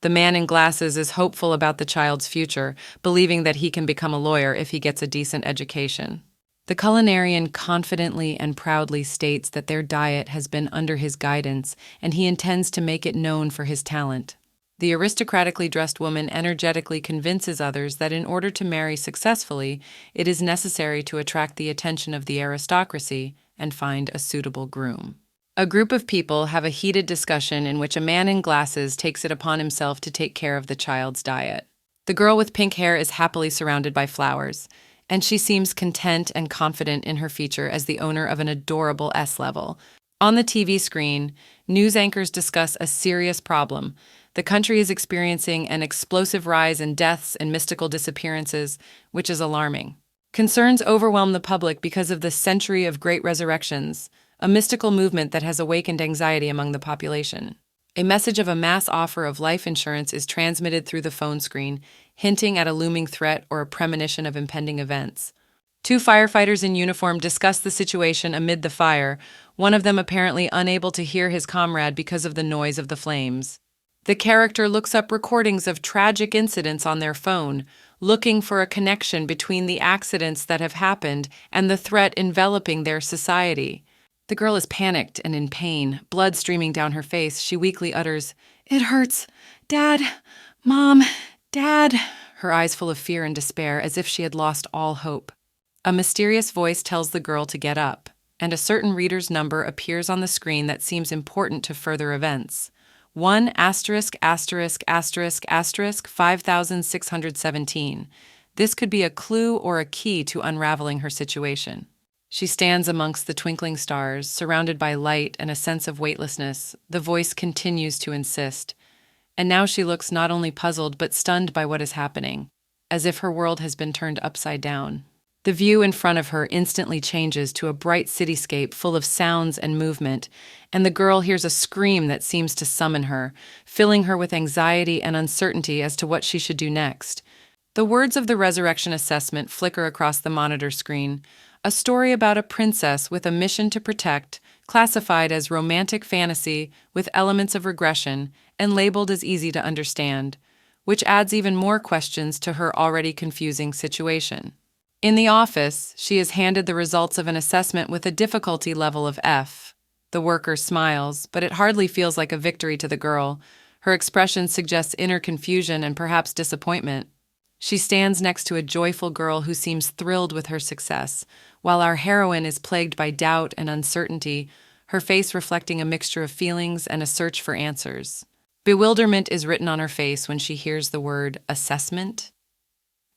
The man in glasses is hopeful about the child's future, believing that he can become a lawyer if he gets a decent education. The culinarian confidently and proudly states that their diet has been under his guidance and he intends to make it known for his talent. The aristocratically dressed woman energetically convinces others that in order to marry successfully, it is necessary to attract the attention of the aristocracy and find a suitable groom. A group of people have a heated discussion in which a man in glasses takes it upon himself to take care of the child's diet. The girl with pink hair is happily surrounded by flowers, and she seems content and confident in her future as the owner of an adorable S-level. On the TV screen, news anchors discuss a serious problem. The country is experiencing an explosive rise in deaths and mystical disappearances, which is alarming. Concerns overwhelm the public because of the Century of Great Resurrections, a mystical movement that has awakened anxiety among the population. A message of a mass offer of life insurance is transmitted through the phone screen, hinting at a looming threat or a premonition of impending events. Two firefighters in uniform discuss the situation amid the fire, one of them apparently unable to hear his comrade because of the noise of the flames. The character looks up recordings of tragic incidents on their phone, looking for a connection between the accidents that have happened and the threat enveloping their society. The girl is panicked and in pain, blood streaming down her face. She weakly utters, "It hurts. Dad, Mom, Dad," her eyes full of fear and despair, as if she had lost all hope. A mysterious voice tells the girl to get up, and a certain reader's number appears on the screen that seems important to further events. 1*****5617. This could be a clue or a key to unraveling her situation. She stands amongst the twinkling stars, surrounded by light and a sense of weightlessness. The voice continues to insist. And now she looks not only puzzled but stunned by what is happening, as if her world has been turned upside down. The view in front of her instantly changes to a bright cityscape full of sounds and movement, and the girl hears a scream that seems to summon her, filling her with anxiety and uncertainty as to what she should do next. The words of the resurrection assessment flicker across the monitor screen, a story about a princess with a mission to protect, classified as romantic fantasy with elements of regression, and labeled as easy to understand, which adds even more questions to her already confusing situation. In the office, she is handed the results of an assessment with a difficulty level of F. The worker smiles, but it hardly feels like a victory to the girl. Her expression suggests inner confusion and perhaps disappointment. She stands next to a joyful girl who seems thrilled with her success, while our heroine is plagued by doubt and uncertainty, her face reflecting a mixture of feelings and a search for answers. Bewilderment is written on her face when she hears the word assessment.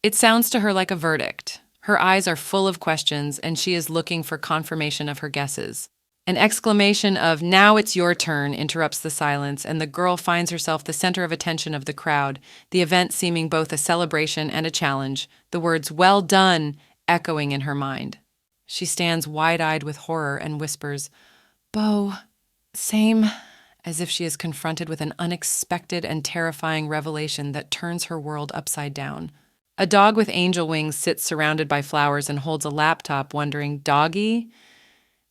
It sounds to her like a verdict. Her eyes are full of questions, and she is looking for confirmation of her guesses. An exclamation of "Now it's your turn" interrupts the silence, and the girl finds herself the center of attention of the crowd, the event seeming both a celebration and a challenge, the words "Well done" echoing in her mind. She stands wide-eyed with horror and whispers, "Beau, same," as if she is confronted with an unexpected and terrifying revelation that turns her world upside down. A dog with angel wings sits surrounded by flowers and holds a laptop, wondering, "Doggy?"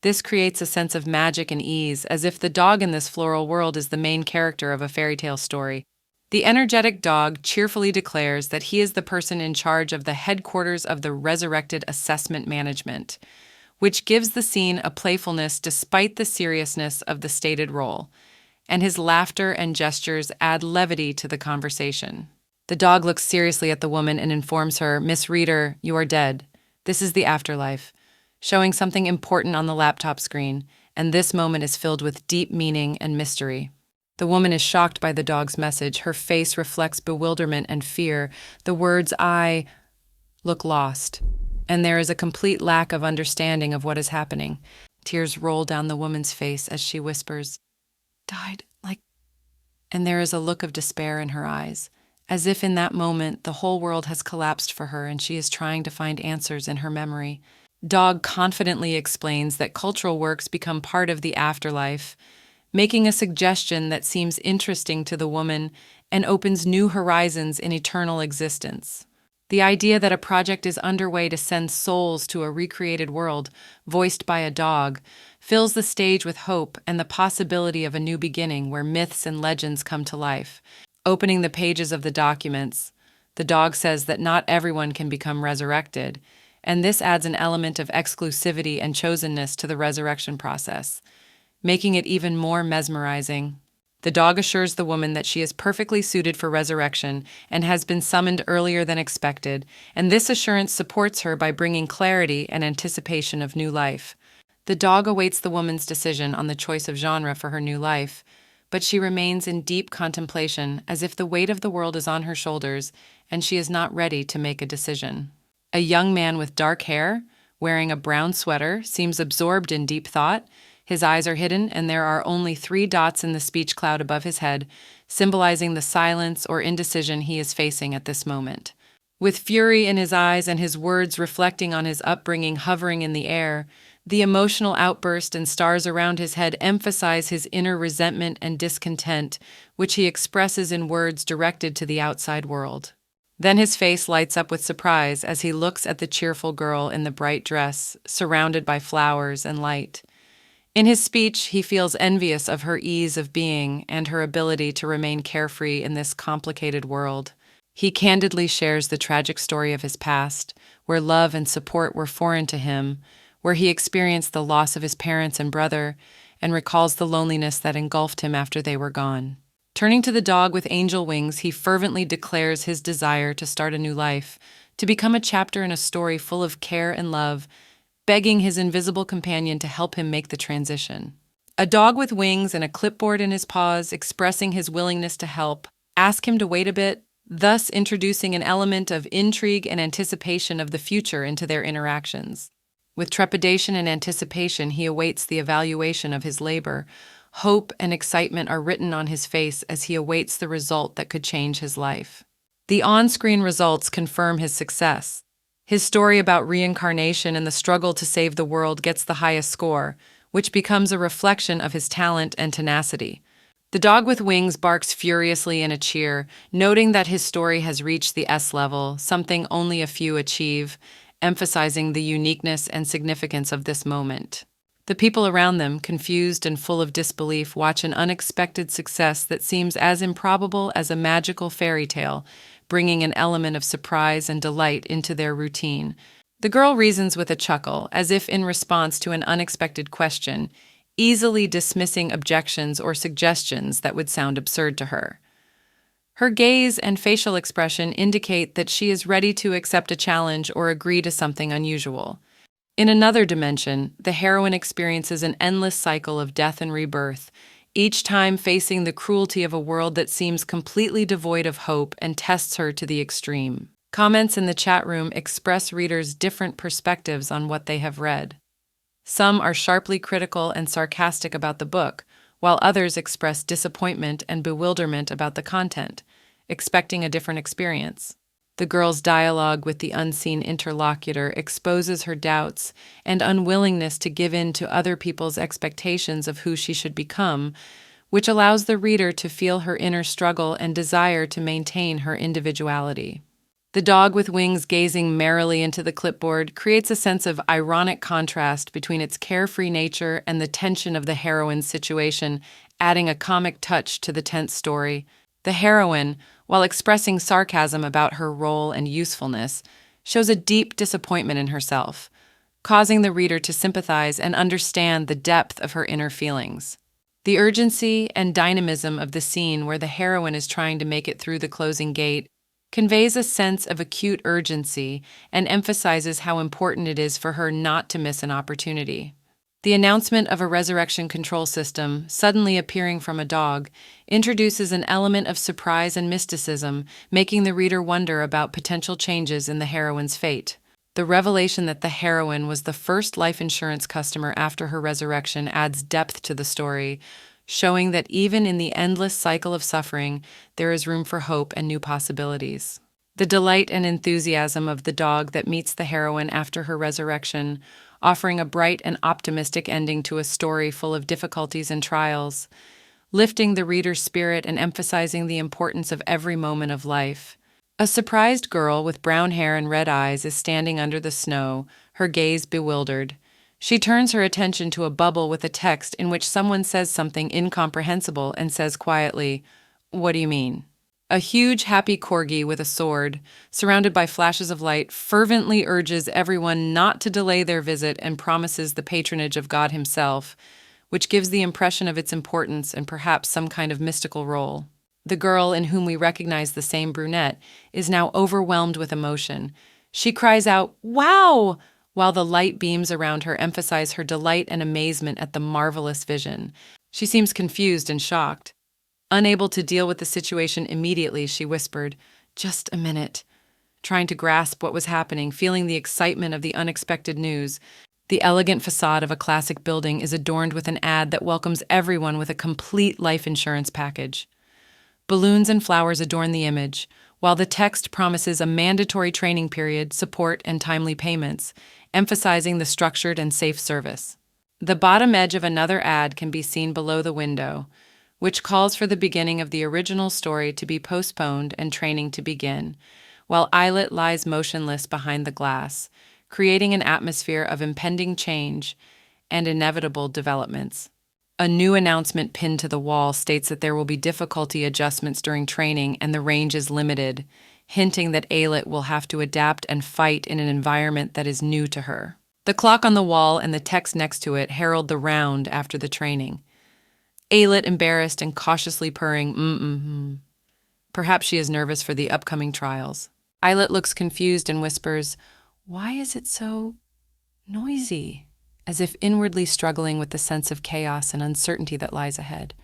This creates a sense of magic and ease, as if the dog in this floral world is the main character of a fairy tale story. The energetic dog cheerfully declares that he is the person in charge of the headquarters of the resurrected assessment management, which gives the scene a playfulness despite the seriousness of the stated role, and his laughter and gestures add levity to the conversation. The dog looks seriously at the woman and informs her, "Miss Reader, you are dead. This is the afterlife," showing something important on the laptop screen, and this moment is filled with deep meaning and mystery. The woman is shocked by the dog's message. Her face reflects bewilderment and fear. The words "I" look lost, and there is a complete lack of understanding of what is happening. Tears roll down the woman's face as she whispers, "Died like..." And there is a look of despair in her eyes, as if in that moment the whole world has collapsed for her and she is trying to find answers in her memory. Dog confidently explains that cultural works become part of the afterlife, making a suggestion that seems interesting to the woman and opens new horizons in eternal existence. The idea that a project is underway to send souls to a recreated world, voiced by a dog, fills the stage with hope and the possibility of a new beginning where myths and legends come to life. Opening the pages of the documents, the dog says that not everyone can become resurrected, and this adds an element of exclusivity and chosenness to the resurrection process, making it even more mesmerizing. The dog assures the woman that she is perfectly suited for resurrection and has been summoned earlier than expected, and this assurance supports her by bringing clarity and anticipation of new life. The dog awaits the woman's decision on the choice of genre for her new life, but she remains in deep contemplation as if the weight of the world is on her shoulders and she is not ready to make a decision. A young man with dark hair, wearing a brown sweater, seems absorbed in deep thought. His eyes are hidden, and there are only 3 dots in the speech cloud above his head, symbolizing the silence or indecision he is facing at this moment. With fury in his eyes and his words reflecting on his upbringing hovering in the air, the emotional outburst and stars around his head emphasize his inner resentment and discontent, which he expresses in words directed to the outside world. Then his face lights up with surprise as he looks at the cheerful girl in the bright dress, surrounded by flowers and light. In his speech, he feels envious of her ease of being and her ability to remain carefree in this complicated world. He candidly shares the tragic story of his past, where love and support were foreign to him, where he experienced the loss of his parents and brother, and recalls the loneliness that engulfed him after they were gone. Turning to the dog with angel wings, he fervently declares his desire to start a new life, to become a chapter in a story full of care and love, begging his invisible companion to help him make the transition. A dog with wings and a clipboard in his paws, expressing his willingness to help, ask him to wait a bit, thus introducing an element of intrigue and anticipation of the future into their interactions. With trepidation and anticipation, he awaits the evaluation of his labor. Hope and excitement are written on his face as he awaits the result that could change his life. The on-screen results confirm his success. His story about reincarnation and the struggle to save the world gets the highest score, which becomes a reflection of his talent and tenacity. The dog with wings barks furiously in a cheer, noting that his story has reached the S level, something only a few achieve, emphasizing the uniqueness and significance of this moment. The people around them, confused and full of disbelief, watch an unexpected success that seems as improbable as a magical fairy tale, bringing an element of surprise and delight into their routine. The girl reasons with a chuckle, as if in response to an unexpected question, easily dismissing objections or suggestions that would sound absurd to her. Her gaze and facial expression indicate that she is ready to accept a challenge or agree to something unusual. In another dimension, the heroine experiences an endless cycle of death and rebirth, each time facing the cruelty of a world that seems completely devoid of hope and tests her to the extreme. Comments in the chat room express readers' different perspectives on what they have read. Some are sharply critical and sarcastic about the book, while others express disappointment and bewilderment about the content, expecting a different experience. The girl's dialogue with the unseen interlocutor exposes her doubts and unwillingness to give in to other people's expectations of who she should become, which allows the reader to feel her inner struggle and desire to maintain her individuality. The dog with wings gazing merrily into the clipboard creates a sense of ironic contrast between its carefree nature and the tension of the heroine's situation, adding a comic touch to the tense story. The heroine, while expressing sarcasm about her role and usefulness, shows a deep disappointment in herself, causing the reader to sympathize and understand the depth of her inner feelings. The urgency and dynamism of the scene where the heroine is trying to make it through the closing gate conveys a sense of acute urgency and emphasizes how important it is for her not to miss an opportunity. The announcement of a resurrection control system, suddenly appearing from a dog, introduces an element of surprise and mysticism, making the reader wonder about potential changes in the heroine's fate. The revelation that the heroine was the first life insurance customer after her resurrection adds depth to the story, showing that even in the endless cycle of suffering, there is room for hope and new possibilities. The delight and enthusiasm of the dog that meets the heroine after her resurrection, offering a bright and optimistic ending to a story full of difficulties and trials, lifting the reader's spirit and emphasizing the importance of every moment of life. A surprised girl with brown hair and red eyes is standing under the snow, her gaze bewildered. She turns her attention to a bubble with a text in which someone says something incomprehensible and says quietly, "What do you mean?" A huge, happy corgi with a sword, surrounded by flashes of light, fervently urges everyone not to delay their visit and promises the patronage of God Himself, which gives the impression of its importance and perhaps some kind of mystical role. The girl, in whom we recognize the same brunette, is now overwhelmed with emotion. She cries out, "Wow!" while the light beams around her emphasize her delight and amazement at the marvelous vision. She seems confused and shocked. Unable to deal with the situation immediately, she whispered, "Just a minute," trying to grasp what was happening, feeling the excitement of the unexpected news. The elegant facade of a classic building is adorned with an ad that welcomes everyone with a complete life insurance package. Balloons and flowers adorn the image, while the text promises a mandatory training period, support, and timely payments, emphasizing the structured and safe service. The bottom edge of another ad can be seen below the window, which calls for the beginning of the original story to be postponed and training to begin, while Eilert lies motionless behind the glass, creating an atmosphere of impending change and inevitable developments. A new announcement pinned to the wall states that there will be difficulty adjustments during training and the range is limited, hinting that Eilert will have to adapt and fight in an environment that is new to her. The clock on the wall and the text next to it herald the round after the training. Eilert embarrassed and cautiously purring, Perhaps she is nervous for the upcoming trials. Eilert looks confused and whispers, "Why is it so noisy?" as if inwardly struggling with the sense of chaos and uncertainty that lies ahead.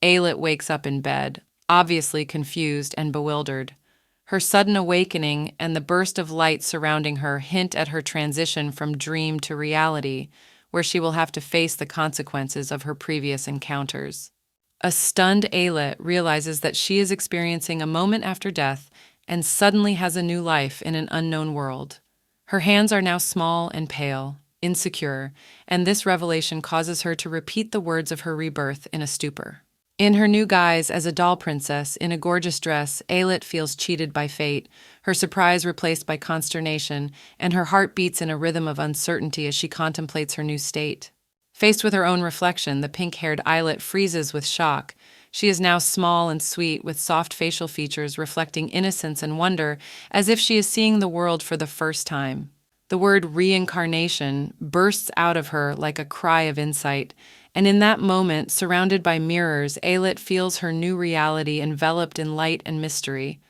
Eilert wakes up in bed, obviously confused and bewildered. Her sudden awakening and the burst of light surrounding her hint at her transition from dream to reality, where she will have to face the consequences of her previous encounters. A stunned Eilert realizes that she is experiencing a moment after death and suddenly has a new life in an unknown world. Her hands are now small and pale, insecure, and this revelation causes her to repeat the words of her rebirth in a stupor. In her new guise as a doll princess in a gorgeous dress, Eilert feels cheated by fate, her surprise replaced by consternation, and her heart beats in a rhythm of uncertainty as she contemplates her new state. Faced with her own reflection, the pink-haired Eilert freezes with shock. She is now small and sweet, with soft facial features reflecting innocence and wonder, as if she is seeing the world for the first time. The word reincarnation bursts out of her like a cry of insight, and in that moment, surrounded by mirrors, Eilert feels her new reality enveloped in light and mystery.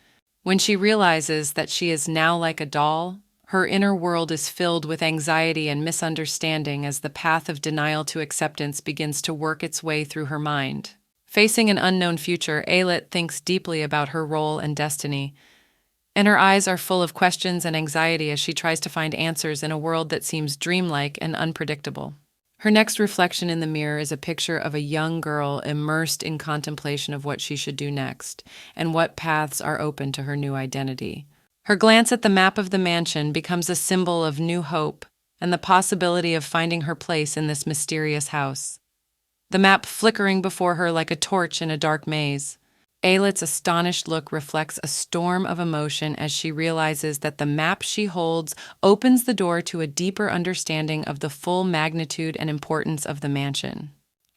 When she realizes that she is now like a doll, her inner world is filled with anxiety and misunderstanding as the path of denial to acceptance begins to work its way through her mind. Facing an unknown future, Eilert thinks deeply about her role and destiny, and her eyes are full of questions and anxiety as she tries to find answers in a world that seems dreamlike and unpredictable. Her next reflection in the mirror is a picture of a young girl immersed in contemplation of what she should do next and what paths are open to her new identity. Her glance at the map of the mansion becomes a symbol of new hope and the possibility of finding her place in this mysterious house. The map flickering before her like a torch in a dark maze. Eilert's astonished look reflects a storm of emotion as she realizes that the map she holds opens the door to a deeper understanding of the full magnitude and importance of the mansion.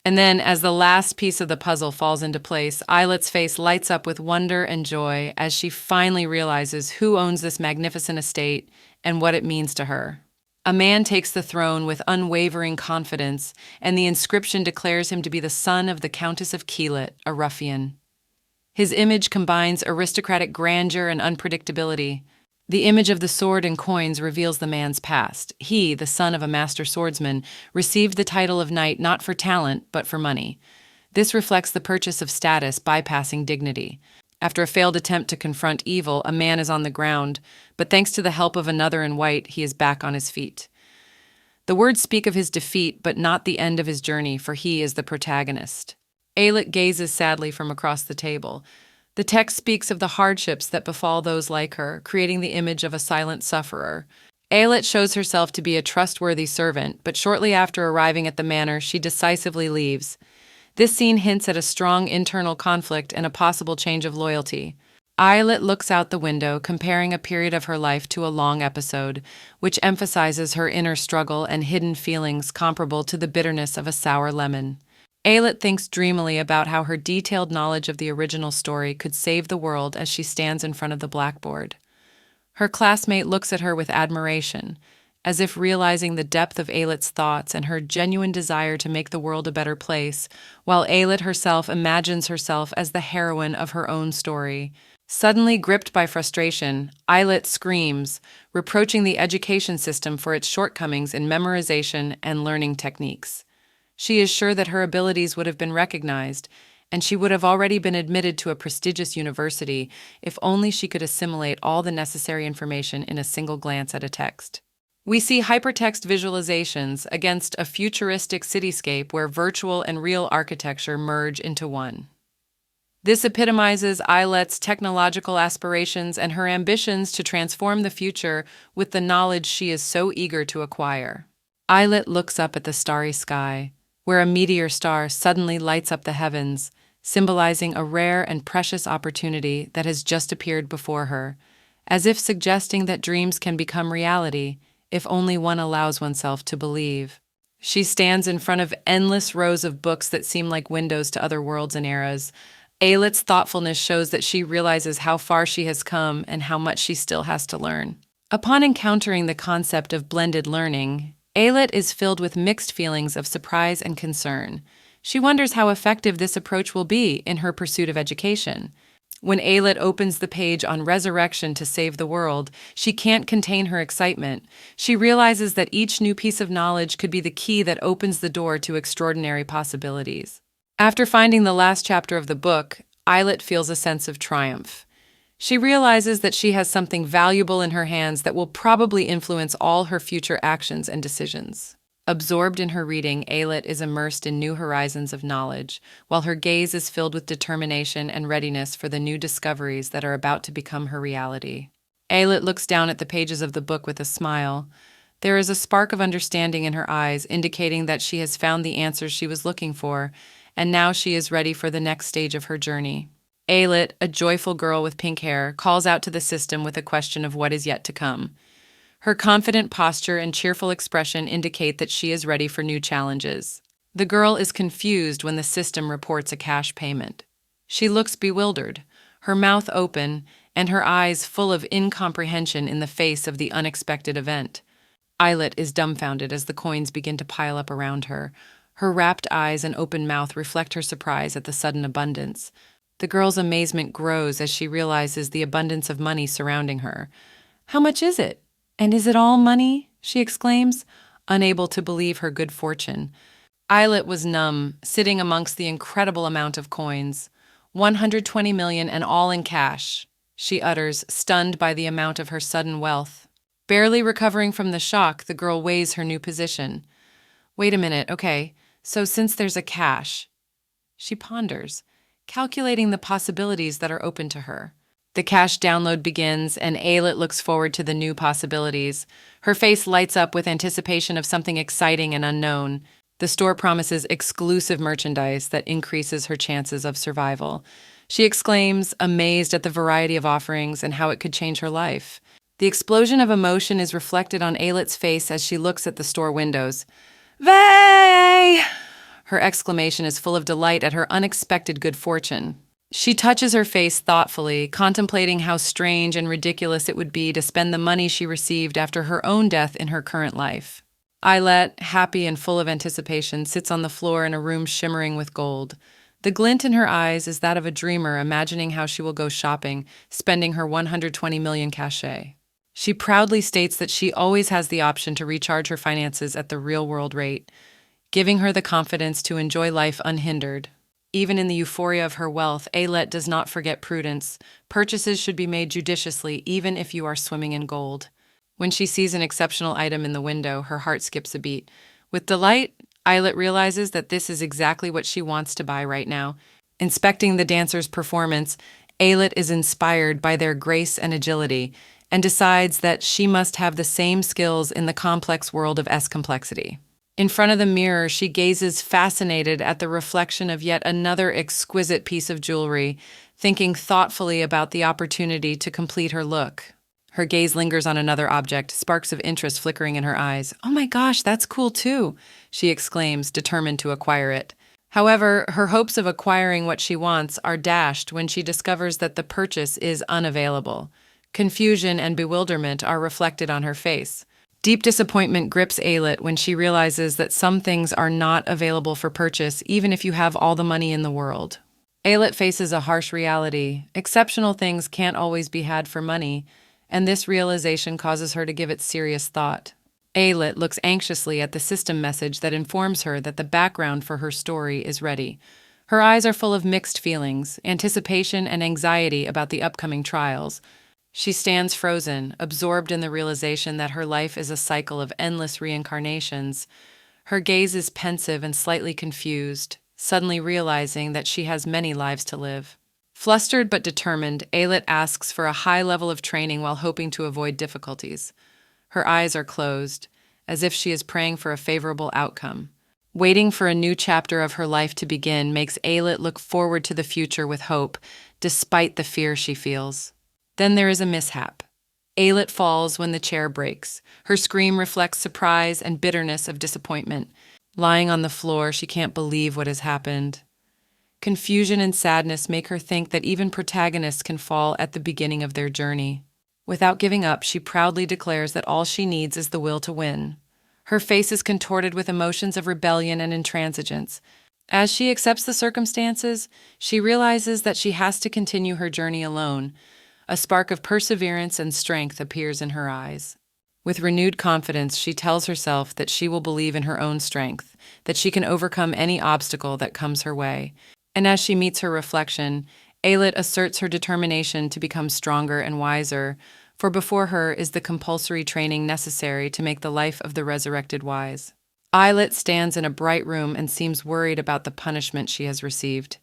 And then, as the last piece of the puzzle falls into place, Eilert's face lights up with wonder and joy as she finally realizes who owns this magnificent estate and what it means to her. A man takes the throne with unwavering confidence, and the inscription declares him to be the son of the Countess of Keelet, a ruffian. His image combines aristocratic grandeur and unpredictability. The image of the sword and coins reveals the man's past. He, the son of a master swordsman, received the title of knight not for talent, but for money. This reflects the purchase of status bypassing dignity. After a failed attempt to confront evil, a man is on the ground, but thanks to the help of another in white, he is back on his feet. The words speak of his defeat, but not the end of his journey, for he is the protagonist. Eilert gazes sadly from across the table. The text speaks of the hardships that befall those like her, creating the image of a silent sufferer. Eilert shows herself to be a trustworthy servant, but shortly after arriving at the manor, she decisively leaves. This scene hints at a strong internal conflict and a possible change of loyalty. Eilert looks out the window, comparing a period of her life to a long episode, which emphasizes her inner struggle and hidden feelings comparable to the bitterness of a sour lemon. Ayelet thinks dreamily about how her detailed knowledge of the original story could save the world as she stands in front of the blackboard. Her classmate looks at her with admiration, as if realizing the depth of Ayelet's thoughts and her genuine desire to make the world a better place, while Ayelet herself imagines herself as the heroine of her own story. Suddenly gripped by frustration, Ayelet screams, reproaching the education system for its shortcomings in memorization and learning techniques. She is sure that her abilities would have been recognized, and she would have already been admitted to a prestigious university if only she could assimilate all the necessary information in a single glance at a text. We see hypertext visualizations against a futuristic cityscape where virtual and real architecture merge into one. This epitomizes Ayelet's technological aspirations and her ambitions to transform the future with the knowledge she is so eager to acquire. Ayelet looks up at the starry sky, where a meteor star suddenly lights up the heavens, symbolizing a rare and precious opportunity that has just appeared before her, as if suggesting that dreams can become reality if only one allows oneself to believe. She stands in front of endless rows of books that seem like windows to other worlds and eras. Ayelet's thoughtfulness shows that she realizes how far she has come and how much she still has to learn. Upon encountering the concept of blended learning, Ayelet is filled with mixed feelings of surprise and concern. She wonders how effective this approach will be in her pursuit of education. When Ayelet opens the page on resurrection to save the world, she can't contain her excitement. She realizes that each new piece of knowledge could be the key that opens the door to extraordinary possibilities. After finding the last chapter of the book, Ayelet feels a sense of triumph. She realizes that she has something valuable in her hands that will probably influence all her future actions and decisions. Absorbed in her reading, Ayelet is immersed in new horizons of knowledge, while her gaze is filled with determination and readiness for the new discoveries that are about to become her reality. Ayelet looks down at the pages of the book with a smile. There is a spark of understanding in her eyes, indicating that she has found the answers she was looking for, and now she is ready for the next stage of her journey. Ayelet, a joyful girl with pink hair, calls out to the system with a question of what is yet to come. Her confident posture and cheerful expression indicate that she is ready for new challenges. The girl is confused when the system reports a cash payment. She looks bewildered, her mouth open, and her eyes full of incomprehension in the face of the unexpected event. Ayelet is dumbfounded as the coins begin to pile up around her. Her rapt eyes and open mouth reflect her surprise at the sudden abundance. The girl's amazement grows as she realizes the abundance of money surrounding her. "How much is it? And is it all money?" she exclaims, unable to believe her good fortune. Ayelet was numb, sitting amongst the incredible amount of coins. 120 million and all in cash, she utters, stunned by the amount of her sudden wealth. Barely recovering from the shock, the girl weighs her new position. Wait a minute, okay, so since there's a cash. She ponders, calculating the possibilities that are open to her. The cash download begins, and Ayelet looks forward to the new possibilities. Her face lights up with anticipation of something exciting and unknown. The store promises exclusive merchandise that increases her chances of survival. She exclaims, amazed at the variety of offerings and how it could change her life. The explosion of emotion is reflected on Ayelet's face as she looks at the store windows. "Vay!" Her exclamation is full of delight at her unexpected good fortune. She touches her face thoughtfully, contemplating how strange and ridiculous it would be to spend the money she received after her own death in her current life. Ayelet, happy and full of anticipation, sits on the floor in a room shimmering with gold. The glint in her eyes is that of a dreamer imagining how she will go shopping, spending her 120 million cachet. She proudly states that she always has the option to recharge her finances at the real-world rate, giving her the confidence to enjoy life unhindered. Even in the euphoria of her wealth, Ayelet does not forget prudence. Purchases should be made judiciously, even if you are swimming in gold. When she sees an exceptional item in the window, her heart skips a beat. With delight, Ayelet realizes that this is exactly what she wants to buy right now. Inspecting the dancer's performance, Ayelet is inspired by their grace and agility, and decides that she must have the same skills in the complex world of S-complexity. In front of the mirror, she gazes fascinated at the reflection of yet another exquisite piece of jewelry, thinking thoughtfully about the opportunity to complete her look. Her gaze lingers on another object, sparks of interest flickering in her eyes. "Oh my gosh, that's cool too," she exclaims, determined to acquire it. However, her hopes of acquiring what she wants are dashed when she discovers that the purchase is unavailable. Confusion and bewilderment are reflected on her face. Deep disappointment grips Alit when she realizes that some things are not available for purchase even if you have all the money in the world. Alit faces a harsh reality. Exceptional things can't always be had for money, and this realization causes her to give it serious thought. Alit looks anxiously at the system message that informs her that the background for her story is ready. Her eyes are full of mixed feelings, anticipation and anxiety about the upcoming trials. She stands frozen, absorbed in the realization that her life is a cycle of endless reincarnations. Her gaze is pensive and slightly confused, suddenly realizing that she has many lives to live. Flustered but determined, Alit asks for a high level of training while hoping to avoid difficulties. Her eyes are closed, as if she is praying for a favorable outcome. Waiting for a new chapter of her life to begin makes Alit look forward to the future with hope, despite the fear she feels. Then there is a mishap. Alit falls when the chair breaks. Her scream reflects surprise and bitterness of disappointment. Lying on the floor, she can't believe what has happened. Confusion and sadness make her think that even protagonists can fall at the beginning of their journey. Without giving up, she proudly declares that all she needs is the will to win. Her face is contorted with emotions of rebellion and intransigence. As she accepts the circumstances, she realizes that she has to continue her journey alone. A spark of perseverance and strength appears in her eyes. With renewed confidence, she tells herself that she will believe in her own strength, that she can overcome any obstacle that comes her way. And as she meets her reflection, Alit asserts her determination to become stronger and wiser, for before her is the compulsory training necessary to make the life of the resurrected wise. Alit stands in a bright room and seems worried about the punishment she has received.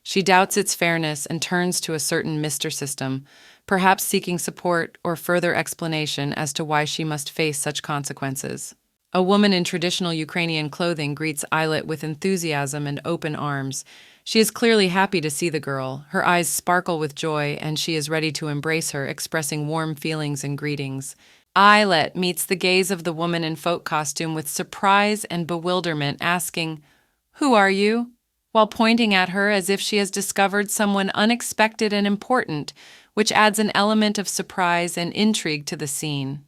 She doubts its fairness and turns to a certain Mr. System, perhaps seeking support or further explanation as to why she must face such consequences. A woman in traditional Ukrainian clothing greets Alit with enthusiasm and open arms. She is clearly happy to see the girl. Her eyes sparkle with joy, and she is ready to embrace her, expressing warm feelings and greetings. Alit meets the gaze of the woman in folk costume with surprise and bewilderment, asking, "Who are you?" while pointing at her as if she has discovered someone unexpected and important, which adds an element of surprise and intrigue to the scene.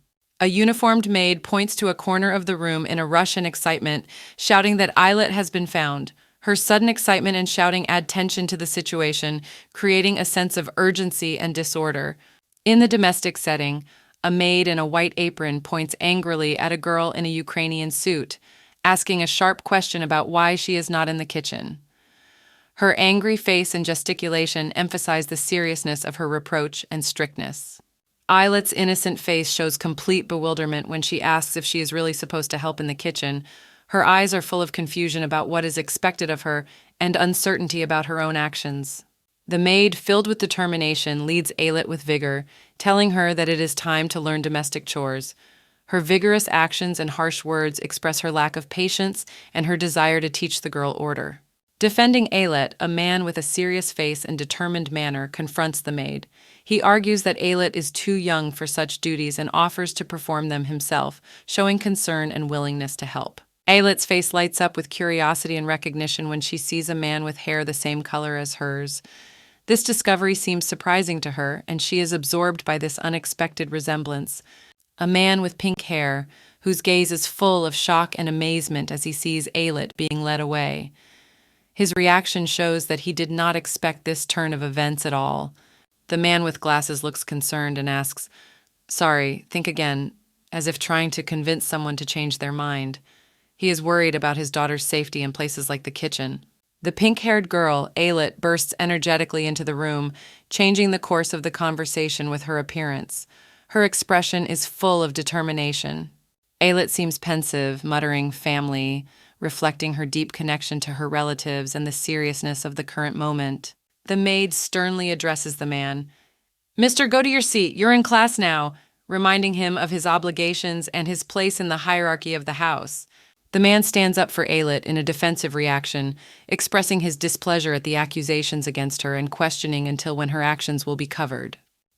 A uniformed maid points to a corner of the room in a rush and excitement, shouting that Alit has been found. Her sudden excitement and shouting add tension to the situation, creating a sense of urgency and disorder. In the domestic setting, a maid in a white apron points angrily at a girl in a Ukrainian suit, asking a sharp question about why she is not in the kitchen. Her angry face and gesticulation emphasize the seriousness of her reproach and strictness. Ailit's innocent face shows complete bewilderment when she asks if she is really supposed to help in the kitchen. Her eyes are full of confusion about what is expected of her and uncertainty about her own actions. The maid, filled with determination, leads Alit with vigor, telling her that it is time to learn domestic chores. Her vigorous actions and harsh words express her lack of patience and her desire to teach the girl order. Defending Alit, a man with a serious face and determined manner confronts the maid. He argues that Alit is too young for such duties and offers to perform them himself, showing concern and willingness to help. Ailit's face lights up with curiosity and recognition when she sees a man with hair the same color as hers. This discovery seems surprising to her, and she is absorbed by this unexpected resemblance. A man with pink hair, whose gaze is full of shock and amazement as he sees Alit being led away. His reaction shows that he did not expect this turn of events at all. The man with glasses looks concerned and asks, "Sorry, think again," as if trying to convince someone to change their mind. He is worried about his daughter's safety in places like the kitchen. The pink-haired girl, Alit, bursts energetically into the room, changing the course of the conversation with her appearance. Her expression is full of determination. Alit seems pensive, muttering family, reflecting her deep connection to her relatives and the seriousness of the current moment. The maid sternly addresses the man. "Mister, go to your seat. You're in class now," reminding him of his obligations and his place in the hierarchy of the house. The man stands up for Alit in a defensive reaction, expressing his displeasure at the accusations against her and questioning until when her actions will be covered.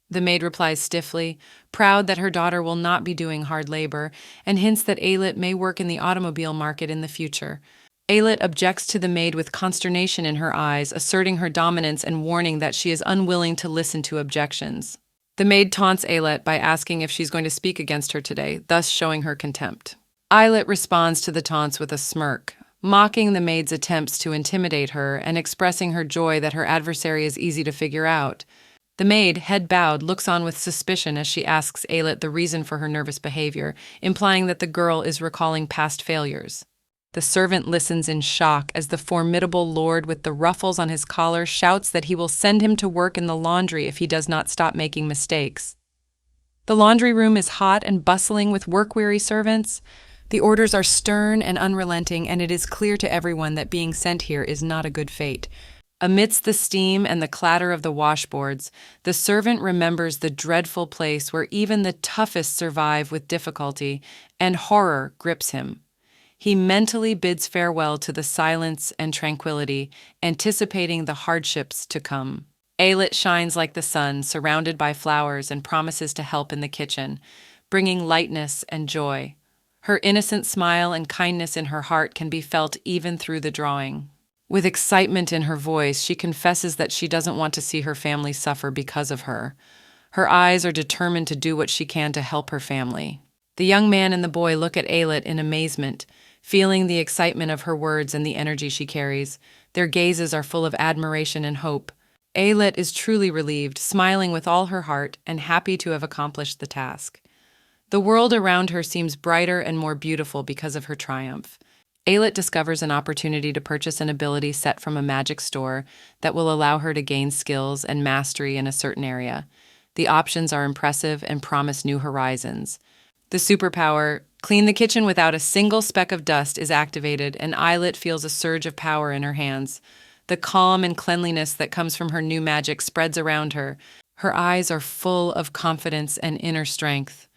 The maid replies stiffly, proud that her daughter will not be doing hard labor, and hints that Alit may work in the automobile market in the future. Aylett objects to the maid with consternation in her eyes, asserting her dominance and warning that she is unwilling to listen to objections. The maid taunts Aylett by asking if she's going to speak against her today, thus showing her contempt. Aylett responds to the taunts with a smirk, mocking the maid's attempts to intimidate her and expressing her joy that her adversary is easy to figure out. The maid, head bowed, looks on with suspicion as she asks Aylett the reason for her nervous behavior, implying that the girl is recalling past failures. The servant listens in shock as the formidable lord with the ruffles on his collar shouts that he will send him to work in the laundry if he does not stop making mistakes. The laundry room is hot and bustling with work-weary servants. The orders are stern and unrelenting, and it is clear to everyone that being sent here is not a good fate. Amidst the steam and the clatter of the washboards, the servant remembers the dreadful place where even the toughest survive with difficulty, and horror grips him. He mentally bids farewell to the silence and tranquility, anticipating the hardships to come. Aylett shines like the sun, surrounded by flowers, and promises to help in the kitchen, bringing lightness and joy. Her innocent smile and kindness in her heart can be felt even through the drawing. With excitement in her voice, she confesses that she doesn't want to see her family suffer because of her. Her eyes are determined to do what she can to help her family. The young man and the boy look at Aylett in amazement, feeling the excitement of her words and the energy she carries. Their gazes are full of admiration and hope. Aylett is truly relieved, smiling with all her heart and happy to have accomplished the task. The world around her seems brighter and more beautiful because of her triumph. Aylett discovers an opportunity to purchase an ability set from a magic store that will allow her to gain skills and mastery in a certain area. The options are impressive and promise new horizons. The superpower, clean the kitchen without a single speck of dust, is activated, and Aylett feels a surge of power in her hands. The calm and cleanliness that comes from her new magic spreads around her. Her eyes are full of confidence and inner strength.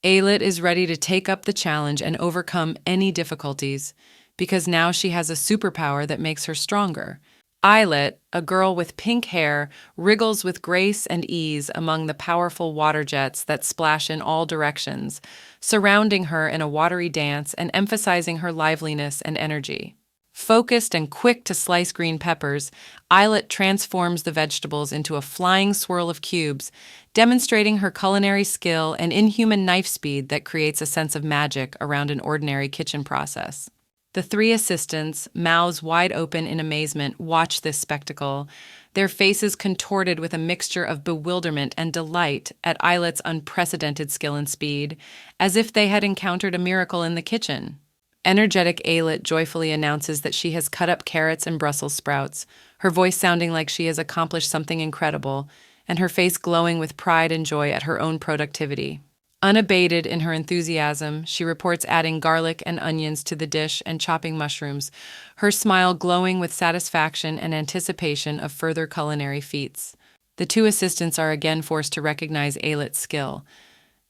Aylett is ready to take up the challenge and overcome any difficulties, because now she has a superpower that makes her stronger. Aylett, a girl with pink hair, wriggles with grace and ease among the powerful water jets that splash in all directions, surrounding her in a watery dance and emphasizing her liveliness and energy. Focused and quick to slice green peppers, Aylett transforms the vegetables into a flying swirl of cubes, demonstrating her culinary skill and inhuman knife speed that creates a sense of magic around an ordinary kitchen process. The three assistants, mouths wide open in amazement, watch this spectacle, their faces contorted with a mixture of bewilderment and delight at Aylett's unprecedented skill and speed, as if they had encountered a miracle in the kitchen. Energetic Aylett joyfully announces that she has cut up carrots and Brussels sprouts, her voice sounding like she has accomplished something incredible, and her face glowing with pride and joy at her own productivity. Unabated in her enthusiasm, she reports adding garlic and onions to the dish and chopping mushrooms, her smile glowing with satisfaction and anticipation of further culinary feats. The two assistants are again forced to recognize Aylett's skill.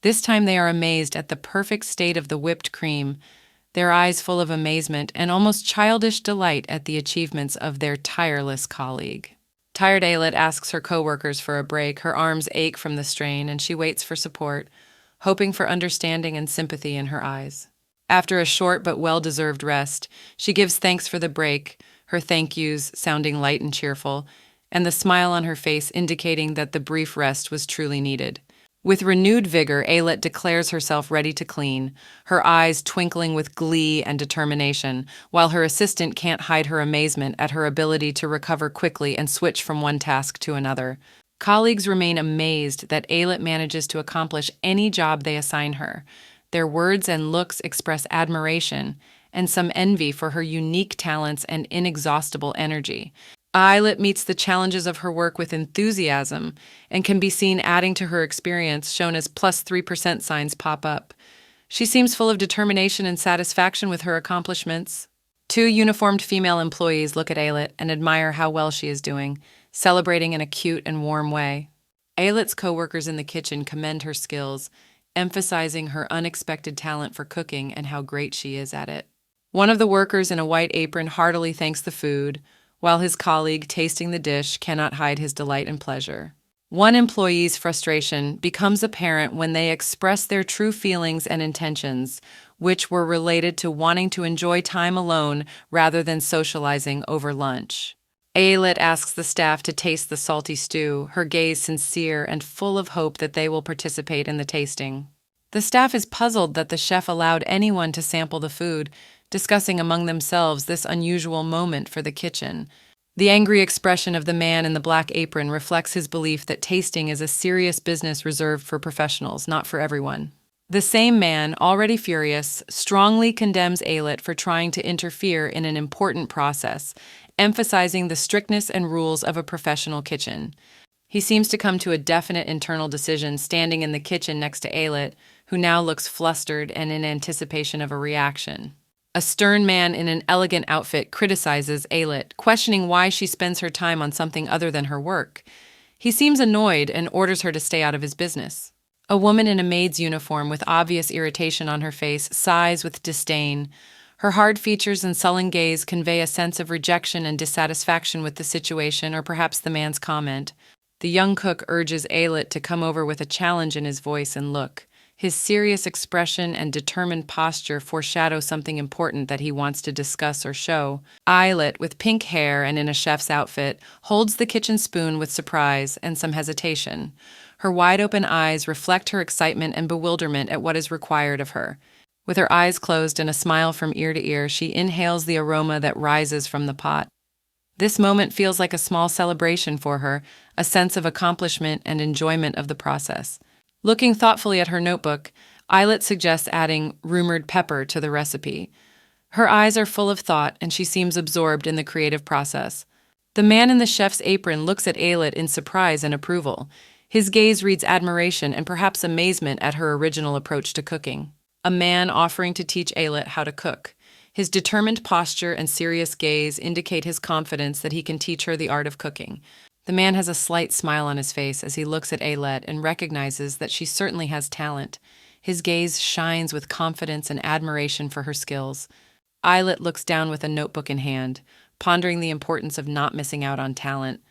This time they are amazed at the perfect state of the whipped cream, their eyes full of amazement and almost childish delight at the achievements of their tireless colleague. Tired Aylett asks her coworkers for a break. Her arms ache from the strain, and she waits for support, hoping for understanding and sympathy in her eyes. After a short but well-deserved rest, she gives thanks for the break, her thank yous sounding light and cheerful, and the smile on her face indicating that the brief rest was truly needed. With renewed vigor, Aylett declares herself ready to clean, her eyes twinkling with glee and determination, while her assistant can't hide her amazement at her ability to recover quickly and switch from one task to another. Colleagues remain amazed that Aylett manages to accomplish any job they assign her. Their words and looks express admiration and some envy for her unique talents and inexhaustible energy. Aylett meets the challenges of her work with enthusiasm and can be seen adding to her experience, shown as +3% signs pop up. She seems full of determination and satisfaction with her accomplishments. Two uniformed female employees look at Aylett and admire how well she is doing, celebrating in a cute and warm way. Aylett's coworkers in the kitchen commend her skills, emphasizing her unexpected talent for cooking and how great she is at it. One of the workers in a white apron heartily thanks the food, while his colleague, tasting the dish, cannot hide his delight and pleasure. One employee's frustration becomes apparent when they express their true feelings and intentions, which were related to wanting to enjoy time alone rather than socializing over lunch. Ayelet asks the staff to taste the salty stew, her gaze sincere and full of hope that they will participate in the tasting. The staff is puzzled that the chef allowed anyone to sample the food, discussing among themselves this unusual moment for the kitchen. The angry expression of the man in the black apron reflects his belief that tasting is a serious business reserved for professionals, not for everyone. The same man, already furious, strongly condemns Ayelet for trying to interfere in an important process, emphasizing the strictness and rules of a professional kitchen. He seems to come to a definite internal decision standing in the kitchen next to Ayelet, who now looks flustered and in anticipation of a reaction. A stern man in an elegant outfit criticizes Ayelet, questioning why she spends her time on something other than her work. He seems annoyed and orders her to stay out of his business. A woman in a maid's uniform with obvious irritation on her face sighs with disdain. Her hard features and sullen gaze convey a sense of rejection and dissatisfaction with the situation or perhaps the man's comment. The young cook urges Ayelet to come over with a challenge in his voice and look. His serious expression and determined posture foreshadow something important that he wants to discuss or show. Ayelet, with pink hair and in a chef's outfit, holds the kitchen spoon with surprise and some hesitation. Her wide-open eyes reflect her excitement and bewilderment at what is required of her. With her eyes closed and a smile from ear to ear, she inhales the aroma that rises from the pot. This moment feels like a small celebration for her, a sense of accomplishment and enjoyment of the process. Looking thoughtfully at her notebook, Ayelet suggests adding rumored pepper to the recipe. Her eyes are full of thought, and she seems absorbed in the creative process. The man in the chef's apron looks at Ayelet in surprise and approval. His gaze reads admiration and perhaps amazement at her original approach to cooking. A man offering to teach Ayelet how to cook. His determined posture and serious gaze indicate his confidence that he can teach her the art of cooking. The man has a slight smile on his face as he looks at Ayelet and recognizes that she certainly has talent. His gaze shines with confidence and admiration for her skills. Ayelet looks down with a notebook in hand, pondering the importance of not missing out on talent.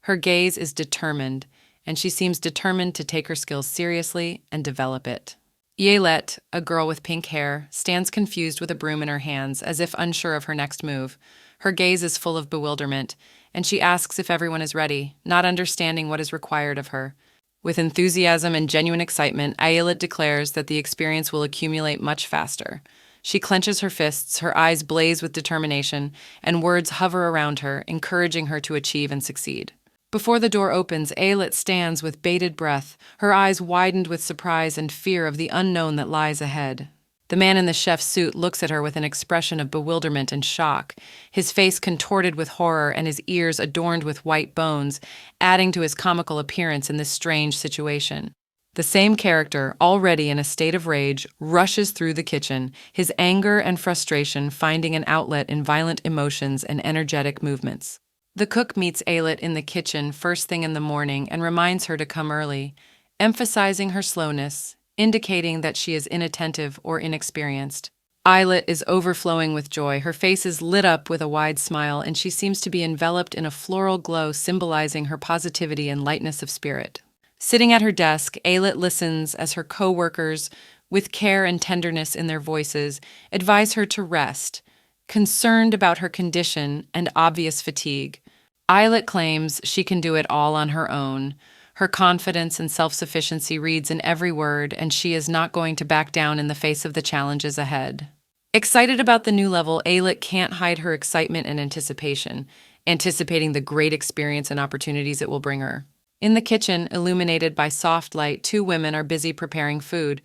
Her gaze is determined, and she seems determined to take her skills seriously and develop it. Ayelet, a girl with pink hair, stands confused with a broom in her hands, as if unsure of her next move. Her gaze is full of bewilderment, and she asks if everyone is ready, not understanding what is required of her. With enthusiasm and genuine excitement, Ayelet declares that the experience will accumulate much faster. She clenches her fists, her eyes blaze with determination, and words hover around her, encouraging her to achieve and succeed. Before the door opens, Ayelet stands with bated breath, her eyes widened with surprise and fear of the unknown that lies ahead. The man in the chef's suit looks at her with an expression of bewilderment and shock, his face contorted with horror and his ears adorned with white bones, adding to his comical appearance in this strange situation. The same character, already in a state of rage, rushes through the kitchen, his anger and frustration finding an outlet in violent emotions and energetic movements. The cook meets Ayelet in the kitchen first thing in the morning and reminds her to come early, emphasizing her slowness, indicating that she is inattentive or inexperienced. Ayelet is overflowing with joy. Her face is lit up with a wide smile, and she seems to be enveloped in a floral glow symbolizing her positivity and lightness of spirit. Sitting at her desk, Ayelet listens as her co-workers, with care and tenderness in their voices, advise her to rest, concerned about her condition and obvious fatigue. Ayelet claims she can do it all on her own. Her confidence and self-sufficiency reads in every word, and she is not going to back down in the face of the challenges ahead. Excited about the new level, Ayelet can't hide her excitement and anticipation, anticipating the great experience and opportunities it will bring her. In the kitchen, illuminated by soft light, two women are busy preparing food.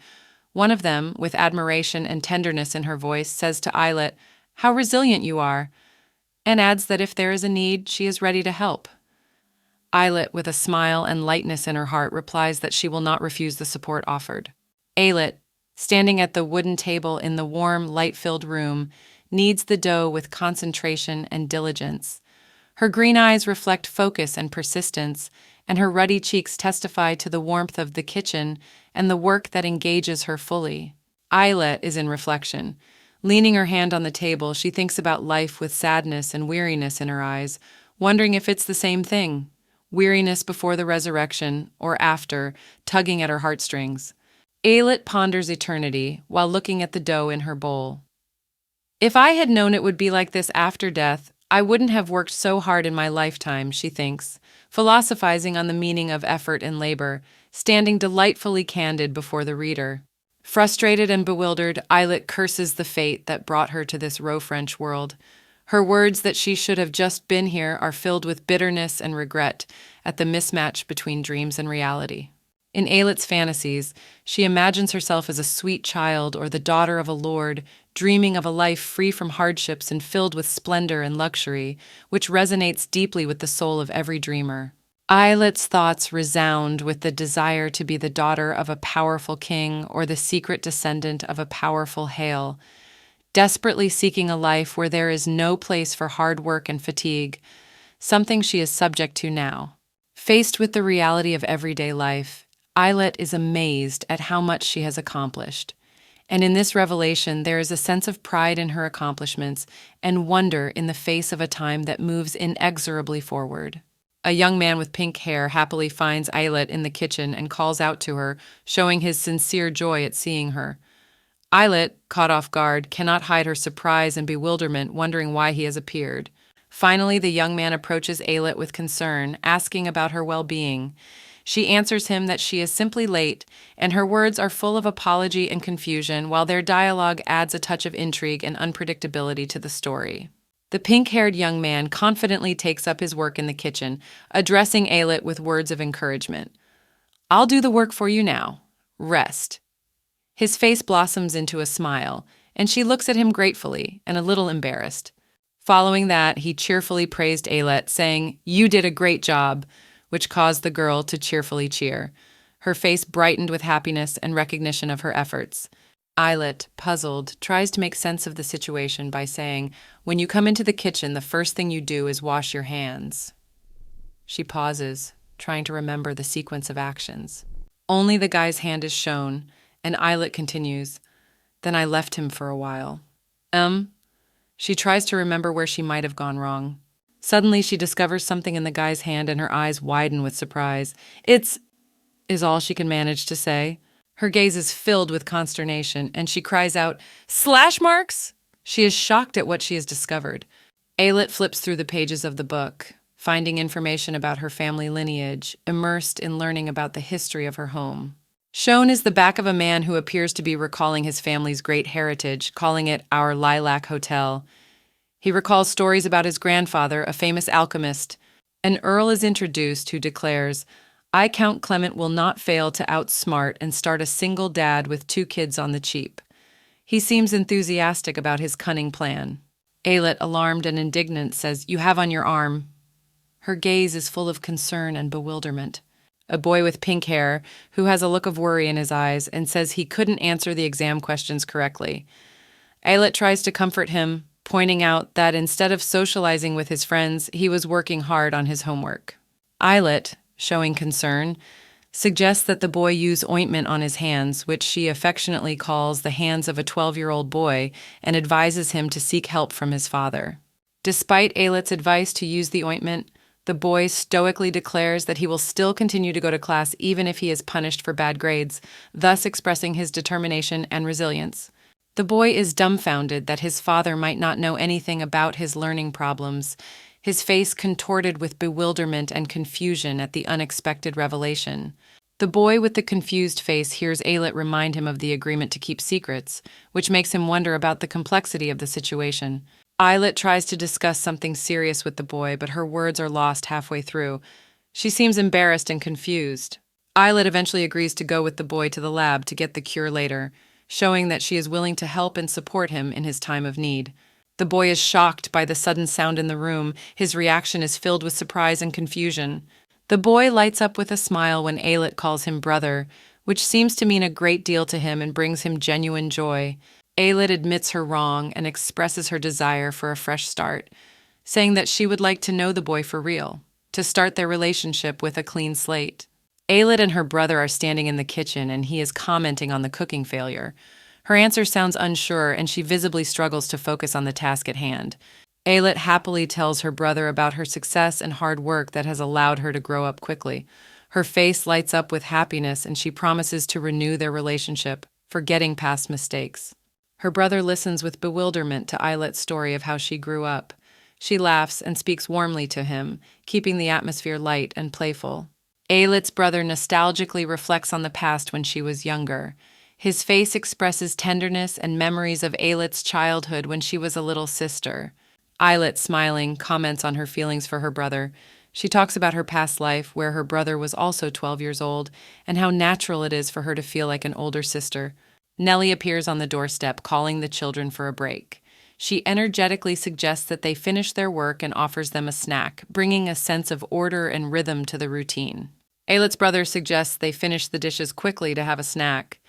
One of them, with admiration and tenderness in her voice, says to Ayelet, "How resilient you are," and adds that if there is a need, she is ready to help. Ayelet, with a smile and lightness in her heart, replies that she will not refuse the support offered. Ayelet, standing at the wooden table in the warm, light-filled room, kneads the dough with concentration and diligence. Her green eyes reflect focus and persistence, and her ruddy cheeks testify to the warmth of the kitchen and the work that engages her fully. Ayelet is in reflection. Leaning her hand on the table, she thinks about life with sadness and weariness in her eyes, wondering if it's the same thing. Weariness before the resurrection, or after, tugging at her heartstrings. Ayelet ponders eternity while looking at the dough in her bowl. If I had known it would be like this after death, I wouldn't have worked so hard in my lifetime, she thinks, philosophizing on the meaning of effort and labor, standing delightfully candid before the reader. Frustrated and bewildered, Ayelet curses the fate that brought her to this raw French world. Her words that she should have just been here are filled with bitterness and regret at the mismatch between dreams and reality. In Ayelet's fantasies, she imagines herself as a sweet child or the daughter of a lord, dreaming of a life free from hardships and filled with splendor and luxury, which resonates deeply with the soul of every dreamer. Ayelet's thoughts resound with the desire to be the daughter of a powerful king or the secret descendant of a powerful Hale, desperately seeking a life where there is no place for hard work and fatigue, something she is subject to now. Faced with the reality of everyday life, Ayelet is amazed at how much she has accomplished. And in this revelation, there is a sense of pride in her accomplishments and wonder in the face of a time that moves inexorably forward. A young man with pink hair happily finds Ayelet in the kitchen and calls out to her, showing his sincere joy at seeing her. Ayelet, caught off guard, cannot hide her surprise and bewilderment, wondering why he has appeared. Finally, the young man approaches Ayelet with concern, asking about her well-being. She answers him that she is simply late, and her words are full of apology and confusion, while their dialogue adds a touch of intrigue and unpredictability to the story. The pink-haired young man confidently takes up his work in the kitchen, addressing Ayelet with words of encouragement. "I'll do the work for you now. Rest." His face blossoms into a smile, and she looks at him gratefully and a little embarrassed. Following that, he cheerfully praised Ayelet, saying, "You did a great job," which caused the girl to cheerfully cheer. Her face brightened with happiness and recognition of her efforts. Ayelet, puzzled, tries to make sense of the situation by saying, "When you come into the kitchen, the first thing you do is wash your hands." She pauses, trying to remember the sequence of actions. Only the guy's hand is shown, and Ayelet continues, "Then I left him for a while." She tries to remember where she might have gone wrong. Suddenly, she discovers something in the guy's hand and her eyes widen with surprise. "It's," is all she can manage to say. Her gaze is filled with consternation, and she cries out, "Slash marks?" She is shocked at what she has discovered. Ayelet flips through the pages of the book, finding information about her family lineage, immersed in learning about the history of her home. Shown is the back of a man who appears to be recalling his family's great heritage, calling it our Lilac Hotel. He recalls stories about his grandfather, a famous alchemist. An earl is introduced who declares, "I, Count Clement, will not fail to outsmart and start a single dad with 2 kids on the cheap." He seems enthusiastic about his cunning plan. Ayelet, alarmed and indignant, says, "You have on your arm." Her gaze is full of concern and bewilderment. A boy with pink hair, who has a look of worry in his eyes, and says he couldn't answer the exam questions correctly. Ayelet tries to comfort him, pointing out that instead of socializing with his friends, he was working hard on his homework. Ayelet, showing concern, suggests that the boy use ointment on his hands, which she affectionately calls the hands of a 12-year-old boy, and advises him to seek help from his father. Despite Ayelet's advice to use the ointment, the boy stoically declares that he will still continue to go to class even if he is punished for bad grades, thus expressing his determination and resilience. The boy is dumbfounded that his father might not know anything about his learning problems, his face contorted with bewilderment and confusion at the unexpected revelation. The boy with the confused face hears Ayelet remind him of the agreement to keep secrets, which makes him wonder about the complexity of the situation. Ayelet tries to discuss something serious with the boy, but her words are lost halfway through. She seems embarrassed and confused. Ayelet eventually agrees to go with the boy to the lab to get the cure later, showing that she is willing to help and support him in his time of need. The boy is shocked by the sudden sound in the room. His reaction is filled with surprise and confusion. The boy lights up with a smile when Ayelet calls him brother, which seems to mean a great deal to him and brings him genuine joy. Ayelet admits her wrong and expresses her desire for a fresh start, saying that she would like to know the boy for real, to start their relationship with a clean slate. Ayelet and her brother are standing in the kitchen, and he is commenting on the cooking failure. Her answer sounds unsure, and she visibly struggles to focus on the task at hand. Ayelet happily tells her brother about her success and hard work that has allowed her to grow up quickly. Her face lights up with happiness and she promises to renew their relationship, forgetting past mistakes. Her brother listens with bewilderment to Eyelet's story of how she grew up. She laughs and speaks warmly to him, keeping the atmosphere light and playful. Eyelet's brother nostalgically reflects on the past when she was younger. His face expresses tenderness and memories of Eyelet's childhood when she was a little sister. Eyelet, smiling, comments on her feelings for her brother. She talks about her past life, where her brother was also 12 years old, and how natural it is for her to feel like an older sister. Nellie appears on the doorstep, calling the children for a break. She energetically suggests that they finish their work and offers them a snack, bringing a sense of order and rhythm to the routine. Eyelet's brother suggests they finish the dishes quickly to have a snack.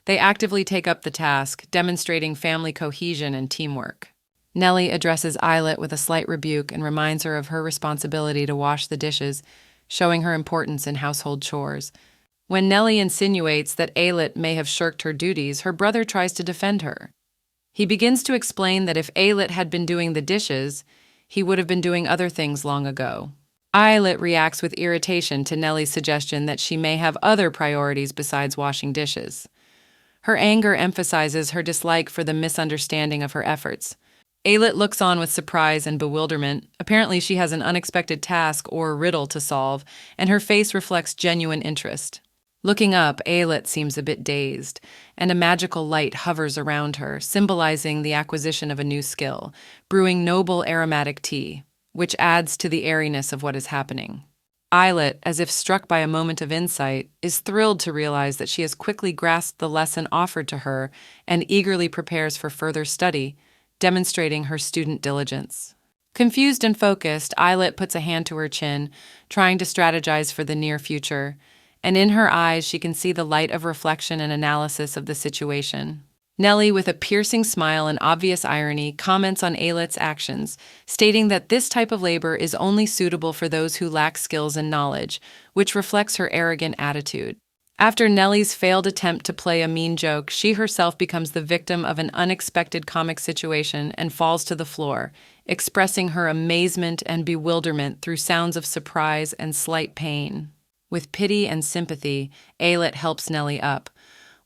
They actively take up the task, demonstrating family cohesion and teamwork. Nellie addresses Eyelet with a slight rebuke and reminds her of her responsibility to wash the dishes, showing her importance in household chores. When Nellie insinuates that Eyelet may have shirked her duties, her brother tries to defend her. He begins to explain that if Eyelet had been doing the dishes, he would have been doing other things long ago. Eyelet reacts with irritation to Nellie's suggestion that she may have other priorities besides washing dishes. Her anger emphasizes her dislike for the misunderstanding of her efforts. Eyelet looks on with surprise and bewilderment. Apparently she has an unexpected task or riddle to solve, and her face reflects genuine interest. Looking up, Eyelet seems a bit dazed, and a magical light hovers around her, symbolizing the acquisition of a new skill, brewing noble aromatic tea, which adds to the airiness of what is happening. Eyelet, as if struck by a moment of insight, is thrilled to realize that she has quickly grasped the lesson offered to her and eagerly prepares for further study, demonstrating her student diligence. Confused and focused, Eyelet puts a hand to her chin, trying to strategize for the near future, and in her eyes she can see the light of reflection and analysis of the situation. Nellie, with a piercing smile and obvious irony, comments on Eyelet's actions, stating that this type of labor is only suitable for those who lack skills and knowledge, which reflects her arrogant attitude. After Nellie's failed attempt to play a mean joke, she herself becomes the victim of an unexpected comic situation and falls to the floor, expressing her amazement and bewilderment through sounds of surprise and slight pain. With pity and sympathy, Eyelet helps Nellie up,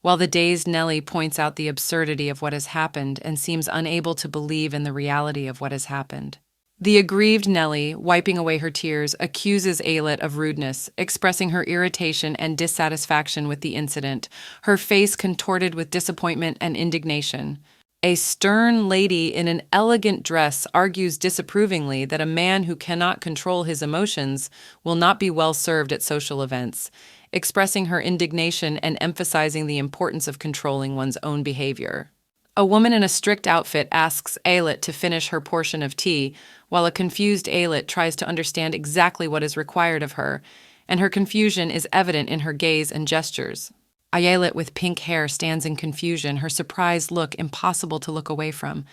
while the dazed Nellie points out the absurdity of what has happened and seems unable to believe in the reality of what has happened. The aggrieved Nellie, wiping away her tears, accuses Eyelet of rudeness, expressing her irritation and dissatisfaction with the incident, her face contorted with disappointment and indignation. A stern lady in an elegant dress argues disapprovingly that a man who cannot control his emotions will not be well served at social events, expressing her indignation and emphasizing the importance of controlling one's own behavior. A woman in a strict outfit asks Eyelet to finish her portion of tea, while a confused Eyelet tries to understand exactly what is required of her, and her confusion is evident in her gaze and gestures. Eyelet with pink hair stands in confusion, her surprised look impossible to look away from.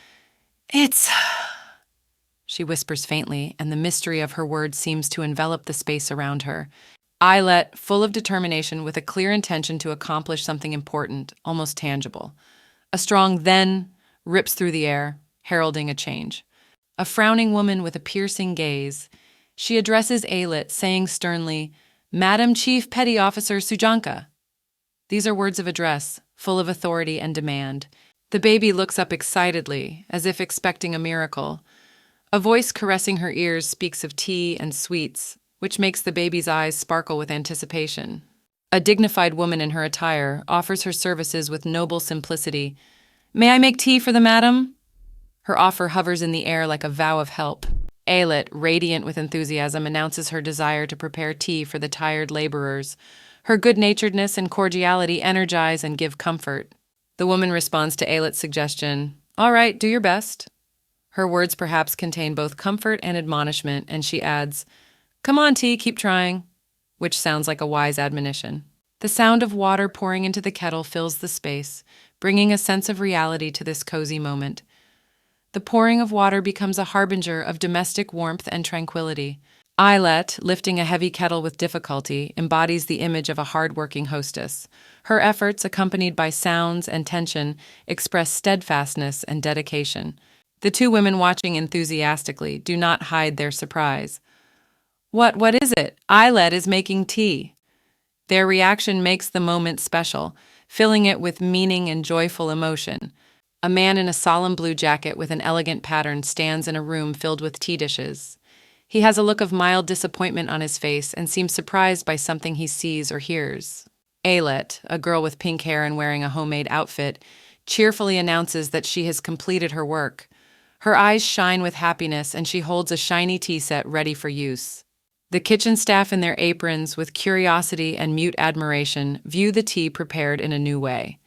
"It's—" she whispers faintly, and the mystery of her words seems to envelop the space around her. Eyelet, full of determination, with a clear intention to accomplish something important, almost tangible. A strong "then" rips through the air, heralding a change. A frowning woman with a piercing gaze. She addresses Eyelet, saying sternly, "Madam Chief Petty Officer Sujanka." These are words of address, full of authority and demand. The baby looks up excitedly, as if expecting a miracle. A voice caressing her ears speaks of tea and sweets, which makes the baby's eyes sparkle with anticipation. A dignified woman in her attire offers her services with noble simplicity. "May I make tea for the madam?" Her offer hovers in the air like a vow of help. Eyelet, radiant with enthusiasm, announces her desire to prepare tea for the tired laborers. Her good-naturedness and cordiality energize and give comfort. The woman responds to Eyelet's suggestion, "All right, do your best." Her words perhaps contain both comfort and admonishment, and she adds, "Come on, tea, keep trying," which sounds like a wise admonition. The sound of water pouring into the kettle fills the space, bringing a sense of reality to this cozy moment. The pouring of water becomes a harbinger of domestic warmth and tranquility. Eyelet, lifting a heavy kettle with difficulty, embodies the image of a hard-working hostess. Her efforts, accompanied by sounds and tension, express steadfastness and dedication. The two women watching enthusiastically do not hide their surprise. What is it? Eyelet is making tea." Their reaction makes the moment special, filling it with meaning and joyful emotion. A man in a solemn blue jacket with an elegant pattern stands in a room filled with tea dishes. He has a look of mild disappointment on his face and seems surprised by something he sees or hears. Ayelet, a girl with pink hair and wearing a homemade outfit, cheerfully announces that she has completed her work. Her eyes shine with happiness and she holds a shiny tea set ready for use. The kitchen staff in their aprons, with curiosity and mute admiration, view the tea prepared in a new way.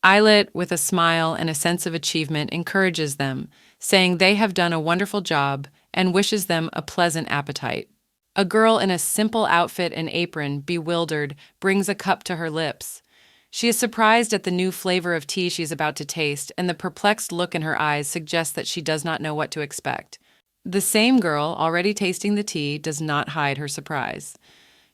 Eyelet, with a smile and a sense of achievement, encourages them, saying they have done a wonderful job and wishes them a pleasant appetite. A girl in a simple outfit and apron, bewildered, brings a cup to her lips. She is surprised at the new flavor of tea she is about to taste, and the perplexed look in her eyes suggests that she does not know what to expect. The same girl, already tasting the tea, does not hide her surprise.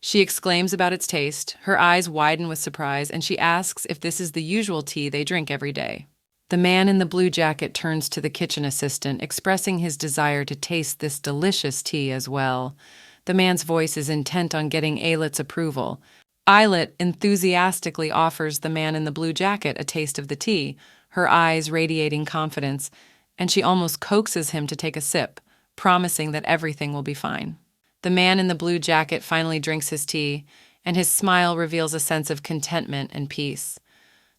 She exclaims about its taste, her eyes widen with surprise, and she asks if this is the usual tea they drink every day. The man in the blue jacket turns to the kitchen assistant, expressing his desire to taste this delicious tea as well. The man's voice is intent on getting Ayelet's approval. Eyelet enthusiastically offers the man in the blue jacket a taste of the tea, her eyes radiating confidence, and she almost coaxes him to take a sip, promising that everything will be fine. The man in the blue jacket finally drinks his tea, and his smile reveals a sense of contentment and peace.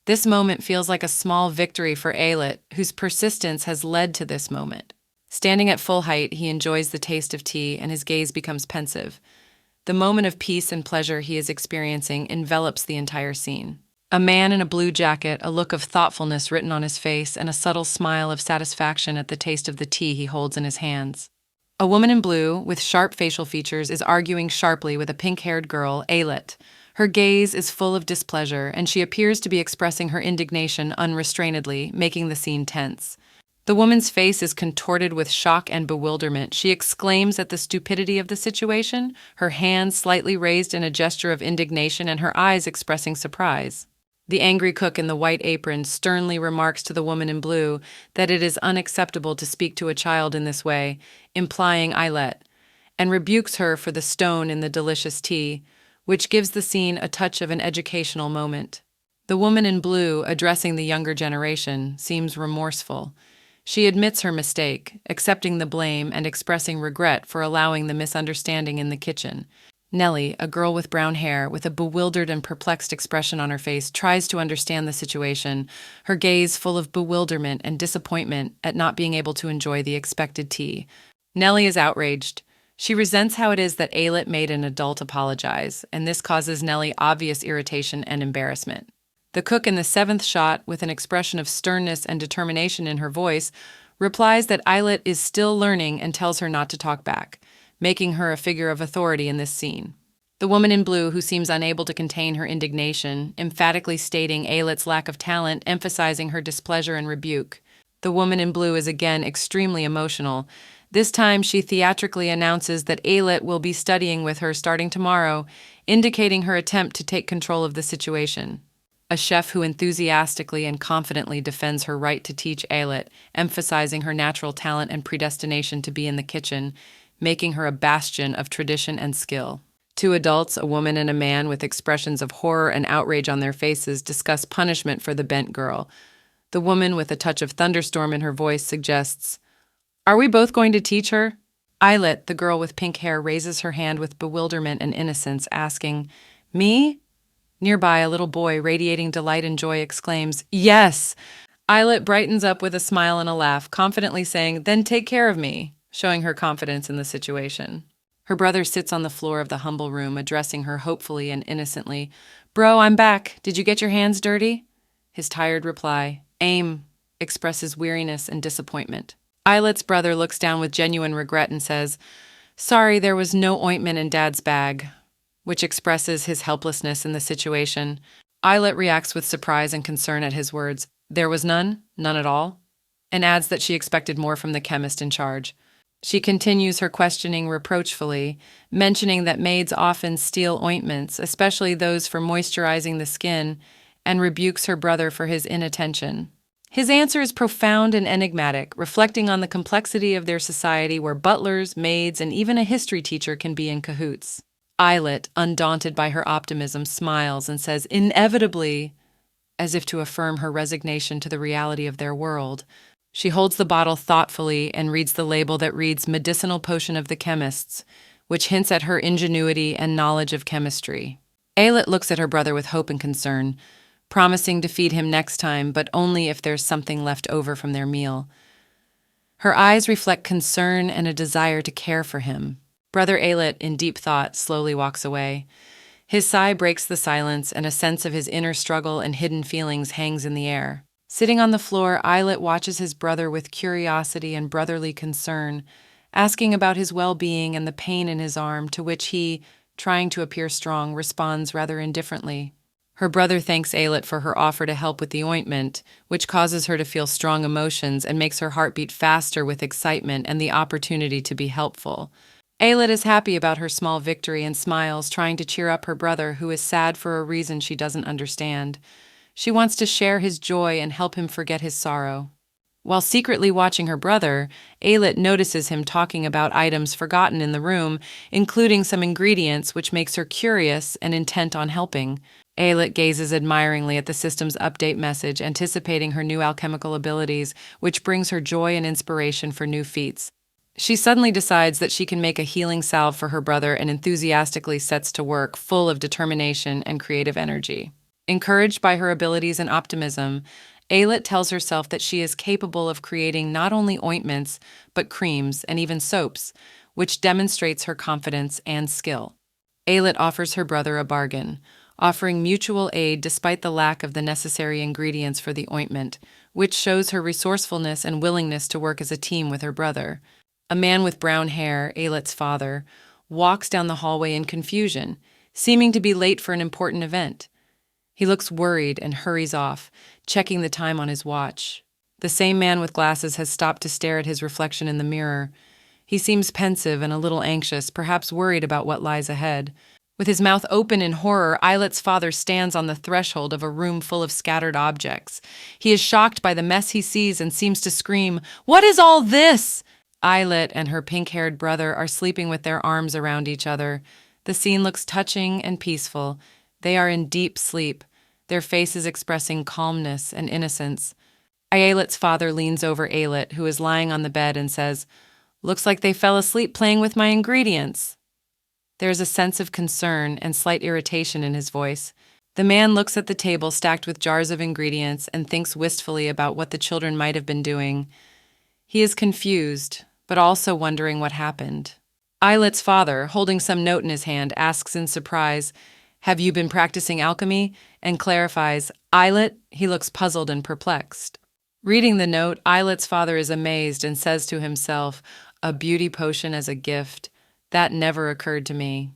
This moment feels like a small victory for Ayelet, whose persistence has led to this moment. Standing at full height, he enjoys the taste of tea, and his gaze becomes pensive. The moment of peace and pleasure he is experiencing envelops the entire scene. A man in a blue jacket, a look of thoughtfulness written on his face, and a subtle smile of satisfaction at the taste of the tea he holds in his hands. A woman in blue, with sharp facial features, is arguing sharply with a pink-haired girl, Ayelet. Her gaze is full of displeasure, and she appears to be expressing her indignation unrestrainedly, making the scene tense. The woman's face is contorted with shock and bewilderment. She exclaims at the stupidity of the situation, her hands slightly raised in a gesture of indignation and her eyes expressing surprise. The angry cook in the white apron sternly remarks to the woman in blue that it is unacceptable to speak to a child in this way, implying Ayelet, and rebukes her for the stone in the delicious tea, which gives the scene a touch of an educational moment. The woman in blue, addressing the younger generation, seems remorseful. She admits her mistake, accepting the blame and expressing regret for allowing the misunderstanding in the kitchen. Nellie, a girl with brown hair, with a bewildered and perplexed expression on her face, tries to understand the situation, her gaze full of bewilderment and disappointment at not being able to enjoy the expected tea. Nellie is outraged. She resents how it is that Ayelet made an adult apologize, and this causes Nellie obvious irritation and embarrassment. The cook in the seventh shot, with an expression of sternness and determination in her voice, replies that Ayelet is still learning and tells her not to talk back, making her a figure of authority in this scene. The woman in blue, who seems unable to contain her indignation, emphatically stating Ayelet's lack of talent, emphasizing her displeasure and rebuke. The woman in blue is again extremely emotional. This time she theatrically announces that Ayelet will be studying with her starting tomorrow, indicating her attempt to take control of the situation. A chef who enthusiastically and confidently defends her right to teach Ayelet, emphasizing her natural talent and predestination to be in the kitchen, making her a bastion of tradition and skill. Two adults, a woman and a man with expressions of horror and outrage on their faces, discuss punishment for the bent girl. The woman, with a touch of thunderstorm in her voice, suggests, "Are we both going to teach her?" Ayelet, the girl with pink hair, raises her hand with bewilderment and innocence, asking, "Me?" Nearby, a little boy, radiating delight and joy, exclaims, "Yes!" Ayelet brightens up with a smile and a laugh, confidently saying, "Then take care of me," showing her confidence in the situation. Her brother sits on the floor of the humble room, addressing her hopefully and innocently. "Bro, I'm back. Did you get your hands dirty?" His tired reply, "Aim," expresses weariness and disappointment. Ayelet's brother looks down with genuine regret and says, "Sorry, there was no ointment in Dad's bag," which expresses his helplessness in the situation. Ayelet reacts with surprise and concern at his words. "There was none? None at all?" And adds that she expected more from the chemist in charge. She continues her questioning reproachfully, mentioning that maids often steal ointments, especially those for moisturizing the skin, and rebukes her brother for his inattention. His answer is profound and enigmatic, reflecting on the complexity of their society where butlers, maids, and even a history teacher can be in cahoots. Eyelet, undaunted by her optimism, smiles and says, inevitably, as if to affirm her resignation to the reality of their world. She holds the bottle thoughtfully and reads the label that reads Medicinal Potion of the Chemists, which hints at her ingenuity and knowledge of chemistry. Ayelet looks at her brother with hope and concern, promising to feed him next time, but only if there's something left over from their meal. Her eyes reflect concern and a desire to care for him. Brother Ayelet, in deep thought, slowly walks away. His sigh breaks the silence, and a sense of his inner struggle and hidden feelings hangs in the air. Sitting on the floor, Eyelet watches his brother with curiosity and brotherly concern, asking about his well-being and the pain in his arm, to which he, trying to appear strong, responds rather indifferently. Her brother thanks Ayelet for her offer to help with the ointment, which causes her to feel strong emotions and makes her heart beat faster with excitement and the opportunity to be helpful. Ayelet is happy about her small victory and smiles, trying to cheer up her brother, who is sad for a reason she doesn't understand. She wants to share his joy and help him forget his sorrow. While secretly watching her brother, Ayelet notices him talking about items forgotten in the room, including some ingredients, which makes her curious and intent on helping. Ayelet gazes admiringly at the system's update message, anticipating her new alchemical abilities, which brings her joy and inspiration for new feats. She suddenly decides that she can make a healing salve for her brother and enthusiastically sets to work, full of determination and creative energy. Encouraged by her abilities and optimism, Ayelet tells herself that she is capable of creating not only ointments, but creams and even soaps, which demonstrates her confidence and skill. Ayelet offers her brother a bargain, offering mutual aid despite the lack of the necessary ingredients for the ointment, which shows her resourcefulness and willingness to work as a team with her brother. A man with brown hair, Ayelet's father, walks down the hallway in confusion, seeming to be late for an important event. He looks worried and hurries off, checking the time on his watch. The same man with glasses has stopped to stare at his reflection in the mirror. He seems pensive and a little anxious, perhaps worried about what lies ahead. With his mouth open in horror, Ayelet's father stands on the threshold of a room full of scattered objects. He is shocked by the mess he sees and seems to scream, "What is all this?" Ayelet and her pink-haired brother are sleeping with their arms around each other. The scene looks touching and peaceful. They are in deep sleep, their faces expressing calmness and innocence. Ayelet's father leans over Ayelet, who is lying on the bed, and says, "Looks like they fell asleep playing with my ingredients." There is a sense of concern and slight irritation in his voice. The man looks at the table stacked with jars of ingredients and thinks wistfully about what the children might have been doing. He is confused, but also wondering what happened. Ayelet's father, holding some note in his hand, asks in surprise, "Have you been practicing alchemy?" and clarifies, "Ayelet?" He looks puzzled and perplexed. Reading the note, Ayelet's father is amazed and says to himself, "A beauty potion as a gift? That never occurred to me."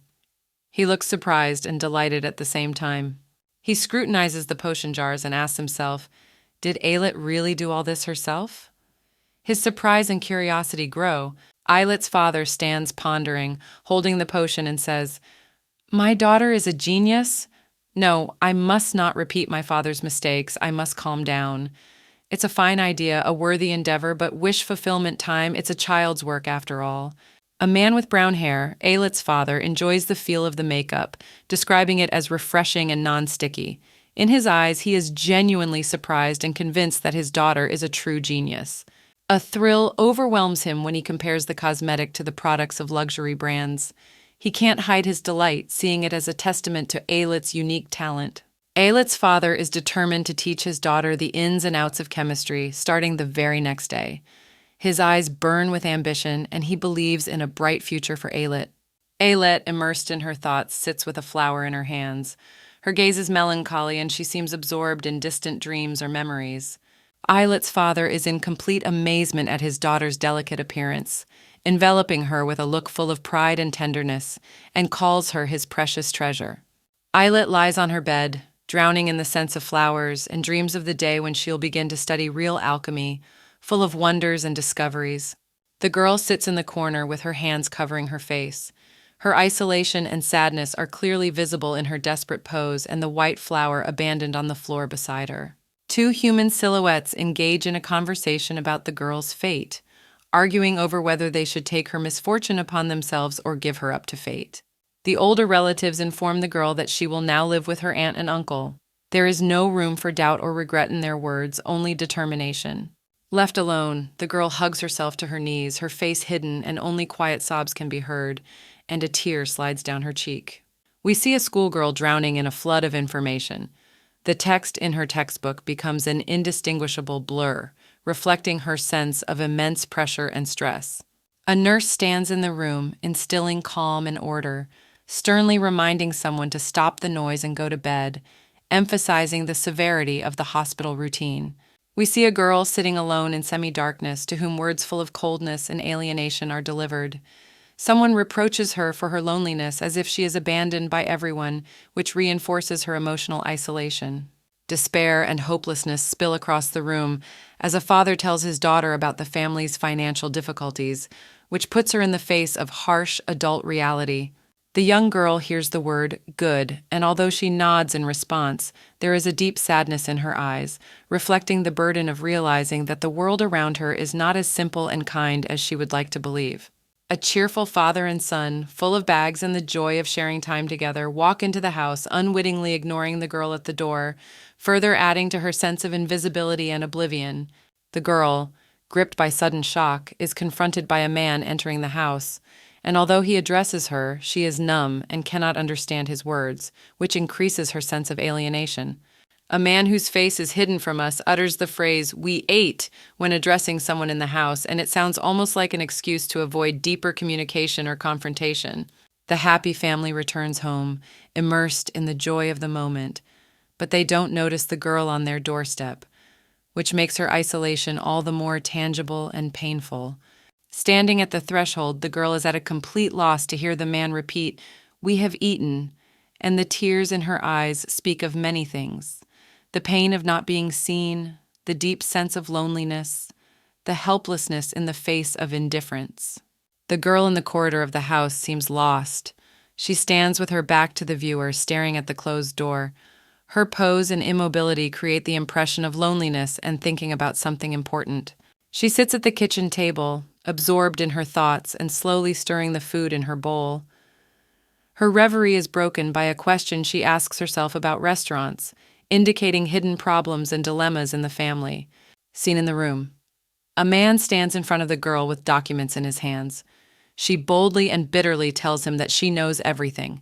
He looks surprised and delighted at the same time. He scrutinizes the potion jars and asks himself, did Ayelet really do all this herself? His surprise and curiosity grow. Ayelet's father stands pondering, holding the potion, and says, "My daughter is a genius? No, I must not repeat my father's mistakes. I must calm down. It's a fine idea, a worthy endeavor, but wish fulfillment time, it's a child's work after all." A man with brown hair, Ayelet's father, enjoys the feel of the makeup, describing it as refreshing and non-sticky. In his eyes, he is genuinely surprised and convinced that his daughter is a true genius. A thrill overwhelms him when he compares the cosmetic to the products of luxury brands. He can't hide his delight, seeing it as a testament to Ayelet's unique talent. Ayelet's father is determined to teach his daughter the ins and outs of chemistry, starting the very next day. His eyes burn with ambition, and he believes in a bright future for Ayelet. Ayelet, immersed in her thoughts, sits with a flower in her hands. Her gaze is melancholy, and she seems absorbed in distant dreams or memories. Ayelet's father is in complete amazement at his daughter's delicate appearance, enveloping her with a look full of pride and tenderness, and calls her his precious treasure. Ayelet lies on her bed, drowning in the scents of flowers, and dreams of the day when she'll begin to study real alchemy, full of wonders and discoveries. The girl sits in the corner with her hands covering her face. Her isolation and sadness are clearly visible in her desperate pose and the white flower abandoned on the floor beside her. Two human silhouettes engage in a conversation about the girl's fate, arguing over whether they should take her misfortune upon themselves or give her up to fate. The older relatives inform the girl that she will now live with her aunt and uncle. There is no room for doubt or regret in their words, only determination. Left alone, the girl hugs herself to her knees, her face hidden and only quiet sobs can be heard, and a tear slides down her cheek. We see a schoolgirl drowning in a flood of information. The text in her textbook becomes an indistinguishable blur, reflecting her sense of immense pressure and stress. A nurse stands in the room, instilling calm and order, sternly reminding someone to stop the noise and go to bed, emphasizing the severity of the hospital routine. We see a girl sitting alone in semi-darkness to whom words full of coldness and alienation are delivered. Someone reproaches her for her loneliness as if she is abandoned by everyone, which reinforces her emotional isolation. Despair and hopelessness spill across the room as a father tells his daughter about the family's financial difficulties, which puts her in the face of harsh adult reality. The young girl hears the word good, and although she nods in response, there is a deep sadness in her eyes, reflecting the burden of realizing that the world around her is not as simple and kind as she would like to believe. A cheerful father and son, full of bags and the joy of sharing time together, walk into the house, unwittingly ignoring the girl at the door, further adding to her sense of invisibility and oblivion. The girl, gripped by sudden shock, is confronted by a man entering the house, and although he addresses her, she is numb and cannot understand his words, which increases her sense of alienation. A man whose face is hidden from us utters the phrase, "we ate," when addressing someone in the house, and it sounds almost like an excuse to avoid deeper communication or confrontation. The happy family returns home, immersed in the joy of the moment, but they don't notice the girl on their doorstep, which makes her isolation all the more tangible and painful. Standing at the threshold, the girl is at a complete loss to hear the man repeat, "We have eaten," and the tears in her eyes speak of many things. The pain of not being seen, the deep sense of loneliness, the helplessness in the face of indifference. The girl in the corridor of the house seems lost. She stands with her back to the viewer, staring at the closed door. Her pose and immobility create the impression of loneliness and thinking about something important. She sits at the kitchen table, absorbed in her thoughts and slowly stirring the food in her bowl. Her reverie is broken by a question she asks herself about restaurants, indicating hidden problems and dilemmas in the family. Scene in the room. A man stands in front of the girl with documents in his hands. She boldly and bitterly tells him that she knows everything: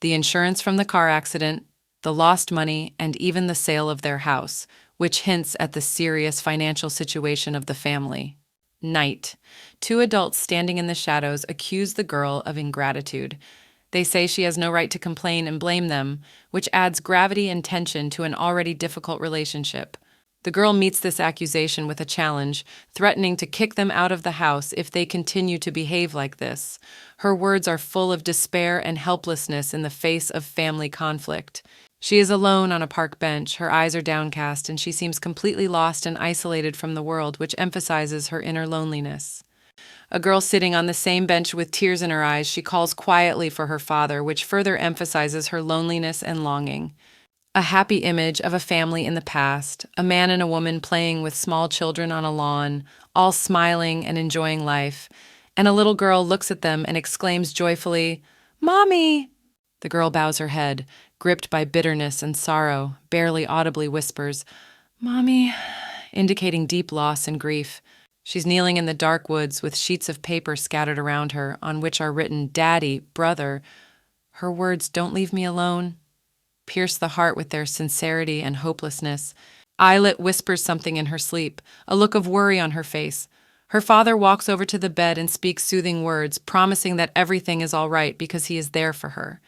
the insurance from the car accident, the lost money, and even the sale of their house, which hints at the serious financial situation of the family. Night. Two adults standing in the shadows accuse the girl of ingratitude. They say she has no right to complain and blame them, which adds gravity and tension to an already difficult relationship. The girl meets this accusation with a challenge, threatening to kick them out of the house if they continue to behave like this. Her words are full of despair and helplessness in the face of family conflict. She is alone on a park bench, her eyes are downcast, and she seems completely lost and isolated from the world, which emphasizes her inner loneliness. A girl sitting on the same bench with tears in her eyes, she calls quietly for her father, which further emphasizes her loneliness and longing. A happy image of a family in the past, a man and a woman playing with small children on a lawn, all smiling and enjoying life, and a little girl looks at them and exclaims joyfully, "Mommy!" The girl bows her head, gripped by bitterness and sorrow, barely audibly whispers, "Mommy," indicating deep loss and grief. She's kneeling in the dark woods with sheets of paper scattered around her, on which are written, "Daddy, brother." Her words, "Don't leave me alone," pierce the heart with their sincerity and hopelessness. Eyelet whispers something in her sleep, a look of worry on her face. Her father walks over to the bed and speaks soothing words, promising that everything is all right because he is there for her.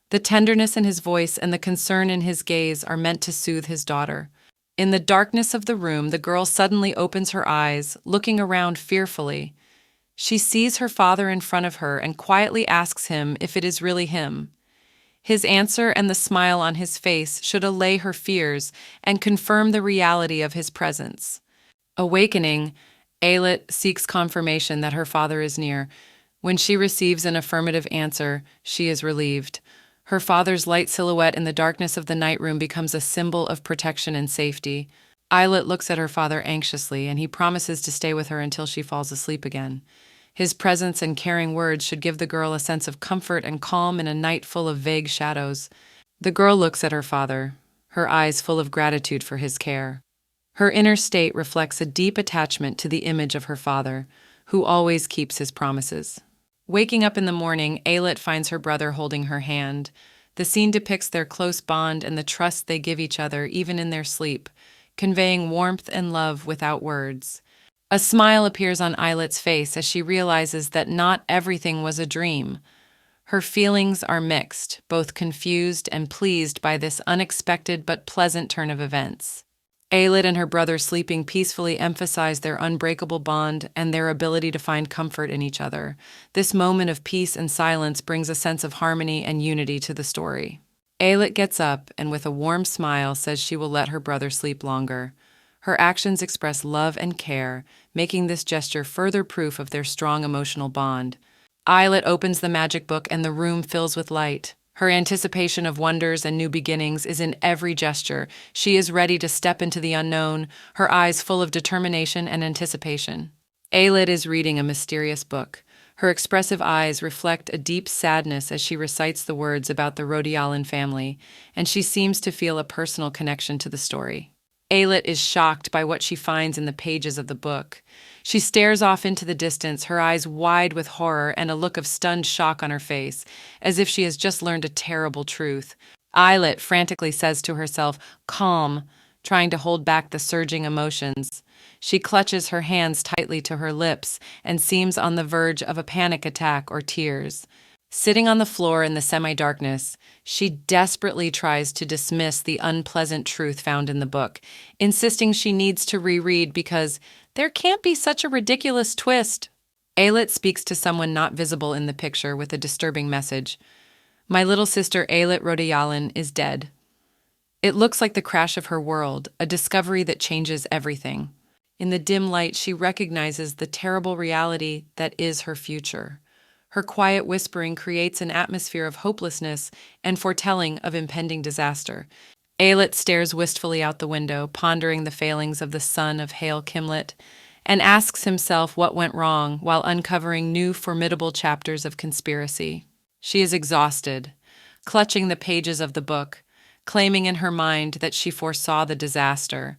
The tenderness in his voice and the concern in his gaze are meant to soothe his daughter. In the darkness of the room, the girl suddenly opens her eyes, looking around fearfully. She sees her father in front of her and quietly asks him if it is really him. His answer and the smile on his face should allay her fears and confirm the reality of his presence. Awakening, Ayelet seeks confirmation that her father is near. When she receives an affirmative answer, she is relieved. Her father's light silhouette in the darkness of the night room becomes a symbol of protection and safety. Ayelet looks at her father anxiously, and he promises to stay with her until she falls asleep again. His presence and caring words should give the girl a sense of comfort and calm in a night full of vague shadows. The girl looks at her father, her eyes full of gratitude for his care. Her inner state reflects a deep attachment to the image of her father, who always keeps his promises. Waking up in the morning, Ayelet finds her brother holding her hand. The scene depicts their close bond and the trust they give each other even in their sleep, conveying warmth and love without words. A smile appears on Ayelet's face as she realizes that not everything was a dream. Her feelings are mixed, both confused and pleased by this unexpected but pleasant turn of events. Ayelet and her brother sleeping peacefully emphasize their unbreakable bond and their ability to find comfort in each other. This moment of peace and silence brings a sense of harmony and unity to the story. Ayelet gets up and with a warm smile says she will let her brother sleep longer. Her actions express love and care, making this gesture further proof of their strong emotional bond. Ayelet opens the magic book and the room fills with light. Her anticipation of wonders and new beginnings is in every gesture. She is ready to step into the unknown, her eyes full of determination and anticipation. Ayelet is reading a mysterious book. Her expressive eyes reflect a deep sadness as she recites the words about the Rodialan family, and she seems to feel a personal connection to the story. Ayelet is shocked by what she finds in the pages of the book. She stares off into the distance, her eyes wide with horror and a look of stunned shock on her face, as if she has just learned a terrible truth. Ayelet frantically says to herself, "Calm," trying to hold back the surging emotions. She clutches her hands tightly to her lips and seems on the verge of a panic attack or tears. Sitting on the floor in the semi-darkness, she desperately tries to dismiss the unpleasant truth found in the book, insisting she needs to reread because there can't be such a ridiculous twist. Ayelet speaks to someone not visible in the picture with a disturbing message. "My little sister Ayelet Rodialan is dead." It looks like the crash of her world, a discovery that changes everything. In the dim light, she recognizes the terrible reality that is her future. Her quiet whispering creates an atmosphere of hopelessness and foretelling of impending disaster. Ayelet stares wistfully out the window, pondering the failings of the son of Hail Kimlet, and asks himself what went wrong while uncovering new formidable chapters of conspiracy. She is exhausted, clutching the pages of the book, claiming in her mind that she foresaw the disaster.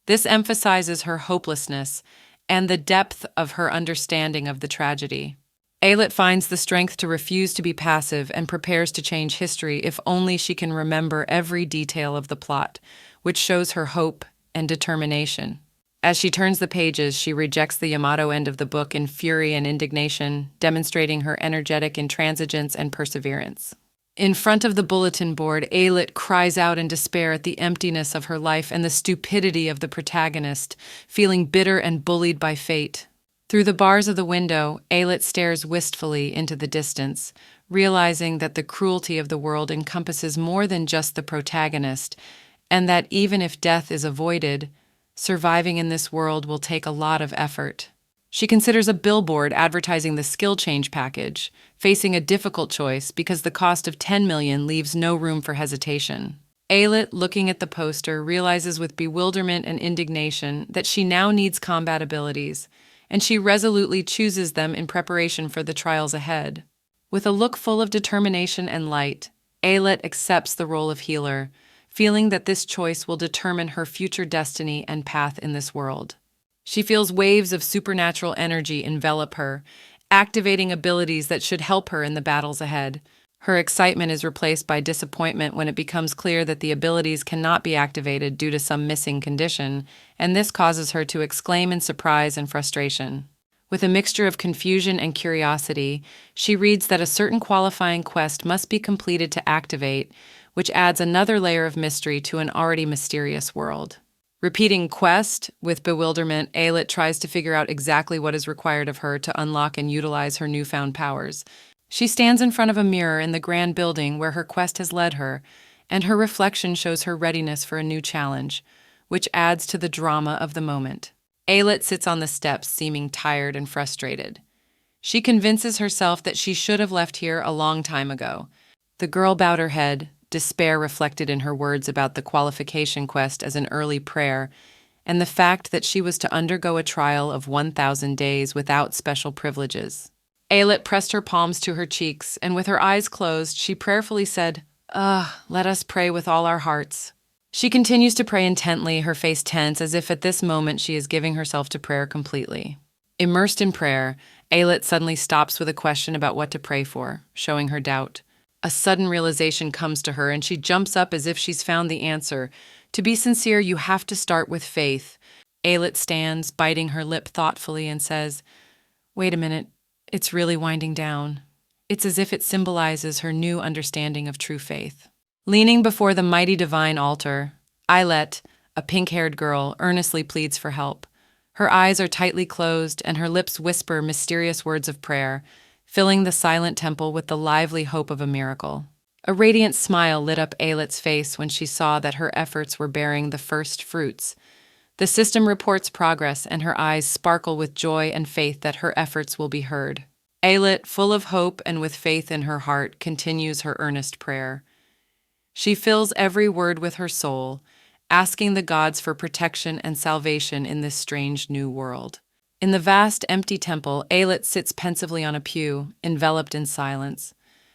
This emphasizes her hopelessness and the depth of her understanding of the tragedy. Ayelet finds the strength to refuse to be passive and prepares to change history if only she can remember every detail of the plot, which shows her hope and determination. As she turns the pages, she rejects the Yamato end of the book in fury and indignation, demonstrating her energetic intransigence and perseverance. In front of the bulletin board, Ayelet cries out in despair at the emptiness of her life and the stupidity of the protagonist, feeling bitter and bullied by fate. Through the bars of the window, Ayelet stares wistfully into the distance, realizing that the cruelty of the world encompasses more than just the protagonist, and that even if death is avoided, surviving in this world will take a lot of effort. She considers a billboard advertising the skill change package, facing a difficult choice because the cost of 10 million leaves no room for hesitation. Ayelet, looking at the poster, realizes with bewilderment and indignation that she now needs combat abilities, and she resolutely chooses them in preparation for the trials ahead. With a look full of determination and light, Ayelet accepts the role of healer, feeling that this choice will determine her future destiny and path in this world. She feels waves of supernatural energy envelop her, activating abilities that should help her in the battles ahead. Her excitement is replaced by disappointment when it becomes clear that the abilities cannot be activated due to some missing condition, and this causes her to exclaim in surprise and frustration. With a mixture of confusion and curiosity, she reads that a certain qualifying quest must be completed to activate, which adds another layer of mystery to an already mysterious world. Repeating quest with bewilderment, Ayelet tries to figure out exactly what is required of her to unlock and utilize her newfound powers. She stands in front of a mirror in the grand building where her quest has led her, and her reflection shows her readiness for a new challenge, which adds to the drama of the moment. Ayelet sits on the steps, seeming tired and frustrated. She convinces herself that she should have left here a long time ago. The girl bowed her head, despair reflected in her words about the qualification quest as an early prayer, and the fact that she was to undergo a trial of 1,000 days without special privileges. Ayelet pressed her palms to her cheeks, and with her eyes closed, she prayerfully said, let us pray with all our hearts. She continues to pray intently, her face tense, as if at this moment she is giving herself to prayer completely. Immersed in prayer, Ayelet suddenly stops with a question about what to pray for, showing her doubt. A sudden realization comes to her, and she jumps up as if she's found the answer. To be sincere, you have to start with faith. Ayelet stands, biting her lip thoughtfully, and says, "Wait a minute, it's really winding down." It's as if it symbolizes her new understanding of true faith. Leaning before the mighty divine altar, Ayelet, a pink-haired girl, earnestly pleads for help. Her eyes are tightly closed, and her lips whisper mysterious words of prayer, filling the silent temple with the lively hope of a miracle. A radiant smile lit up Ayelet's face when she saw that her efforts were bearing the first fruits. The system reports progress, and her eyes sparkle with joy and faith that her efforts will be heard. Ayelet, full of hope and with faith in her heart, continues her earnest prayer. She fills every word with her soul, asking the gods for protection and salvation in this strange new world. In the vast, empty temple, Ayelet sits pensively on a pew, enveloped in silence.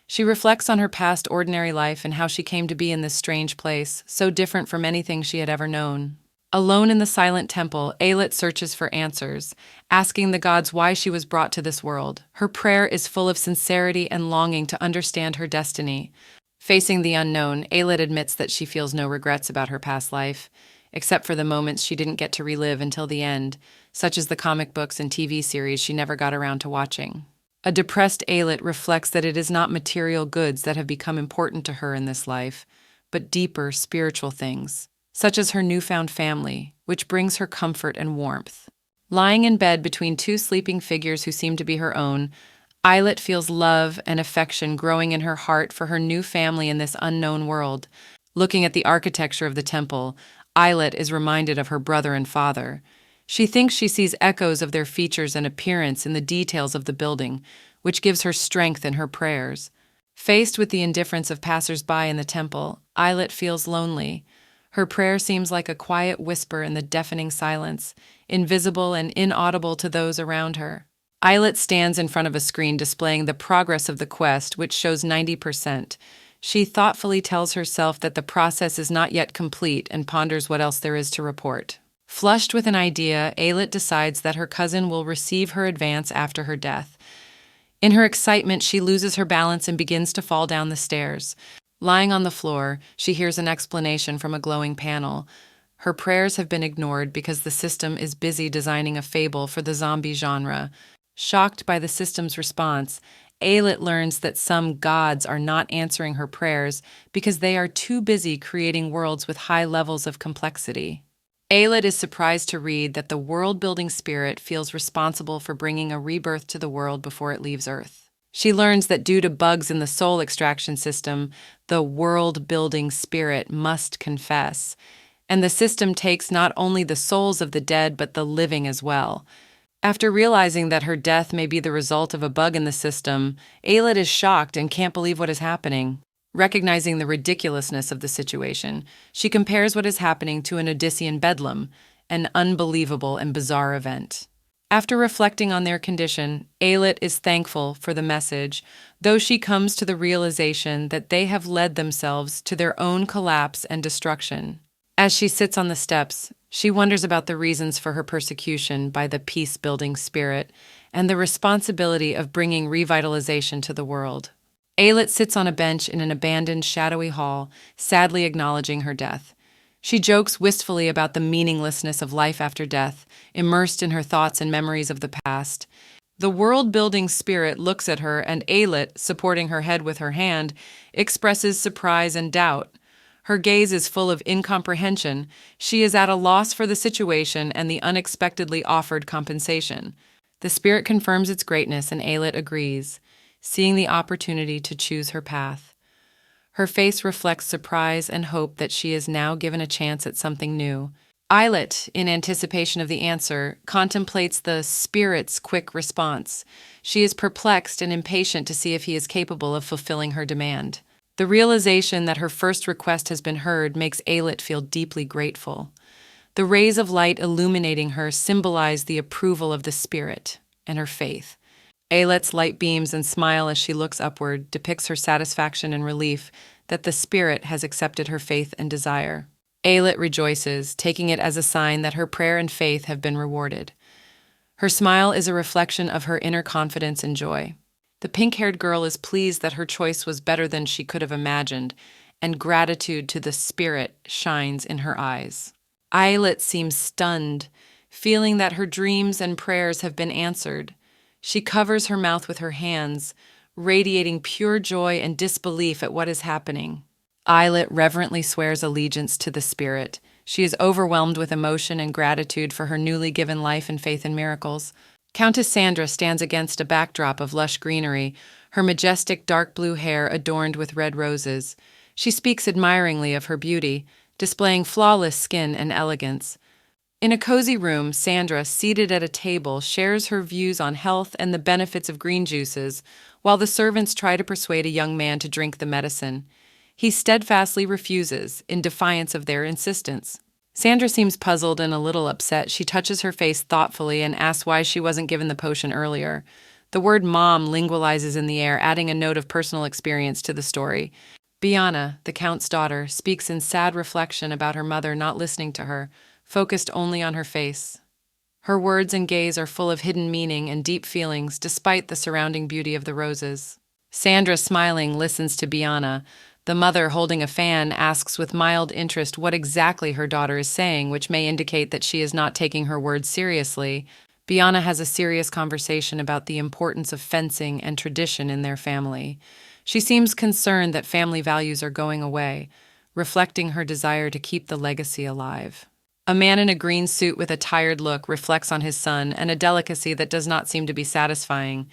She reflects on her past ordinary life and how she came to be in this strange place, so different from anything she had ever known. Alone in the silent temple, Ayelet searches for answers, asking the gods why she was brought to this world. Her prayer is full of sincerity and longing to understand her destiny. Facing the unknown, Ayelet admits that she feels no regrets about her past life, except for the moments she didn't get to relive until the end, such as the comic books and TV series she never got around to watching. A depressed Ayelet reflects that it is not material goods that have become important to her in this life, but deeper spiritual things, such as her newfound family, which brings her comfort and warmth. Lying in bed between two sleeping figures who seem to be her own, Ayelet feels love and affection growing in her heart for her new family in this unknown world. Looking at the architecture of the temple, Ayelet is reminded of her brother and father. She thinks she sees echoes of their features and appearance in the details of the building, which gives her strength in her prayers. Faced with the indifference of passers-by in the temple, Ayelet feels lonely. Her prayer seems like a quiet whisper in the deafening silence, invisible and inaudible to those around her. Ayelet stands in front of a screen displaying the progress of the quest, which shows 90%. She thoughtfully tells herself that the process is not yet complete and ponders what else there is to report. Flushed with an idea, Ayelet decides that her cousin will receive her advance after her death. In her excitement, she loses her balance and begins to fall down the stairs. Lying on the floor, she hears an explanation from a glowing panel. Her prayers have been ignored because the system is busy designing a fable for the zombie genre. Shocked by the system's response, Ayelet learns that some gods are not answering her prayers because they are too busy creating worlds with high levels of complexity. Ayelet is surprised to read that the world-building spirit feels responsible for bringing a rebirth to the world before it leaves Earth. She learns that due to bugs in the soul extraction system, the world-building spirit must confess, and the system takes not only the souls of the dead but the living as well. After realizing that her death may be the result of a bug in the system, Ayelet is shocked and can't believe what is happening. Recognizing the ridiculousness of the situation, she compares what is happening to an Odyssean bedlam, an unbelievable and bizarre event. After reflecting on their condition, Ayelet is thankful for the message, though she comes to the realization that they have led themselves to their own collapse and destruction. As she sits on the steps, she wonders about the reasons for her persecution by the peace-building spirit and the responsibility of bringing revitalization to the world. Ayelet sits on a bench in an abandoned, shadowy hall, sadly acknowledging her death. She jokes wistfully about the meaninglessness of life after death, immersed in her thoughts and memories of the past. The world-building spirit looks at her, and Ayelet, supporting her head with her hand, expresses surprise and doubt. Her gaze is full of incomprehension. She is at a loss for the situation and the unexpectedly offered compensation. The spirit confirms its greatness, and Ayelet agrees, seeing the opportunity to choose her path. Her face reflects surprise and hope that she is now given a chance at something new. Ayelet, in anticipation of the answer, contemplates the spirit's quick response. She is perplexed and impatient to see if he is capable of fulfilling her demand. The realization that her first request has been heard makes Ayelet feel deeply grateful. The rays of light illuminating her symbolize the approval of the spirit and her faith. Aylet's light beams and smile as she looks upward depicts her satisfaction and relief that the spirit has accepted her faith and desire. Aylet rejoices, taking it as a sign that her prayer and faith have been rewarded. Her smile is a reflection of her inner confidence and joy. The pink-haired girl is pleased that her choice was better than she could have imagined, and gratitude to the spirit shines in her eyes. Aylet seems stunned, feeling that her dreams and prayers have been answered. She covers her mouth with her hands, radiating pure joy and disbelief at what is happening. Aylet reverently swears allegiance to the spirit. She is overwhelmed with emotion and gratitude for her newly given life and faith in miracles. Countess Sandra stands against a backdrop of lush greenery, her majestic dark blue hair adorned with red roses. She speaks admiringly of her beauty, displaying flawless skin and elegance. In a cozy room, Sandra, seated at a table, shares her views on health and the benefits of green juices, while the servants try to persuade a young man to drink the medicine. He steadfastly refuses, in defiance of their insistence. Sandra seems puzzled and a little upset. She touches her face thoughtfully and asks why she wasn't given the potion earlier. The word mom lingualizes in the air, adding a note of personal experience to the story. Biana, the Count's daughter, speaks in sad reflection about her mother not listening to her, focused only on her face. Her words and gaze are full of hidden meaning and deep feelings, despite the surrounding beauty of the roses. Sandra, smiling, listens to Biana. The mother, holding a fan, asks with mild interest what exactly her daughter is saying, which may indicate that she is not taking her words seriously. Biana has a serious conversation about the importance of fencing and tradition in their family. She seems concerned that family values are going away, reflecting her desire to keep the legacy alive. A man in a green suit with a tired look reflects on his son and a delicacy that does not seem to be satisfying.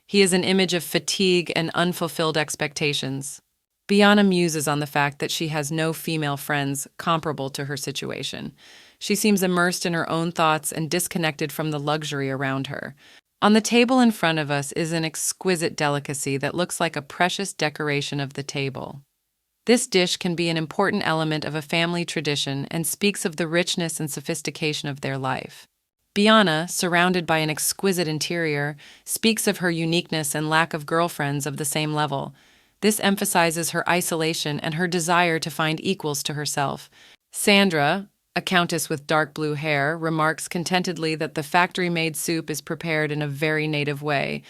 He is an image of fatigue and unfulfilled expectations. Biana muses on the fact that she has no female friends comparable to her situation. She seems immersed in her own thoughts and disconnected from the luxury around her. On the table in front of us is an exquisite delicacy that looks like a precious decoration of the table. This dish can be an important element of a family tradition and speaks of the richness and sophistication of their life. Biana, surrounded by an exquisite interior, speaks of her uniqueness and lack of girlfriends of the same level. This emphasizes her isolation and her desire to find equals to herself. Sandra, a countess with dark blue hair, remarks contentedly that the factory-made soup is prepared in a very native way.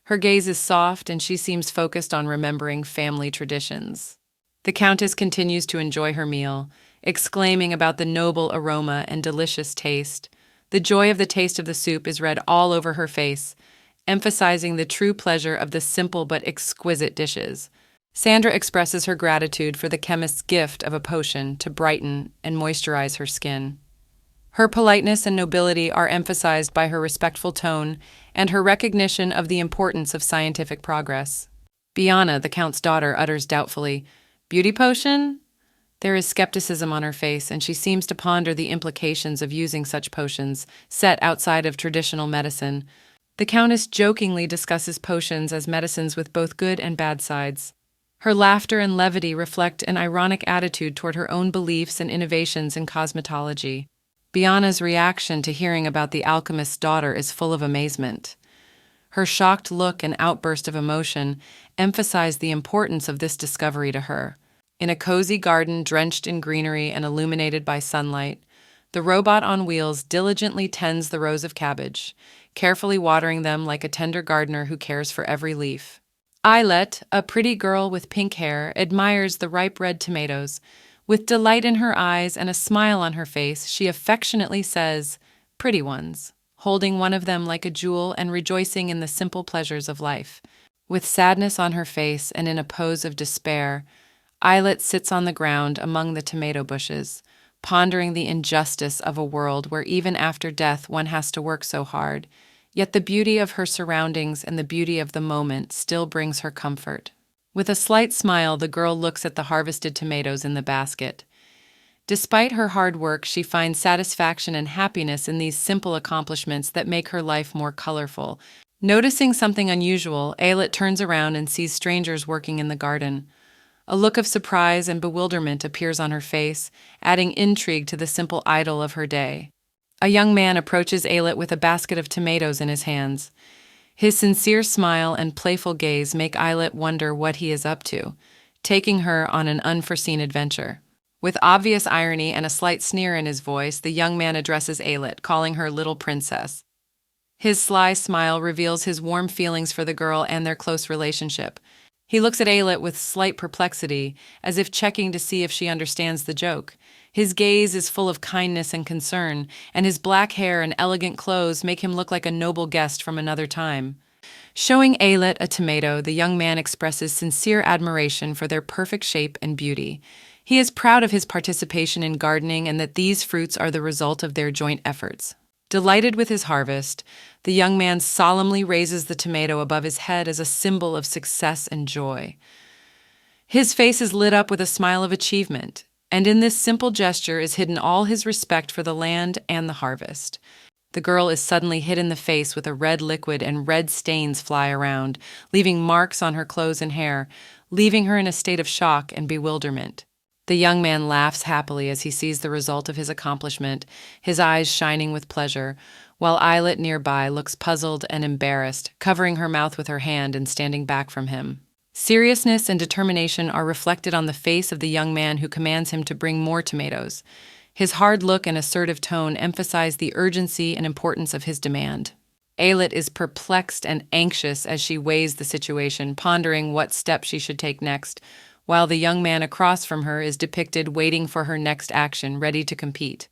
Her gaze is soft and she seems focused on remembering family traditions. The countess continues to enjoy her meal, exclaiming about the noble aroma and delicious taste. The joy of the taste of the soup is read all over her face, emphasizing the true pleasure of the simple but exquisite dishes. Sandra expresses her gratitude for the chemist's gift of a potion to brighten and moisturize her skin. Her politeness and nobility are emphasized by her respectful tone and her recognition of the importance of scientific progress. Biana, the Count's daughter, utters doubtfully, "Beauty potion?" There is skepticism on her face, and she seems to ponder the implications of using such potions, set outside of traditional medicine. The Countess jokingly discusses potions as medicines with both good and bad sides. Her laughter and levity reflect an ironic attitude toward her own beliefs and innovations in cosmetology. Biana's reaction to hearing about the alchemist's daughter is full of amazement. Her shocked look and outburst of emotion emphasize the importance of this discovery to her. In a cozy garden drenched in greenery and illuminated by sunlight, the robot on wheels diligently tends the rows of cabbage, carefully watering them like a tender gardener who cares for every leaf. Aylet, a pretty girl with pink hair, admires the ripe red tomatoes. With delight in her eyes and a smile on her face, she affectionately says, "Pretty ones," holding one of them like a jewel and rejoicing in the simple pleasures of life. With sadness on her face and in a pose of despair, Aylet sits on the ground among the tomato bushes, pondering the injustice of a world where even after death one has to work so hard. Yet the beauty of her surroundings and the beauty of the moment still brings her comfort. With a slight smile, the girl looks at the harvested tomatoes in the basket. Despite her hard work, she finds satisfaction and happiness in these simple accomplishments that make her life more colorful. Noticing something unusual, Aylet turns around and sees strangers working in the garden. A look of surprise and bewilderment appears on her face, adding intrigue to the simple idyll of her day. A young man approaches Ayelet with a basket of tomatoes in his hands. His sincere smile and playful gaze make Ayelet wonder what he is up to, taking her on an unforeseen adventure. With obvious irony and a slight sneer in his voice, the young man addresses Ayelet, calling her little princess. His sly smile reveals his warm feelings for the girl and their close relationship. He looks at Ayelet with slight perplexity, as if checking to see if she understands the joke. His gaze is full of kindness and concern, and his black hair and elegant clothes make him look like a noble guest from another time. Showing Ayelet a tomato, the young man expresses sincere admiration for their perfect shape and beauty. He is proud of his participation in gardening and that these fruits are the result of their joint efforts. Delighted with his harvest, the young man solemnly raises the tomato above his head as a symbol of success and joy. His face is lit up with a smile of achievement, and in this simple gesture is hidden all his respect for the land and the harvest. The girl is suddenly hit in the face with a red liquid and red stains fly around, leaving marks on her clothes and hair, leaving her in a state of shock and bewilderment. The young man laughs happily as he sees the result of his accomplishment, his eyes shining with pleasure, while Ayelet nearby looks puzzled and embarrassed, covering her mouth with her hand and standing back from him. Seriousness and determination are reflected on the face of the young man who commands him to bring more tomatoes. His hard look and assertive tone emphasize the urgency and importance of his demand. Ayelet is perplexed and anxious as she weighs the situation, pondering what steps she should take next, while the young man across from her is depicted waiting for her next action, ready to compete.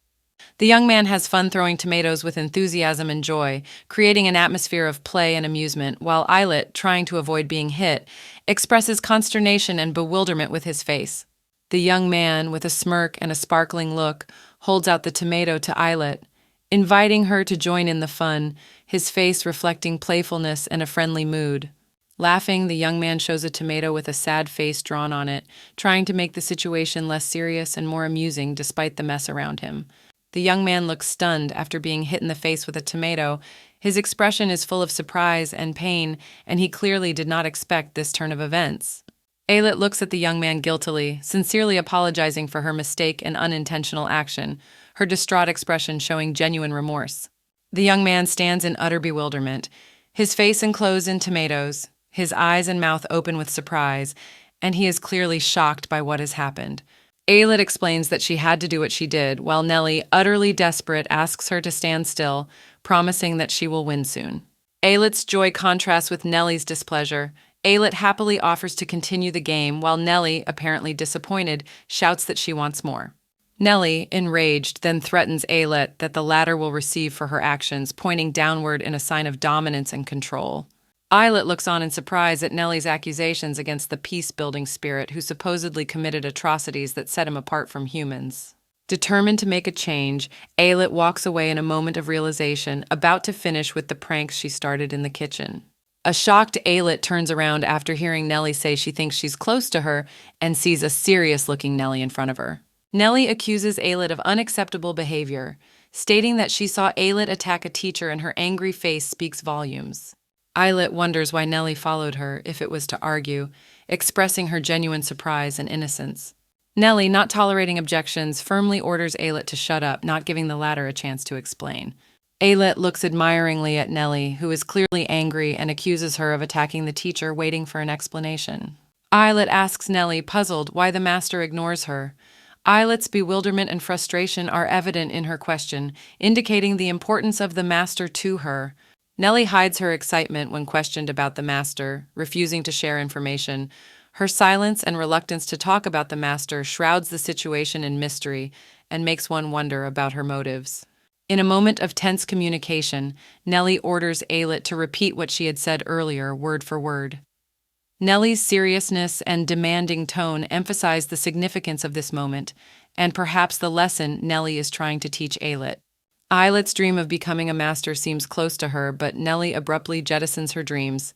The young man has fun throwing tomatoes with enthusiasm and joy, creating an atmosphere of play and amusement, while Ayelet, trying to avoid being hit, expresses consternation and bewilderment with his face. The young man, with a smirk and a sparkling look, holds out the tomato to Ayelet, inviting her to join in the fun, his face reflecting playfulness and a friendly mood. Laughing, the young man shows a tomato with a sad face drawn on it, trying to make the situation less serious and more amusing despite the mess around him. The young man looks stunned after being hit in the face with a tomato. His expression is full of surprise and pain, and he clearly did not expect this turn of events. Ayelet looks at the young man guiltily, sincerely apologizing for her mistake and unintentional action, her distraught expression showing genuine remorse. The young man stands in utter bewilderment, his face enclosed in tomatoes, his eyes and mouth open with surprise, and he is clearly shocked by what has happened. Ayelet explains that she had to do what she did, while Nellie, utterly desperate, asks her to stand still, promising that she will win soon. Ayelet's joy contrasts with Nellie's displeasure. Ayelet happily offers to continue the game, while Nellie, apparently disappointed, shouts that she wants more. Nellie, enraged, then threatens Ayelet that the latter will receive for her actions, pointing downward in a sign of dominance and control. Ayelet looks on in surprise at Nellie's accusations against the peace-building spirit who supposedly committed atrocities that set him apart from humans. Determined to make a change, Ayelet walks away in a moment of realization, about to finish with the pranks she started in the kitchen. A shocked Ayelet turns around after hearing Nellie say she thinks she's close to her and sees a serious-looking Nellie in front of her. Nellie accuses Ayelet of unacceptable behavior, stating that she saw Ayelet attack a teacher and her angry face speaks volumes. Ayelet wonders why Nellie followed her, if it was to argue, expressing her genuine surprise and innocence. Nellie, not tolerating objections, firmly orders Ayelet to shut up, not giving the latter a chance to explain. Ayelet looks admiringly at Nellie, who is clearly angry and accuses her of attacking the teacher, waiting for an explanation. Ayelet asks Nellie, puzzled, why the master ignores her. Ayelet's bewilderment and frustration are evident in her question, indicating the importance of the master to her. Nellie hides her excitement when questioned about the master, refusing to share information. Her silence and reluctance to talk about the master shrouds the situation in mystery and makes one wonder about her motives. In a moment of tense communication, Nellie orders Ayelet to repeat what she had said earlier, word for word. Nellie's seriousness and demanding tone emphasize the significance of this moment, and perhaps the lesson Nellie is trying to teach Ayelet. Ayelet's dream of becoming a master seems close to her, but Nellie abruptly jettisons her dreams,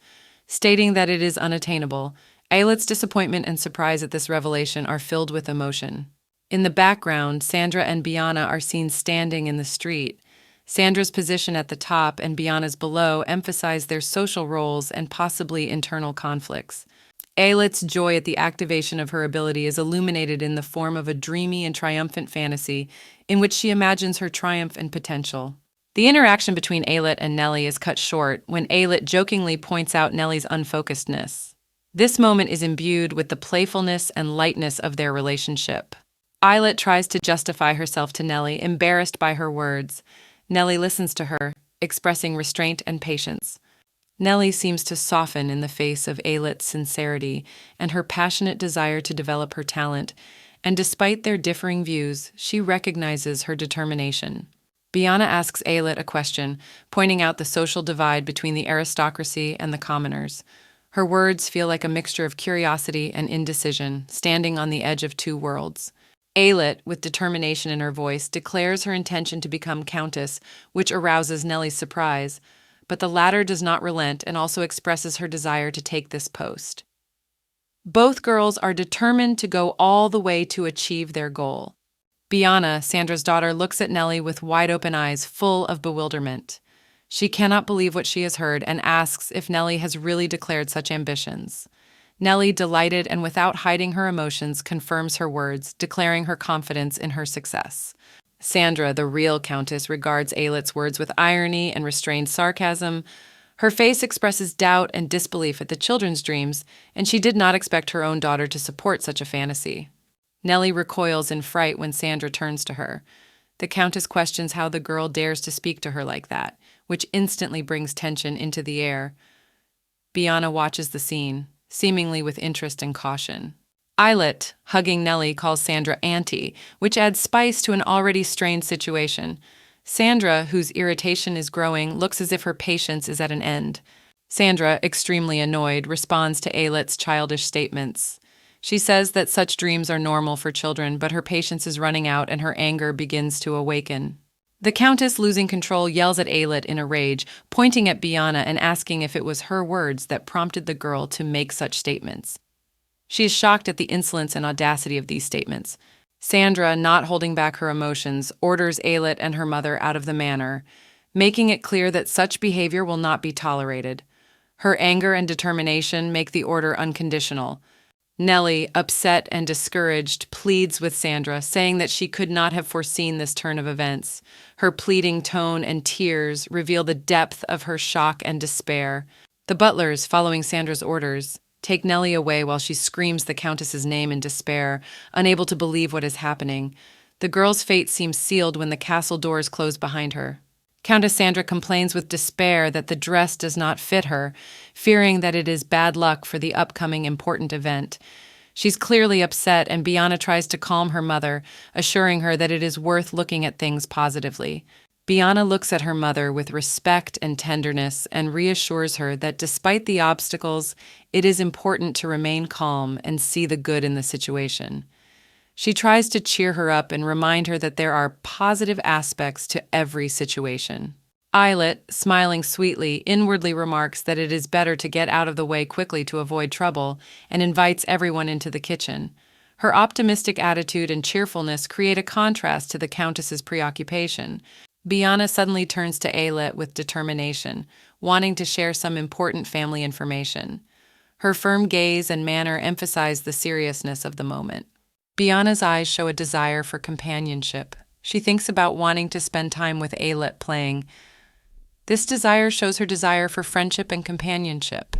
stating that it is unattainable. Ayelet's disappointment and surprise at this revelation are filled with emotion. In the background, Sandra and Biana are seen standing in the street. Sandra's position at the top and Biana's below emphasize their social roles and possibly internal conflicts. Ayelet's joy at the activation of her ability is illuminated in the form of a dreamy and triumphant fantasy in which she imagines her triumph and potential. The interaction between Ayelet and Nellie is cut short when Ayelet jokingly points out Nellie's unfocusedness. This moment is imbued with the playfulness and lightness of their relationship. Ayelet tries to justify herself to Nellie, embarrassed by her words. Nellie listens to her, expressing restraint and patience. Nellie seems to soften in the face of Ayelet's sincerity and her passionate desire to develop her talent, and despite their differing views, she recognizes her determination. Biana asks Ayelet a question, pointing out the social divide between the aristocracy and the commoners. Her words feel like a mixture of curiosity and indecision, standing on the edge of two worlds. Ayelet, with determination in her voice, declares her intention to become countess, which arouses Nellie's surprise, but the latter does not relent and also expresses her desire to take this post. Both girls are determined to go all the way to achieve their goal. Biana, Sandra's daughter, looks at Nellie with wide-open eyes full of bewilderment. She cannot believe what she has heard and asks if Nellie has really declared such ambitions. Nellie, delighted and without hiding her emotions, confirms her words, declaring her confidence in her success. Sandra, the real countess, regards Ayelet's words with irony and restrained sarcasm. Her face expresses doubt and disbelief at the children's dreams, and she did not expect her own daughter to support such a fantasy. Nellie recoils in fright when Sandra turns to her. The countess questions how the girl dares to speak to her like that, which instantly brings tension into the air. Biana watches the scene, seemingly with interest and caution. Ayelet, hugging Nellie, calls Sandra auntie, which adds spice to an already strained situation. Sandra, whose irritation is growing, looks as if her patience is at an end. Sandra, extremely annoyed, responds to Ayelet's childish statements. She says that such dreams are normal for children, but her patience is running out and her anger begins to awaken. The countess, losing control, yells at Ayelet in a rage, pointing at Biana and asking if it was her words that prompted the girl to make such statements. She is shocked at the insolence and audacity of these statements. Sandra, not holding back her emotions, orders Ayelet and her mother out of the manor, making it clear that such behavior will not be tolerated. Her anger and determination make the order unconditional. Nellie, upset and discouraged, pleads with Sandra, saying that she could not have foreseen this turn of events. Her pleading tone and tears reveal the depth of her shock and despair. The butlers, following Sandra's orders, take Nellie away while she screams the countess's name in despair, unable to believe what is happening. The girl's fate seems sealed when the castle doors close behind her. Countess Sandra complains with despair that the dress does not fit her, fearing that it is bad luck for the upcoming important event. She's clearly upset, and Biana tries to calm her mother, assuring her that it is worth looking at things positively. Biana looks at her mother with respect and tenderness and reassures her that despite the obstacles, it is important to remain calm and see the good in the situation. She tries to cheer her up and remind her that there are positive aspects to every situation. Ayelet, smiling sweetly, inwardly remarks that it is better to get out of the way quickly to avoid trouble and invites everyone into the kitchen. Her optimistic attitude and cheerfulness create a contrast to the countess's preoccupation. Biana suddenly turns to Ayelet with determination, wanting to share some important family information. Her firm gaze and manner emphasize the seriousness of the moment. Biana's eyes show a desire for companionship. She thinks about wanting to spend time with Ayelet playing. This desire shows her desire for friendship and companionship.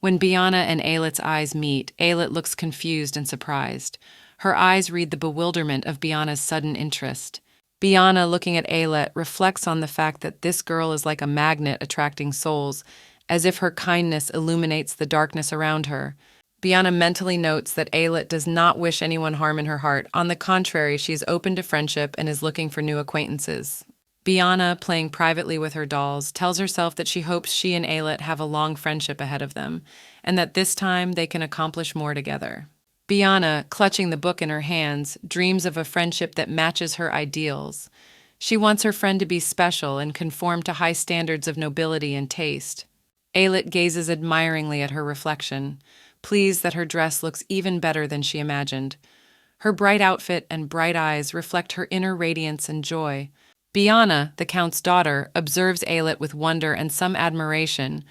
When Biana and Ayelet's eyes meet, Ayelet looks confused and surprised. Her eyes read the bewilderment of Biana's sudden interest. Biana, looking at Ayelet, reflects on the fact that this girl is like a magnet attracting souls, as if her kindness illuminates the darkness around her. Biana mentally notes that Ayelet does not wish anyone harm in her heart. On the contrary, she is open to friendship and is looking for new acquaintances. Biana, playing privately with her dolls, tells herself that she hopes she and Ayelet have a long friendship ahead of them, and that this time they can accomplish more together. Biana, clutching the book in her hands, dreams of a friendship that matches her ideals. She wants her friend to be special and conform to high standards of nobility and taste. Ayelet gazes admiringly at her reflection, pleased that her dress looks even better than she imagined. Her bright outfit and bright eyes reflect her inner radiance and joy. Biana, the count's daughter, observes Ayelet with wonder and some admiration.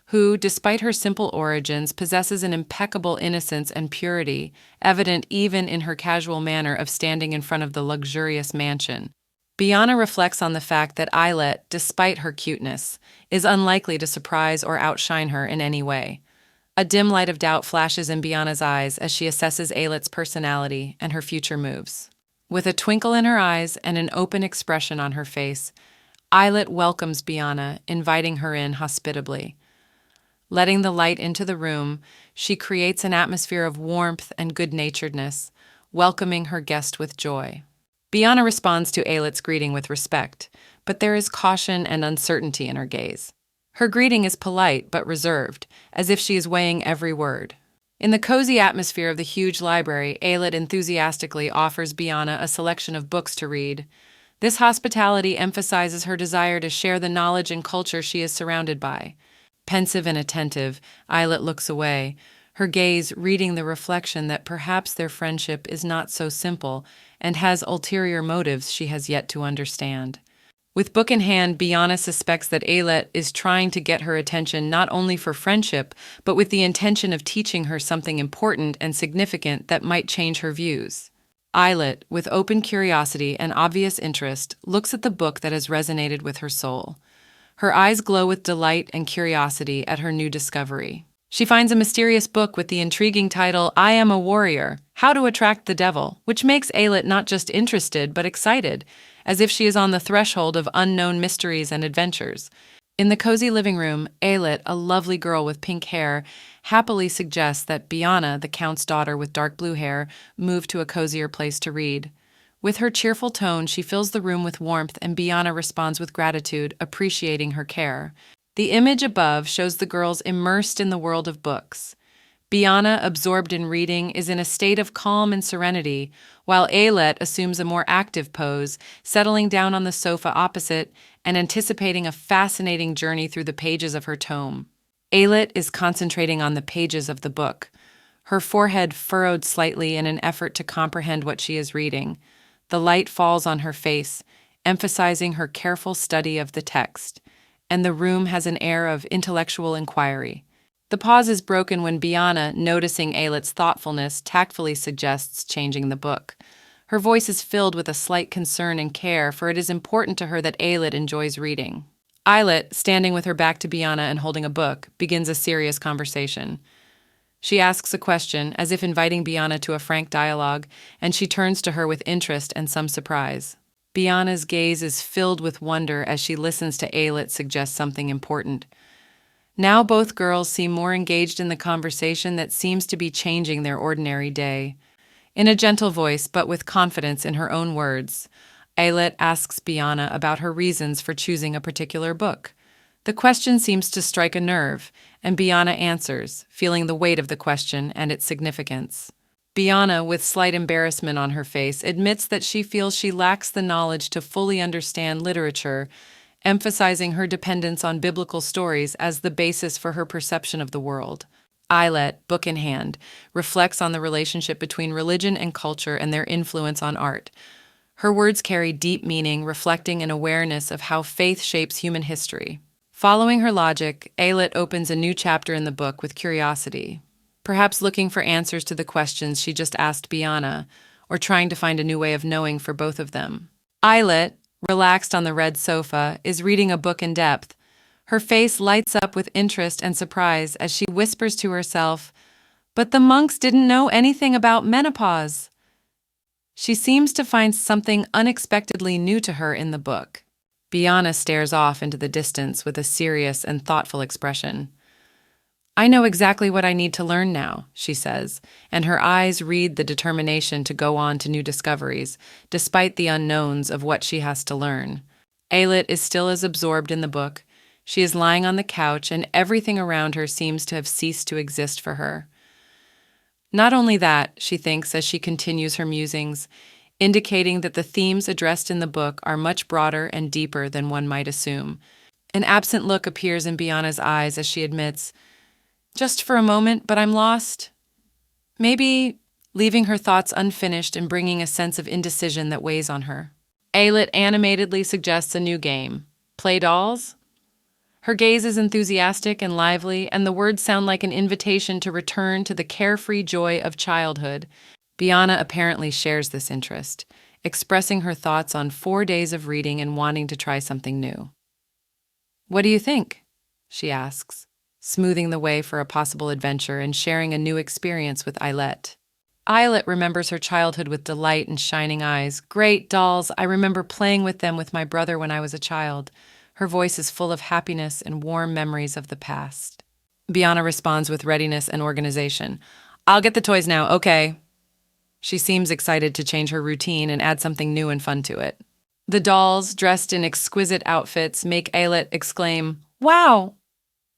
who, despite her simple origins, possesses an impeccable innocence and purity, evident even in her casual manner of standing in front of the luxurious mansion. Biana reflects on the fact that Eilert, despite her cuteness, is unlikely to surprise or outshine her in any way. A dim light of doubt flashes in Biana's eyes as she assesses Eilert's personality and her future moves. With a twinkle in her eyes and an open expression on her face, Eilert welcomes Biana, inviting her in hospitably. Letting the light into the room, she creates an atmosphere of warmth and good-naturedness, welcoming her guest with joy. Biana responds to Eilert's greeting with respect, but there is caution and uncertainty in her gaze. Her greeting is polite but reserved, as if she is weighing every word. In the cozy atmosphere of the huge library, Eilert enthusiastically offers Biana a selection of books to read. This hospitality emphasizes her desire to share the knowledge and culture she is surrounded by. Pensive and attentive, Eilert looks away, her gaze reading the reflection that perhaps their friendship is not so simple and has ulterior motives she has yet to understand. With book in hand, Biana suspects that Eilert is trying to get her attention not only for friendship, but with the intention of teaching her something important and significant that might change her views. Eilert, with open curiosity and obvious interest, looks at the book that has resonated with her soul. Her eyes glow with delight and curiosity at her new discovery. She finds a mysterious book with the intriguing title, I Am a Warrior, How to Attract the Devil, which makes Eilert not just interested but excited, as if she is on the threshold of unknown mysteries and adventures. In the cozy living room, Eilert, a lovely girl with pink hair, happily suggests that Biana, the Count's daughter with dark blue hair, move to a cozier place to read. With her cheerful tone, she fills the room with warmth, and Biana responds with gratitude, appreciating her care. The image above shows the girls immersed in the world of books. Biana, absorbed in reading, is in a state of calm and serenity, while Eilert assumes a more active pose, settling down on the sofa opposite and anticipating a fascinating journey through the pages of her tome. Eilert is concentrating on the pages of the book, her forehead furrowed slightly in an effort to comprehend what she is reading. The light falls on her face, emphasizing her careful study of the text, and the room has an air of intellectual inquiry. The pause is broken when Biana, noticing Eilert's thoughtfulness, tactfully suggests changing the book. Her voice is filled with a slight concern and care, for it is important to her that Eilert enjoys reading. Eilert, standing with her back to Biana and holding a book, begins a serious conversation. She asks a question, as if inviting Biana to a frank dialogue, and she turns to her with interest and some surprise. Biana's gaze is filled with wonder as she listens to Eilert suggest something important. Now both girls seem more engaged in the conversation that seems to be changing their ordinary day. In a gentle voice, but with confidence in her own words, Eilert asks Biana about her reasons for choosing a particular book. The question seems to strike a nerve, and Biana answers, feeling the weight of the question and its significance. Biana, with slight embarrassment on her face, admits that she feels she lacks the knowledge to fully understand literature, emphasizing her dependence on biblical stories as the basis for her perception of the world. Eilert, book in hand, reflects on the relationship between religion and culture and their influence on art. Her words carry deep meaning, reflecting an awareness of how faith shapes human history. Following her logic, Eilert opens a new chapter in the book with curiosity, perhaps looking for answers to the questions she just asked Biana, or trying to find a new way of knowing for both of them. Eilert, relaxed on the red sofa, is reading a book in depth. Her face lights up with interest and surprise as she whispers to herself, "But the monks didn't know anything about menopause." She seems to find something unexpectedly new to her in the book. Biana stares off into the distance with a serious and thoughtful expression. "I know exactly what I need to learn now," she says, and her eyes read the determination to go on to new discoveries, despite the unknowns of what she has to learn. Eilert is still as absorbed in the book. She is lying on the couch, and everything around her seems to have ceased to exist for her. Not only that, she thinks as she continues her musings, indicating that the themes addressed in the book are much broader and deeper than one might assume. An absent look appears in Biana's eyes as she admits, "Just for a moment, but I'm lost." Maybe leaving her thoughts unfinished and bringing a sense of indecision that weighs on her. Eilert animatedly suggests a new game. Play dolls? Her gaze is enthusiastic and lively, and the words sound like an invitation to return to the carefree joy of childhood. Biana apparently shares this interest, expressing her thoughts on 4 days of reading and wanting to try something new. "What do you think?" she asks, smoothing the way for a possible adventure and sharing a new experience with Eilette. Eilette remembers her childhood with delight and shining eyes. "Great dolls, I remember playing with them with my brother when I was a child." Her voice is full of happiness and warm memories of the past. Biana responds with readiness and organization. "I'll get the toys now, okay." She seems excited to change her routine and add something new and fun to it. The dolls, dressed in exquisite outfits, make Eilette exclaim, "Wow!"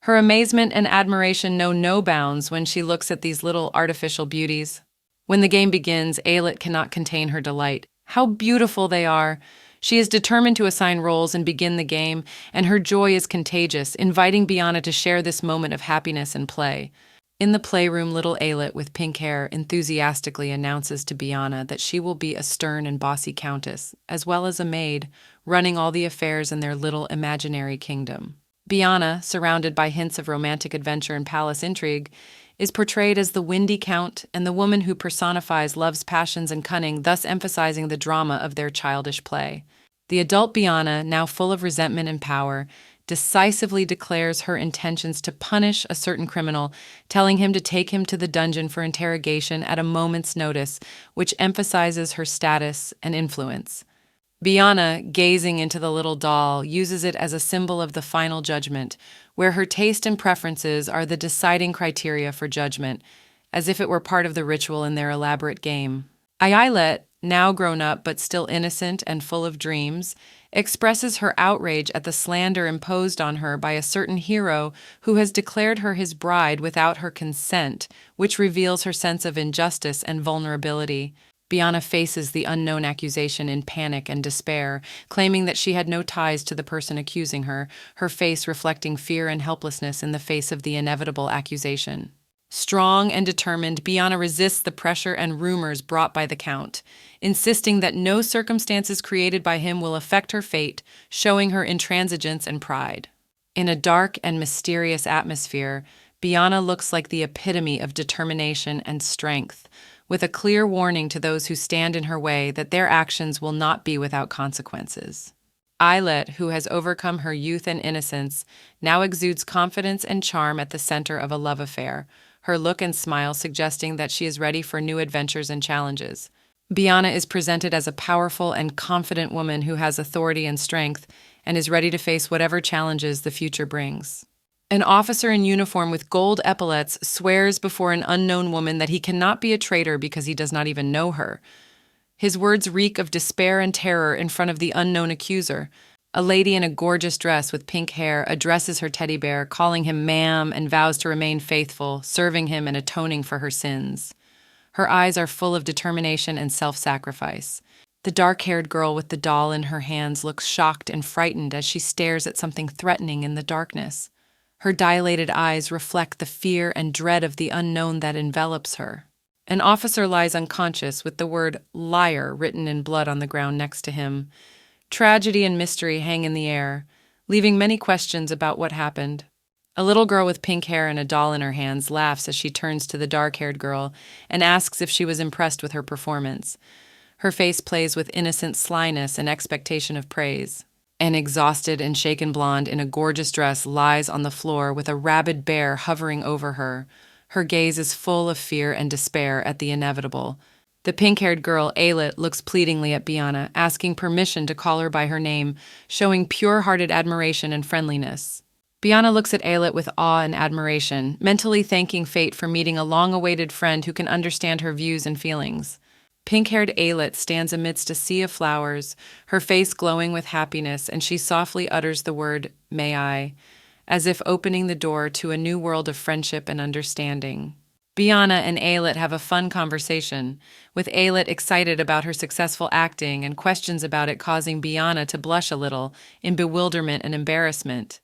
Her amazement and admiration know no bounds when she looks at these little artificial beauties. When the game begins, Eilette cannot contain her delight. How beautiful they are! She is determined to assign roles and begin the game, and her joy is contagious, inviting Biana to share this moment of happiness and play. In the playroom, little Eilette with pink hair enthusiastically announces to Biana that she will be a stern and bossy countess, as well as a maid, running all the affairs in their little imaginary kingdom. Biana, surrounded by hints of romantic adventure and palace intrigue, is portrayed as the windy count and the woman who personifies love's passions and cunning, thus emphasizing the drama of their childish play. The adult Biana, now full of resentment and power, decisively declares her intentions to punish a certain criminal, telling him to take him to the dungeon for interrogation at a moment's notice, which emphasizes her status and influence. Biana, gazing into the little doll, uses it as a symbol of the final judgment, where her taste and preferences are the deciding criteria for judgment, as if it were part of the ritual in their elaborate game. Eilette, now grown up but still innocent and full of dreams, expresses her outrage at the slander imposed on her by a certain hero who has declared her his bride without her consent, which reveals her sense of injustice and vulnerability. Biana faces the unknown accusation in panic and despair, claiming that she had no ties to the person accusing her, her face reflecting fear and helplessness in the face of the inevitable accusation. Strong and determined, Biana resists the pressure and rumors brought by the Count, insisting that no circumstances created by him will affect her fate, showing her intransigence and pride. In a dark and mysterious atmosphere, Biana looks like the epitome of determination and strength, with a clear warning to those who stand in her way that their actions will not be without consequences. Eilette, who has overcome her youth and innocence, now exudes confidence and charm at the center of a love affair, her look and smile suggesting that she is ready for new adventures and challenges. Biana is presented as a powerful and confident woman who has authority and strength and is ready to face whatever challenges the future brings. An officer in uniform with gold epaulets swears before an unknown woman that he cannot be a traitor because he does not even know her. His words reek of despair and terror in front of the unknown accuser. A lady in a gorgeous dress with pink hair addresses her teddy bear, calling him ma'am, and vows to remain faithful, serving him and atoning for her sins. Her eyes are full of determination and self-sacrifice. The dark-haired girl with the doll in her hands looks shocked and frightened as she stares at something threatening in the darkness. Her dilated eyes reflect the fear and dread of the unknown that envelops her. An officer lies unconscious with the word liar written in blood on the ground next to him. Tragedy and mystery hang in the air, leaving many questions about what happened. A little girl with pink hair and a doll in her hands laughs as she turns to the dark-haired girl and asks if she was impressed with her performance. Her face plays with innocent slyness and expectation of praise. An exhausted and shaken blonde in a gorgeous dress lies on the floor with a rabid bear hovering over her. Her gaze is full of fear and despair at the inevitable. The pink-haired girl, Eilette, looks pleadingly at Biana, asking permission to call her by her name, showing pure-hearted admiration and friendliness. Biana looks at Eilette with awe and admiration, mentally thanking fate for meeting a long-awaited friend who can understand her views and feelings. Pink-haired Eilette stands amidst a sea of flowers, her face glowing with happiness, and she softly utters the word, "May I," as if opening the door to a new world of friendship and understanding. Biana and Eilette have a fun conversation, with Eilette excited about her successful acting and questions about it causing Biana to blush a little in bewilderment and embarrassment.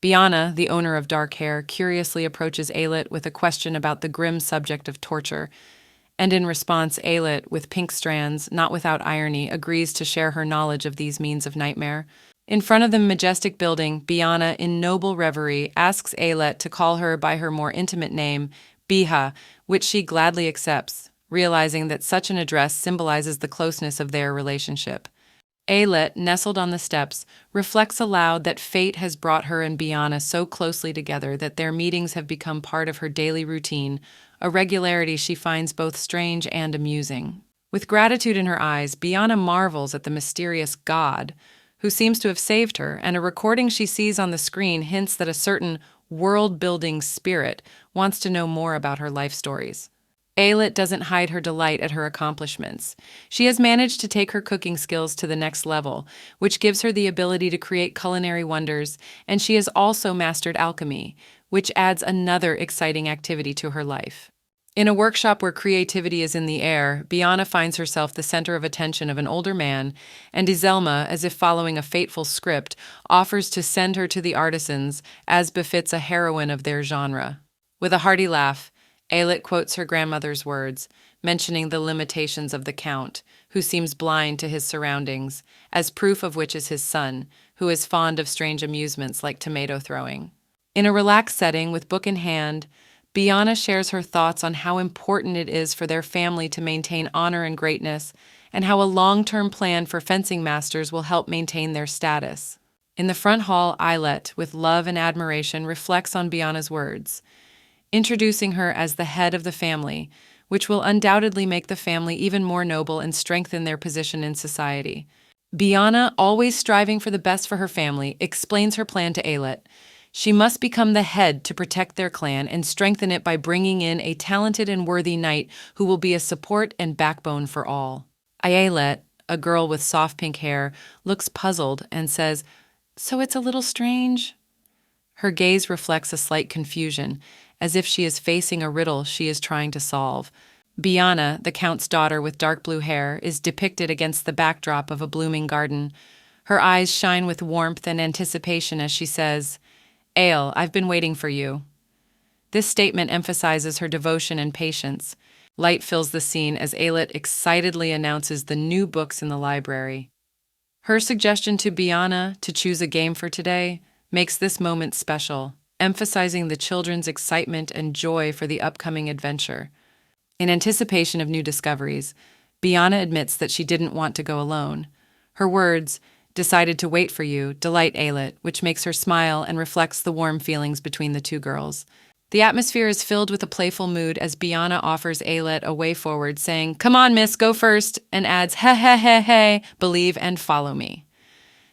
Biana, the owner of dark hair, curiously approaches Eilette with a question about the grim subject of torture, and in response, Eilette, with pink strands, not without irony, agrees to share her knowledge of these means of nightmare. In front of the majestic building, Biana, in noble reverie, asks Alet to call her by her more intimate name, Biha, which she gladly accepts, realizing that such an address symbolizes the closeness of their relationship. Alet, nestled on the steps, reflects aloud that fate has brought her and Biana so closely together that their meetings have become part of her daily routine, a regularity she finds both strange and amusing. With gratitude in her eyes, Biana marvels at the mysterious God, who seems to have saved her, and a recording she sees on the screen hints that a certain world-building spirit wants to know more about her life stories. Alet doesn't hide her delight at her accomplishments. She has managed to take her cooking skills to the next level, which gives her the ability to create culinary wonders, and she has also mastered alchemy, which adds another exciting activity to her life. In a workshop where creativity is in the air, Biana finds herself the center of attention of an older man, and Izelma, as if following a fateful script, offers to send her to the artisans, as befits a heroine of their genre. With a hearty laugh, Alet quotes her grandmother's words, mentioning the limitations of the Count, who seems blind to his surroundings, as proof of which is his son, who is fond of strange amusements like tomato throwing. In a relaxed setting, with book in hand, Biana shares her thoughts on how important it is for their family to maintain honor and greatness, and how a long-term plan for fencing masters will help maintain their status. In the front hall, Alet, with love and admiration, reflects on Biana's words, introducing her as the head of the family, which will undoubtedly make the family even more noble and strengthen their position in society. Biana, always striving for the best for her family, explains her plan to Alet. She must become the head to protect their clan and strengthen it by bringing in a talented and worthy knight who will be a support and backbone for all. Ayelet, a girl with soft pink hair, looks puzzled and says, "So it's a little strange?" Her gaze reflects a slight confusion, as if she is facing a riddle she is trying to solve. Biana, the Count's daughter with dark blue hair, is depicted against the backdrop of a blooming garden. Her eyes shine with warmth and anticipation as she says, "Ale, I've been waiting for you." This statement emphasizes her devotion and patience. Light fills the scene as Alet excitedly announces the new books in the library. Her suggestion to Biana to choose a game for today makes this moment special, emphasizing the children's excitement and joy for the upcoming adventure. In anticipation of new discoveries, Biana admits that she didn't want to go alone. Her words, "decided to wait for you," delight Alet, which makes her smile and reflects the warm feelings between the two girls. The atmosphere is filled with a playful mood as Biana offers Alet a way forward, saying, "Come on, miss, go first," and adds, "Heh heh heh heh, believe and follow me."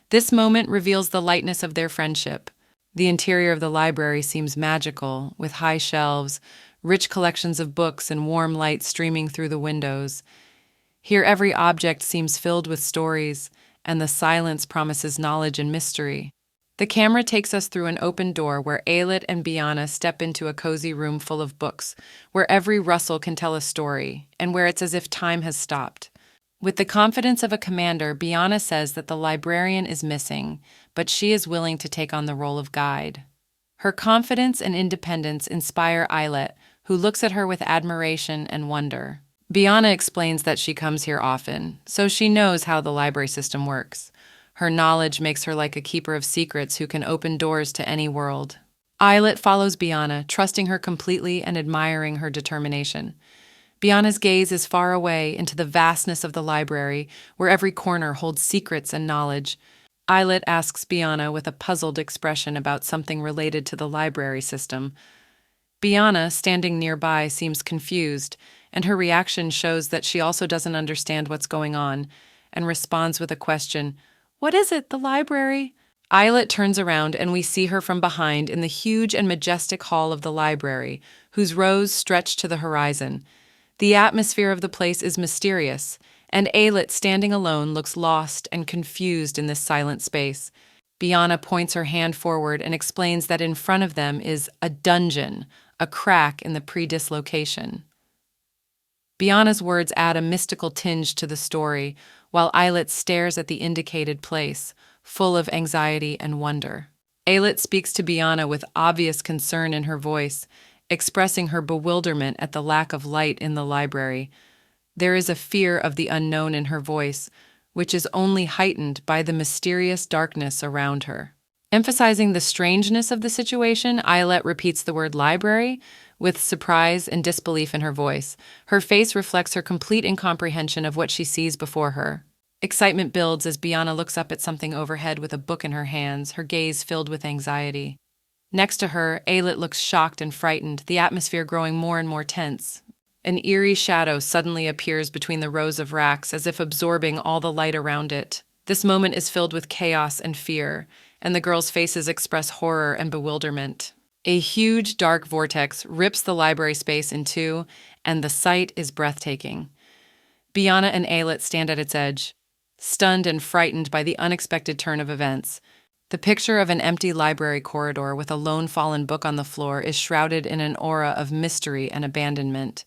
This moment reveals the lightness of their friendship. The interior of the library seems magical, with high shelves, rich collections of books, and warm light streaming through the windows. Here every object seems filled with stories, and the silence promises knowledge and mystery. The camera takes us through an open door where Alet and Biana step into a cozy room full of books, where every rustle can tell a story, and where it's as if time has stopped. With the confidence of a commander, Biana says that the librarian is missing, but she is willing to take on the role of guide. Her confidence and independence inspire Alet, who looks at her with admiration and wonder. Biana explains that she comes here often, so she knows how the library system works. Her knowledge makes her like a keeper of secrets who can open doors to any world. Alet follows Biana, trusting her completely and admiring her determination. Biana's gaze is far away into the vastness of the library, where every corner holds secrets and knowledge. Alet asks Biana with a puzzled expression about something related to the library system. Biana, standing nearby, seems confused, and her reaction shows that she also doesn't understand what's going on, and responds with a question, "What is it, the library?" Alet turns around and we see her from behind in the huge and majestic hall of the library, whose rows stretch to the horizon. The atmosphere of the place is mysterious, and Alet, standing alone, looks lost and confused in this silent space. Biana points her hand forward and explains that in front of them is a dungeon, a crack in the pre-dislocation. Biana's words add a mystical tinge to the story, while Alet stares at the indicated place, full of anxiety and wonder. Alet speaks to Biana with obvious concern in her voice, expressing her bewilderment at the lack of light in the library. There is a fear of the unknown in her voice, which is only heightened by the mysterious darkness around her. Emphasizing the strangeness of the situation, Eyelet repeats the word library with surprise and disbelief in her voice. Her face reflects her complete incomprehension of what she sees before her. Excitement builds as Biana looks up at something overhead with a book in her hands, her gaze filled with anxiety. Next to her, Ayelet looks shocked and frightened, the atmosphere growing more and more tense. An eerie shadow suddenly appears between the rows of racks, as if absorbing all the light around it. This moment is filled with chaos and fear, and the girls' faces express horror and bewilderment. A huge dark vortex rips the library space in two, and the sight is breathtaking. Biana and Ayelet stand at its edge, stunned and frightened by the unexpected turn of events. The picture of an empty library corridor with a lone fallen book on the floor is shrouded in an aura of mystery and abandonment.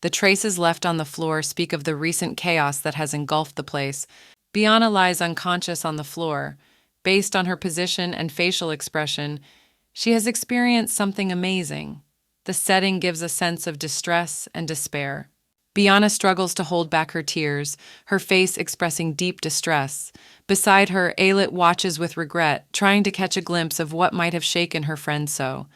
The traces left on the floor speak of the recent chaos that has engulfed the place. Biana lies unconscious on the floor. Based on her position and facial expression, she has experienced something amazing. The setting gives a sense of distress and despair. Biana struggles to hold back her tears, her face expressing deep distress. Beside her, Ayelet watches with regret, trying to catch a glimpse of what might have shaken her friend so.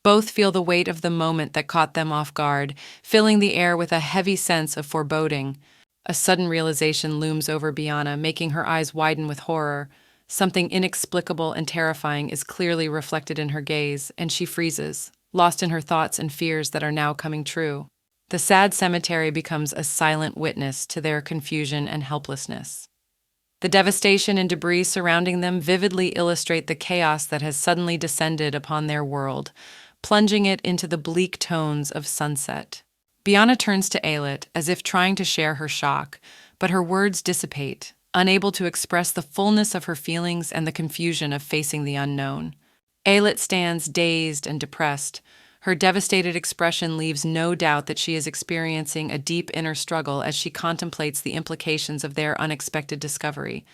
Both feel the weight of the moment that caught them off guard, filling the air with a heavy sense of foreboding. A sudden realization looms over Biana, making her eyes widen with horror. Something inexplicable and terrifying is clearly reflected in her gaze, and she freezes, lost in her thoughts and fears that are now coming true. The sad cemetery becomes a silent witness to their confusion and helplessness. The devastation and debris surrounding them vividly illustrate the chaos that has suddenly descended upon their world, plunging it into the bleak tones of sunset. Biana turns to Ayelet, as if trying to share her shock, but her words dissipate, unable to express the fullness of her feelings and the confusion of facing the unknown. Ayelet stands dazed and depressed. Her devastated expression leaves no doubt that she is experiencing a deep inner struggle as she contemplates the implications of their unexpected discovery.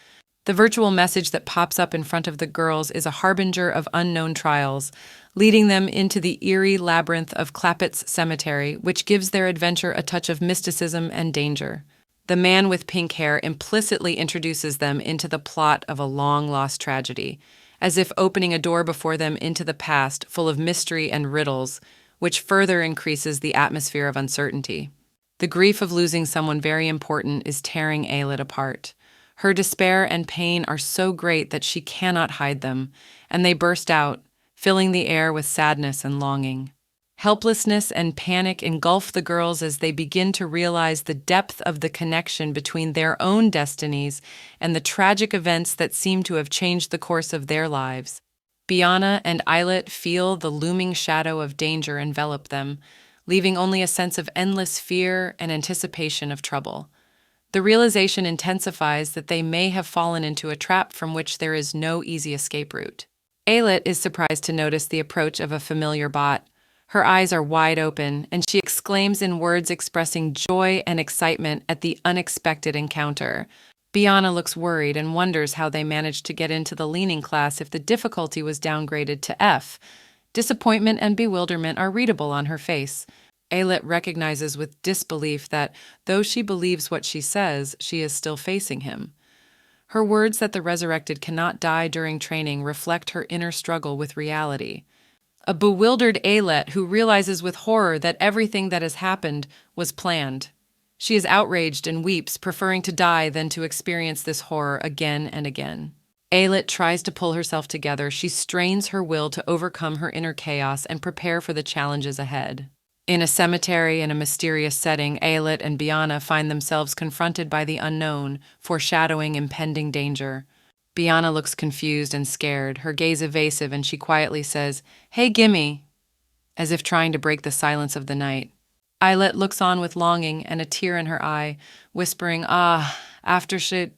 The virtual message that pops up in front of the girls is a harbinger of unknown trials, leading them into the eerie labyrinth of Clappett's cemetery, which gives their adventure a touch of mysticism and danger. The man with pink hair implicitly introduces them into the plot of a long-lost tragedy, as if opening a door before them into the past full of mystery and riddles, which further increases the atmosphere of uncertainty. The grief of losing someone very important is tearing Ayelet apart. Her despair and pain are so great that she cannot hide them, and they burst out, filling the air with sadness and longing. Helplessness and panic engulf the girls as they begin to realize the depth of the connection between their own destinies and the tragic events that seem to have changed the course of their lives. Biana and Ayelet feel the looming shadow of danger envelop them, leaving only a sense of endless fear and anticipation of trouble. The realization intensifies that they may have fallen into a trap from which there is no easy escape route. Ayelet is surprised to notice the approach of a familiar bot. Her eyes are wide open, and she exclaims in words expressing joy and excitement at the unexpected encounter. Biana looks worried and wonders how they managed to get into the leaning class if the difficulty was downgraded to F. Disappointment and bewilderment are readable on her face. Ayelet recognizes with disbelief that, though she believes what she says, she is still facing him. Her words that the resurrected cannot die during training reflect her inner struggle with reality. A bewildered Ayelet who realizes with horror that everything that has happened was planned. She is outraged and weeps, preferring to die than to experience this horror again and again. Ayelet tries to pull herself together. She strains her will to overcome her inner chaos and prepare for the challenges ahead. In a cemetery in a mysterious setting, Ayelet and Biana find themselves confronted by the unknown, foreshadowing impending danger. Biana looks confused and scared, her gaze evasive, and she quietly says, "Hey, gimme," as if trying to break the silence of the night. Ayelet looks on with longing and a tear in her eye, whispering, after shit."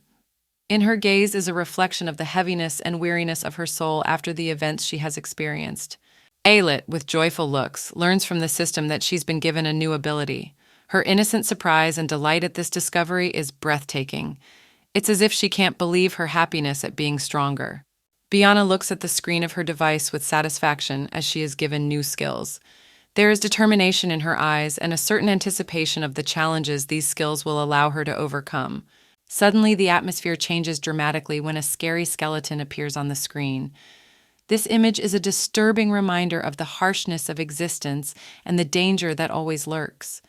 In her gaze is a reflection of the heaviness and weariness of her soul after the events she has experienced. Ayelet, with joyful looks, learns from the system that she's been given a new ability. Her innocent surprise and delight at this discovery is breathtaking. It's as if she can't believe her happiness at being stronger. Biana looks at the screen of her device with satisfaction as she is given new skills. There is determination in her eyes and a certain anticipation of the challenges these skills will allow her to overcome. Suddenly, the atmosphere changes dramatically when a scary skeleton appears on the screen. This image is a disturbing reminder of the harshness of existence and the danger that always lurks.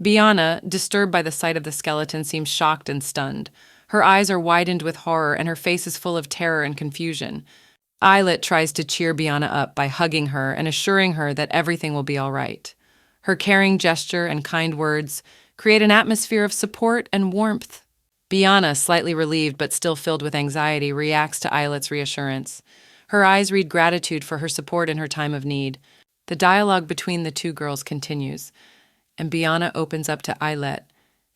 Biana, disturbed by the sight of the skeleton, seems shocked and stunned. Her eyes are widened with horror and her face is full of terror and confusion. Eyelet tries to cheer Biana up by hugging her and assuring her that everything will be all right. Her caring gesture and kind words create an atmosphere of support and warmth. Biana, slightly relieved but still filled with anxiety, reacts to Eyelet's reassurance. Her eyes read gratitude for her support in her time of need. The dialogue between the two girls continues, and Biana opens up to Eyelet,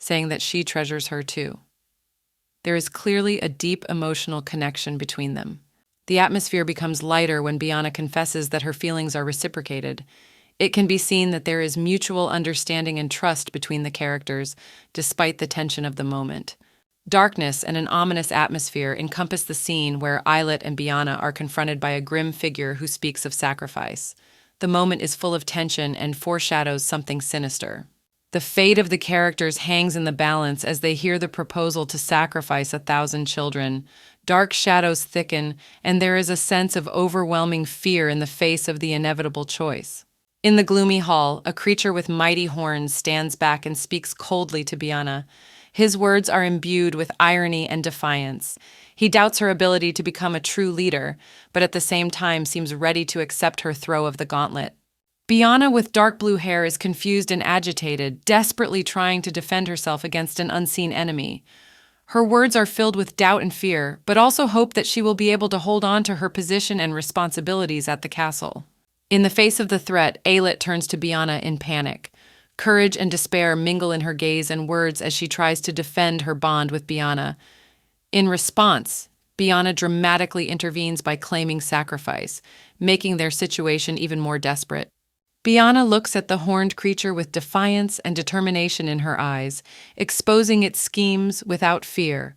saying that she treasures her too. There is clearly a deep emotional connection between them. The atmosphere becomes lighter when Biana confesses that her feelings are reciprocated. It can be seen that there is mutual understanding and trust between the characters, despite the tension of the moment. Darkness and an ominous atmosphere encompass the scene where Eyelet and Biana are confronted by a grim figure who speaks of sacrifice. The moment is full of tension and foreshadows something sinister. The fate of the characters hangs in the balance as they hear the proposal to sacrifice 1,000 children. Dark shadows thicken, and there is a sense of overwhelming fear in the face of the inevitable choice. In the gloomy hall, a creature with mighty horns stands back and speaks coldly to Biana. His words are imbued with irony and defiance. He doubts her ability to become a true leader, but at the same time seems ready to accept her throw of the gauntlet. Biana, with dark blue hair, is confused and agitated, desperately trying to defend herself against an unseen enemy. Her words are filled with doubt and fear, but also hope that she will be able to hold on to her position and responsibilities at the castle. In the face of the threat, Eyelet turns to Biana in panic. Courage and despair mingle in her gaze and words as she tries to defend her bond with Biana. In response, Biana dramatically intervenes by claiming sacrifice, making their situation even more desperate. Biana looks at the horned creature with defiance and determination in her eyes, exposing its schemes without fear.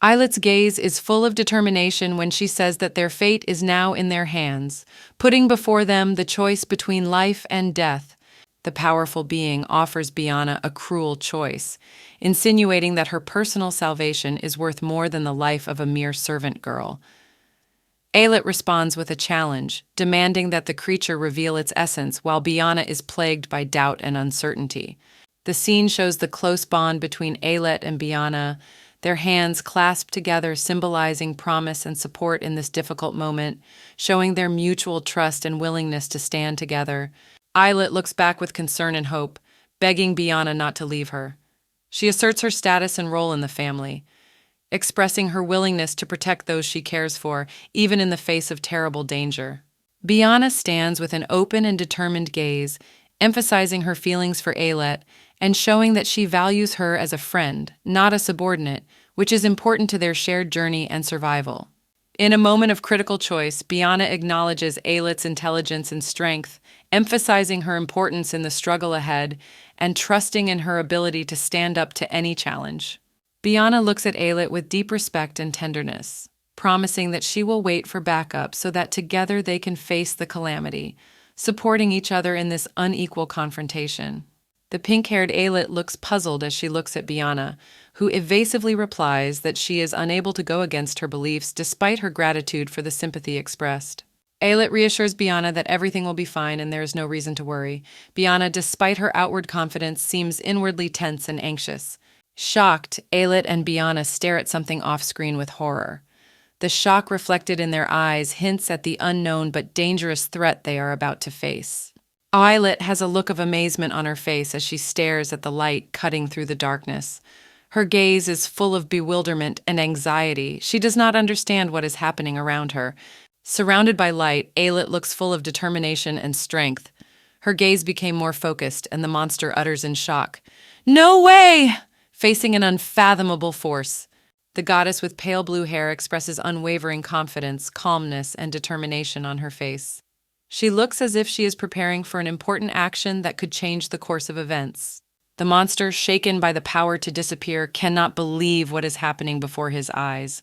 Eyelet's gaze is full of determination when she says that their fate is now in their hands, putting before them the choice between life and death. The powerful being offers Biana a cruel choice, insinuating that her personal salvation is worth more than the life of a mere servant girl. Eyelet responds with a challenge, demanding that the creature reveal its essence while Biana is plagued by doubt and uncertainty. The scene shows the close bond between Eyelet and Biana, their hands clasped together symbolizing promise and support in this difficult moment, showing their mutual trust and willingness to stand together. Eyelet looks back with concern and hope, begging Biana not to leave her. She asserts her status and role in the family, expressing her willingness to protect those she cares for, even in the face of terrible danger. Biana stands with an open and determined gaze, emphasizing her feelings for Eyelet and showing that she values her as a friend, not a subordinate, which is important to their shared journey and survival. In a moment of critical choice, Biana acknowledges Eyelet's intelligence and strength, emphasizing her importance in the struggle ahead and trusting in her ability to stand up to any challenge. Biana looks at Eyelet with deep respect and tenderness, promising that she will wait for backup so that together they can face the calamity, supporting each other in this unequal confrontation. The pink-haired Eyelet looks puzzled as she looks at Biana, who evasively replies that she is unable to go against her beliefs despite her gratitude for the sympathy expressed. Eyelet reassures Biana that everything will be fine and there is no reason to worry. Biana, despite her outward confidence, seems inwardly tense and anxious. Shocked, Eyelet and Biana stare at something off-screen with horror. The shock reflected in their eyes hints at the unknown but dangerous threat they are about to face. Eyelet has a look of amazement on her face as she stares at the light cutting through the darkness. Her gaze is full of bewilderment and anxiety. She does not understand what is happening around her. Surrounded by light, Eyelet looks full of determination and strength. Her gaze became more focused, and the monster utters in shock, "No way!" facing an unfathomable force. The goddess with pale blue hair expresses unwavering confidence, calmness, and determination on her face. She looks as if she is preparing for an important action that could change the course of events. The monster, shaken by the power to disappear, cannot believe what is happening before his eyes.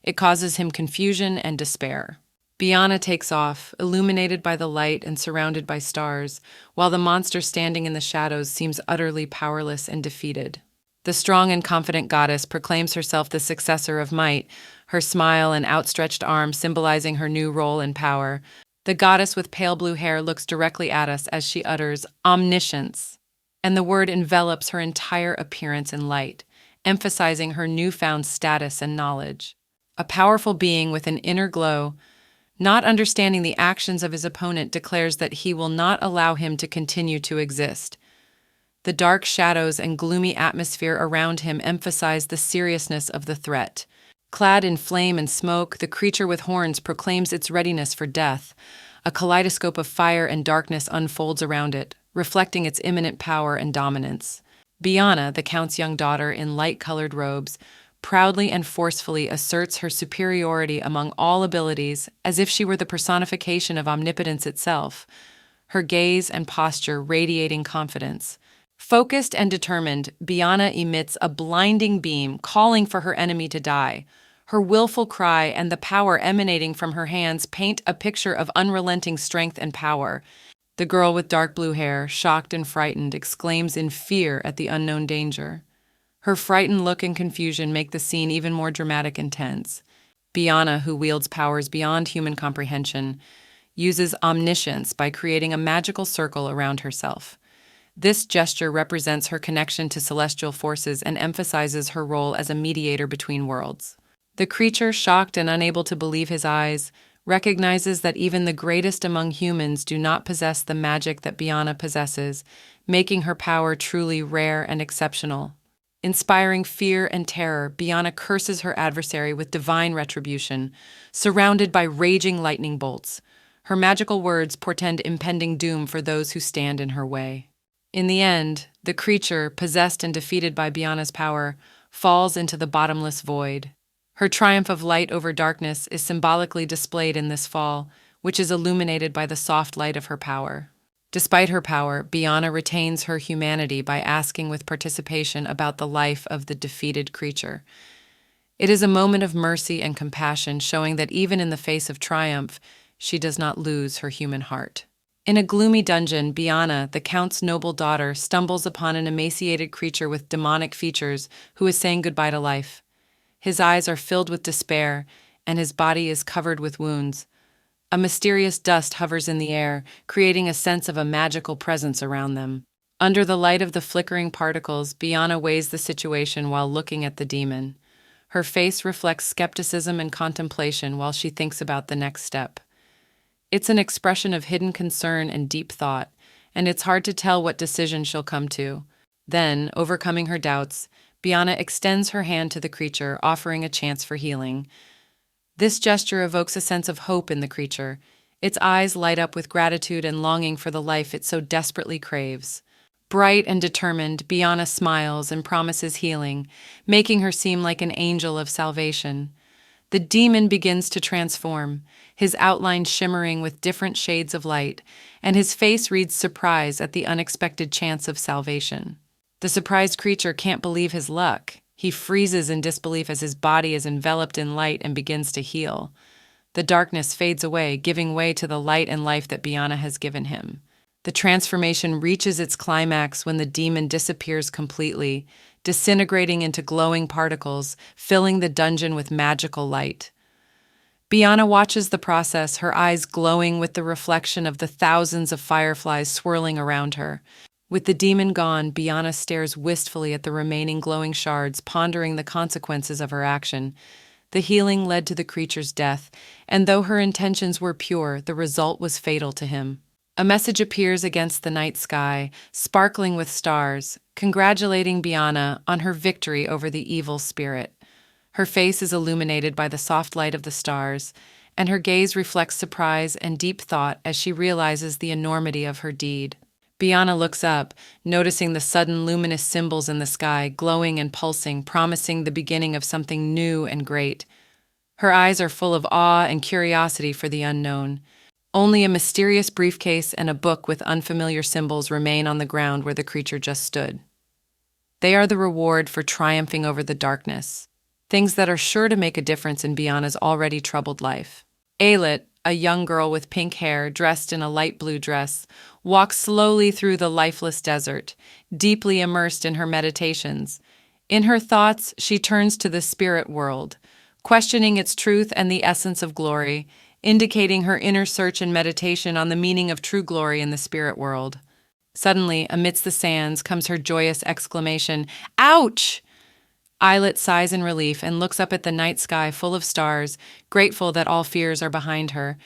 It causes him confusion and despair. Biana takes off, illuminated by the light and surrounded by stars, while the monster standing in the shadows seems utterly powerless and defeated. The strong and confident goddess proclaims herself the successor of might, her smile and outstretched arm symbolizing her new role and power. The goddess with pale blue hair looks directly at us as she utters omniscience, and the word envelops her entire appearance in light, emphasizing her newfound status and knowledge. A powerful being with an inner glow, not understanding the actions of his opponent, declares that he will not allow him to continue to exist. The dark shadows and gloomy atmosphere around him emphasize the seriousness of the threat. Clad in flame and smoke, the creature with horns proclaims its readiness for death. A kaleidoscope of fire and darkness unfolds around it, reflecting its imminent power and dominance. Biana, the Count's young daughter in light-colored robes, proudly and forcefully asserts her superiority among all abilities as if she were the personification of omnipotence itself, her gaze and posture radiating confidence. Focused and determined, Biana emits a blinding beam, calling for her enemy to die. Her willful cry and the power emanating from her hands paint a picture of unrelenting strength and power. The girl with dark blue hair, shocked and frightened, exclaims in fear at the unknown danger. Her frightened look and confusion make the scene even more dramatic and tense. Biana, who wields powers beyond human comprehension, uses omniscience by creating a magical circle around herself. This gesture represents her connection to celestial forces and emphasizes her role as a mediator between worlds. The creature, shocked and unable to believe his eyes, recognizes that even the greatest among humans do not possess the magic that Biana possesses, making her power truly rare and exceptional. Inspiring fear and terror, Biana curses her adversary with divine retribution, surrounded by raging lightning bolts. Her magical words portend impending doom for those who stand in her way. In the end, the creature, possessed and defeated by Biana's power, falls into the bottomless void. Her triumph of light over darkness is symbolically displayed in this fall, which is illuminated by the soft light of her power. Despite her power, Biana retains her humanity by asking with participation about the life of the defeated creature. It is a moment of mercy and compassion, showing that even in the face of triumph, she does not lose her human heart. In a gloomy dungeon, Biana, the Count's noble daughter, stumbles upon an emaciated creature with demonic features who is saying goodbye to life. His eyes are filled with despair, and his body is covered with wounds. A mysterious dust hovers in the air, creating a sense of a magical presence around them. Under the light of the flickering particles, Biana weighs the situation while looking at the demon. Her face reflects skepticism and contemplation while she thinks about the next step. It's an expression of hidden concern and deep thought, and it's hard to tell what decision she'll come to. Then, overcoming her doubts, Biana extends her hand to the creature, offering a chance for healing. This gesture evokes a sense of hope in the creature. Its eyes light up with gratitude and longing for the life it so desperately craves. Bright and determined, Biana smiles and promises healing, making her seem like an angel of salvation. The demon begins to transform, his outline shimmering with different shades of light, and his face reads surprise at the unexpected chance of salvation. The surprised creature can't believe his luck. He freezes in disbelief as his body is enveloped in light and begins to heal. The darkness fades away, giving way to the light and life that Biana has given him. The transformation reaches its climax when the demon disappears completely, disintegrating into glowing particles, filling the dungeon with magical light. Biana watches the process, her eyes glowing with the reflection of the thousands of fireflies swirling around her. With the demon gone, Biana stares wistfully at the remaining glowing shards, pondering the consequences of her action. The healing led to the creature's death, and though her intentions were pure, the result was fatal to him. A message appears against the night sky, sparkling with stars, congratulating Biana on her victory over the evil spirit. Her face is illuminated by the soft light of the stars, and her gaze reflects surprise and deep thought as she realizes the enormity of her deed. Biana looks up, noticing the sudden luminous symbols in the sky, glowing and pulsing, promising the beginning of something new and great. Her eyes are full of awe and curiosity for the unknown. Only a mysterious briefcase and a book with unfamiliar symbols remain on the ground where the creature just stood. They are the reward for triumphing over the darkness, things that are sure to make a difference in Biana's already troubled life. Alit, a young girl with pink hair dressed in a light blue dress, walks slowly through the lifeless desert, deeply immersed in her meditations. In her thoughts, she turns to the spirit world, questioning its truth and the essence of glory, indicating her inner search and meditation on the meaning of true glory in the spirit world. Suddenly, amidst the sands, comes her joyous exclamation, "Ouch!" Islet sighs in relief and looks up at the night sky full of stars, grateful that all fears are behind her.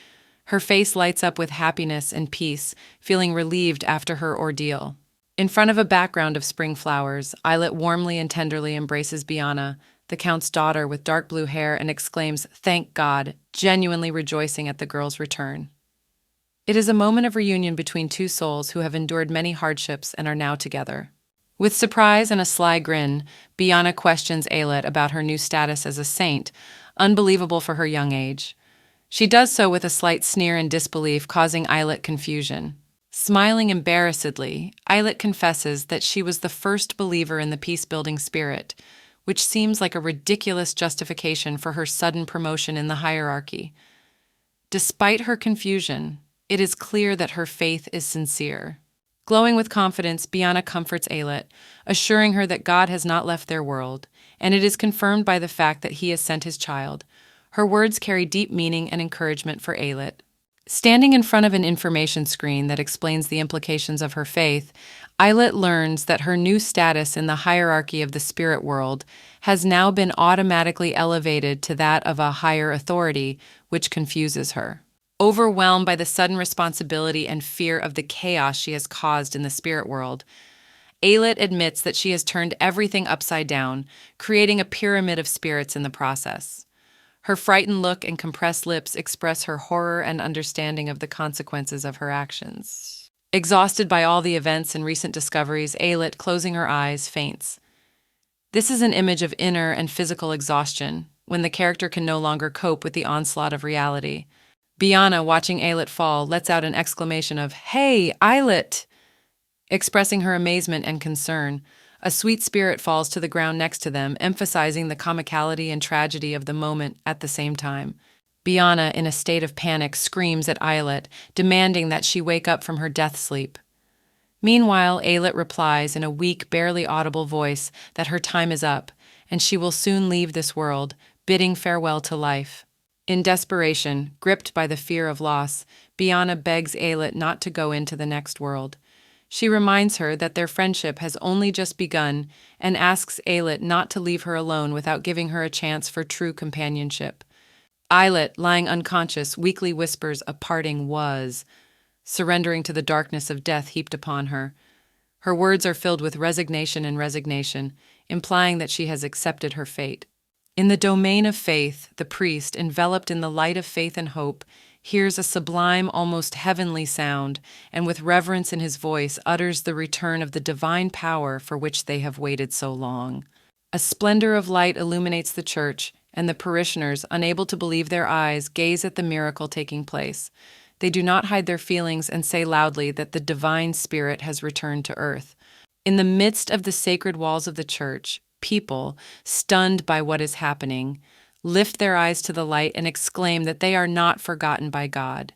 Her face lights up with happiness and peace, feeling relieved after her ordeal. In front of a background of spring flowers, Islet warmly and tenderly embraces Biana, the Count's daughter with dark blue hair, and exclaims, "Thank God," genuinely rejoicing at the girl's return. It is a moment of reunion between two souls who have endured many hardships and are now together. With surprise and a sly grin, Biana questions Ayelet about her new status as a saint, unbelievable for her young age. She does so with a slight sneer and disbelief, causing Ayelet confusion. Smiling embarrassedly, Ayelet confesses that she was the first believer in the peace-building spirit, which seems like a ridiculous justification for her sudden promotion in the hierarchy. Despite her confusion, it is clear that her faith is sincere. Glowing with confidence, Biana comforts Ayelet, assuring her that God has not left their world, and it is confirmed by the fact that he has sent his child. Her words carry deep meaning and encouragement for Ayelet. Standing in front of an information screen that explains the implications of her faith, Ayelet learns that her new status in the hierarchy of the spirit world has now been automatically elevated to that of a higher authority, which confuses her. Overwhelmed by the sudden responsibility and fear of the chaos she has caused in the spirit world, Ayelet admits that she has turned everything upside down, creating a pyramid of spirits in the process. Her frightened look and compressed lips express her horror and understanding of the consequences of her actions. Exhausted by all the events and recent discoveries, Ayelet, closing her eyes, faints. This is an image of inner and physical exhaustion, when the character can no longer cope with the onslaught of reality. Biana, watching Ayelet fall, lets out an exclamation of, "Hey, Ayelet!" Expressing her amazement and concern, a sweet spirit falls to the ground next to them, emphasizing the comicality and tragedy of the moment at the same time. Biana, in a state of panic, screams at Ayelet, demanding that she wake up from her death sleep. Meanwhile, Ayelet replies in a weak, barely audible voice that her time is up, and she will soon leave this world, bidding farewell to life. In desperation, gripped by the fear of loss, Biana begs Ayelet not to go into the next world. She reminds her that their friendship has only just begun and asks Ayelet not to leave her alone without giving her a chance for true companionship. Ayelet, lying unconscious, weakly whispers a parting was, surrendering to the darkness of death heaped upon her. Her words are filled with resignation, implying that she has accepted her fate. In the domain of faith, the priest, enveloped in the light of faith and hope, hears a sublime, almost heavenly sound, and with reverence in his voice utters the return of the divine power for which they have waited so long. A splendor of light illuminates the church, and the parishioners, unable to believe their eyes, gaze at the miracle taking place. They do not hide their feelings and say loudly that the divine spirit has returned to earth. In the midst of the sacred walls of the church, people, stunned by what is happening, lift their eyes to the light and exclaim that they are not forgotten by God.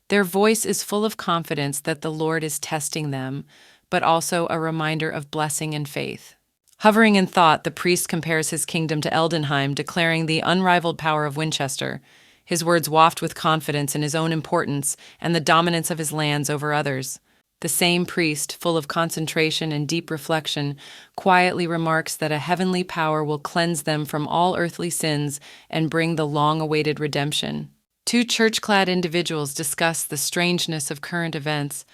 Their voice is full of confidence that the Lord is testing them, but also a reminder of blessing and faith. Hovering in thought, the priest compares his kingdom to Eldenheim, declaring the unrivaled power of Winchester. His words waft with confidence in his own importance and the dominance of his lands over others. The same priest, full of concentration and deep reflection, quietly remarks that a heavenly power will cleanse them from all earthly sins and bring the long-awaited redemption. Two church-clad individuals discuss the strangeness of current events,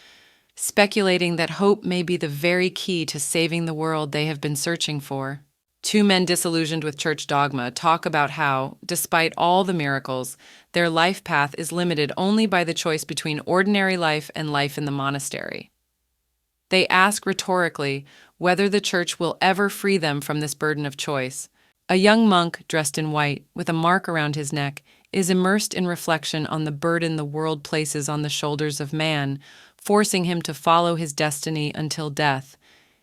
speculating that hope may be the very key to saving the world they have been searching for. Two men disillusioned with church dogma talk about how, despite all the miracles, their life path is limited only by the choice between ordinary life and life in the monastery. They ask rhetorically whether the church will ever free them from this burden of choice. A young monk, dressed in white, with a mark around his neck, is immersed in reflection on the burden the world places on the shoulders of man, forcing him to follow his destiny until death.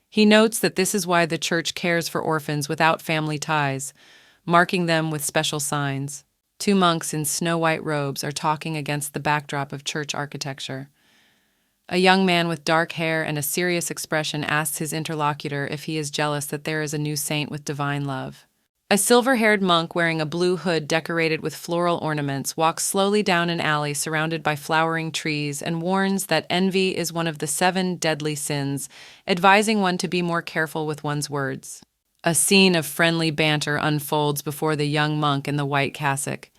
He notes that this is why the church cares for orphans without family ties, marking them with special signs. Two monks in snow-white robes are talking against the backdrop of church architecture. A young man with dark hair and a serious expression asks his interlocutor if he is jealous that there is a new saint with divine love. A silver-haired monk wearing a blue hood decorated with floral ornaments walks slowly down an alley surrounded by flowering trees and warns that envy is one of the 7 deadly sins, advising one to be more careful with one's words. A scene of friendly banter unfolds before the young monk in the white cassock.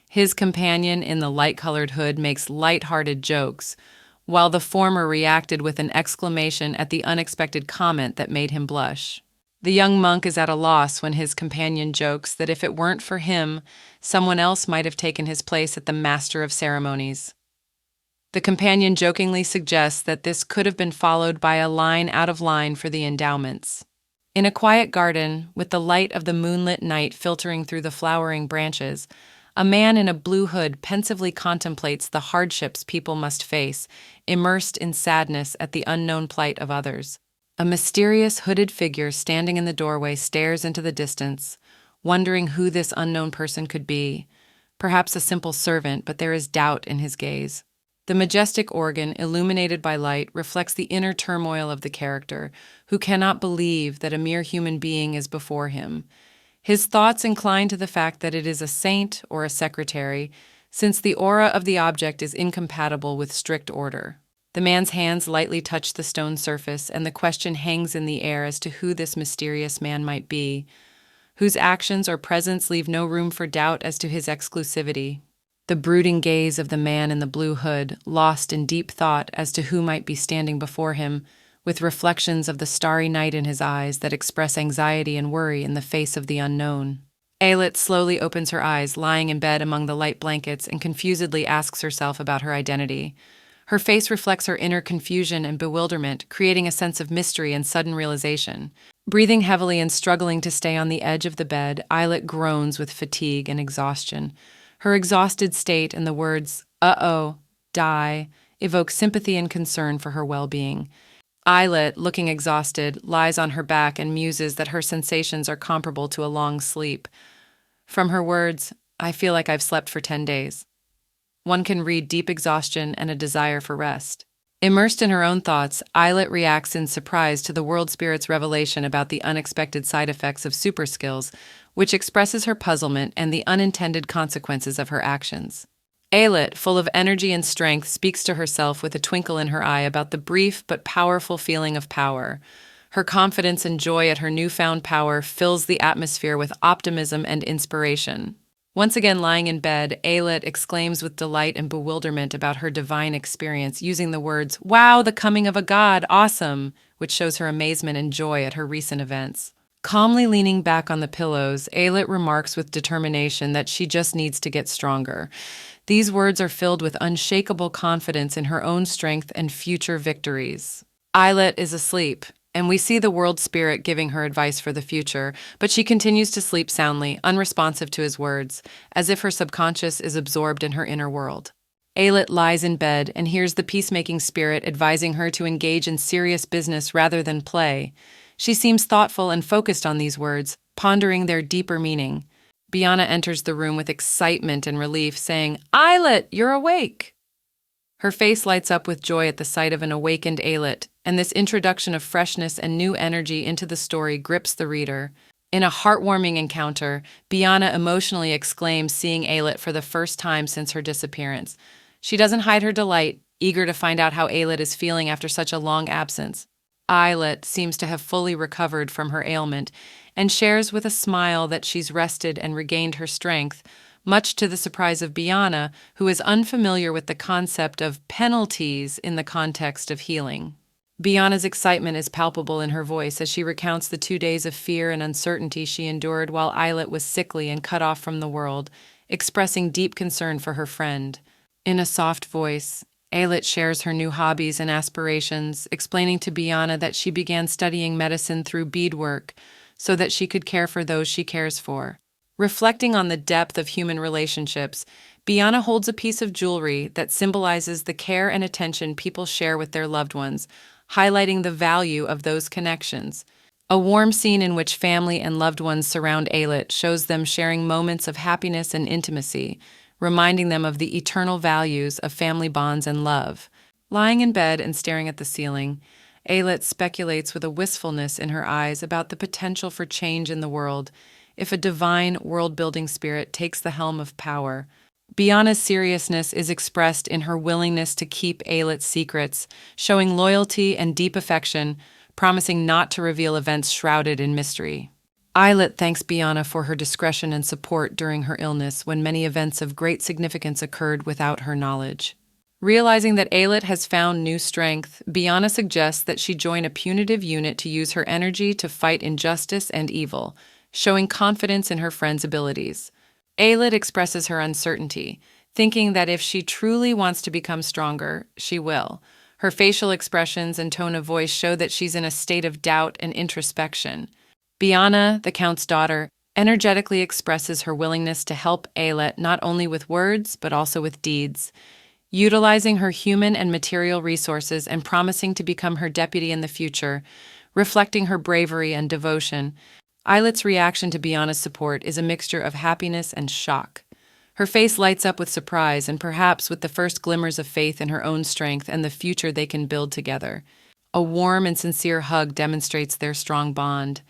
His companion in the light-colored hood makes light-hearted jokes, while the former reacted with an exclamation at the unexpected comment that made him blush. The young monk is at a loss when his companion jokes that if it weren't for him, someone else might have taken his place at the master of ceremonies. The companion jokingly suggests that this could have been followed by a line out of line for the endowments. In a quiet garden, with the light of the moonlit night filtering through the flowering branches, a man in a blue hood pensively contemplates the hardships people must face, immersed in sadness at the unknown plight of others. A mysterious hooded figure standing in the doorway stares into the distance, wondering who this unknown person could be. Perhaps a simple servant, but there is doubt in his gaze. The majestic organ, illuminated by light, reflects the inner turmoil of the character, who cannot believe that a mere human being is before him. His thoughts incline to the fact that it is a saint or a secretary, since the aura of the object is incompatible with strict order. The man's hands lightly touch the stone surface, and the question hangs in the air as to who this mysterious man might be, whose actions or presence leave no room for doubt as to his exclusivity. The brooding gaze of the man in the blue hood, lost in deep thought as to who might be standing before him, with reflections of the starry night in his eyes that express anxiety and worry in the face of the unknown. Ayelet slowly opens her eyes, lying in bed among the light blankets, and confusedly asks herself about her identity. Her face reflects her inner confusion and bewilderment, creating a sense of mystery and sudden realization. Breathing heavily and struggling to stay on the edge of the bed, Ayelet groans with fatigue and exhaustion. Her exhausted state and the words, "uh-oh, die," evoke sympathy and concern for her well-being. Ayelet, looking exhausted, lies on her back and muses that her sensations are comparable to a long sleep. From her words, "I feel like I've slept for 10 days." One can read deep exhaustion and a desire for rest. Immersed in her own thoughts, Ayelet reacts in surprise to the world spirit's revelation about the unexpected side effects of super skills, which expresses her puzzlement and the unintended consequences of her actions. Ayelet, full of energy and strength, speaks to herself with a twinkle in her eye about the brief but powerful feeling of power. Her confidence and joy at her newfound power fills the atmosphere with optimism and inspiration. Once again lying in bed, Ayelet exclaims with delight and bewilderment about her divine experience, using the words, "Wow, the coming of a god, awesome," which shows her amazement and joy at her recent events. Calmly leaning back on the pillows, Ayelet remarks with determination that she just needs to get stronger. These words are filled with unshakable confidence in her own strength and future victories. Ayelet is asleep, and we see the world spirit giving her advice for the future, but she continues to sleep soundly, unresponsive to his words, as if her subconscious is absorbed in her inner world. Ayelet lies in bed and hears the peacemaking spirit advising her to engage in serious business rather than play. She seems thoughtful and focused on these words, pondering their deeper meaning. Bianna enters the room with excitement and relief, saying, "Ayelet, you're awake!" Her face lights up with joy at the sight of an awakened Ayelet, and this introduction of freshness and new energy into the story grips the reader. In a heartwarming encounter, Bianna emotionally exclaims, seeing Ayelet for the first time since her disappearance. She doesn't hide her delight, eager to find out how Ayelet is feeling after such a long absence. Ayelet seems to have fully recovered from her ailment and shares with a smile that she's rested and regained her strength, much to the surprise of Bianna, who is unfamiliar with the concept of penalties in the context of healing. Bianna's excitement is palpable in her voice as she recounts the 2 days of fear and uncertainty she endured while Ayelet was sickly and cut off from the world, expressing deep concern for her friend. In a soft voice, Ayelet shares her new hobbies and aspirations, explaining to Bianna that she began studying medicine through beadwork so that she could care for those she cares for. Reflecting on the depth of human relationships, Bianna holds a piece of jewelry that symbolizes the care and attention people share with their loved ones, highlighting the value of those connections. A warm scene in which family and loved ones surround Ayelet shows them sharing moments of happiness and intimacy, reminding them of the eternal values of family bonds and love. Lying in bed and staring at the ceiling, Ayelet speculates with a wistfulness in her eyes about the potential for change in the world if a divine world-building spirit takes the helm of power. Biana's seriousness is expressed in her willingness to keep Ayelet's secrets, showing loyalty and deep affection, promising not to reveal events shrouded in mystery. Ayelet thanks Biana for her discretion and support during her illness when many events of great significance occurred without her knowledge. Realizing that Ayelet has found new strength, Biana suggests that she join a punitive unit to use her energy to fight injustice and evil, showing confidence in her friend's abilities. Ayelet expresses her uncertainty, thinking that if she truly wants to become stronger, she will. Her facial expressions and tone of voice show that she's in a state of doubt and introspection. Biana, the Count's daughter, energetically expresses her willingness to help Ayelet not only with words, but also with deeds. Utilizing her human and material resources and promising to become her deputy in the future, reflecting her bravery and devotion, Ayelet's reaction to Biana's support is a mixture of happiness and shock. Her face lights up with surprise and perhaps with the first glimmers of faith in her own strength and the future they can build together. A warm and sincere hug demonstrates their strong bond.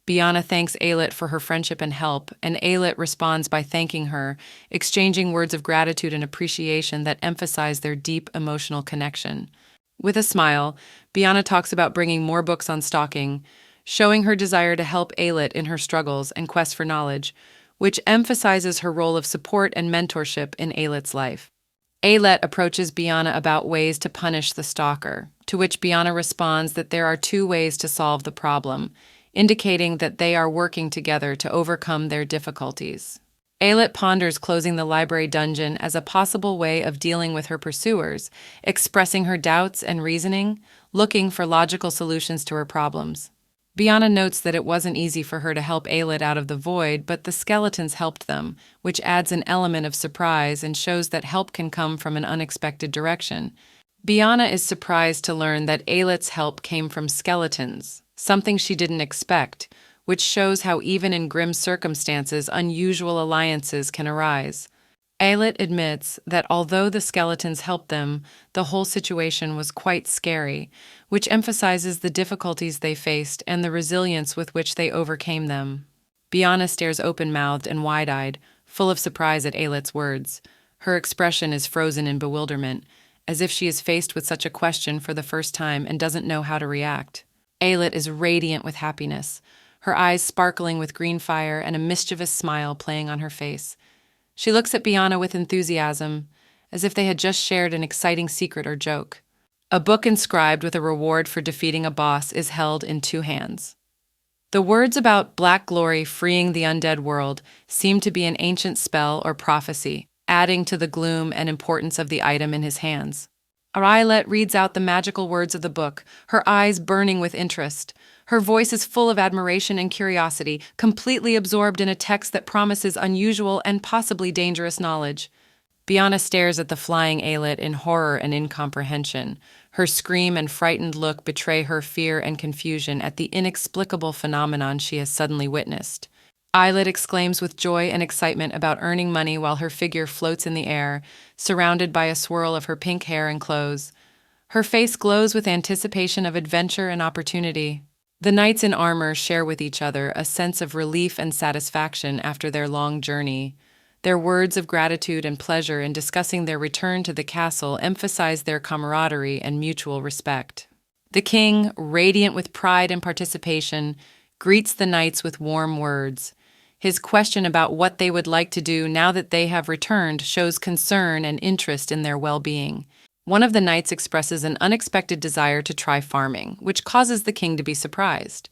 Biana thanks Ayelet for her friendship and help, and Ayelet responds by thanking her, exchanging words of gratitude and appreciation that emphasize their deep emotional connection. With a smile, Biana talks about bringing more books on stocking, showing her desire to help Ayelet in her struggles and quest for knowledge, which emphasizes her role of support and mentorship in Ayelet's life. Ayelet approaches Biana about ways to punish the stalker, to which Biana responds that there are two ways to solve the problem, indicating that they are working together to overcome their difficulties. Ayelet ponders closing the library dungeon as a possible way of dealing with her pursuers, expressing her doubts and reasoning, looking for logical solutions to her problems. Biana notes that it wasn't easy for her to help Ayelet out of the void, but the skeletons helped them, which adds an element of surprise and shows that help can come from an unexpected direction. Biana is surprised to learn that Ayelet's help came from skeletons, something she didn't expect, which shows how even in grim circumstances unusual alliances can arise. Ayelet admits that although the skeletons helped them, the whole situation was quite scary, which emphasizes the difficulties they faced and the resilience with which they overcame them. Biana stares open-mouthed and wide-eyed, full of surprise at Ayelet's words. Her expression is frozen in bewilderment, as if she is faced with such a question for the first time and doesn't know how to react. Ayelet is radiant with happiness, her eyes sparkling with green fire and a mischievous smile playing on her face. She looks at Biana with enthusiasm, as if they had just shared an exciting secret or joke. A book inscribed with a reward for defeating a boss is held in two hands. The words about black glory freeing the undead world seem to be an ancient spell or prophecy, adding to the gloom and importance of the item in his hands. Ayelet reads out the magical words of the book, her eyes burning with interest. Her voice is full of admiration and curiosity, completely absorbed in a text that promises unusual and possibly dangerous knowledge. Biana stares at the flying Ayelet in horror and incomprehension. Her scream and frightened look betray her fear and confusion at the inexplicable phenomenon she has suddenly witnessed. Ayelet exclaims with joy and excitement about earning money while her figure floats in the air, surrounded by a swirl of her pink hair and clothes. Her face glows with anticipation of adventure and opportunity. The knights in armor share with each other a sense of relief and satisfaction after their long journey. Their words of gratitude and pleasure in discussing their return to the castle emphasize their camaraderie and mutual respect. The king, radiant with pride and participation, greets the knights with warm words. His question about what they would like to do now that they have returned shows concern and interest in their well-being. One of the knights expresses an unexpected desire to try farming, which causes the king to be surprised.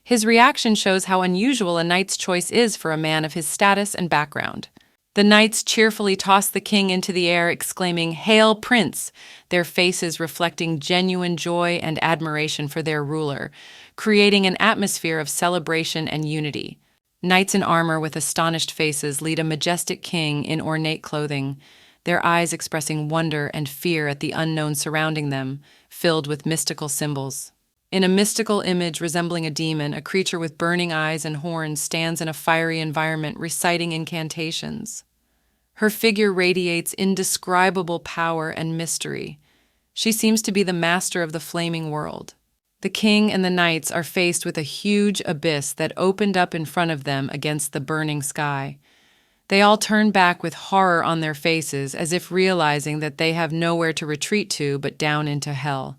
His reaction shows how unusual a knight's choice is for a man of his status and background. The knights cheerfully toss the king into the air, exclaiming, "Hail, Prince!" their faces reflecting genuine joy and admiration for their ruler, creating an atmosphere of celebration and unity. Knights in armor with astonished faces lead a majestic king in ornate clothing, their eyes expressing wonder and fear at the unknown surrounding them, filled with mystical symbols. In a mystical image resembling a demon, a creature with burning eyes and horns stands in a fiery environment reciting incantations. Her figure radiates indescribable power and mystery. She seems to be the master of the flaming world. The king and the knights are faced with a huge abyss that opened up in front of them against the burning sky. They all turn back with horror on their faces, as if realizing that they have nowhere to retreat to but down into hell.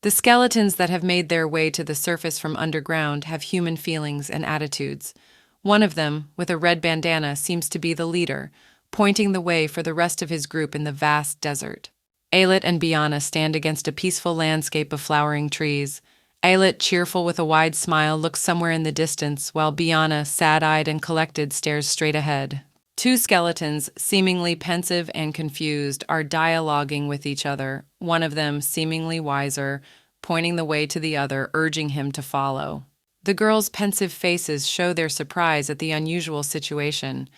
The skeletons that have made their way to the surface from underground have human feelings and attitudes. One of them, with a red bandana, seems to be the leader, pointing the way for the rest of his group in the vast desert. Aylett and Biana stand against a peaceful landscape of flowering trees. Aylett, cheerful with a wide smile, looks somewhere in the distance, while Biana, sad-eyed and collected, stares straight ahead. Two skeletons, seemingly pensive and confused, are dialoguing with each other, one of them, seemingly wiser, pointing the way to the other, urging him to follow. The girls' pensive faces show their surprise at the unusual situation.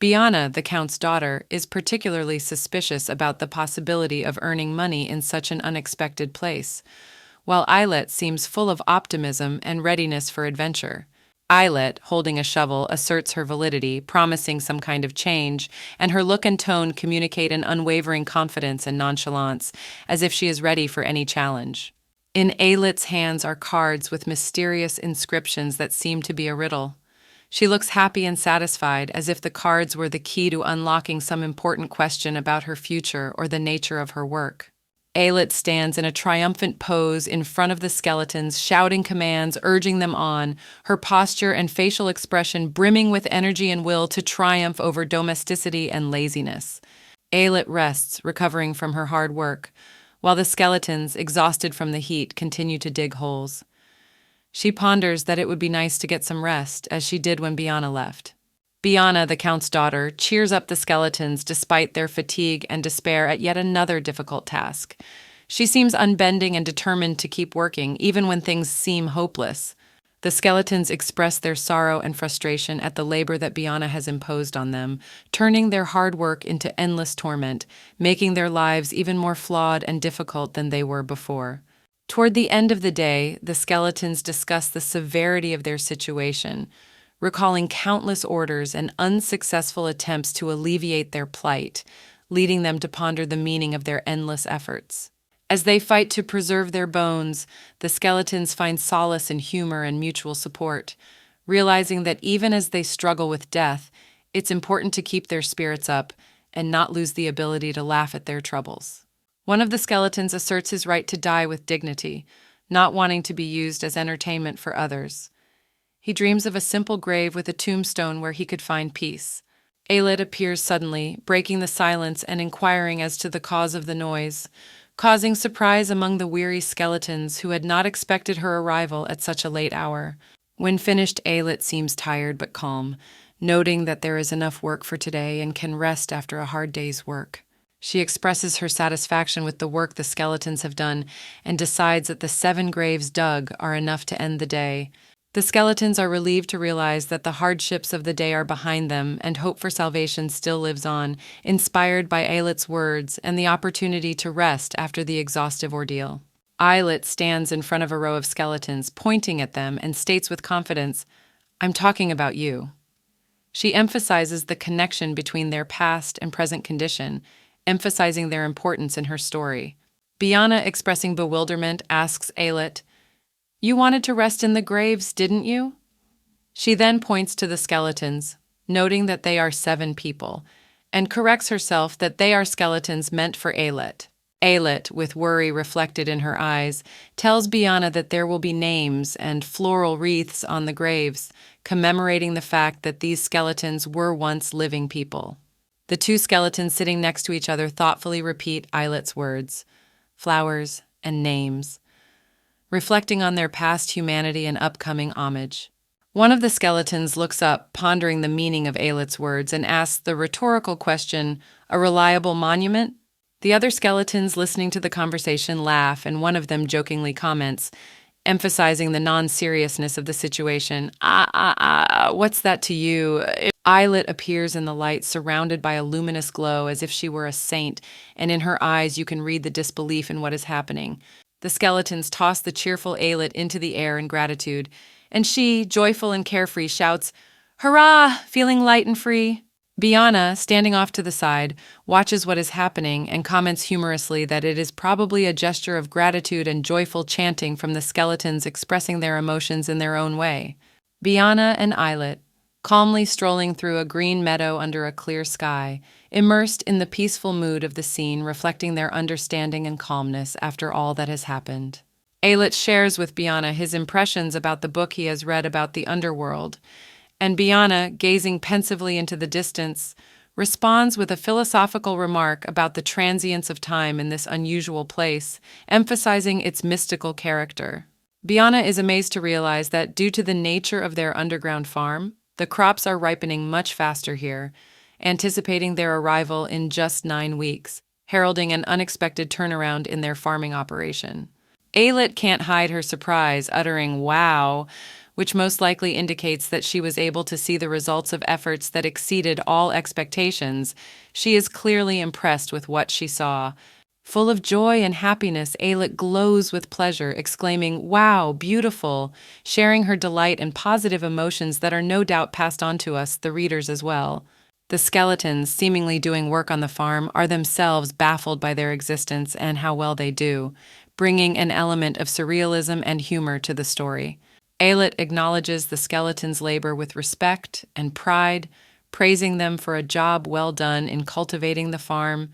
Biana, the Count's daughter, is particularly suspicious about the possibility of earning money in such an unexpected place, while Aylett seems full of optimism and readiness for adventure. Aylett, holding a shovel, asserts her validity, promising some kind of change, and her look and tone communicate an unwavering confidence and nonchalance, as if she is ready for any challenge. In Aylett's hands are cards with mysterious inscriptions that seem to be a riddle. She looks happy and satisfied, as if the cards were the key to unlocking some important question about her future or the nature of her work. Aylett stands in a triumphant pose in front of the skeletons, shouting commands, urging them on, her posture and facial expression brimming with energy and will to triumph over domesticity and laziness. Aylett rests, recovering from her hard work, while the skeletons, exhausted from the heat, continue to dig holes. She ponders that it would be nice to get some rest, as she did when Biana left. Biana, the Count's daughter, cheers up the skeletons despite their fatigue and despair at yet another difficult task. She seems unbending and determined to keep working, even when things seem hopeless. The skeletons express their sorrow and frustration at the labor that Biana has imposed on them, turning their hard work into endless torment, making their lives even more flawed and difficult than they were before. Toward the end of the day, the skeletons discuss the severity of their situation, recalling countless orders and unsuccessful attempts to alleviate their plight, leading them to ponder the meaning of their endless efforts. As they fight to preserve their bones, the skeletons find solace in humor and mutual support, realizing that even as they struggle with death, it's important to keep their spirits up and not lose the ability to laugh at their troubles. One of the skeletons asserts his right to die with dignity, not wanting to be used as entertainment for others. He dreams of a simple grave with a tombstone where he could find peace. Aylett appears suddenly, breaking the silence and inquiring as to the cause of the noise, causing surprise among the weary skeletons who had not expected her arrival at such a late hour. When finished, Aylett seems tired but calm, noting that there is enough work for today and can rest after a hard day's work. She expresses her satisfaction with the work the skeletons have done and decides that the 7 graves dug are enough to end the day. The skeletons are relieved to realize that the hardships of the day are behind them and hope for salvation still lives on, inspired by Aylett's words and the opportunity to rest after the exhaustive ordeal. Aylett stands in front of a row of skeletons, pointing at them, and states with confidence, "I'm talking about you." She emphasizes the connection between their past and present condition, emphasizing their importance in her story. Biana, expressing bewilderment, asks Aylett, "You wanted to rest in the graves, didn't you?" She then points to the skeletons, noting that they are 7 people, and corrects herself that they are skeletons meant for Aylett. Aylett, with worry reflected in her eyes, tells Biana that there will be names and floral wreaths on the graves, commemorating the fact that these skeletons were once living people. The 2 skeletons sitting next to each other thoughtfully repeat Aylett's words, flowers and names, reflecting on their past humanity and upcoming homage. One of the skeletons looks up, pondering the meaning of Aylett's words, and asks the rhetorical question, "A reliable monument?" The other skeletons listening to the conversation laugh, and one of them jokingly comments, emphasizing the non-seriousness of the situation, what's that to you?" Aylett appears in the light, surrounded by a luminous glow as if she were a saint, and in her eyes you can read the disbelief in what is happening. The skeletons toss the cheerful Aylett into the air in gratitude, and she, joyful and carefree, shouts, "Hurrah! Feeling light and free." Biana, standing off to the side, watches what is happening and comments humorously that it is probably a gesture of gratitude and joyful chanting from the skeletons expressing their emotions in their own way. Biana and Islet, calmly strolling through a green meadow under a clear sky, immersed in the peaceful mood of the scene, reflecting their understanding and calmness after all that has happened. Alet shares with Biana his impressions about the book he has read about the underworld, and Biana, gazing pensively into the distance, responds with a philosophical remark about the transience of time in this unusual place, emphasizing its mystical character. Biana is amazed to realize that due to the nature of their underground farm, the crops are ripening much faster here, anticipating their arrival in just 9 weeks, heralding an unexpected turnaround in their farming operation. Alet can't hide her surprise, uttering "wow," which most likely indicates that she was able to see the results of efforts that exceeded all expectations. She is clearly impressed with what she saw. Full of joy and happiness, Alet glows with pleasure, exclaiming, "Wow, beautiful," sharing her delight and positive emotions that are no doubt passed on to us, the readers, as well. The skeletons, seemingly doing work on the farm, are themselves baffled by their existence and how well they do, bringing an element of surrealism and humor to the story. Alet acknowledges the skeletons' labor with respect and pride, praising them for a job well done in cultivating the farm,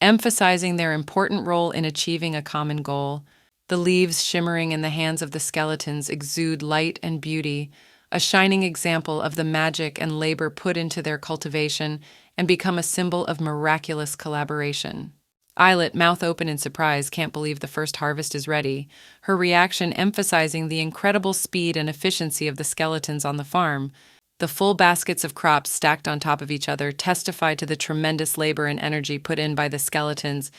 emphasizing their important role in achieving a common goal. The leaves shimmering in the hands of the skeletons exude light and beauty, a shining example of the magic and labor put into their cultivation, and become a symbol of miraculous collaboration. Islet, mouth open in surprise, can't believe the first harvest is ready, her reaction emphasizing the incredible speed and efficiency of the skeletons on the farm. The full baskets of crops stacked on top of each other testify to the tremendous labor and energy put in by the skeletons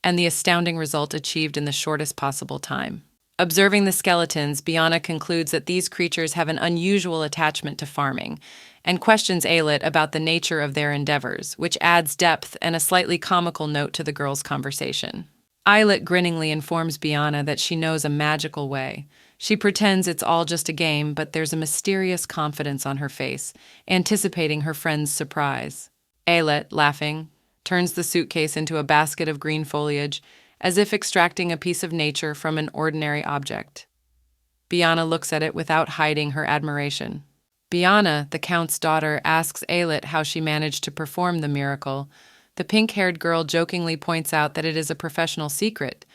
and the astounding result achieved in the shortest possible time. Observing the skeletons, Biana concludes that these creatures have an unusual attachment to farming, and questions Alet about the nature of their endeavors, which adds depth and a slightly comical note to the girls' conversation. Islet grinningly informs Biana that she knows a magical way. She pretends it's all just a game, but there's a mysterious confidence on her face, anticipating her friend's surprise. Alet, laughing, turns the suitcase into a basket of green foliage, as if extracting a piece of nature from an ordinary object. Biana looks at it without hiding her admiration. Biana, the Count's daughter, asks Alet how she managed to perform the miracle. The pink-haired girl jokingly points out that it is a professional secret,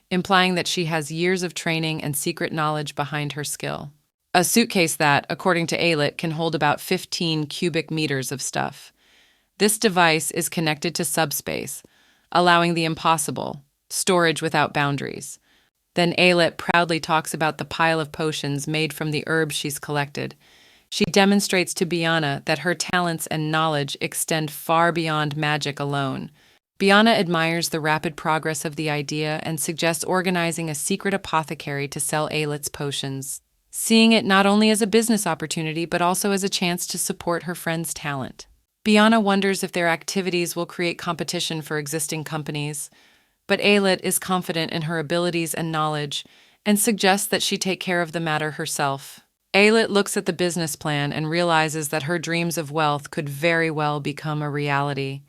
implying that she has years of training and secret knowledge behind her skill. A suitcase that, according to Alet, can hold about 15 cubic meters of stuff. This device is connected to subspace, allowing the impossible, storage without boundaries. Then Alet proudly talks about the pile of potions made from the herbs she's collected. She demonstrates to Biana that her talents and knowledge extend far beyond magic alone. Biana admires the rapid progress of the idea and suggests organizing a secret apothecary to sell Alet's potions, seeing it not only as a business opportunity but also as a chance to support her friend's talent. Biana wonders if their activities will create competition for existing companies, but Alet is confident in her abilities and knowledge and suggests that she take care of the matter herself. Alet looks at the business plan and realizes that her dreams of wealth could very well become a reality.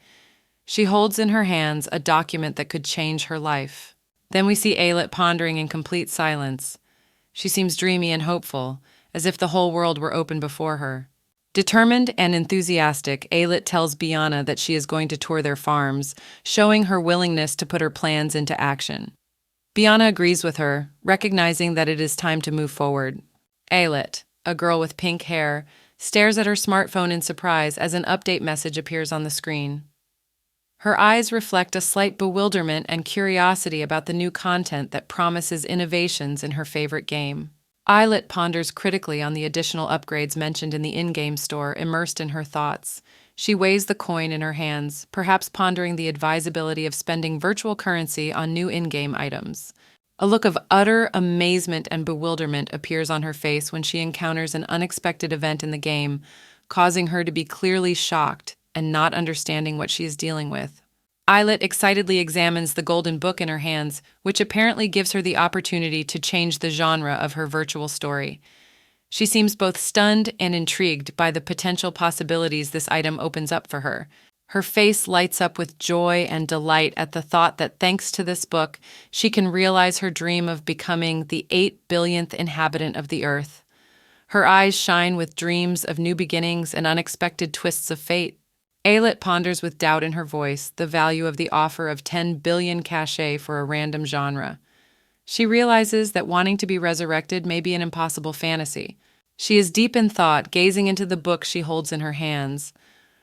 She holds in her hands a document that could change her life. Then we see Alet pondering in complete silence. She seems dreamy and hopeful, as if the whole world were open before her. Determined and enthusiastic, Alet tells Biana that she is going to tour their farms, showing her willingness to put her plans into action. Biana agrees with her, recognizing that it is time to move forward. Alet, a girl with pink hair, stares at her smartphone in surprise as an update message appears on the screen. Her eyes reflect a slight bewilderment and curiosity about the new content that promises innovations in her favorite game. Islet ponders critically on the additional upgrades mentioned in the in-game store, immersed in her thoughts. She weighs the coin in her hands, perhaps pondering the advisability of spending virtual currency on new in-game items. A look of utter amazement and bewilderment appears on her face when she encounters an unexpected event in the game, causing her to be clearly shocked and not understanding what she is dealing with. Islet excitedly examines the golden book in her hands, which apparently gives her the opportunity to change the genre of her virtual story. She seems both stunned and intrigued by the potential possibilities this item opens up for her. Her face lights up with joy and delight at the thought that thanks to this book, she can realize her dream of becoming the 8 billionth inhabitant of the earth. Her eyes shine with dreams of new beginnings and unexpected twists of fate. Ayelet ponders with doubt in her voice the value of the offer of 10 billion cachet for a random genre. She realizes that wanting to be resurrected may be an impossible fantasy. She is deep in thought, gazing into the book she holds in her hands.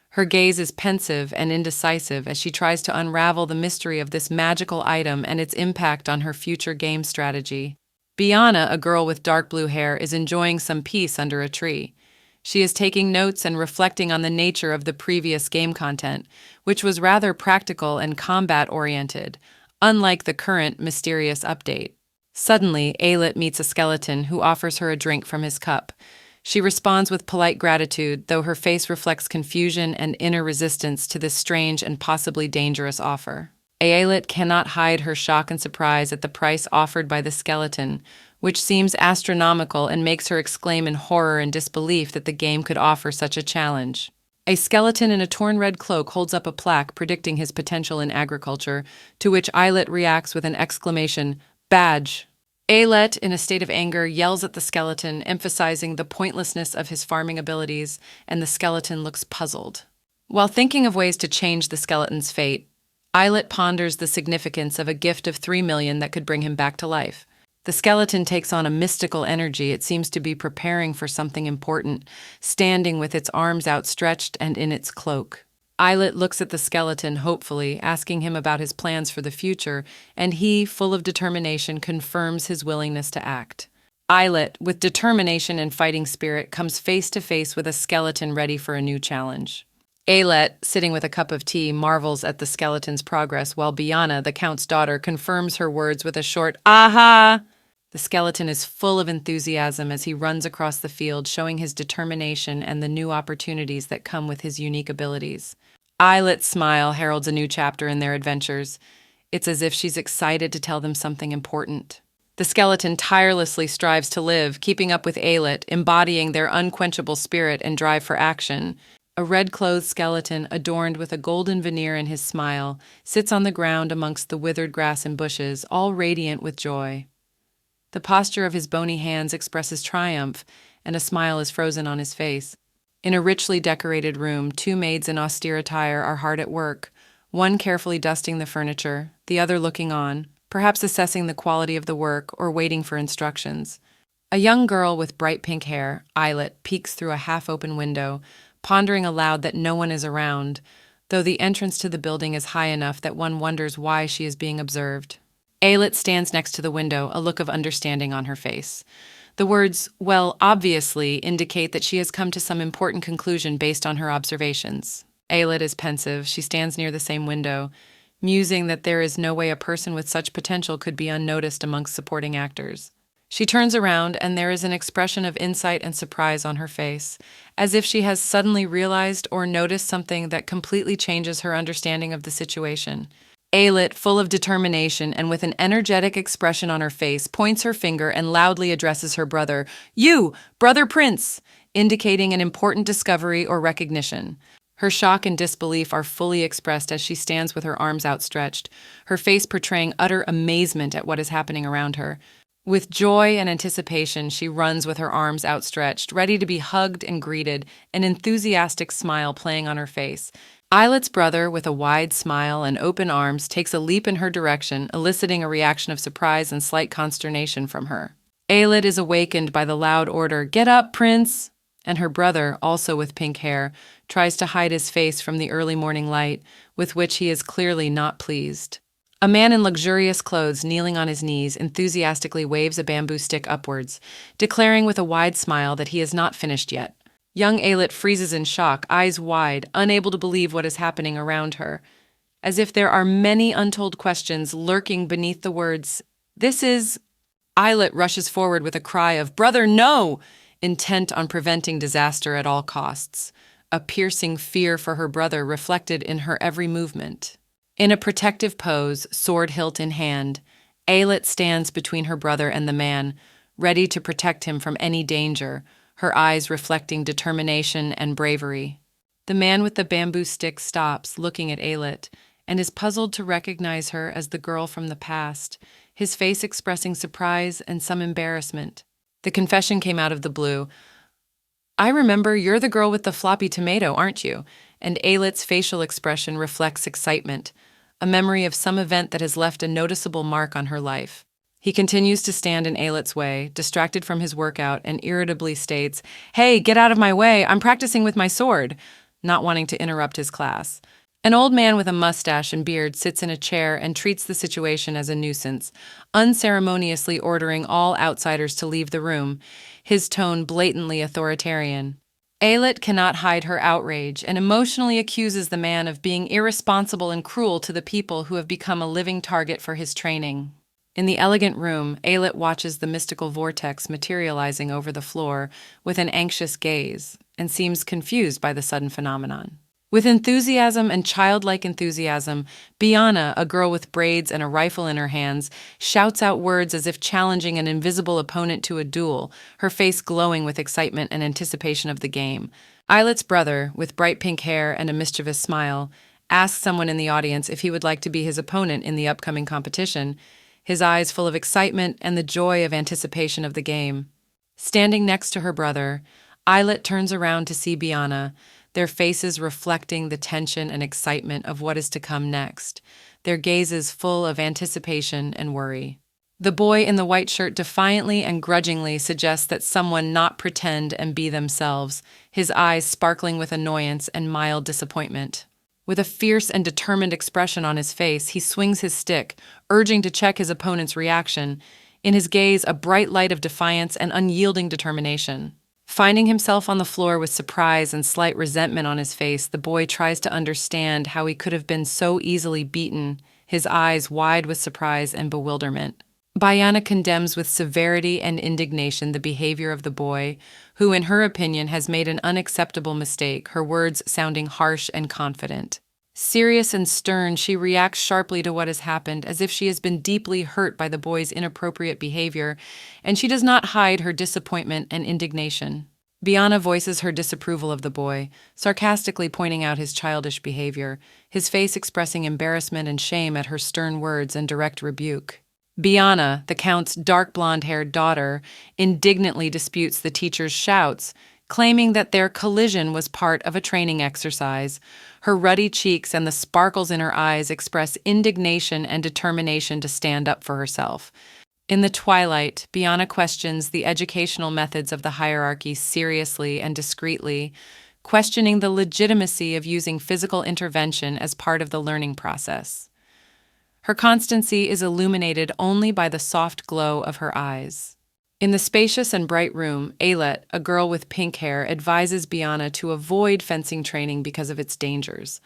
Her gaze is pensive and indecisive as she tries to unravel the mystery of this magical item and its impact on her future game strategy. Biana, a girl with dark blue hair, is enjoying some peace under a tree. She is taking notes and reflecting on the nature of the previous game content, which was rather practical and combat-oriented, unlike the current mysterious update. Suddenly, Ayelet meets a skeleton who offers her a drink from his cup. She responds with polite gratitude, though her face reflects confusion and inner resistance to this strange and possibly dangerous offer. Ayelet cannot hide her shock and surprise at the price offered by the skeleton, which seems astronomical and makes her exclaim in horror and disbelief that the game could offer such a challenge. A skeleton in a torn red cloak holds up a plaque predicting his potential in agriculture, to which Ayelet reacts with an exclamation, "Badge!" Ayelet, in a state of anger, yells at the skeleton, emphasizing the pointlessness of his farming abilities, and the skeleton looks puzzled. While thinking of ways to change the skeleton's fate, Ayelet ponders the significance of a gift of 3 million that could bring him back to life. The skeleton takes on a mystical energy. It seems to be preparing for something important, standing with its arms outstretched and in its cloak. Ayelet looks at the skeleton hopefully, asking him about his plans for the future, and he, full of determination, confirms his willingness to act. Ayelet, with determination and fighting spirit, comes face to face with a skeleton ready for a new challenge. Ayelet, sitting with a cup of tea, marvels at the skeleton's progress, while Biana, the Count's daughter, confirms her words with a short, "Aha!" The skeleton is full of enthusiasm as he runs across the field, showing his determination and the new opportunities that come with his unique abilities. Ayelet's smile heralds a new chapter in their adventures. It's as if she's excited to tell them something important. The skeleton tirelessly strives to live, keeping up with Ayelet, embodying their unquenchable spirit and drive for action. A red-clothed skeleton, adorned with a golden veneer in his smile, sits on the ground amongst the withered grass and bushes, all radiant with joy. The posture of his bony hands expresses triumph, and a smile is frozen on his face. In a richly decorated room, 2 maids in austere attire are hard at work, one carefully dusting the furniture, the other looking on, perhaps assessing the quality of the work or waiting for instructions. A young girl with bright pink hair, Ayelet, peeks through a half-open window, pondering aloud that no one is around, though the entrance to the building is high enough that one wonders why she is being observed. Ayelet stands next to the window, a look of understanding on her face. The words, "well, obviously," indicate that she has come to some important conclusion based on her observations. Ayelet is pensive. She stands near the same window, musing that there is no way a person with such potential could be unnoticed amongst supporting actors. She turns around, and there is an expression of insight and surprise on her face, as if she has suddenly realized or noticed something that completely changes her understanding of the situation. Ayelet, full of determination and with an energetic expression on her face, points her finger and loudly addresses her brother, "You, Brother Prince!" indicating an important discovery or recognition. Her shock and disbelief are fully expressed as she stands with her arms outstretched, her face portraying utter amazement at what is happening around her. With joy and anticipation, she runs with her arms outstretched, ready to be hugged and greeted, an enthusiastic smile playing on her face. Ayelet's brother, with a wide smile and open arms, takes a leap in her direction, eliciting a reaction of surprise and slight consternation from her. Ayelet is awakened by the loud order, "Get up, Prince!" And her brother, also with pink hair, tries to hide his face from the early morning light, with which he is clearly not pleased. A man in luxurious clothes, kneeling on his knees, enthusiastically waves a bamboo stick upwards, declaring with a wide smile that he is not finished yet. Young Ayelet freezes in shock, eyes wide, unable to believe what is happening around her, as if there are many untold questions lurking beneath the words, "This is—" Ayelet rushes forward with a cry of, "Brother, no!" intent on preventing disaster at all costs, a piercing fear for her brother reflected in her every movement. In a protective pose, sword hilt in hand, Ayelet stands between her brother and the man, ready to protect him from any danger, her eyes reflecting determination and bravery. The man with the bamboo stick stops, looking at Ailith, and is puzzled to recognize her as the girl from the past, his face expressing surprise and some embarrassment. The confession came out of the blue. "I remember, you're the girl with the floppy tomato, aren't you?" And Ailith's facial expression reflects excitement, a memory of some event that has left a noticeable mark on her life. He continues to stand in Ailith's way, distracted from his workout, and irritably states, "Hey, get out of my way, I'm practicing with my sword," not wanting to interrupt his class. An old man with a mustache and beard sits in a chair and treats the situation as a nuisance, unceremoniously ordering all outsiders to leave the room, his tone blatantly authoritarian. Ailith cannot hide her outrage and emotionally accuses the man of being irresponsible and cruel to the people who have become a living target for his training. In the elegant room, Ailith watches the mystical vortex materializing over the floor with an anxious gaze and seems confused by the sudden phenomenon. With enthusiasm and childlike enthusiasm, Biana, a girl with braids and a rifle in her hands, shouts out words as if challenging an invisible opponent to a duel, her face glowing with excitement and anticipation of the game. Ailith's brother, with bright pink hair and a mischievous smile, asks someone in the audience if he would like to be his opponent in the upcoming competition, his eyes full of excitement and the joy of anticipation of the game. Standing next to her brother, Ailith turns around to see Biana, their faces reflecting the tension and excitement of what is to come next, their gazes full of anticipation and worry. The boy in the white shirt defiantly and grudgingly suggests that someone not pretend and be themselves, his eyes sparkling with annoyance and mild disappointment. With a fierce and determined expression on his face, he swings his stick, urging to check his opponent's reaction, in his gaze a bright light of defiance and unyielding determination. Finding himself on the floor with surprise and slight resentment on his face, the boy tries to understand how he could have been so easily beaten, his eyes wide with surprise and bewilderment. Biana condemns with severity and indignation the behavior of the boy, who in her opinion has made an unacceptable mistake, her words sounding harsh and confident. Serious and stern, she reacts sharply to what has happened, as if she has been deeply hurt by the boy's inappropriate behavior, and she does not hide her disappointment and indignation. Biana voices her disapproval of the boy, sarcastically pointing out his childish behavior, his face expressing embarrassment and shame at her stern words and direct rebuke. Biana, the Count's dark blonde-haired daughter, indignantly disputes the teacher's shouts, claiming that their collision was part of a training exercise. Her ruddy cheeks and the sparkles in her eyes express indignation and determination to stand up for herself. In the twilight, Biana questions the educational methods of the hierarchy seriously and discreetly, questioning the legitimacy of using physical intervention as part of the learning process. Her constancy is illuminated only by the soft glow of her eyes. In the spacious and bright room, Ailith, a girl with pink hair, advises Biana to avoid fencing training because of its dangers.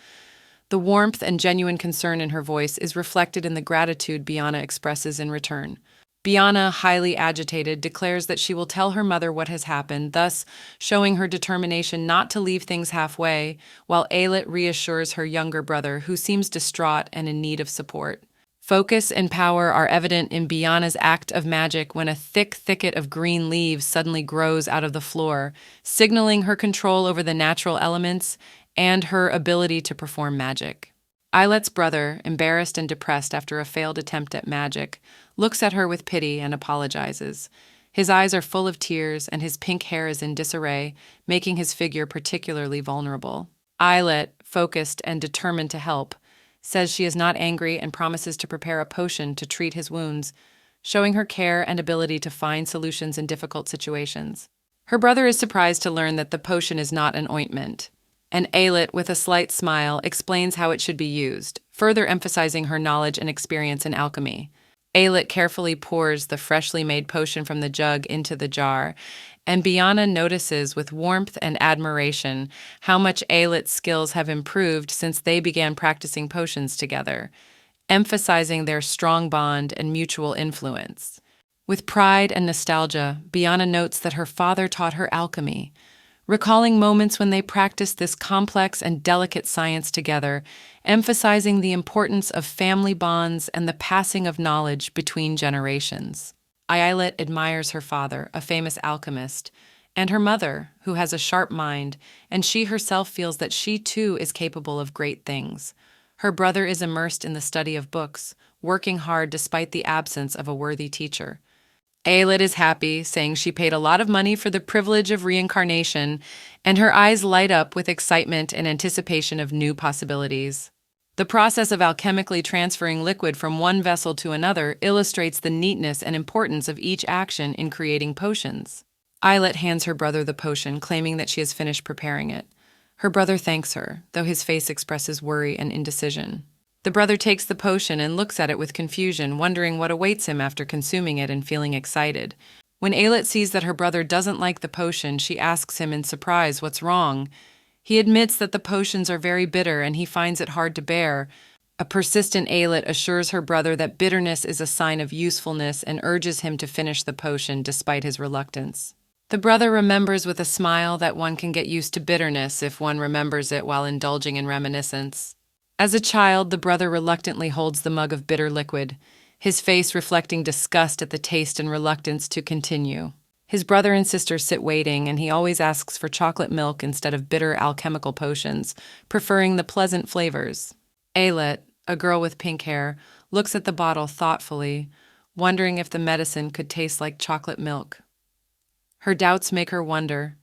The warmth and genuine concern in her voice is reflected in the gratitude Biana expresses in return. Biana, highly agitated, declares that she will tell her mother what has happened, thus showing her determination not to leave things halfway, while Ailith reassures her younger brother, who seems distraught and in need of support. Focus and power are evident in Biana's act of magic when a thick thicket of green leaves suddenly grows out of the floor, signaling her control over the natural elements and her ability to perform magic. Ailith's brother, embarrassed and depressed after a failed attempt at magic, looks at her with pity and apologizes. His eyes are full of tears and his pink hair is in disarray, making his figure particularly vulnerable. Ailith, focused and determined to help, says she is not angry and promises to prepare a potion to treat his wounds, showing her care and ability to find solutions in difficult situations. Her brother is surprised to learn that the potion is not an ointment, and Ailith, with a slight smile, explains how it should be used, further emphasizing her knowledge and experience in alchemy. Ailith carefully pours the freshly made potion from the jug into the jar, and Biana notices with warmth and admiration how much Ailith's skills have improved since they began practicing potions together, emphasizing their strong bond and mutual influence. With pride and nostalgia, Biana notes that her father taught her alchemy, recalling moments when they practiced this complex and delicate science together, emphasizing the importance of family bonds and the passing of knowledge between generations. Ayelet admires her father, a famous alchemist, and her mother, who has a sharp mind, and she herself feels that she too is capable of great things. Her brother is immersed in the study of books, working hard despite the absence of a worthy teacher. Ayelet is happy, saying she paid a lot of money for the privilege of reincarnation, and her eyes light up with excitement and anticipation of new possibilities. The process of alchemically transferring liquid from one vessel to another illustrates the neatness and importance of each action in creating potions. Ayelet hands her brother the potion, claiming that she has finished preparing it. Her brother thanks her, though his face expresses worry and indecision. The brother takes the potion and looks at it with confusion, wondering what awaits him after consuming it and feeling excited. When Ayelet sees that her brother doesn't like the potion, she asks him in surprise what's wrong. He admits that the potions are very bitter and he finds it hard to bear. A persistent Ayelet assures her brother that bitterness is a sign of usefulness and urges him to finish the potion despite his reluctance. The brother remembers with a smile that one can get used to bitterness if one remembers it while indulging in reminiscence. As a child, the brother reluctantly holds the mug of bitter liquid, his face reflecting disgust at the taste and reluctance to continue. His brother and sister sit waiting, and he always asks for chocolate milk instead of bitter alchemical potions, preferring the pleasant flavors. Ayelet, a girl with pink hair, looks at the bottle thoughtfully, wondering if the medicine could taste like chocolate milk. Her doubts make her wonder,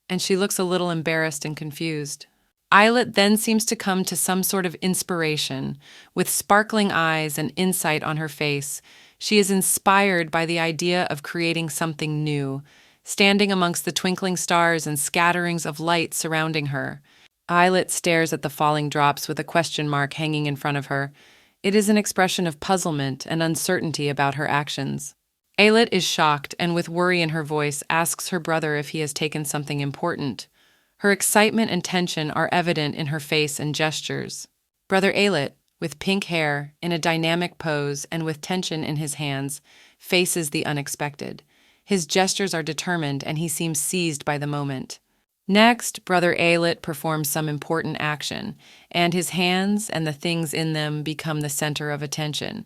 and she looks a little embarrassed and confused. Ayelet then seems to come to some sort of inspiration. With sparkling eyes and insight on her face, she is inspired by the idea of creating something new, standing amongst the twinkling stars and scatterings of light surrounding her. Ayelet stares at the falling drops with a question mark hanging in front of her. It is an expression of puzzlement and uncertainty about her actions. Ayelet is shocked and, with worry in her voice, asks her brother if he has taken something important. Her excitement and tension are evident in her face and gestures. Brother Ayelet, with pink hair, in a dynamic pose, and with tension in his hands, faces the unexpected. His gestures are determined, and he seems seized by the moment. Next, Brother Ayelet performs some important action, and his hands and the things in them become the center of attention.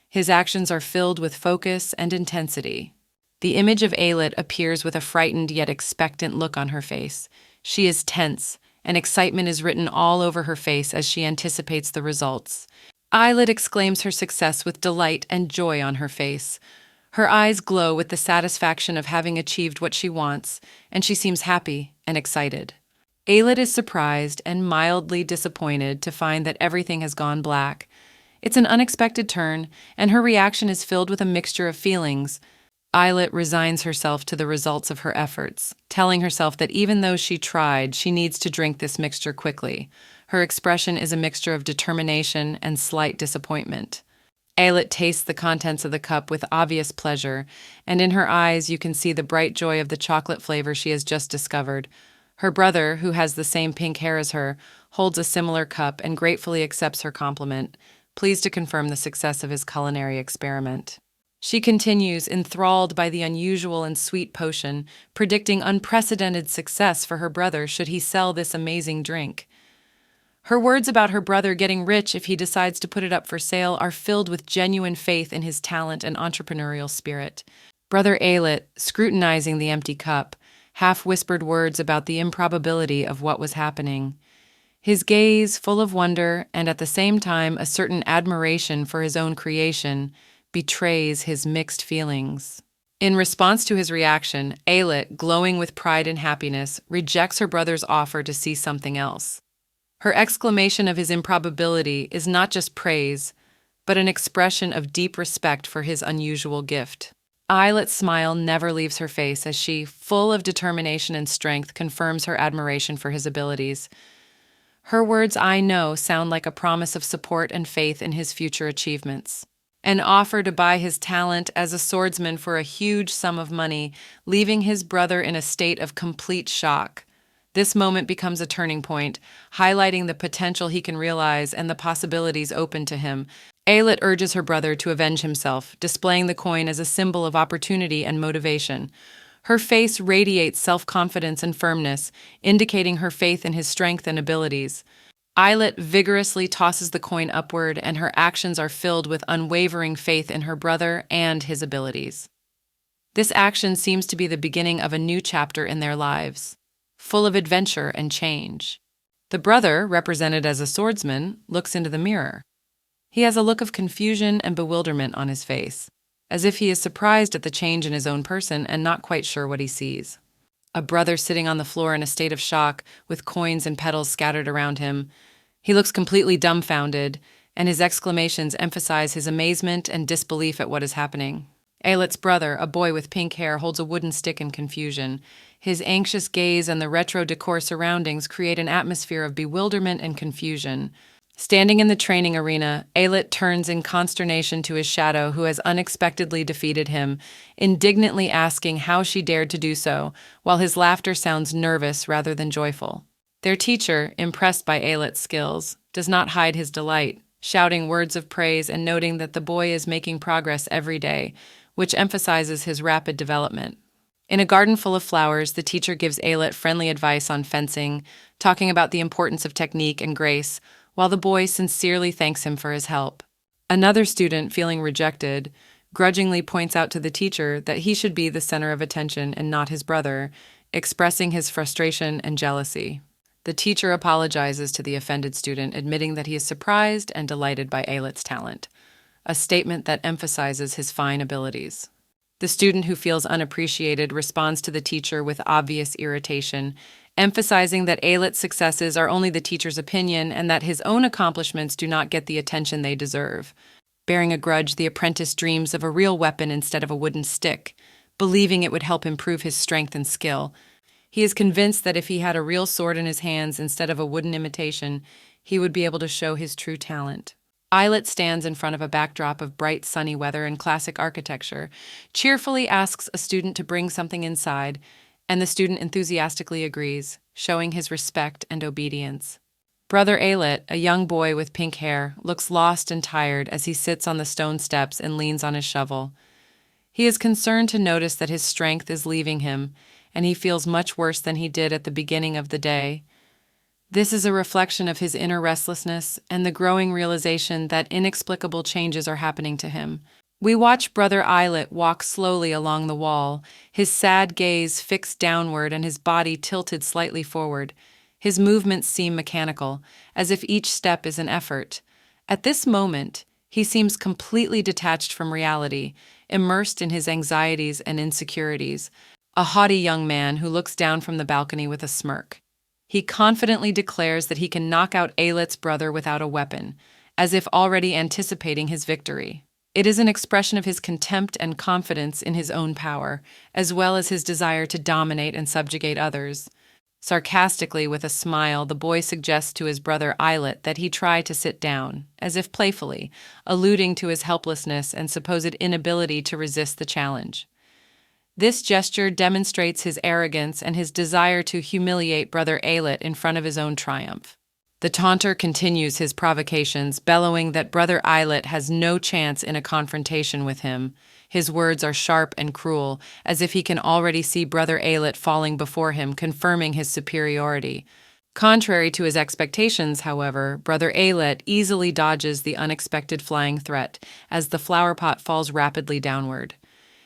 His actions are filled with focus and intensity. The image of Ayelet appears with a frightened yet expectant look on her face. She is tense, and excitement is written all over her face as she anticipates the results. Ayelet exclaims her success with delight and joy on her face. Her eyes glow with the satisfaction of having achieved what she wants, and she seems happy and excited. Ayelet is surprised and mildly disappointed to find that everything has gone black. It's an unexpected turn, and her reaction is filled with a mixture of feelings. Ayelet resigns herself to the results of her efforts, telling herself that even though she tried, she needs to drink this mixture quickly. Her expression is a mixture of determination and slight disappointment. Ayelet tastes the contents of the cup with obvious pleasure, and in her eyes you can see the bright joy of the chocolate flavor she has just discovered. Her brother, who has the same pink hair as her, holds a similar cup and gratefully accepts her compliment, pleased to confirm the success of his culinary experiment. She continues, enthralled by the unusual and sweet potion, predicting unprecedented success for her brother should he sell this amazing drink. Her words about her brother getting rich if he decides to put it up for sale are filled with genuine faith in his talent and entrepreneurial spirit. Brother Ayelet, scrutinizing the empty cup, half-whispered words about the improbability of what was happening. His gaze, full of wonder and at the same time a certain admiration for his own creation, betrays his mixed feelings. In response to his reaction, Ayelet, glowing with pride and happiness, rejects her brother's offer to see something else. Her exclamation of his improbability is not just praise, but an expression of deep respect for his unusual gift. Ayelet's smile never leaves her face as she, full of determination and strength, confirms her admiration for his abilities. Her words, "I know," sound like a promise of support and faith in his future achievements. An offer to buy his talent as a swordsman for a huge sum of money, leaving his brother in a state of complete shock. This moment becomes a turning point, highlighting the potential he can realize and the possibilities open to him. Ayelet urges her brother to avenge himself, displaying the coin as a symbol of opportunity and motivation. Her face radiates self-confidence and firmness, indicating her faith in his strength and abilities. Ayelet vigorously tosses the coin upward, and her actions are filled with unwavering faith in her brother and his abilities. This action seems to be the beginning of a new chapter in their lives, full of adventure and change. The brother, represented as a swordsman, looks into the mirror. He has a look of confusion and bewilderment on his face, as if he is surprised at the change in his own person and not quite sure what he sees. A brother sitting on the floor in a state of shock, with coins and petals scattered around him. He looks completely dumbfounded, and his exclamations emphasize his amazement and disbelief at what is happening. Ayelet's brother, a boy with pink hair, holds a wooden stick in confusion. His anxious gaze and the retro decor surroundings create an atmosphere of bewilderment and confusion. Standing in the training arena, Ayelet turns in consternation to his shadow, who has unexpectedly defeated him, indignantly asking how she dared to do so, while his laughter sounds nervous rather than joyful. Their teacher, impressed by Ayelet's skills, does not hide his delight, shouting words of praise and noting that the boy is making progress every day, which emphasizes his rapid development. In a garden full of flowers, the teacher gives Ayelet friendly advice on fencing, talking about the importance of technique and grace, while the boy sincerely thanks him for his help. Another student, feeling rejected, grudgingly points out to the teacher that he should be the center of attention and not his brother, expressing his frustration and jealousy. The teacher apologizes to the offended student, admitting that he is surprised and delighted by Ayelet's talent, a statement that emphasizes his fine abilities. The student who feels unappreciated responds to the teacher with obvious irritation, emphasizing that Ayelet's successes are only the teacher's opinion and that his own accomplishments do not get the attention they deserve. Bearing a grudge, the apprentice dreams of a real weapon instead of a wooden stick, believing it would help improve his strength and skill. He is convinced that if he had a real sword in his hands instead of a wooden imitation, he would be able to show his true talent. Ayelet stands in front of a backdrop of bright, sunny weather and classic architecture, cheerfully asks a student to bring something inside, and the student enthusiastically agrees, showing his respect and obedience. Brother Ayelet, a young boy with pink hair, looks lost and tired as he sits on the stone steps and leans on his shovel. He is concerned to notice that his strength is leaving him, and he feels much worse than he did at the beginning of the day. This is a reflection of his inner restlessness and the growing realization that inexplicable changes are happening to him. We watch Brother Ayelet walk slowly along the wall, his sad gaze fixed downward and his body tilted slightly forward. His movements seem mechanical, as if each step is an effort. At this moment, he seems completely detached from reality, immersed in his anxieties and insecurities, a haughty young man who looks down from the balcony with a smirk. He confidently declares that he can knock out Ayelet's brother without a weapon, as if already anticipating his victory. It is an expression of his contempt and confidence in his own power, as well as his desire to dominate and subjugate others. Sarcastically, with a smile, the boy suggests to his brother Ayelet that he try to sit down, as if playfully, alluding to his helplessness and supposed inability to resist the challenge. This gesture demonstrates his arrogance and his desire to humiliate Brother Ayelet in front of his own triumph. The taunter continues his provocations, bellowing that Brother Ayelet has no chance in a confrontation with him. His words are sharp and cruel, as if he can already see Brother Ayelet falling before him, confirming his superiority. Contrary to his expectations, however, Brother Ayelet easily dodges the unexpected flying threat as the flower pot falls rapidly downward.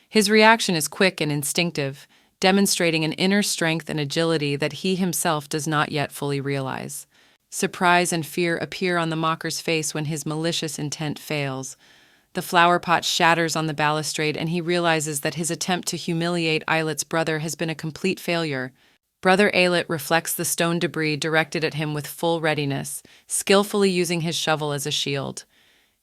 His reaction is quick and instinctive, demonstrating an inner strength and agility that he himself does not yet fully realize. Surprise and fear appear on the mocker's face when his malicious intent fails. The flower pot shatters on the balustrade, and he realizes that his attempt to humiliate Ayelet's brother has been a complete failure. Brother Ayelet reflects the stone debris directed at him with full readiness, skillfully using his shovel as a shield.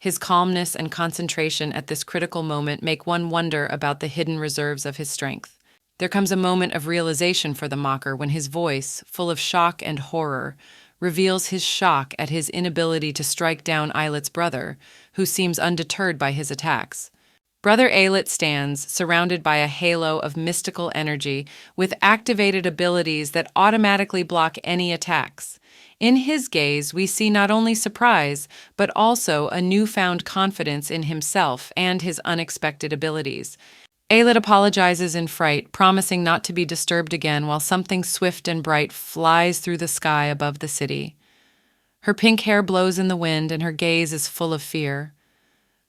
His calmness and concentration at this critical moment make one wonder about the hidden reserves of his strength. There comes a moment of realization for the mocker when his voice, full of shock and horror, reveals his shock at his inability to strike down Ayelet's brother, who seems undeterred by his attacks. Brother Ayelet stands, surrounded by a halo of mystical energy, with activated abilities that automatically block any attacks. In his gaze, we see not only surprise, but also a newfound confidence in himself and his unexpected abilities. Ayelet apologizes in fright, promising not to be disturbed again while something swift and bright flies through the sky above the city. Her pink hair blows in the wind and her gaze is full of fear.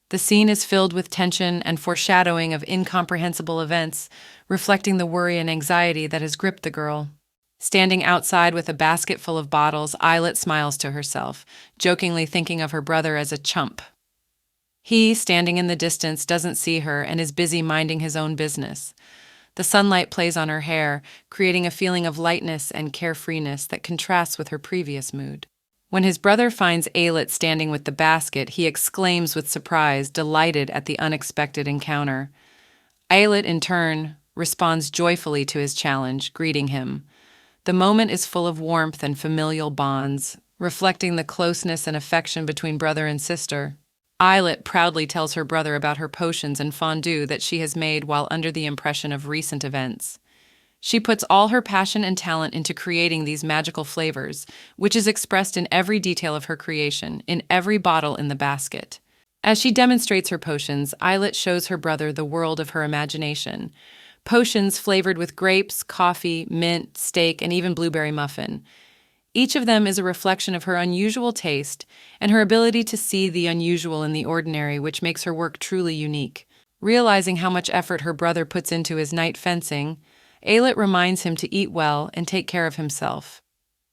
The scene is filled with tension and foreshadowing of incomprehensible events, reflecting the worry and anxiety that has gripped the girl. Standing outside with a basket full of bottles, Eilert smiles to herself, jokingly thinking of her brother as a chump. He, standing in the distance, doesn't see her and is busy minding his own business. The sunlight plays on her hair, creating a feeling of lightness and carefreeness that contrasts with her previous mood. When his brother finds Eilert standing with the basket, he exclaims with surprise, delighted at the unexpected encounter. Eilert, in turn, responds joyfully to his challenge, greeting him. The moment is full of warmth and familial bonds, reflecting the closeness and affection between brother and sister. Eilert proudly tells her brother about her potions and fondue that she has made while under the impression of recent events. She puts all her passion and talent into creating these magical flavors, which is expressed in every detail of her creation, in every bottle in the basket. As she demonstrates her potions, Eilert shows her brother the world of her imagination. Potions flavored with grapes, coffee, mint, steak, and even blueberry muffin. Each of them is a reflection of her unusual taste and her ability to see the unusual in the ordinary, which makes her work truly unique. Realizing how much effort her brother puts into his night fencing, Eilert reminds him to eat well and take care of himself.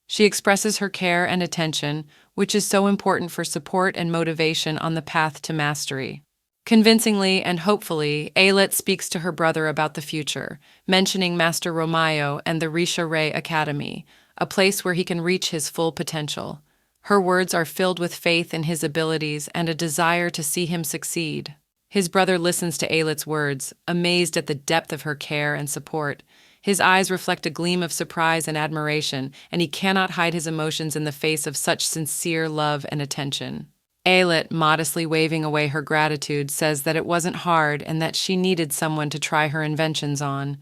She expresses her care and attention, which is so important for support and motivation on the path to mastery. Convincingly and hopefully, Eilert speaks to her brother about the future, mentioning Master Romayo and the Risha Ray Academy, a place where he can reach his full potential. Her words are filled with faith in his abilities and a desire to see him succeed. His brother listens to Eilert's words, amazed at the depth of her care and support. His eyes reflect a gleam of surprise and admiration, and he cannot hide his emotions in the face of such sincere love and attention. Eilert, modestly waving away her gratitude, says that it wasn't hard and that she needed someone to try her inventions on.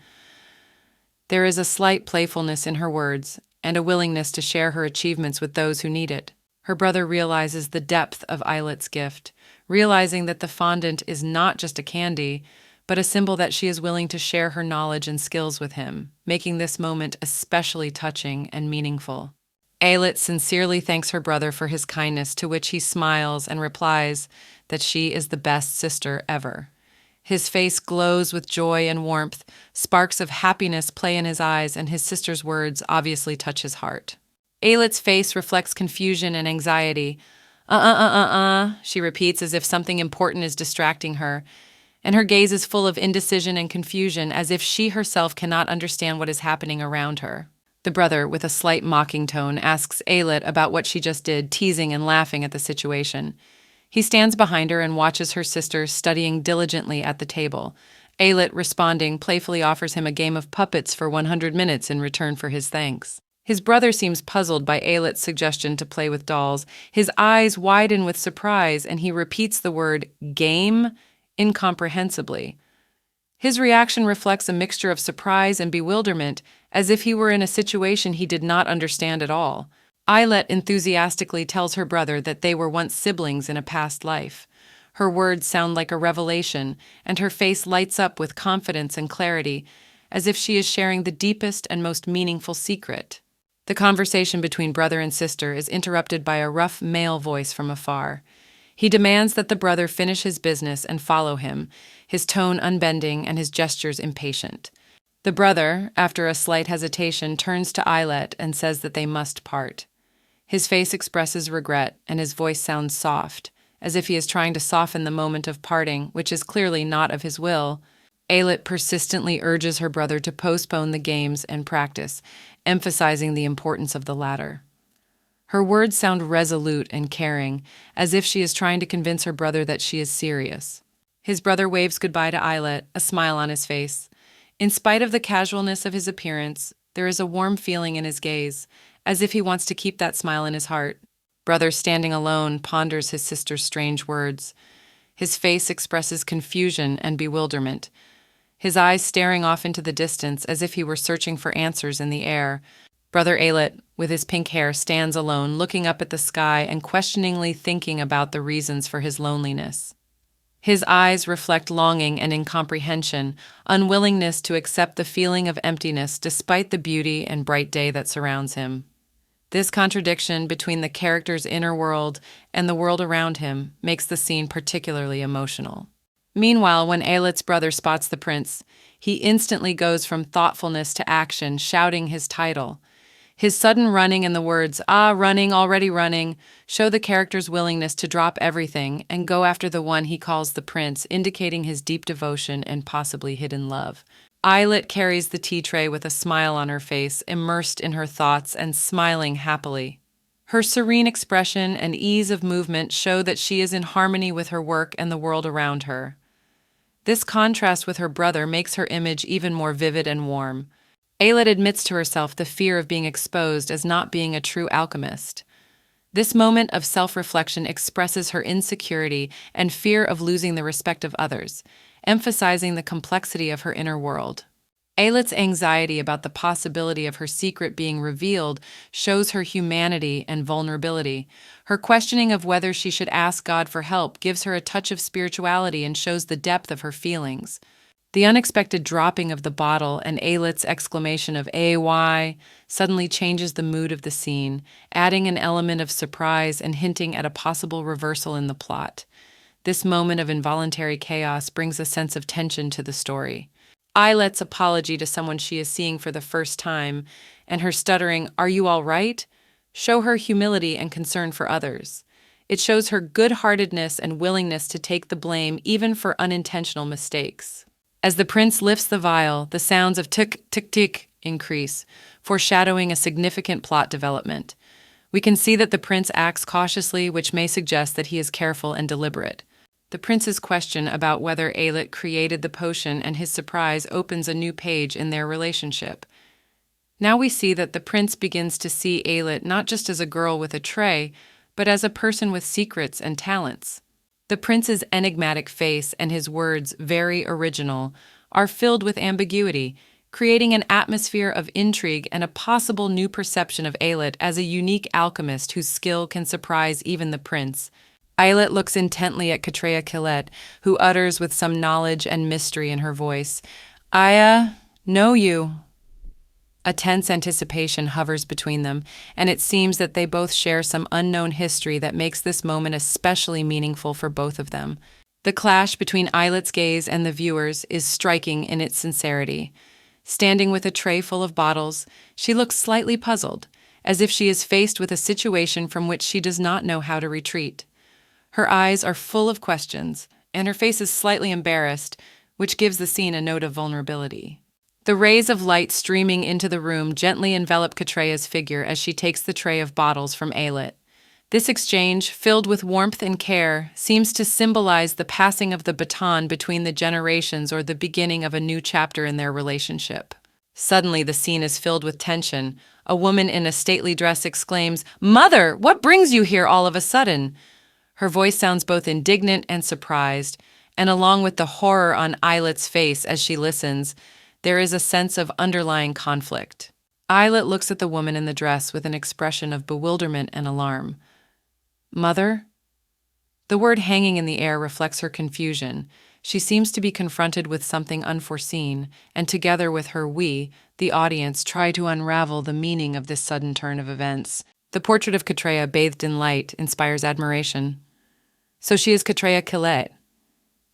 There is a slight playfulness in her words, and a willingness to share her achievements with those who need it. Her brother realizes the depth of Eilert's gift, realizing that the fondant is not just a candy, but a symbol that she is willing to share her knowledge and skills with him, making this moment especially touching and meaningful. Eilert sincerely thanks her brother for his kindness, to which he smiles and replies that she is the best sister ever. His face glows with joy and warmth, sparks of happiness play in his eyes, and his sister's words obviously touch his heart. Eilert's face reflects confusion and anxiety. She repeats as if something important is distracting her, and her gaze is full of indecision and confusion, as if she herself cannot understand what is happening around her. The brother, with a slight mocking tone, asks Eilert about what she just did, teasing and laughing at the situation. He stands behind her and watches her sister studying diligently at the table. Eilert, responding, playfully offers him a game of puppets for 100 minutes in return for his thanks. His brother seems puzzled by Eilert's suggestion to play with dolls. His eyes widen with surprise, and he repeats the word game incomprehensibly. His reaction reflects a mixture of surprise and bewilderment, as if he were in a situation he did not understand at all. Eilert enthusiastically tells her brother that they were once siblings in a past life. Her words sound like a revelation, and her face lights up with confidence and clarity, as if she is sharing the deepest and most meaningful secret. The conversation between brother and sister is interrupted by a rough male voice from afar. He demands that the brother finish his business and follow him, his tone unbending and his gestures impatient. The brother, after a slight hesitation, turns to Eilert and says that they must part. His face expresses regret, and his voice sounds soft, as if he is trying to soften the moment of parting, which is clearly not of his will. Eilert persistently urges her brother to postpone the games and practice, emphasizing the importance of the latter. Her words sound resolute and caring, as if she is trying to convince her brother that she is serious. His brother waves goodbye to Eilert, a smile on his face. In spite of the casualness of his appearance, there is a warm feeling in his gaze, as if he wants to keep that smile in his heart. Brother, standing alone, ponders his sister's strange words. His face expresses confusion and bewilderment, his eyes staring off into the distance as if he were searching for answers in the air. Brother Eilert, with his pink hair, stands alone, looking up at the sky and questioningly thinking about the reasons for his loneliness. His eyes reflect longing and incomprehension, unwillingness to accept the feeling of emptiness despite the beauty and bright day that surrounds him. This contradiction between the character's inner world and the world around him makes the scene particularly emotional. Meanwhile, when Aelit's brother spots the prince, he instantly goes from thoughtfulness to action, shouting his title. His sudden running and the words, "Ah, running, already running," show the character's willingness to drop everything and go after the one he calls the prince, indicating his deep devotion and possibly hidden love. Eilert carries the tea tray with a smile on her face, immersed in her thoughts and smiling happily. Her serene expression and ease of movement show that she is in harmony with her work and the world around her. This contrast with her brother makes her image even more vivid and warm. Aelid admits to herself the fear of being exposed as not being a true alchemist. This moment of self-reflection expresses her insecurity and fear of losing the respect of others, emphasizing the complexity of her inner world. Aelit's anxiety about the possibility of her secret being revealed shows her humanity and vulnerability. Her questioning of whether she should ask God for help gives her a touch of spirituality and shows the depth of her feelings. The unexpected dropping of the bottle and Aelit's exclamation of "AY" suddenly changes the mood of the scene, adding an element of surprise and hinting at a possible reversal in the plot. This moment of involuntary chaos brings a sense of tension to the story. Aelit's apology to someone she is seeing for the first time, and her stuttering, "Are you all right?" show her humility and concern for others. It shows her good-heartedness and willingness to take the blame even for unintentional mistakes. As the prince lifts the vial, the sounds of tick, tick, tick increase, foreshadowing a significant plot development. We can see that the prince acts cautiously, which may suggest that he is careful and deliberate. The prince's question about whether Aelid created the potion and his surprise opens a new page in their relationship. Now we see that the prince begins to see Aelid not just as a girl with a tray, but as a person with secrets and talents. The prince's enigmatic face and his words, "very original," are filled with ambiguity, creating an atmosphere of intrigue and a possible new perception of Aelid as a unique alchemist whose skill can surprise even the prince. Aelid looks intently at Katreya Killet, who utters with some knowledge and mystery in her voice, "I know you." A tense anticipation hovers between them, and it seems that they both share some unknown history that makes this moment especially meaningful for both of them. The clash between Aelid's gaze and the viewer's is striking in its sincerity. Standing with a tray full of bottles, she looks slightly puzzled, as if she is faced with a situation from which she does not know how to retreat. Her eyes are full of questions, and her face is slightly embarrassed, which gives the scene a note of vulnerability. The rays of light streaming into the room gently envelop Katreya's figure as she takes the tray of bottles from Aelid. This exchange, filled with warmth and care, seems to symbolize the passing of the baton between the generations or the beginning of a new chapter in their relationship. Suddenly, the scene is filled with tension. A woman in a stately dress exclaims, "Mother, what brings you here all of a sudden?" Her voice sounds both indignant and surprised, and along with the horror on Aelid's face as she listens, there is a sense of underlying conflict. Aelid looks at the woman in the dress with an expression of bewilderment and alarm. "Mother?" The word hanging in the air reflects her confusion. She seems to be confronted with something unforeseen, and together with her we, the audience, try to unravel the meaning of this sudden turn of events. The portrait of Katreya bathed in light inspires admiration. So she is Katreya Killet.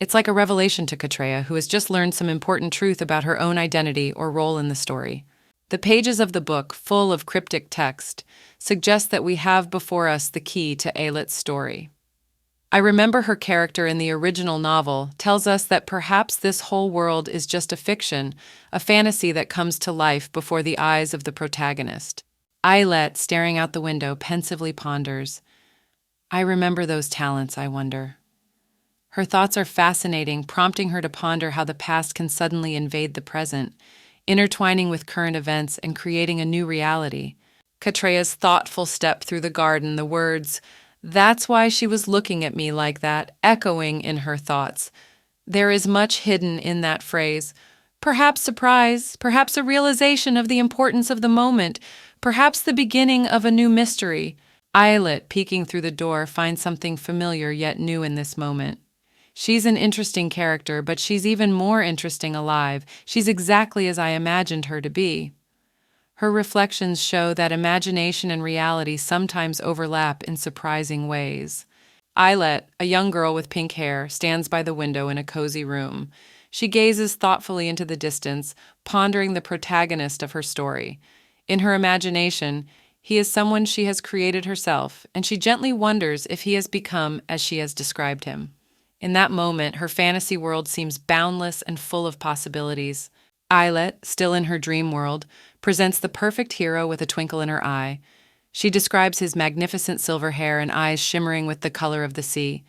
It's like a revelation to Katreya, who has just learned some important truth about her own identity or role in the story. The pages of the book, full of cryptic text, suggest that we have before us the key to Aelid's story. I remember her character in the original novel tells us that perhaps this whole world is just a fiction, a fantasy that comes to life before the eyes of the protagonist. Aelid, staring out the window, pensively ponders, "I remember those talents, I wonder." Her thoughts are fascinating, prompting her to ponder how the past can suddenly invade the present, intertwining with current events and creating a new reality. Katreya's thoughtful step through the garden, the words, "That's why she was looking at me like that," echoing in her thoughts. There is much hidden in that phrase. Perhaps surprise, perhaps a realization of the importance of the moment, perhaps the beginning of a new mystery. Aelid, peeking through the door, finds something familiar yet new in this moment. She's an interesting character, but she's even more interesting alive. She's exactly as I imagined her to be. Her reflections show that imagination and reality sometimes overlap in surprising ways. Eyelet, a young girl with pink hair, stands by the window in a cozy room. She gazes thoughtfully into the distance, pondering the protagonist of her story. In her imagination, he is someone she has created herself, and she gently wonders if he has become as she has described him. In that moment, her fantasy world seems boundless and full of possibilities. Eyelet, still in her dream world, presents the perfect hero with a twinkle in her eye. She describes his magnificent silver hair and eyes shimmering with the color of the sea.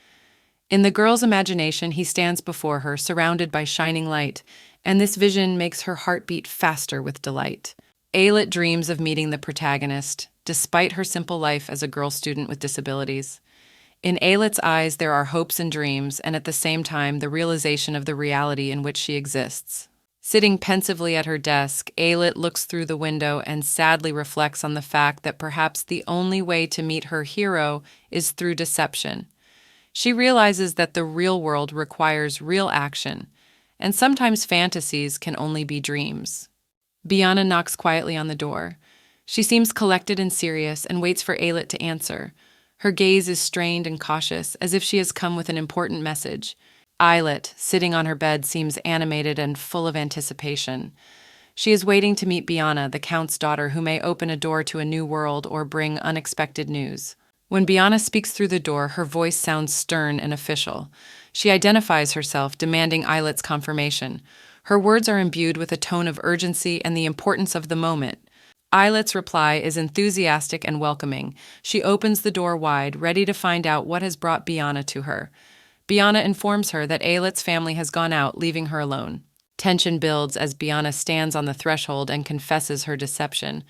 In the girl's imagination, he stands before her, surrounded by shining light, and this vision makes her heart beat faster with delight. Eyelet dreams of meeting the protagonist, despite her simple life as a girl student with disabilities. In Eyelet's eyes, there are hopes and dreams, and at the same time, the realization of the reality in which she exists. Sitting pensively at her desk, Eyelet looks through the window and sadly reflects on the fact that perhaps the only way to meet her hero is through deception. She realizes that the real world requires real action, and sometimes fantasies can only be dreams. Biana knocks quietly on the door. She seems collected and serious and waits for Eyelet to answer. Her gaze is strained and cautious, as if she has come with an important message. Eyelet, sitting on her bed, seems animated and full of anticipation. She is waiting to meet Biana, the Count's daughter, who may open a door to a new world or bring unexpected news. When Biana speaks through the door, her voice sounds stern and official. She identifies herself, demanding Eyelet's confirmation. Her words are imbued with a tone of urgency and the importance of the moment. Eyelet's reply is enthusiastic and welcoming. She opens the door wide, ready to find out what has brought Biana to her. Biana informs her that Eyelet's family has gone out, leaving her alone. Tension builds as Biana stands on the threshold and confesses her deception.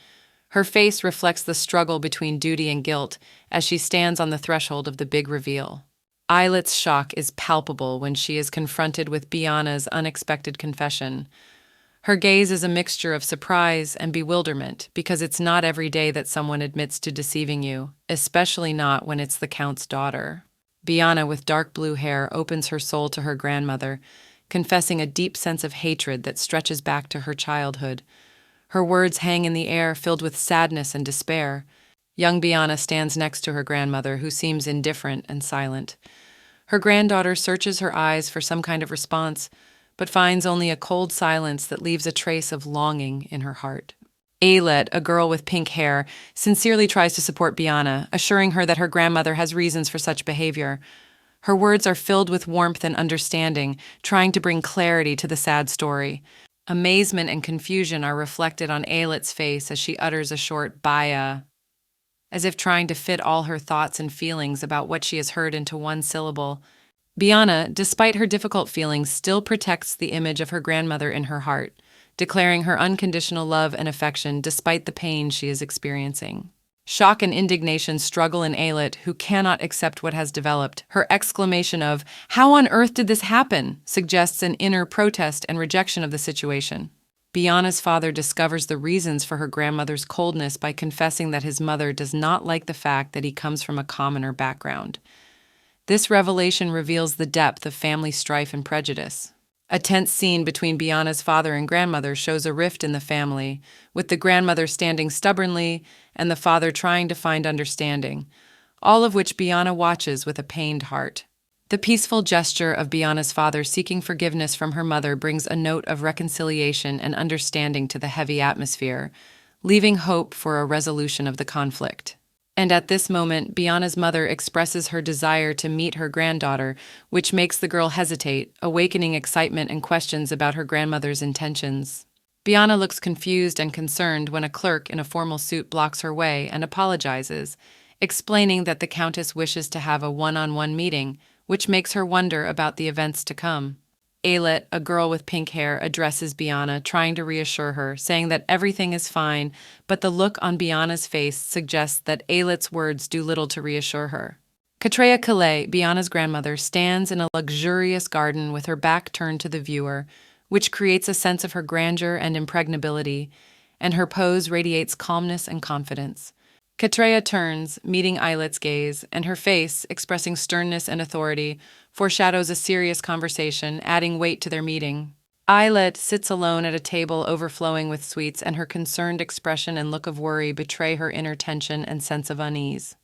Her face reflects the struggle between duty and guilt as she stands on the threshold of the big reveal. Eyelet's shock is palpable when she is confronted with Biana's unexpected confession. Her gaze is a mixture of surprise and bewilderment because it's not every day that someone admits to deceiving you, especially not when it's the Count's daughter. Biana, with dark blue hair, opens her soul to her grandmother, confessing a deep sense of hatred that stretches back to her childhood. Her words hang in the air, filled with sadness and despair. Young Biana stands next to her grandmother, who seems indifferent and silent. Her granddaughter searches her eyes for some kind of response, but finds only a cold silence that leaves a trace of longing in her heart. Eyelet, a girl with pink hair, sincerely tries to support Biana, assuring her that her grandmother has reasons for such behavior. Her words are filled with warmth and understanding, trying to bring clarity to the sad story. Amazement and confusion are reflected on Eyelet's face as she utters a short "Baya," as if trying to fit all her thoughts and feelings about what she has heard into one syllable. Biana, despite her difficult feelings, still protects the image of her grandmother in her heart, declaring her unconditional love and affection despite the pain she is experiencing. Shock and indignation struggle in Eyelet, who cannot accept what has developed. Her exclamation of, "How on earth did this happen?" suggests an inner protest and rejection of the situation. Biana's father discovers the reasons for her grandmother's coldness by confessing that his mother does not like the fact that he comes from a commoner background. This revelation reveals the depth of family strife and prejudice. A tense scene between Biana's father and grandmother shows a rift in the family, with the grandmother standing stubbornly and the father trying to find understanding, all of which Biana watches with a pained heart. The peaceful gesture of Biana's father seeking forgiveness from her mother brings a note of reconciliation and understanding to the heavy atmosphere, leaving hope for a resolution of the conflict. And at this moment, Biana's mother expresses her desire to meet her granddaughter, which makes the girl hesitate, awakening excitement and questions about her grandmother's intentions. Biana looks confused and concerned when a clerk in a formal suit blocks her way and apologizes, explaining that the Countess wishes to have a one-on-one meeting, which makes her wonder about the events to come. Eyelet, a girl with pink hair, addresses Biana, trying to reassure her, saying that everything is fine, but the look on Biana's face suggests that Eyelet's words do little to reassure her. Katreya Kale, Biana's grandmother, stands in a luxurious garden with her back turned to the viewer, which creates a sense of her grandeur and impregnability, and her pose radiates calmness and confidence. Katreya turns, meeting Eyelet's gaze, and her face, expressing sternness and authority, foreshadows a serious conversation, adding weight to their meeting. Islet sits alone at a table overflowing with sweets, and her concerned expression and look of worry betray her inner tension and sense of unease.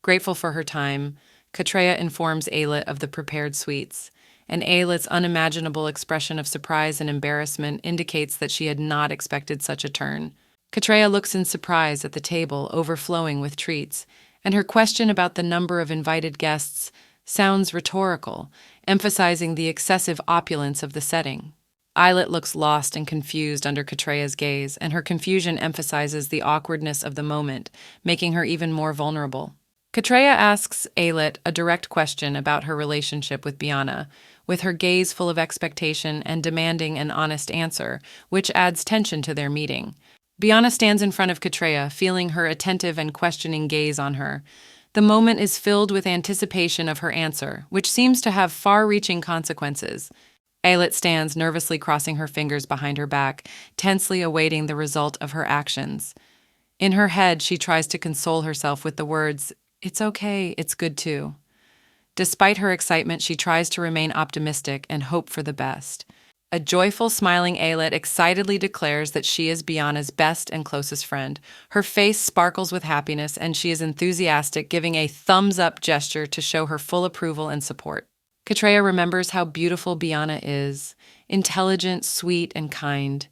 Grateful for her time, Katreya informs Alit of the prepared sweets, and Alit's unimaginable expression of surprise and embarrassment indicates that she had not expected such a turn. Katreya looks in surprise at the table overflowing with treats, and her question about the number of invited guests sounds rhetorical, emphasizing the excessive opulence of the setting. Islet looks lost and confused under Katreya's gaze, and her confusion emphasizes the awkwardness of the moment, making her even more vulnerable. Katreya asks Alit a direct question about her relationship with Biana, with her gaze full of expectation and demanding an honest answer, which adds tension to their meeting. Biana stands in front of Katreya, feeling her attentive and questioning gaze on her. The moment is filled with anticipation of her answer, which seems to have far-reaching consequences. Alit stands nervously crossing her fingers behind her back, tensely awaiting the result of her actions. In her head, she tries to console herself with the words, "It's okay, it's good too." Despite her excitement, she tries to remain optimistic and hope for the best. A joyful, smiling Alit excitedly declares that she is Biana's best and closest friend. Her face sparkles with happiness, and she is enthusiastic, giving a thumbs-up gesture to show her full approval and support. Katreya remembers how beautiful Biana is, intelligent, sweet, and kind.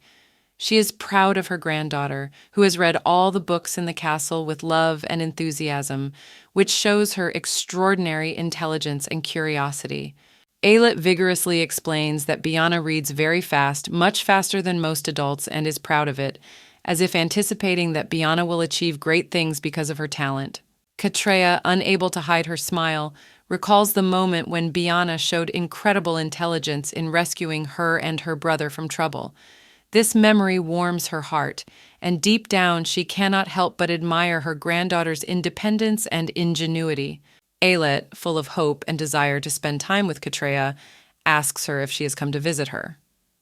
She is proud of her granddaughter, who has read all the books in the castle with love and enthusiasm, which shows her extraordinary intelligence and curiosity. Alit vigorously explains that Biana reads very fast, much faster than most adults, and is proud of it, as if anticipating that Biana will achieve great things because of her talent. Katreya, unable to hide her smile, recalls the moment when Biana showed incredible intelligence in rescuing her and her brother from trouble. This memory warms her heart, and deep down she cannot help but admire her granddaughter's independence and ingenuity. Alit, full of hope and desire to spend time with Katreya, asks her if she has come to visit her.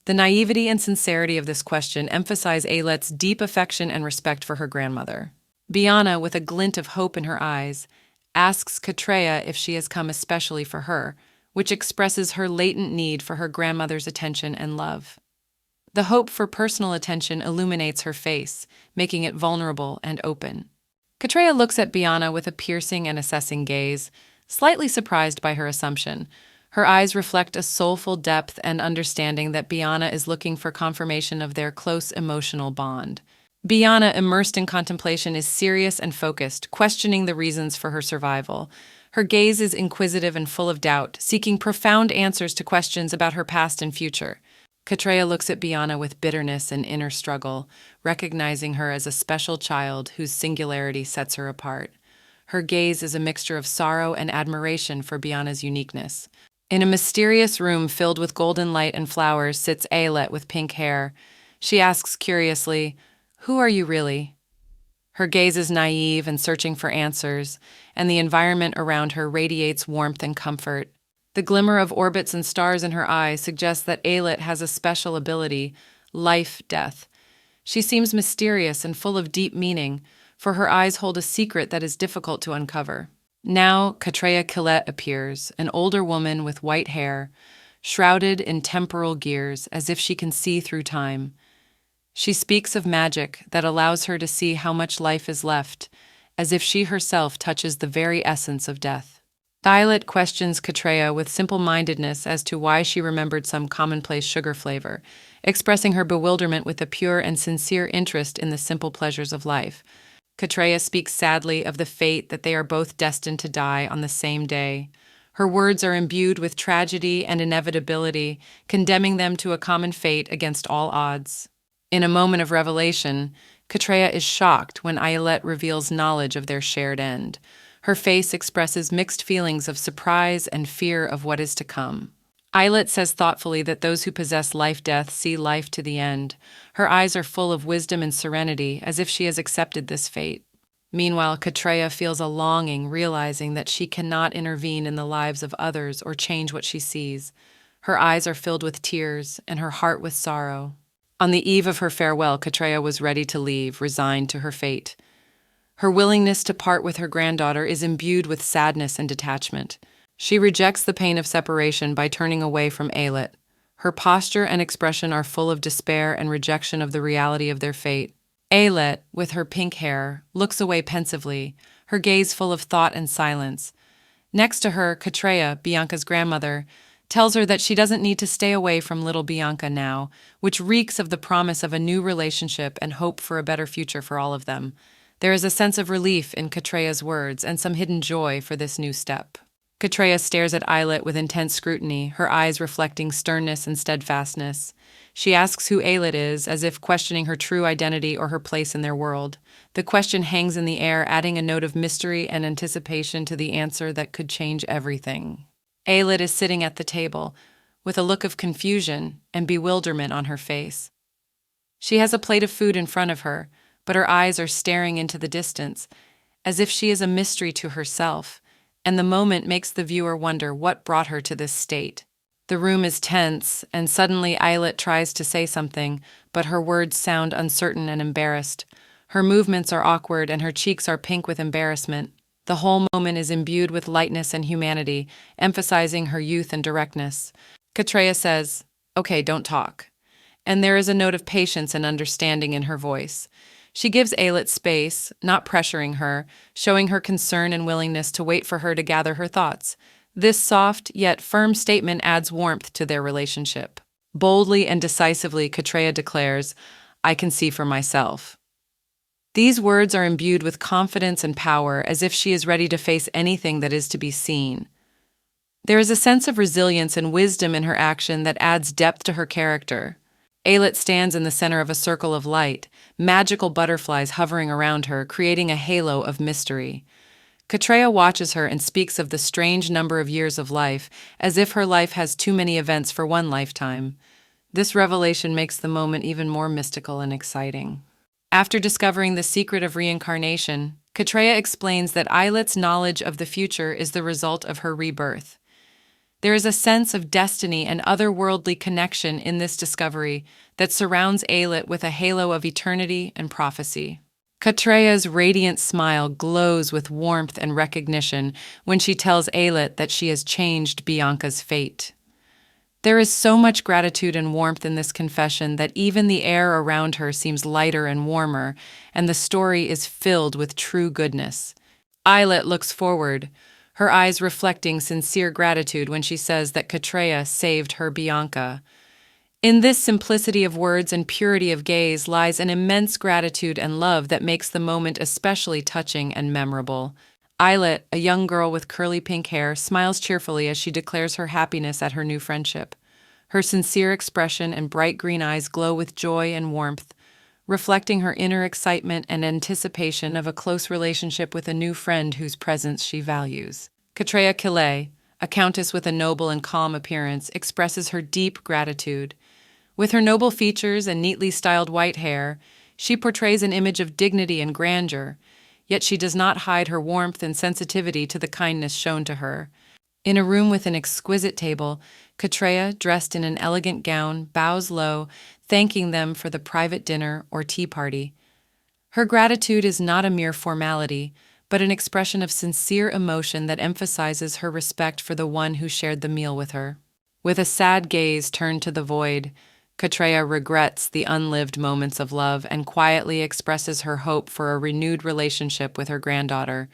The naivety and sincerity of this question emphasize Alit's deep affection and respect for her grandmother. Biana, with a glint of hope in her eyes, asks Katreya if she has come especially for her, which expresses her latent need for her grandmother's attention and love. The hope for personal attention illuminates her face, making it vulnerable and open. Katreya looks at Biana with a piercing and assessing gaze, slightly surprised by her assumption. Her eyes reflect a soulful depth and understanding that Biana is looking for confirmation of their close emotional bond. Biana, immersed in contemplation, is serious and focused, questioning the reasons for her survival. Her gaze is inquisitive and full of doubt, seeking profound answers to questions about her past and future. Katreya looks at Biana with bitterness and inner struggle, recognizing her as a special child whose singularity sets her apart. Her gaze is a mixture of sorrow and admiration for Biana's uniqueness. In a mysterious room filled with golden light and flowers sits Alit with pink hair. She asks curiously, "Who are you really?" Her gaze is naive and searching for answers, and the environment around her radiates warmth and comfort. The glimmer of orbits and stars in her eyes suggests that Alit has a special ability, life-death. She seems mysterious and full of deep meaning, for her eyes hold a secret that is difficult to uncover. Now, Katreya Killet appears, an older woman with white hair, shrouded in temporal gears as if she can see through time. She speaks of magic that allows her to see how much life is left, as if she herself touches the very essence of death. Alit questions Katreya with simple-mindedness as to why she remembered some commonplace sugar flavor, expressing her bewilderment with a pure and sincere interest in the simple pleasures of life. Katreya speaks sadly of the fate that they are both destined to die on the same day. Her words are imbued with tragedy and inevitability, condemning them to a common fate against all odds. In a moment of revelation, Katreya is shocked when Alit reveals knowledge of their shared end. Her face expresses mixed feelings of surprise and fear of what is to come. Alit says thoughtfully that those who possess life-death see life to the end. Her eyes are full of wisdom and serenity, as if she has accepted this fate. Meanwhile, Katreya feels a longing, realizing that she cannot intervene in the lives of others or change what she sees. Her eyes are filled with tears, and her heart with sorrow. On the eve of her farewell, Katreya was ready to leave, resigned to her fate. Her willingness to part with her granddaughter is imbued with sadness and detachment. She rejects the pain of separation by turning away from Alit. Her posture and expression are full of despair and rejection of the reality of their fate. Ayelet, with her pink hair, looks away pensively, her gaze full of thought and silence. Next to her, Katreya, Bianca's grandmother, tells her that she doesn't need to stay away from little Bianca now, which reeks of the promise of a new relationship and hope for a better future for all of them. There is a sense of relief in Katreya's words and some hidden joy for this new step. Katreya stares at Ayelet with intense scrutiny, her eyes reflecting sternness and steadfastness. She asks who Ayelet is, as if questioning her true identity or her place in their world. The question hangs in the air, adding a note of mystery and anticipation to the answer that could change everything. Ayelet is sitting at the table, with a look of confusion and bewilderment on her face. She has a plate of food in front of her, but her eyes are staring into the distance, as if she is a mystery to herself, and the moment makes the viewer wonder what brought her to this state. The room is tense, and suddenly Ayelet tries to say something, but her words sound uncertain and embarrassed. Her movements are awkward and her cheeks are pink with embarrassment. The whole moment is imbued with lightness and humanity, emphasizing her youth and directness. Katreya says, "Okay, don't talk." And there is a note of patience and understanding in her voice. She gives Ayelet space, not pressuring her, showing her concern and willingness to wait for her to gather her thoughts. This soft yet firm statement adds warmth to their relationship. Boldly and decisively, Katreya declares, "I can see for myself." These words are imbued with confidence and power, as if she is ready to face anything that is to be seen. There is a sense of resilience and wisdom in her action that adds depth to her character. Ayelet stands in the center of a circle of light, magical butterflies hovering around her, creating a halo of mystery. Katreya watches her and speaks of the strange number of years of life, as if her life has too many events for one lifetime. This revelation makes the moment even more mystical and exciting. After discovering the secret of reincarnation, Katreya explains that Ayelet's knowledge of the future is the result of her rebirth. There is a sense of destiny and otherworldly connection in this discovery that surrounds Ayelet with a halo of eternity and prophecy. Katreya's radiant smile glows with warmth and recognition when she tells Ayelet that she has changed Bianca's fate. There is so much gratitude and warmth in this confession that even the air around her seems lighter and warmer, and the story is filled with true goodness. Ayelet looks forward, her eyes reflecting sincere gratitude when she says that Katreya saved her Bianca. In this simplicity of words and purity of gaze lies an immense gratitude and love that makes the moment especially touching and memorable. Ayelet, a young girl with curly pink hair, smiles cheerfully as she declares her happiness at her new friendship. Her sincere expression and bright green eyes glow with joy and warmth, reflecting her inner excitement and anticipation of a close relationship with a new friend whose presence she values. Katreya Kile, a countess with a noble and calm appearance, expresses her deep gratitude. With her noble features and neatly styled white hair, she portrays an image of dignity and grandeur, yet she does not hide her warmth and sensitivity to the kindness shown to her. In a room with an exquisite table, Katreya, dressed in an elegant gown, bows low, thanking them for the private dinner or tea party. Her gratitude is not a mere formality, but an expression of sincere emotion that emphasizes her respect for the one who shared the meal with her. With a sad gaze turned to the void, Katreya regrets the unlived moments of love and quietly expresses her hope for a renewed relationship with her granddaughter.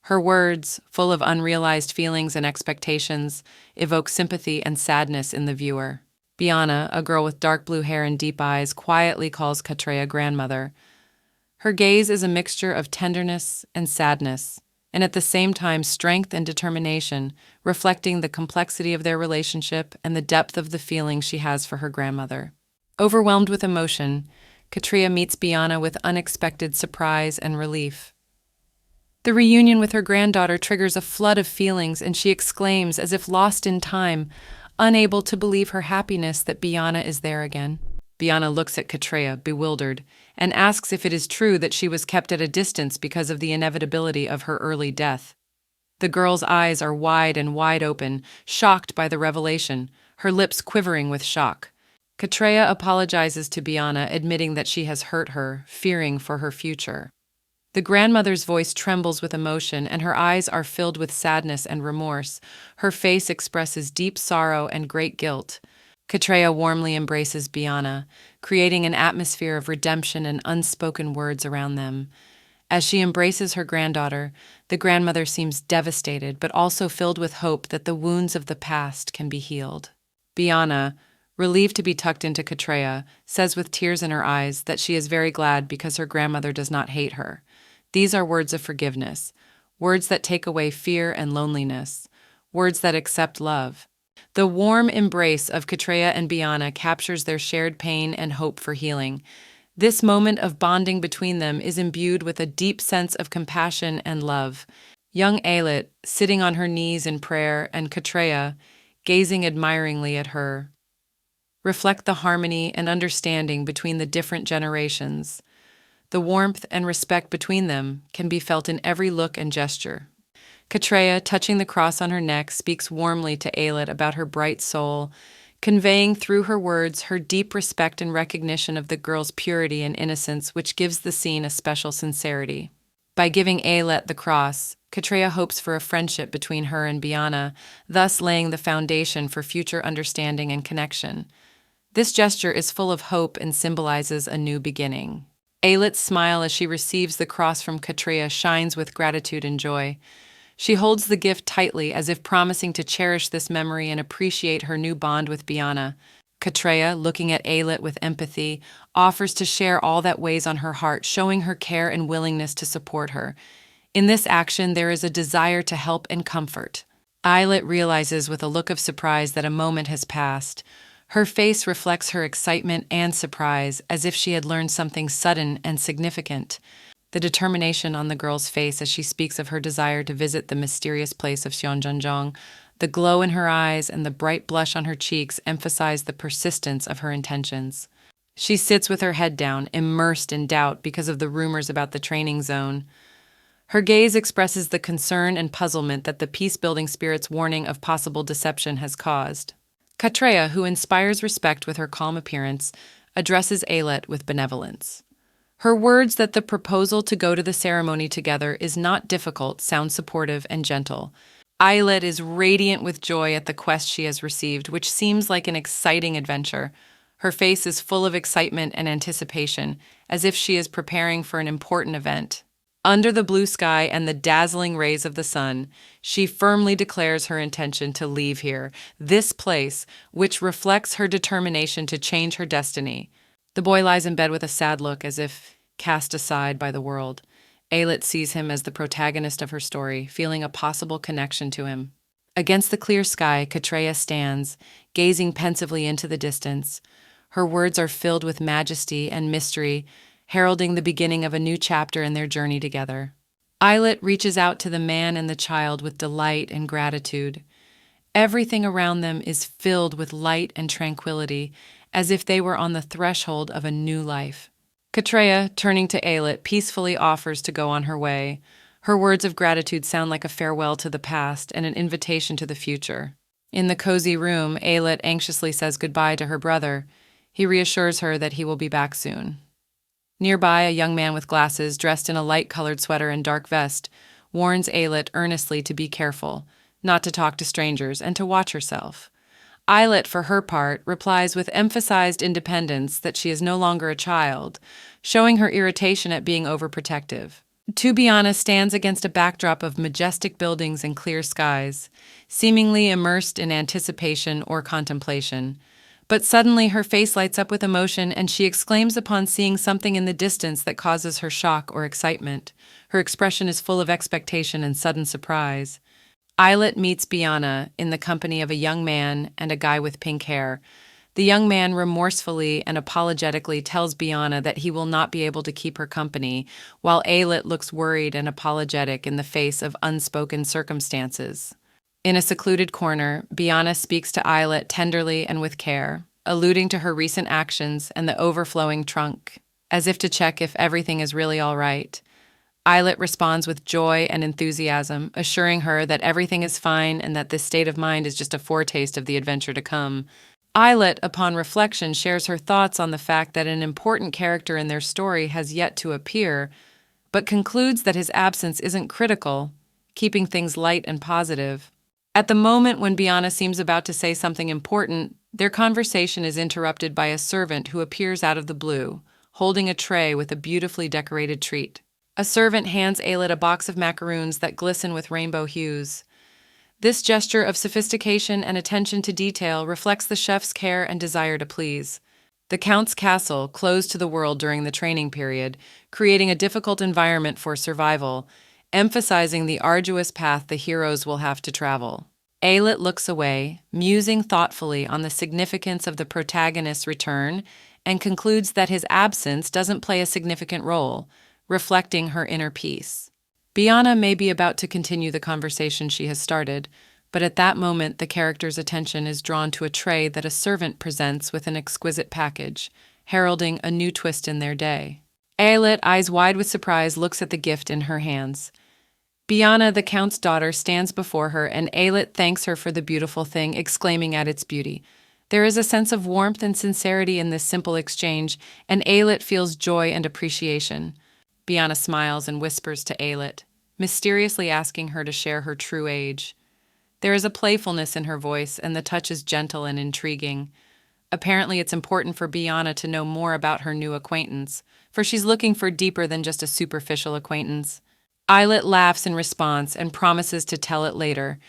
Her words, full of unrealized feelings and expectations, evoke sympathy and sadness in the viewer. Bianca, a girl with dark blue hair and deep eyes, quietly calls Katreya grandmother. Her gaze is a mixture of tenderness and sadness, and at the same time strength and determination, reflecting the complexity of their relationship and the depth of the feeling she has for her grandmother. Overwhelmed with emotion, Katreya meets Bianca with unexpected surprise and relief. The reunion with her granddaughter triggers a flood of feelings, and she exclaims, as if lost in time, unable to believe her happiness that Bianca is there again. Bianca looks at Katreya, bewildered, and asks if it is true that she was kept at a distance because of the inevitability of her early death. The girl's eyes are wide and wide open, shocked by the revelation, her lips quivering with shock. Katreya apologizes to Bianca, admitting that she has hurt her, fearing for her future. The grandmother's voice trembles with emotion, and her eyes are filled with sadness and remorse. Her face expresses deep sorrow and great guilt. Katreya warmly embraces Biana, creating an atmosphere of redemption and unspoken words around them. As she embraces her granddaughter, the grandmother seems devastated but also filled with hope that the wounds of the past can be healed. Biana, relieved to be tucked into Katreya, says with tears in her eyes that she is very glad because her grandmother does not hate her. These are words of forgiveness, words that take away fear and loneliness, words that accept love. The warm embrace of Katreya and Biana captures their shared pain and hope for healing. This moment of bonding between them is imbued with a deep sense of compassion and love. Young Ailith, sitting on her knees in prayer, and Katreya, gazing admiringly at her, reflect the harmony and understanding between the different generations. The warmth and respect between them can be felt in every look and gesture. Katreya, touching the cross on her neck, speaks warmly to Ailith about her bright soul, conveying through her words her deep respect and recognition of the girl's purity and innocence, which gives the scene a special sincerity. By giving Ailith the cross, Katreya hopes for a friendship between her and Biana, thus laying the foundation for future understanding and connection. This gesture is full of hope and symbolizes a new beginning. Ailith's smile as she receives the cross from Katreya shines with gratitude and joy. She holds the gift tightly as if promising to cherish this memory and appreciate her new bond with Biana. Katreya, looking at Ailith with empathy, offers to share all that weighs on her heart, showing her care and willingness to support her. In this action, there is a desire to help and comfort. Ailith realizes with a look of surprise that a moment has passed. Her face reflects her excitement and surprise, as if she had learned something sudden and significant. The determination on the girl's face as she speaks of her desire to visit the mysterious place of Xiongjianzhong, the glow in her eyes and the bright blush on her cheeks emphasize the persistence of her intentions. She sits with her head down, immersed in doubt because of the rumors about the training zone. Her gaze expresses the concern and puzzlement that the peace-building spirit's warning of possible deception has caused. Katreya, who inspires respect with her calm appearance, addresses Ailith with benevolence. Her words that the proposal to go to the ceremony together is not difficult sound supportive and gentle. Ailith is radiant with joy at the quest she has received, which seems like an exciting adventure. Her face is full of excitement and anticipation, as if she is preparing for an important event. Under the blue sky and the dazzling rays of the sun, she firmly declares her intention to leave here, this place, which reflects her determination to change her destiny. The boy lies in bed with a sad look, as if cast aside by the world. Ailith sees him as the protagonist of her story, feeling a possible connection to him. Against the clear sky, Katreya stands, gazing pensively into the distance. Her words are filled with majesty and mystery, heralding the beginning of a new chapter in their journey together. Ailith reaches out to the man and the child with delight and gratitude. Everything around them is filled with light and tranquility, as if they were on the threshold of a new life. Katreya, turning to Ailith, peacefully offers to go on her way. Her words of gratitude sound like a farewell to the past and an invitation to the future. In the cozy room, Ailith anxiously says goodbye to her brother. He reassures her that he will be back soon. Nearby, a young man with glasses, dressed in a light-colored sweater and dark vest, warns Ailith earnestly to be careful, not to talk to strangers, and to watch herself. Ailith, for her part, replies with emphasized independence that she is no longer a child, showing her irritation at being overprotective. Biana stands against a backdrop of majestic buildings and clear skies, seemingly immersed in anticipation or contemplation. But suddenly her face lights up with emotion and she exclaims upon seeing something in the distance that causes her shock or excitement. Her expression is full of expectation and sudden surprise. Ailith meets Biana in the company of a young man and a guy with pink hair. The young man remorsefully and apologetically tells Biana that he will not be able to keep her company, while Ailith looks worried and apologetic in the face of unspoken circumstances. In a secluded corner, Biana speaks to Ailith tenderly and with care, alluding to her recent actions and the overflowing trunk, as if to check if everything is really all right. Ailith responds with joy and enthusiasm, assuring her that everything is fine and that this state of mind is just a foretaste of the adventure to come. Ailith, upon reflection, shares her thoughts on the fact that an important character in their story has yet to appear, but concludes that his absence isn't critical, keeping things light and positive. At the moment when Biana seems about to say something important, Their conversation is interrupted by a servant who appears out of the blue, holding a tray with a beautifully decorated treat. A servant hands Aelid a box of macaroons that glisten with rainbow hues. This gesture of sophistication and attention to detail reflects the chef's care and desire to please. The Count's castle closed to the world during the training period, creating a difficult environment for survival, emphasizing the arduous path the heroes will have to travel. Aelid looks away, musing thoughtfully on the significance of the protagonist's return, and concludes that his absence doesn't play a significant role, reflecting her inner peace. Biana may be about to continue the conversation she has started, but at that moment the character's attention is drawn to a tray that a servant presents with an exquisite package, heralding a new twist in their day. Aelid, eyes wide with surprise, looks at the gift in her hands. Biana, the Count's daughter, stands before her, and Aelid thanks her for the beautiful thing, exclaiming at its beauty. There is a sense of warmth and sincerity in this simple exchange, and Aelid feels joy and appreciation. Biana smiles and whispers to Aelid, mysteriously asking her to share her true age. There is a playfulness in her voice, and the touch is gentle and intriguing. Apparently, it's important for Biana to know more about her new acquaintance, for she's looking for deeper than just a superficial acquaintance. Aelid laughs in response and promises to tell it later.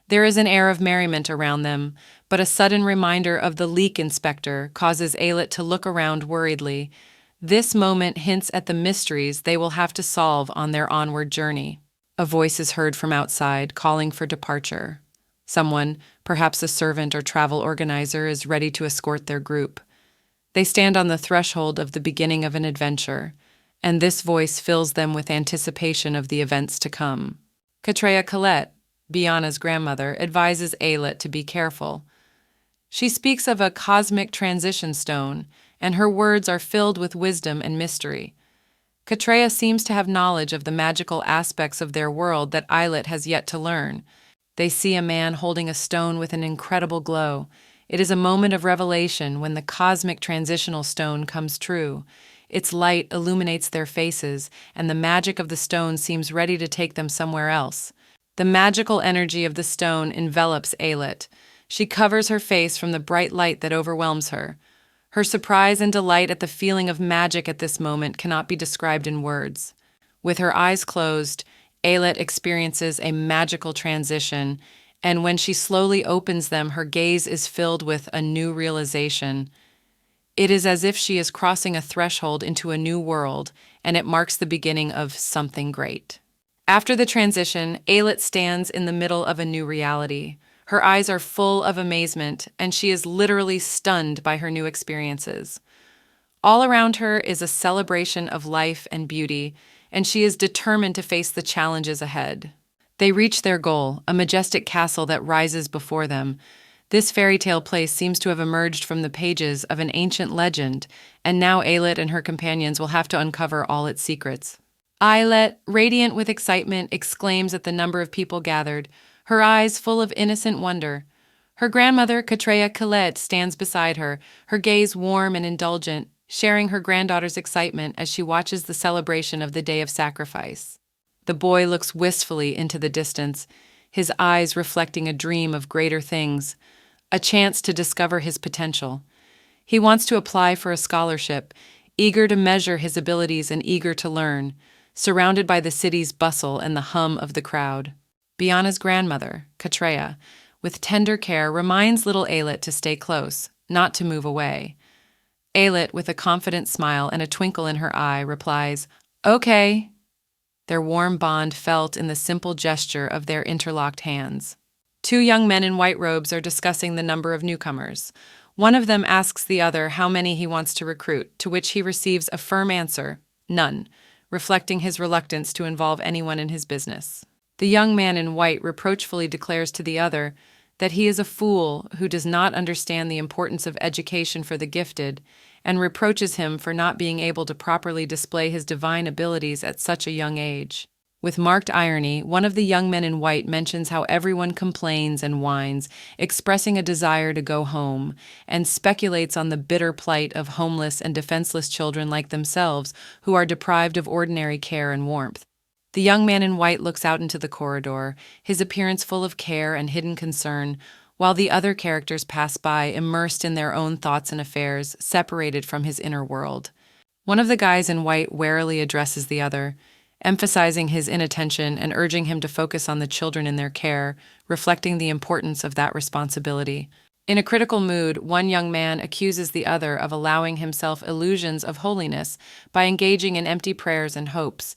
There is an air of merriment around them, but a sudden reminder of the leak inspector causes Aelid to look around worriedly. This moment hints at the mysteries they will have to solve on their onward journey. A voice is heard from outside, calling for departure. Someone, perhaps a servant or travel organizer, is ready to escort their group. They stand on the threshold of the beginning of an adventure, and this voice fills them with anticipation of the events to come. Katreya Colette, Biana's grandmother, advises Aelid to be careful. She speaks of a cosmic transition stone, and her words are filled with wisdom and mystery. Katreya seems to have knowledge of the magical aspects of their world that Aelid has yet to learn. They see a man holding a stone with an incredible glow. It is a moment of revelation when the cosmic transitional stone comes true. Its light illuminates their faces, and the magic of the stone seems ready to take them somewhere else. The magical energy of the stone envelops Aelid. She covers her face from the bright light that overwhelms her. Her surprise and delight at the feeling of magic at this moment cannot be described in words. With her eyes closed, Aelid experiences a magical transition, and when she slowly opens them, her gaze is filled with a new realization. It is as if she is crossing a threshold into a new world, and it marks the beginning of something great. After the transition, Aelid stands in the middle of a new reality. Her eyes are full of amazement, and she is literally stunned by her new experiences. All around her is a celebration of life and beauty, and she is determined to face the challenges ahead. They reach their goal, a majestic castle that rises before them. This fairy tale place seems to have emerged from the pages of an ancient legend, and now Aelid and her companions will have to uncover all its secrets. Aelid, radiant with excitement, exclaims at the number of people gathered, her eyes full of innocent wonder. Her grandmother, Katreya Colette, stands beside her, her gaze warm and indulgent, sharing her granddaughter's excitement as she watches the celebration of the day of sacrifice. The boy looks wistfully into the distance, his eyes reflecting a dream of greater things, a chance to discover his potential. He wants to apply for a scholarship, eager to measure his abilities and eager to learn, surrounded by the city's bustle and the hum of the crowd. Biana's grandmother, Katreya, with tender care, reminds little Aelid to stay close, not to move away. Aelid, with a confident smile and a twinkle in her eye, replies, "Okay." Their warm bond felt in the simple gesture of their interlocked hands. Two young men in white robes are discussing the number of newcomers. One of them asks the other how many he wants to recruit, to which he receives a firm answer, none, reflecting his reluctance to involve anyone in his business. The young man in white reproachfully declares to the other that he is a fool who does not understand the importance of education for the gifted, and reproaches him for not being able to properly display his divine abilities at such a young age. With marked irony, one of the young men in white mentions how everyone complains and whines, expressing a desire to go home, and speculates on the bitter plight of homeless and defenseless children like themselves who are deprived of ordinary care and warmth. The young man in white looks out into the corridor, his appearance full of care and hidden concern, while the other characters pass by, immersed in their own thoughts and affairs, separated from his inner world. One of the guys in white warily addresses the other, emphasizing his inattention and urging him to focus on the children in their care, reflecting the importance of that responsibility. In a critical mood, one young man accuses the other of allowing himself illusions of holiness by engaging in empty prayers and hopes,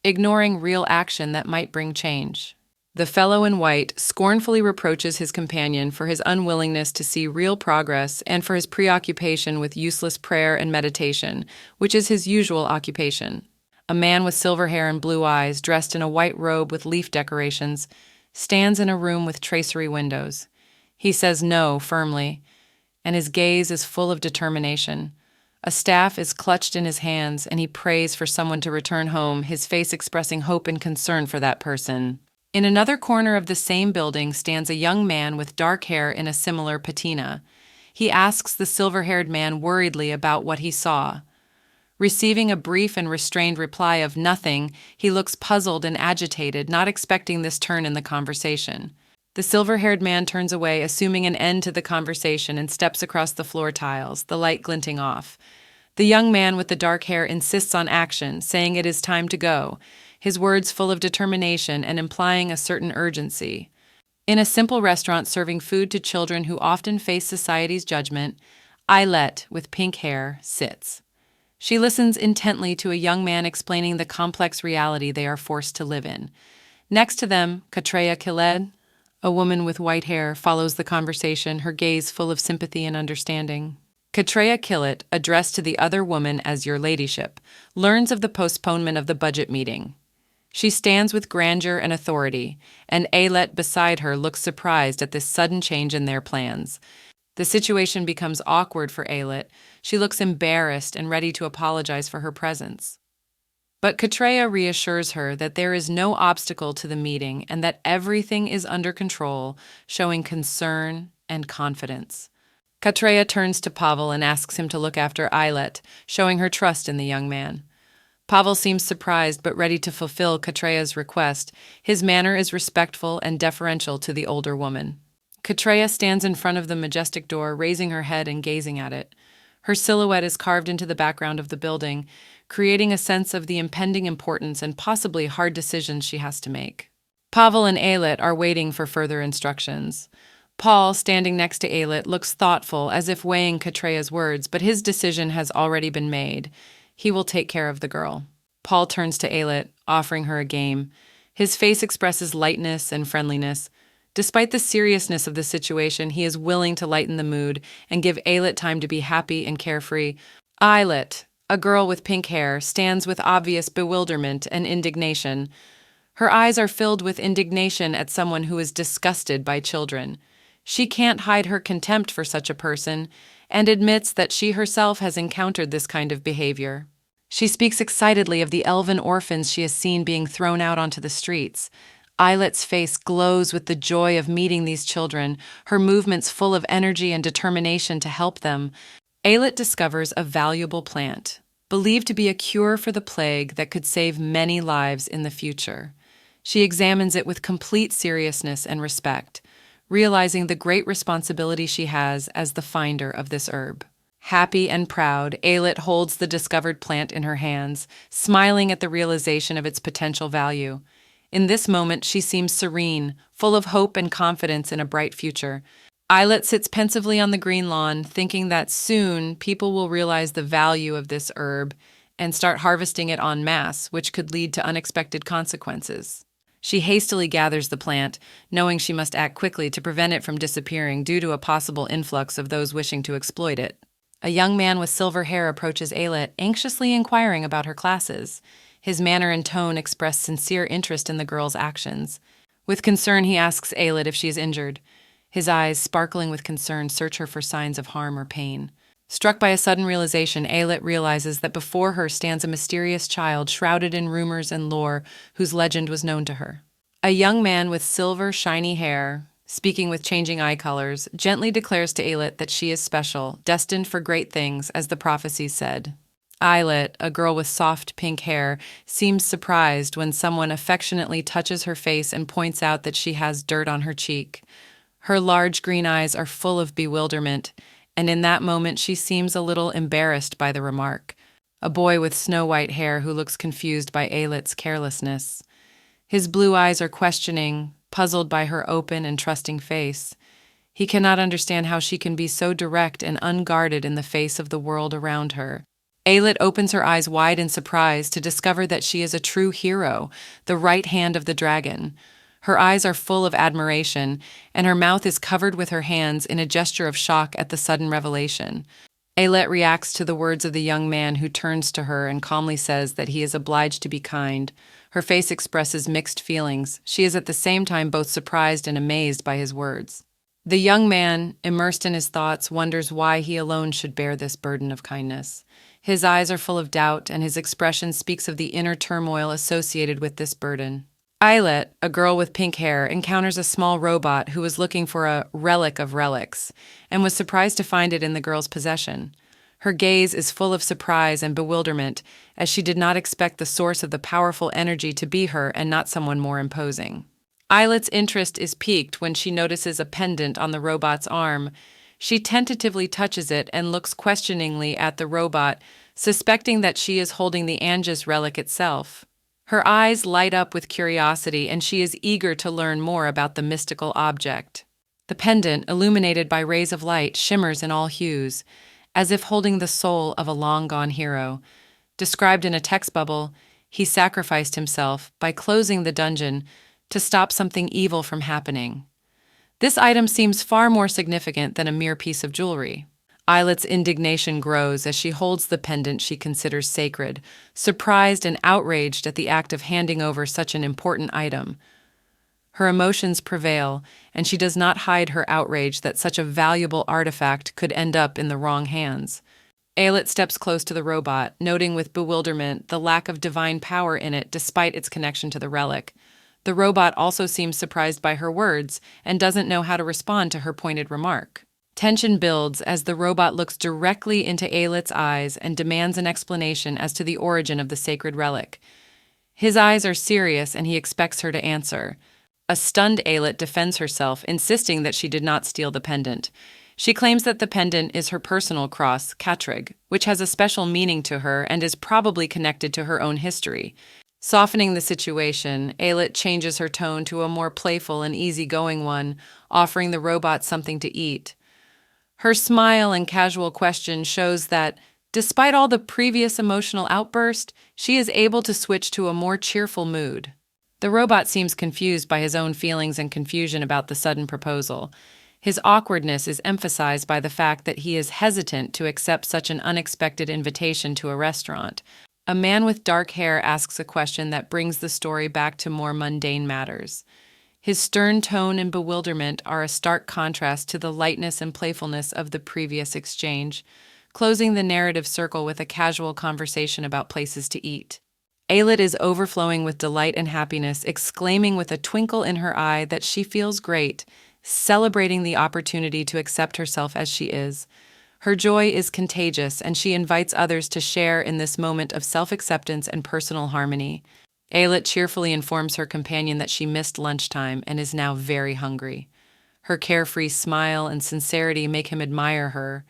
ignoring real action that might bring change. The fellow in white scornfully reproaches his companion for his unwillingness to see real progress and for his preoccupation with useless prayer and meditation, which is his usual occupation. A man with silver hair and blue eyes, dressed in a white robe with leaf decorations, stands in a room with tracery windows. He says no firmly, and his gaze is full of determination. A staff is clutched in his hands, and he prays for someone to return home, his face expressing hope and concern for that person. In another corner of the same building stands a young man with dark hair in a similar patina. He asks the silver-haired man worriedly about what he saw. Receiving a brief and restrained reply of nothing, he looks puzzled and agitated, not expecting this turn in the conversation. The silver-haired man turns away, assuming an end to the conversation, and steps across the floor tiles, the light glinting off. The young man with the dark hair insists on action, saying it is time to go, his words full of determination and implying a certain urgency. In a simple restaurant serving food to children who often face society's judgment, Eilette, with pink hair, sits. She listens intently to a young man explaining the complex reality they are forced to live in. Next to them, Katreya Kiled, a woman with white hair, follows the conversation, her gaze full of sympathy and understanding. Katreya Killet, addressed to the other woman as Your Ladyship, learns of the postponement of the budget meeting. She stands with grandeur and authority, and Ailette beside her looks surprised at this sudden change in their plans. The situation becomes awkward for Ailette. She looks embarrassed and ready to apologize for her presence. But Katreya reassures her that there is no obstacle to the meeting and that everything is under control, showing concern and confidence. Katreya turns to Pavel and asks him to look after Ailette, showing her trust in the young man. Pavel seems surprised but ready to fulfill Katreya's request. His manner is respectful and deferential to the older woman. Katreya stands in front of the majestic door, raising her head and gazing at it. Her silhouette is carved into the background of the building, creating a sense of the impending importance and possibly hard decisions she has to make. Pavel and Ailette are waiting for further instructions. Paul, standing next to Ailette, looks thoughtful, as if weighing Katreya's words, but his decision has already been made. He will take care of the girl. Paul turns to Ailette, offering her a game. His face expresses lightness and friendliness. Despite the seriousness of the situation, he is willing to lighten the mood and give Ailette time to be happy and carefree. Ailette, a girl with pink hair, stands with obvious bewilderment and indignation. Her eyes are filled with indignation at someone who is disgusted by children. She can't hide her contempt for such a person and admits that she herself has encountered this kind of behavior. She speaks excitedly of the elven orphans she has seen being thrown out onto the streets. Ailette's face glows with the joy of meeting these children, her movements full of energy and determination to help them. Ailette discovers a valuable plant, believed to be a cure for the plague that could save many lives in the future. She examines it with complete seriousness and respect, realizing the great responsibility she has as the finder of this herb. Happy and proud, Ailette holds the discovered plant in her hands, smiling at the realization of its potential value. In this moment, she seems serene, full of hope and confidence in a bright future. Ailette sits pensively on the green lawn, thinking that soon people will realize the value of this herb and start harvesting it en masse, which could lead to unexpected consequences. She hastily gathers the plant, knowing she must act quickly to prevent it from disappearing due to a possible influx of those wishing to exploit it. A young man with silver hair approaches Ailette, anxiously inquiring about her classes. His manner and tone express sincere interest in the girl's actions. With concern, he asks Ailette if she is injured. His eyes, sparkling with concern, search her for signs of harm or pain. Struck by a sudden realization, Ailette realizes that before her stands a mysterious child shrouded in rumors and lore whose legend was known to her. A young man with silver, shiny hair, speaking with changing eye colors, gently declares to Ailette that she is special, destined for great things, as the prophecies said. Ailette, a girl with soft pink hair, seems surprised when someone affectionately touches her face and points out that she has dirt on her cheek. Her large green eyes are full of bewilderment, and in that moment she seems a little embarrassed by the remark. A boy with snow-white hair who looks confused by Aelit's carelessness. His blue eyes are questioning, puzzled by her open and trusting face. He cannot understand how she can be so direct and unguarded in the face of the world around her. Aelit opens her eyes wide in surprise to discover that she is a true hero, the right hand of the dragon. Her eyes are full of admiration, and her mouth is covered with her hands in a gesture of shock at the sudden revelation. Aelit reacts to the words of the young man who turns to her and calmly says that he is obliged to be kind. Her face expresses mixed feelings. She is at the same time both surprised and amazed by his words. The young man, immersed in his thoughts, wonders why he alone should bear this burden of kindness. His eyes are full of doubt, and his expression speaks of the inner turmoil associated with this burden. Aelit, a girl with pink hair, encounters a small robot who was looking for a relic of relics, and was surprised to find it in the girl's possession. Her gaze is full of surprise and bewilderment, as she did not expect the source of the powerful energy to be her and not someone more imposing. Aelit's interest is piqued when she notices a pendant on the robot's arm. She tentatively touches it and looks questioningly at the robot, suspecting that she is holding the Angus relic itself. Her eyes light up with curiosity, and she is eager to learn more about the mystical object. The pendant, illuminated by rays of light, shimmers in all hues, as if holding the soul of a long-gone hero. Described in a text bubble, he sacrificed himself by closing the dungeon to stop something evil from happening. This item seems far more significant than a mere piece of jewelry. Aelit's indignation grows as she holds the pendant she considers sacred, surprised and outraged at the act of handing over such an important item. Her emotions prevail, and she does not hide her outrage that such a valuable artifact could end up in the wrong hands. Aelit steps close to the robot, noting with bewilderment the lack of divine power in it despite its connection to the relic. The robot also seems surprised by her words and doesn't know how to respond to her pointed remark. Tension builds as the robot looks directly into Aelit's eyes and demands an explanation as to the origin of the sacred relic. His eyes are serious, and he expects her to answer. A stunned Aelit defends herself, insisting that she did not steal the pendant. She claims that the pendant is her personal cross, Catrig, which has a special meaning to her and is probably connected to her own history. Softening the situation, Aelit changes her tone to a more playful and easygoing one, offering the robot something to eat. Her smile and casual question shows that, despite all the previous emotional outburst, she is able to switch to a more cheerful mood. The robot seems confused by his own feelings and confusion about the sudden proposal. His awkwardness is emphasized by the fact that he is hesitant to accept such an unexpected invitation to a restaurant. A man with dark hair asks a question that brings the story back to more mundane matters. His stern tone and bewilderment are a stark contrast to the lightness and playfulness of the previous exchange, closing the narrative circle with a casual conversation about places to eat. Aelit is overflowing with delight and happiness, exclaiming with a twinkle in her eye that she feels great, celebrating the opportunity to accept herself as she is. Her joy is contagious, and she invites others to share in this moment of self-acceptance and personal harmony. Aelit cheerfully informs her companion that she missed lunchtime and is now very hungry. Her carefree smile and sincerity make him admire her,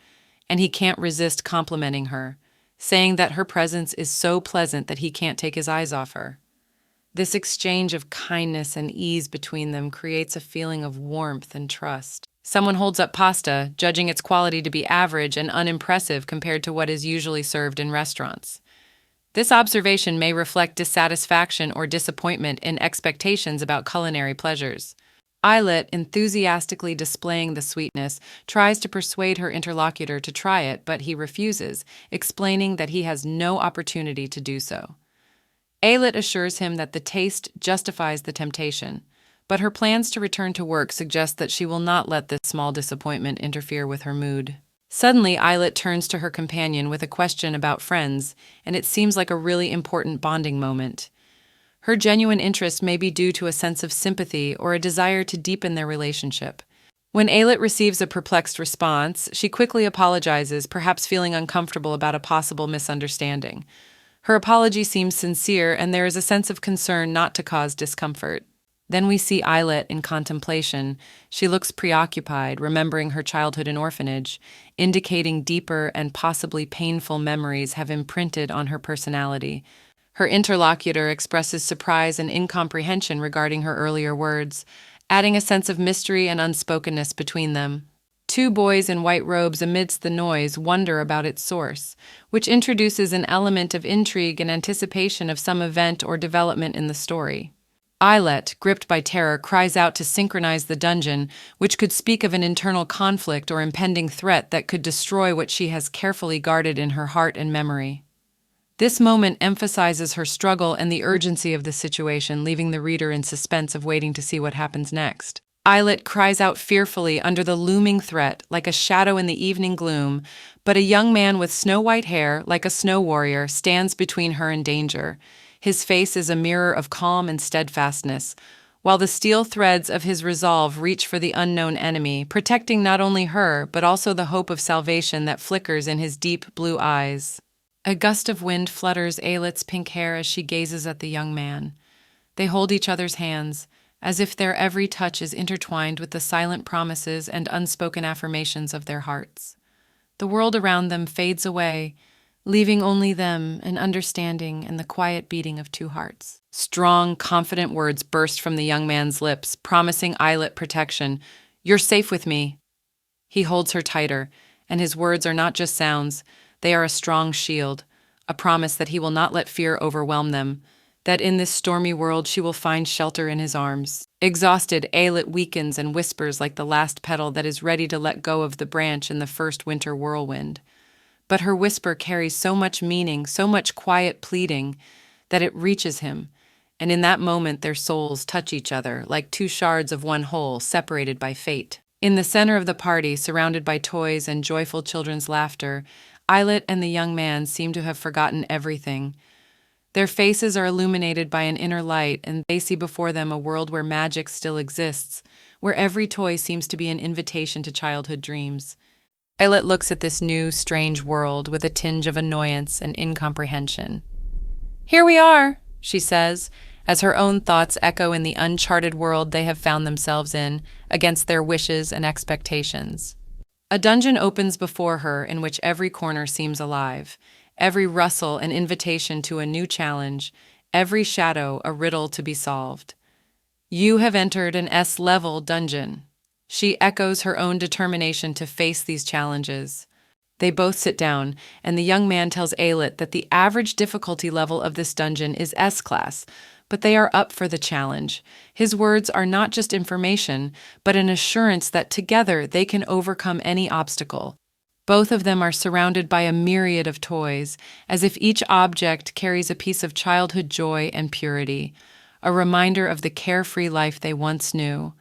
and he can't resist complimenting her, saying that her presence is so pleasant that he can't take his eyes off her. This exchange of kindness and ease between them creates a feeling of warmth and trust. Someone holds up pasta, judging its quality to be average and unimpressive compared to what is usually served in restaurants. This observation may reflect dissatisfaction or disappointment in expectations about culinary pleasures. Aelit, enthusiastically displaying the sweetness, tries to persuade her interlocutor to try it, but he refuses, explaining that he has no opportunity to do so. Aelit assures him that the taste justifies the temptation, but her plans to return to work suggest that she will not let this small disappointment interfere with her mood. Suddenly, Aelit turns to her companion with a question about friends, and it seems like a really important bonding moment. Her genuine interest may be due to a sense of sympathy or a desire to deepen their relationship. When Aelit receives a perplexed response, she quickly apologizes, perhaps feeling uncomfortable about a possible misunderstanding. Her apology seems sincere, and there is a sense of concern not to cause discomfort. Then we see Islet in contemplation. She looks preoccupied, remembering her childhood in orphanage, indicating deeper and possibly painful memories have imprinted on her personality. Her interlocutor expresses surprise and incomprehension regarding her earlier words, adding a sense of mystery and unspokenness between them. Two boys in white robes amidst the noise wonder about its source, which introduces an element of intrigue and anticipation of some event or development in the story. Islet, gripped by terror, cries out to synchronize the dungeon, which could speak of an internal conflict or impending threat that could destroy what she has carefully guarded in her heart and memory. This moment emphasizes her struggle and the urgency of the situation, leaving the reader in suspense of waiting to see what happens next. Islet cries out fearfully under the looming threat, like a shadow in the evening gloom, but a young man with snow-white hair, like a snow warrior, stands between her and danger. His face is a mirror of calm and steadfastness, while the steel threads of his resolve reach for the unknown enemy, protecting not only her, but also the hope of salvation that flickers in his deep blue eyes. A gust of wind flutters Ailit's pink hair as she gazes at the young man. They hold each other's hands, as if their every touch is intertwined with the silent promises and unspoken affirmations of their hearts. The world around them fades away, leaving only them, an understanding, and the quiet beating of two hearts. Strong, confident words burst from the young man's lips, promising Islet protection. "You're safe with me." He holds her tighter, and his words are not just sounds, they are a strong shield, a promise that he will not let fear overwhelm them, that in this stormy world she will find shelter in his arms. Exhausted, Aillet weakens and whispers like the last petal that is ready to let go of the branch in the first winter whirlwind. But her whisper carries so much meaning, so much quiet pleading, that it reaches him, and in that moment their souls touch each other, like two shards of one whole, separated by fate. In the center of the party, surrounded by toys and joyful children's laughter, Islet and the young man seem to have forgotten everything. Their faces are illuminated by an inner light, and they see before them a world where magic still exists, where every toy seems to be an invitation to childhood dreams. Islet looks at this new, strange world with a tinge of annoyance and incomprehension. "Here we are," she says, as her own thoughts echo in the uncharted world they have found themselves in, against their wishes and expectations. A dungeon opens before her in which every corner seems alive, every rustle an invitation to a new challenge, every shadow a riddle to be solved. "You have entered an S-level dungeon." She echoes her own determination to face these challenges. They both sit down, and the young man tells Aillet that the average difficulty level of this dungeon is S-class, but they are up for the challenge. His words are not just information, but an assurance that together they can overcome any obstacle. Both of them are surrounded by a myriad of toys, as if each object carries a piece of childhood joy and purity, a reminder of the carefree life they once knew.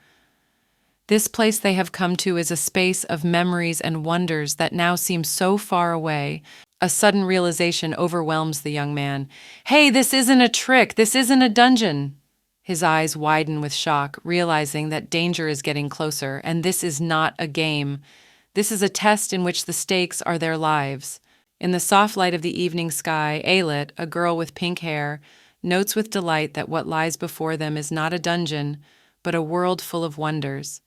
This place they have come to is a space of memories and wonders that now seem so far away. A sudden realization overwhelms the young man. "Hey, this isn't a trick! This isn't a dungeon!" His eyes widen with shock, realizing that danger is getting closer, and this is not a game. This is a test in which the stakes are their lives. In the soft light of the evening sky, Aillet, a girl with pink hair, notes with delight that what lies before them is not a dungeon, but a world full of wonders.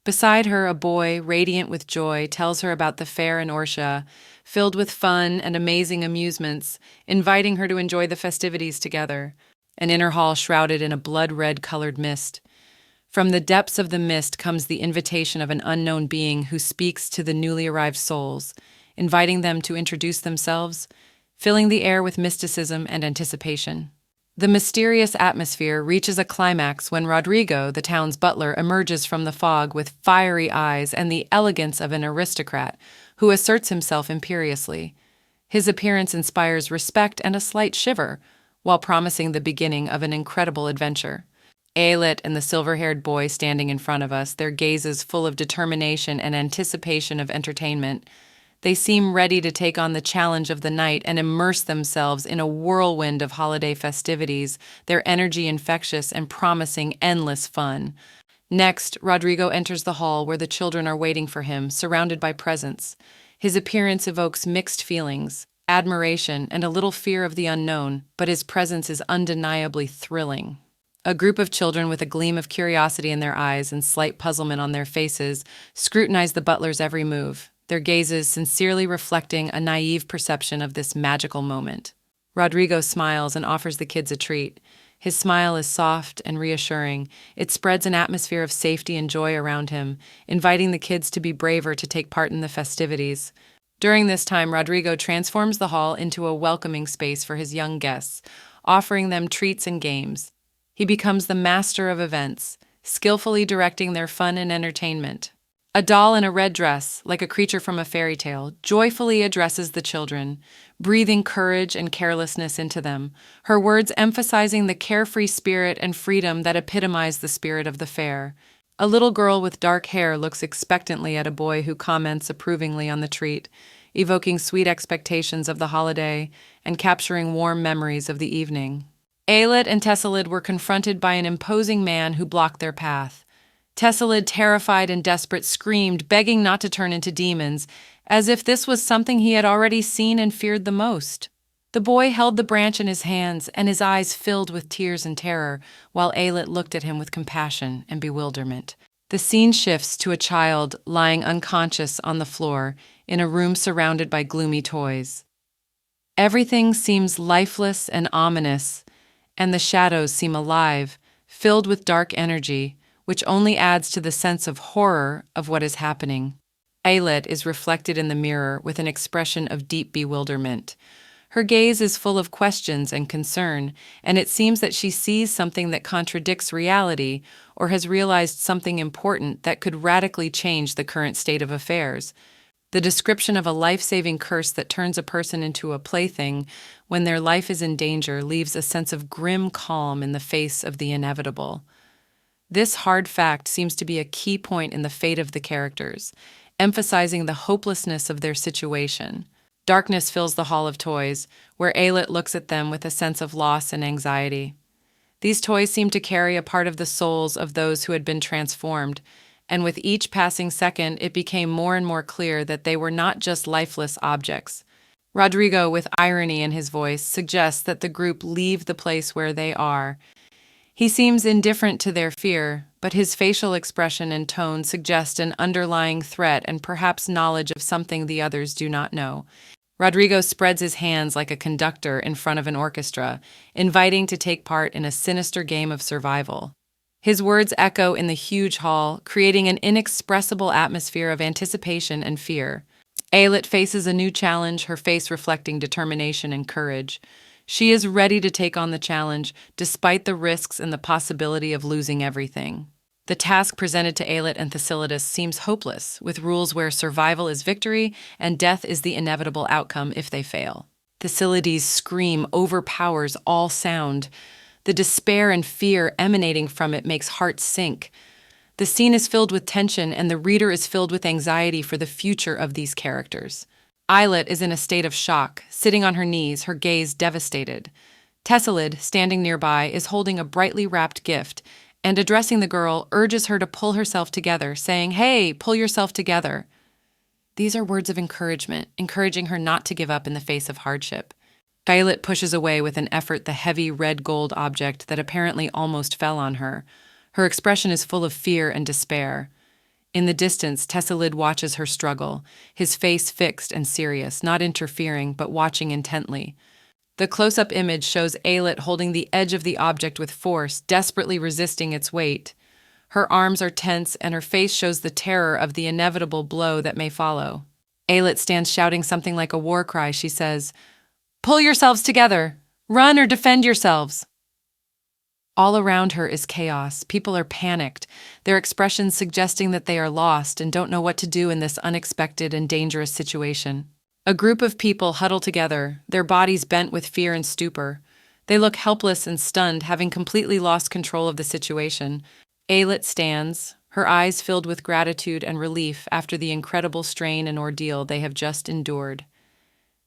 Beside her, a boy, radiant with joy, tells her about the fair in Orsha, filled with fun and amazing amusements, inviting her to enjoy the festivities together. An inner hall shrouded in a blood-red-colored mist. From the depths of the mist comes the invitation of an unknown being who speaks to the newly arrived souls, inviting them to introduce themselves, filling the air with mysticism and anticipation. The mysterious atmosphere reaches a climax when Rodrigo, the town's butler, emerges from the fog with fiery eyes and the elegance of an aristocrat who asserts himself imperiously. His appearance inspires respect and a slight shiver, while promising the beginning of an incredible adventure. Aillet and the silver-haired boy standing in front of us, their gazes full of determination and anticipation of entertainment. They seem ready to take on the challenge of the night and immerse themselves in a whirlwind of holiday festivities, their energy infectious and promising endless fun. Next, Rodrigo enters the hall where the children are waiting for him, surrounded by presents. His appearance evokes mixed feelings, admiration, and a little fear of the unknown, but his presence is undeniably thrilling. A group of children with a gleam of curiosity in their eyes and slight puzzlement on their faces scrutinize the butler's every move, their gazes sincerely reflecting a naive perception of this magical moment. Rodrigo smiles and offers the kids a treat. His smile is soft and reassuring. It spreads an atmosphere of safety and joy around him, inviting the kids to be braver to take part in the festivities. During this time, Rodrigo transforms the hall into a welcoming space for his young guests, offering them treats and games. He becomes the master of events, skillfully directing their fun and entertainment. A doll in a red dress, like a creature from a fairy tale, joyfully addresses the children, breathing courage and carelessness into them, her words emphasizing the carefree spirit and freedom that epitomize the spirit of the fair. A little girl with dark hair looks expectantly at a boy who comments approvingly on the treat, evoking sweet expectations of the holiday and capturing warm memories of the evening. Aelid and Tessalid were confronted by an imposing man who blocked their path. Tessalid, terrified and desperate, screamed, begging not to turn into demons, as if this was something he had already seen and feared the most. The boy held the branch in his hands, and his eyes filled with tears and terror, while Aelid looked at him with compassion and bewilderment. The scene shifts to a child lying unconscious on the floor in a room surrounded by gloomy toys. Everything seems lifeless and ominous, and the shadows seem alive, filled with dark energy, which only adds to the sense of horror of what is happening. Aelid is reflected in the mirror with an expression of deep bewilderment. Her gaze is full of questions and concern, and it seems that she sees something that contradicts reality or has realized something important that could radically change the current state of affairs. The description of a life-saving curse that turns a person into a plaything when their life is in danger leaves a sense of grim calm in the face of the inevitable. This hard fact seems to be a key point in the fate of the characters, emphasizing the hopelessness of their situation. Darkness fills the Hall of Toys, where Aelid looks at them with a sense of loss and anxiety. These toys seem to carry a part of the souls of those who had been transformed, and with each passing second it became more and more clear that they were not just lifeless objects. Rodrigo, with irony in his voice, suggests that the group leave the place where they are. He seems indifferent to their fear, but his facial expression and tone suggest an underlying threat and perhaps knowledge of something the others do not know. Rodrigo spreads his hands like a conductor in front of an orchestra, inviting to take part in a sinister game of survival. His words echo in the huge hall, creating an inexpressible atmosphere of anticipation and fear. Aelid faces a new challenge, her face reflecting determination and courage. She is ready to take on the challenge, despite the risks and the possibility of losing everything. The task presented to Aelid and Thessalidus seems hopeless, with rules where survival is victory and death is the inevitable outcome if they fail. Thesalides' scream overpowers all sound. The despair and fear emanating from it makes hearts sink. The scene is filled with tension, and the reader is filled with anxiety for the future of these characters. Aelid is in a state of shock, sitting on her knees, her gaze devastated. Tessalid, standing nearby, is holding a brightly wrapped gift, and addressing the girl, urges her to pull herself together, saying, "Hey, pull yourself together." These are words of encouragement, encouraging her not to give up in the face of hardship. Aelid pushes away with an effort the heavy red gold object that apparently almost fell on her. Her expression is full of fear and despair. In the distance, Tessalid watches her struggle, his face fixed and serious, not interfering, but watching intently. The close-up image shows Aelid holding the edge of the object with force, desperately resisting its weight. Her arms are tense, and her face shows the terror of the inevitable blow that may follow. Aelid stands shouting something like a war cry. She says, "Pull yourselves together! Run or defend yourselves!" All around her is chaos. People are panicked, their expressions suggesting that they are lost and don't know what to do in this unexpected and dangerous situation. A group of people huddle together, their bodies bent with fear and stupor. They look helpless and stunned, having completely lost control of the situation. Aelid stands, her eyes filled with gratitude and relief after the incredible strain and ordeal they have just endured.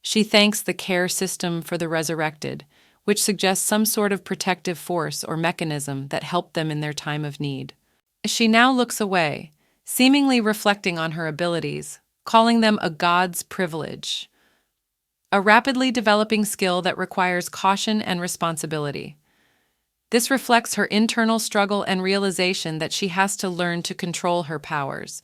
She thanks the care system for the resurrected, which suggests some sort of protective force or mechanism that helped them in their time of need. She now looks away, seemingly reflecting on her abilities, calling them a god's privilege, a rapidly developing skill that requires caution and responsibility. This reflects her internal struggle and realization that she has to learn to control her powers.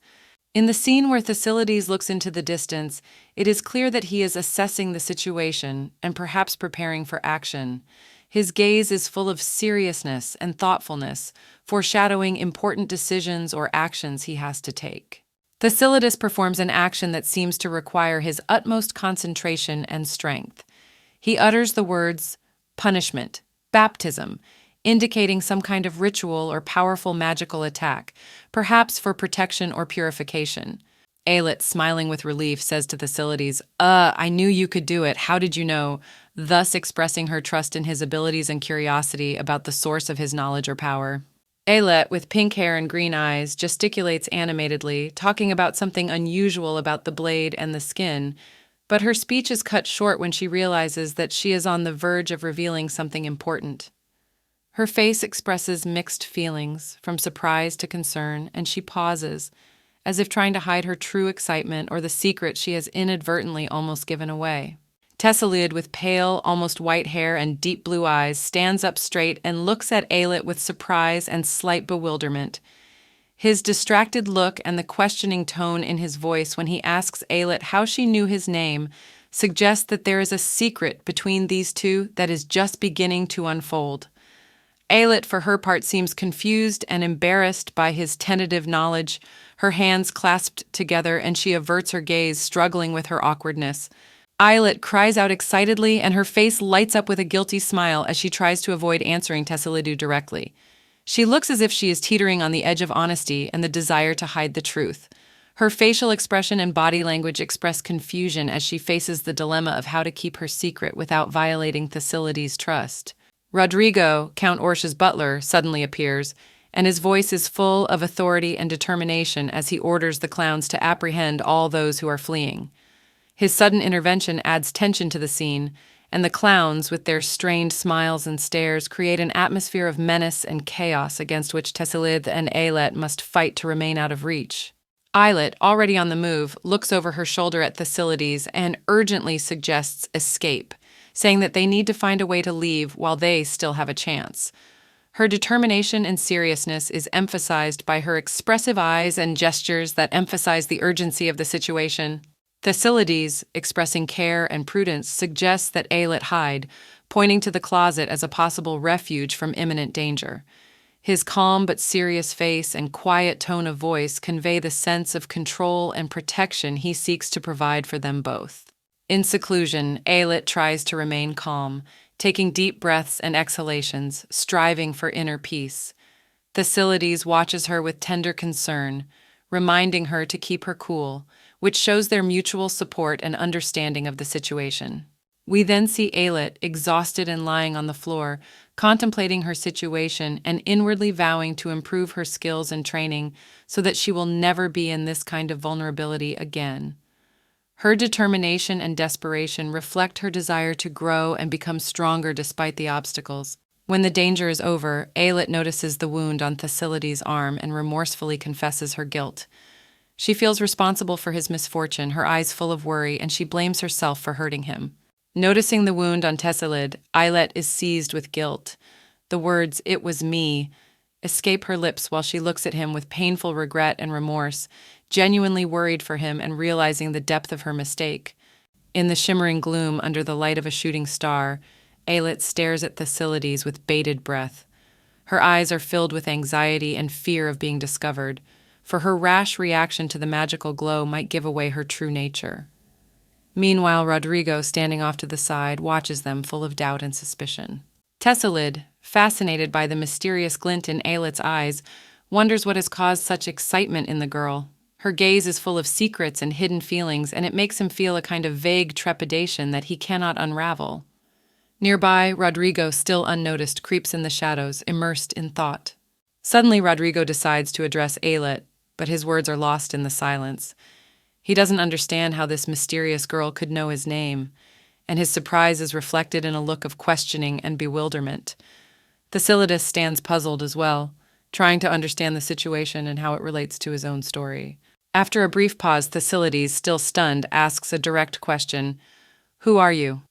In the scene where Thucydides looks into the distance, it is clear that he is assessing the situation and perhaps preparing for action. His gaze is full of seriousness and thoughtfulness, foreshadowing important decisions or actions he has to take. Thucydides performs an action that seems to require his utmost concentration and strength. He utters the words, punishment, baptism, indicating some kind of ritual or powerful magical attack, perhaps for protection or purification. Aelit, smiling with relief, says to Thucydides, I knew you could do it. How did you know?" thus expressing her trust in his abilities and curiosity about the source of his knowledge or power. Aelit, with pink hair and green eyes, gesticulates animatedly, talking about something unusual about the blade and the skin, but her speech is cut short when she realizes that she is on the verge of revealing something important. Her face expresses mixed feelings, from surprise to concern, and she pauses, as if trying to hide her true excitement or the secret she has inadvertently almost given away. Thessalid, with pale, almost white hair and deep blue eyes, stands up straight and looks at Aelit with surprise and slight bewilderment. His distracted look and the questioning tone in his voice when he asks Aelit how she knew his name suggest that there is a secret between these two that is just beginning to unfold. Aelit, for her part, seems confused and embarrassed by his tentative knowledge, her hands clasped together, and she averts her gaze, struggling with her awkwardness. Aelit cries out excitedly, and her face lights up with a guilty smile as she tries to avoid answering Thessalidou directly. She looks as if she is teetering on the edge of honesty and the desire to hide the truth. Her facial expression and body language express confusion as she faces the dilemma of how to keep her secret without violating Thucydides' trust. Rodrigo, Count Orsha's butler, suddenly appears, and his voice is full of authority and determination as he orders the clowns to apprehend all those who are fleeing. His sudden intervention adds tension to the scene, and the clowns, with their strained smiles and stares, create an atmosphere of menace and chaos against which Thessalid and Aelit must fight to remain out of reach. Aelit, already on the move, looks over her shoulder at Thucydides and urgently suggests escape, saying that they need to find a way to leave while they still have a chance. Her determination and seriousness is emphasized by her expressive eyes and gestures that emphasize the urgency of the situation. Thucydides, expressing care and prudence, suggests that Aelit hide, pointing to the closet as a possible refuge from imminent danger. His calm but serious face and quiet tone of voice convey the sense of control and protection he seeks to provide for them both. In seclusion, Aelit tries to remain calm, taking deep breaths and exhalations, striving for inner peace. Thucydides watches her with tender concern, reminding her to keep her cool, which shows their mutual support and understanding of the situation. We then see Aelit, exhausted and lying on the floor, contemplating her situation and inwardly vowing to improve her skills and training so that she will never be in this kind of vulnerability again. Her determination and desperation reflect her desire to grow and become stronger despite the obstacles. When the danger is over, Aelit notices the wound on Thucydides' arm and remorsefully confesses her guilt. She feels responsible for his misfortune, her eyes full of worry, and she blames herself for hurting him. Noticing the wound on Thessalid, Aelit is seized with guilt. The words, "It was me," escape her lips while she looks at him with painful regret and remorse, genuinely worried for him and realizing the depth of her mistake. In the shimmering gloom under the light of a shooting star, Aelit stares at Thucydides with bated breath. Her eyes are filled with anxiety and fear of being discovered, for her rash reaction to the magical glow might give away her true nature. Meanwhile, Rodrigo, standing off to the side, watches them full of doubt and suspicion. Thessalid, fascinated by the mysterious glint in Aelit's eyes, wonders what has caused such excitement in the girl. Her gaze is full of secrets and hidden feelings, and it makes him feel a kind of vague trepidation that he cannot unravel. Nearby, Rodrigo, still unnoticed, creeps in the shadows, immersed in thought. Suddenly, Rodrigo decides to address Aelit, but his words are lost in the silence. He doesn't understand how this mysterious girl could know his name, and his surprise is reflected in a look of questioning and bewilderment. Thucydides stands puzzled as well, trying to understand the situation and how it relates to his own story. After a brief pause, Thucydides, still stunned, asks a direct question, "Who are you?"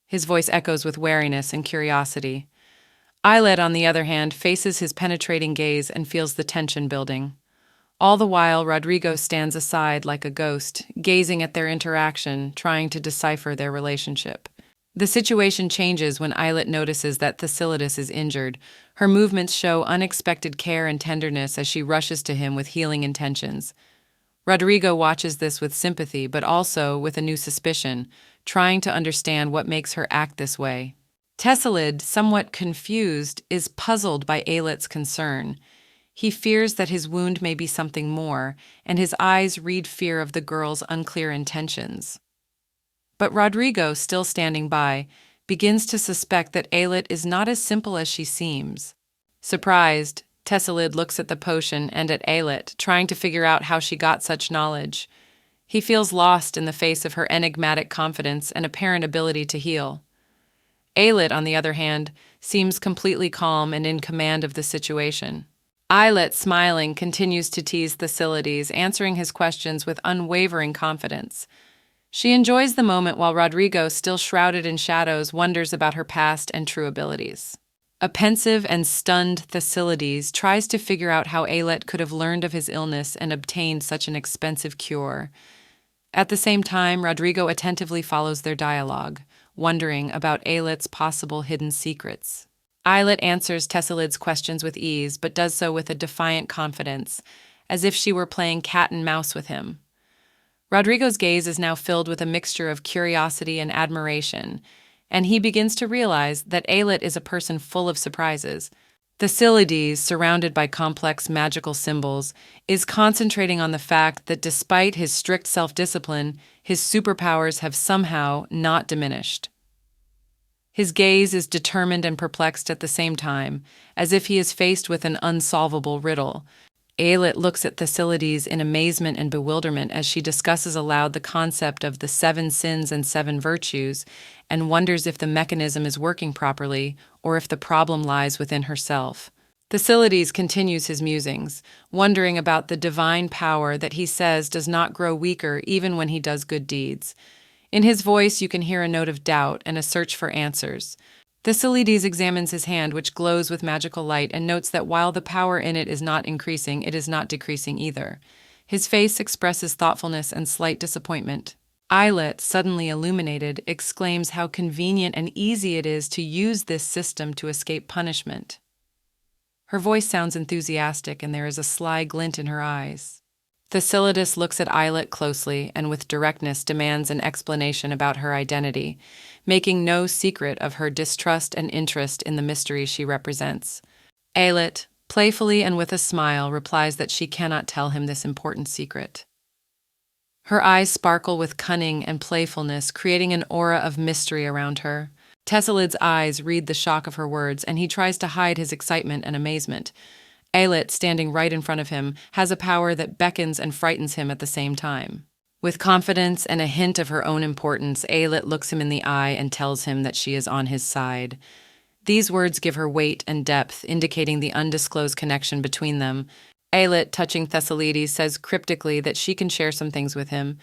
His voice echoes with wariness and curiosity. Eyelet, on the other hand, faces his penetrating gaze and feels the tension building. All the while, Rodrigo stands aside like a ghost, gazing at their interaction, trying to decipher their relationship. The situation changes when Eyelet notices that Thesilides is injured. Her movements show unexpected care and tenderness as she rushes to him with healing intentions. Rodrigo watches this with sympathy, but also with a new suspicion, trying to understand what makes her act this way. Thessalid, somewhat confused, is puzzled by Alet's concern. He fears that his wound may be something more, and his eyes read fear of the girl's unclear intentions. But Rodrigo, still standing by, begins to suspect that Alet is not as simple as she seems. Surprised, Thessalid looks at the potion and at Alet, trying to figure out how she got such knowledge. He feels lost in the face of her enigmatic confidence and apparent ability to heal. Alet, on the other hand, seems completely calm and in command of the situation. Eyelet, smiling, continues to tease Thesilides, answering his questions with unwavering confidence. She enjoys the moment while Rodrigo, still shrouded in shadows, wonders about her past and true abilities. A pensive and stunned Thesilides tries to figure out how Alet could have learned of his illness and obtained such an expensive cure. At the same time, Rodrigo attentively follows their dialogue, wondering about Alet's possible hidden secrets. Eyelet answers Thessalid's questions with ease, but does so with a defiant confidence, as if she were playing cat and mouse with him. Rodrigo's gaze is now filled with a mixture of curiosity and admiration, and he begins to realize that Alet is a person full of surprises. Thesilides, surrounded by complex magical symbols, is concentrating on the fact that despite his strict self-discipline, his superpowers have somehow not diminished. His gaze is determined and perplexed at the same time, as if he is faced with an unsolvable riddle. Alet looks at Thesilides in amazement and bewilderment as she discusses aloud the concept of the 7 sins and 7 virtues, and wonders if the mechanism is working properly or if the problem lies within herself. Thesilides continues his musings, wondering about the divine power that he says does not grow weaker even when he does good deeds. In his voice you can hear a note of doubt and a search for answers. Thesilides examines his hand, which glows with magical light, and notes that while the power in it is not increasing, it is not decreasing either. His face expresses thoughtfulness and slight disappointment. Eyelet, suddenly illuminated, exclaims how convenient and easy it is to use this system to escape punishment. Her voice sounds enthusiastic, and there is a sly glint in her eyes. Thesilides looks at Eyelet closely and with directness demands an explanation about her identity, making no secret of her distrust and interest in the mystery she represents. Alet, playfully and with a smile, replies that she cannot tell him this important secret. Her eyes sparkle with cunning and playfulness, creating an aura of mystery around her. Thessalid's eyes read the shock of her words, and he tries to hide his excitement and amazement. Alet, standing right in front of him, has a power that beckons and frightens him at the same time. With confidence and a hint of her own importance, Alet looks him in the eye and tells him that she is on his side. These words give her weight and depth, indicating the undisclosed connection between them. Alet, touching Thesalides, says cryptically that she can share some things with him.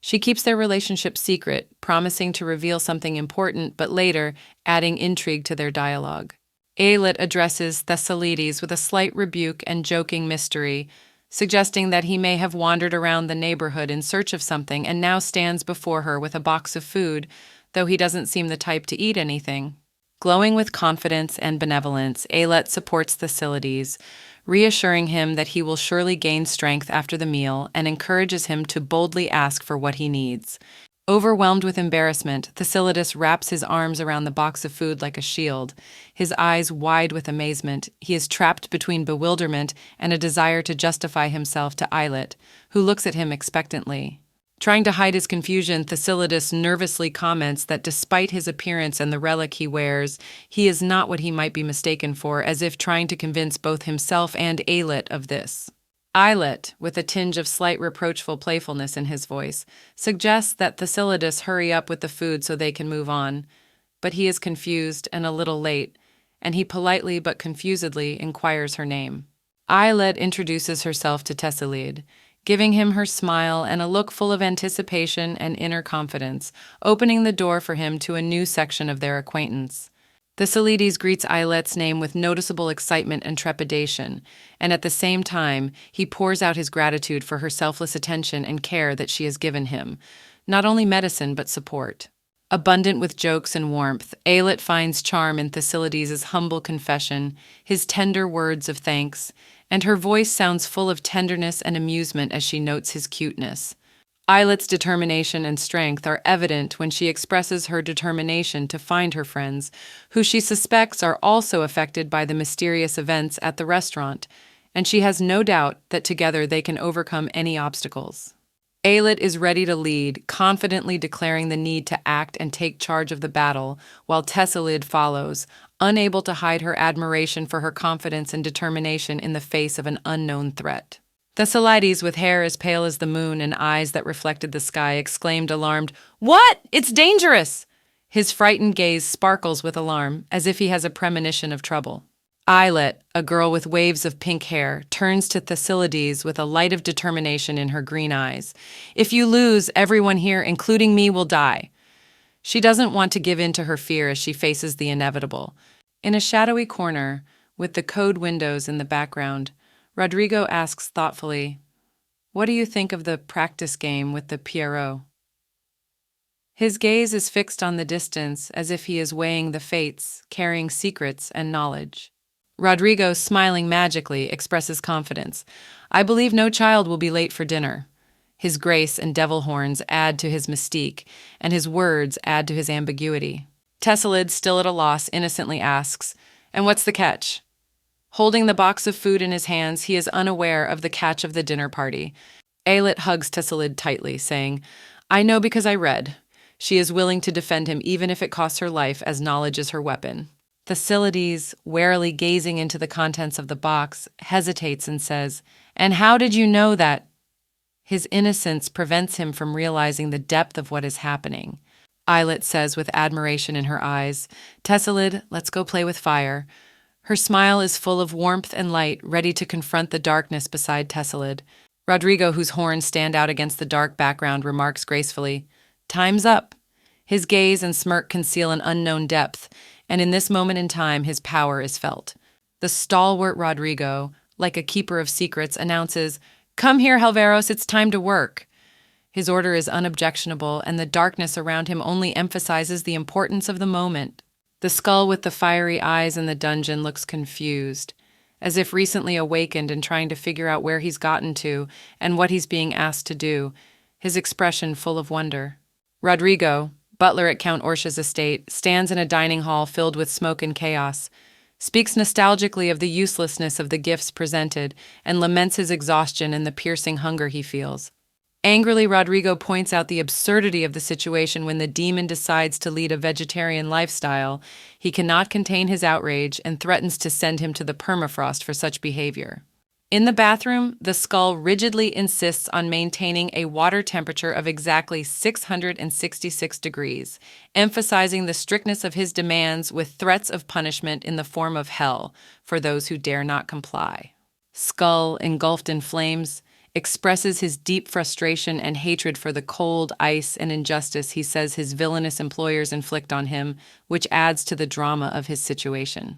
She keeps their relationship secret, promising to reveal something important, but later adding intrigue to their dialogue. Alet addresses Thesalides with a slight rebuke and joking mystery, suggesting that he may have wandered around the neighborhood in search of something and now stands before her with a box of food, though he doesn't seem the type to eat anything. Glowing with confidence and benevolence, Alet supports Thesalides, reassuring him that he will surely gain strength after the meal and encourages him to boldly ask for what he needs. Overwhelmed with embarrassment, Thesalides wraps his arms around the box of food like a shield. His eyes wide with amazement, he is trapped between bewilderment and a desire to justify himself to Alet, who looks at him expectantly. Trying to hide his confusion, Thesalides nervously comments that despite his appearance and the relic he wears, he is not what he might be mistaken for, as if trying to convince both himself and Alet of this. Alet, with a tinge of slight reproachful playfulness in his voice, suggests that Thesalides hurry up with the food so they can move on, but he is confused and a little late, and he politely but confusedly inquires her name. Alet introduces herself to Thessalid, giving him her smile and a look full of anticipation and inner confidence, opening the door for him to a new section of their acquaintance. Thesalides greets Ailet's name with noticeable excitement and trepidation, and at the same time, he pours out his gratitude for her selfless attention and care that she has given him, not only medicine but support. Abundant with jokes and warmth, Ailet finds charm in Thesalides' humble confession, his tender words of thanks, and her voice sounds full of tenderness and amusement as she notes his cuteness. Ailet's determination and strength are evident when she expresses her determination to find her friends, who she suspects are also affected by the mysterious events at the restaurant, and she has no doubt that together they can overcome any obstacles. Ailet is ready to lead, confidently declaring the need to act and take charge of the battle, while Thessalid follows, unable to hide her admiration for her confidence and determination in the face of an unknown threat. Thesalides, with hair as pale as the moon and eyes that reflected the sky, exclaimed alarmed, "What? It's dangerous!" His frightened gaze sparkles with alarm, as if he has a premonition of trouble. Ailet, a girl with waves of pink hair, turns to Thesalides with a light of determination in her green eyes. "If you lose, everyone here, including me, will die." She doesn't want to give in to her fear as she faces the inevitable. In a shadowy corner, with the code windows in the background, Rodrigo asks thoughtfully, "What do you think of the practice game with the Pierrot?" His gaze is fixed on the distance as if he is weighing the fates, carrying secrets and knowledge. Rodrigo, smiling magically, expresses confidence. "I believe no child will be late for dinner." His grace and devil horns add to his mystique, and his words add to his ambiguity. Thessalid, still at a loss, innocently asks, "And what's the catch?" Holding the box of food in his hands, he is unaware of the catch of the dinner party. Ailet hugs Thessalid tightly, saying, "I know because I read." She is willing to defend him even if it costs her life, as knowledge is her weapon. Thesalides, warily gazing into the contents of the box, hesitates and says, "And how did you know that?" His innocence prevents him from realizing the depth of what is happening. Ailet says with admiration in her eyes, "Thessalid, let's go play with fire." Her smile is full of warmth and light, ready to confront the darkness beside Thessalid. Rodrigo, whose horns stand out against the dark background, remarks gracefully, "Time's up." His gaze and smirk conceal an unknown depth, and in this moment in time his power is felt. The stalwart Rodrigo, like a keeper of secrets, announces, "Come here, Helveros, it's time to work." His order is unobjectionable, and the darkness around him only emphasizes the importance of the moment. The skull with the fiery eyes in the dungeon looks confused, as if recently awakened and trying to figure out where he's gotten to and what he's being asked to do, his expression full of wonder. Rodrigo, butler at Count Orsha's estate, stands in a dining hall filled with smoke and chaos, speaks nostalgically of the uselessness of the gifts presented, and laments his exhaustion and the piercing hunger he feels. Angrily, Rodrigo points out the absurdity of the situation when the demon decides to lead a vegetarian lifestyle. He cannot contain his outrage and threatens to send him to the permafrost for such behavior. In the bathroom, the skull rigidly insists on maintaining a water temperature of exactly 666 degrees, emphasizing the strictness of his demands with threats of punishment in the form of hell for those who dare not comply. Skull, engulfed in flames, expresses his deep frustration and hatred for the cold, ice, and injustice he says his villainous employers inflict on him, which adds to the drama of his situation.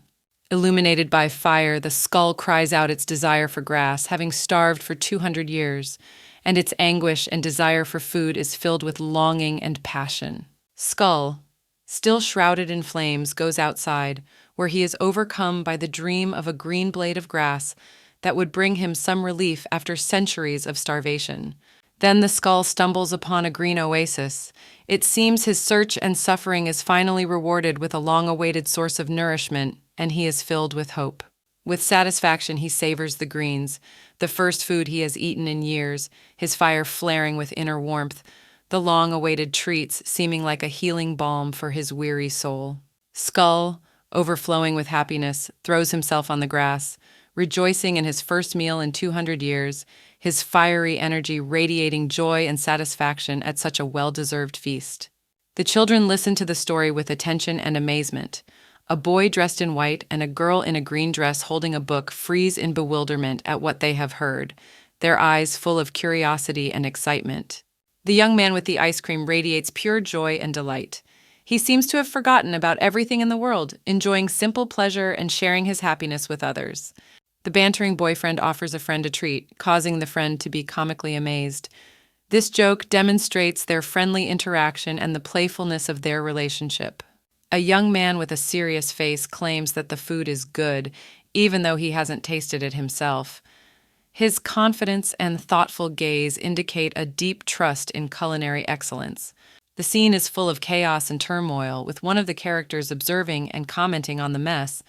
Illuminated by fire, the skull cries out its desire for grass, having starved for 200 years, and its anguish and desire for food is filled with longing and passion. Skull, still shrouded in flames, goes outside, where he is overcome by the dream of a green blade of grass that would bring him some relief after centuries of starvation. Then the skull stumbles upon a green oasis. It seems his search and suffering is finally rewarded with a long-awaited source of nourishment, and he is filled with hope. With satisfaction, he savors the greens, the first food he has eaten in years, his fire flaring with inner warmth, the long-awaited treats seeming like a healing balm for his weary soul. Skull, overflowing with happiness, throws himself on the grass, rejoicing in his first meal in 200 years, his fiery energy radiating joy and satisfaction at such a well-deserved feast. The children listen to the story with attention and amazement. A boy dressed in white and a girl in a green dress holding a book freeze in bewilderment at what they have heard, their eyes full of curiosity and excitement. The young man with the ice cream radiates pure joy and delight. He seems to have forgotten about everything in the world, enjoying simple pleasure and sharing his happiness with others. The bantering boyfriend offers a friend a treat, causing the friend to be comically amazed. This joke demonstrates their friendly interaction and the playfulness of their relationship. A young man with a serious face claims that the food is good, even though he hasn't tasted it himself. His confidence and thoughtful gaze indicate a deep trust in culinary excellence. The scene is full of chaos and turmoil, with one of the characters observing and commenting on the mess,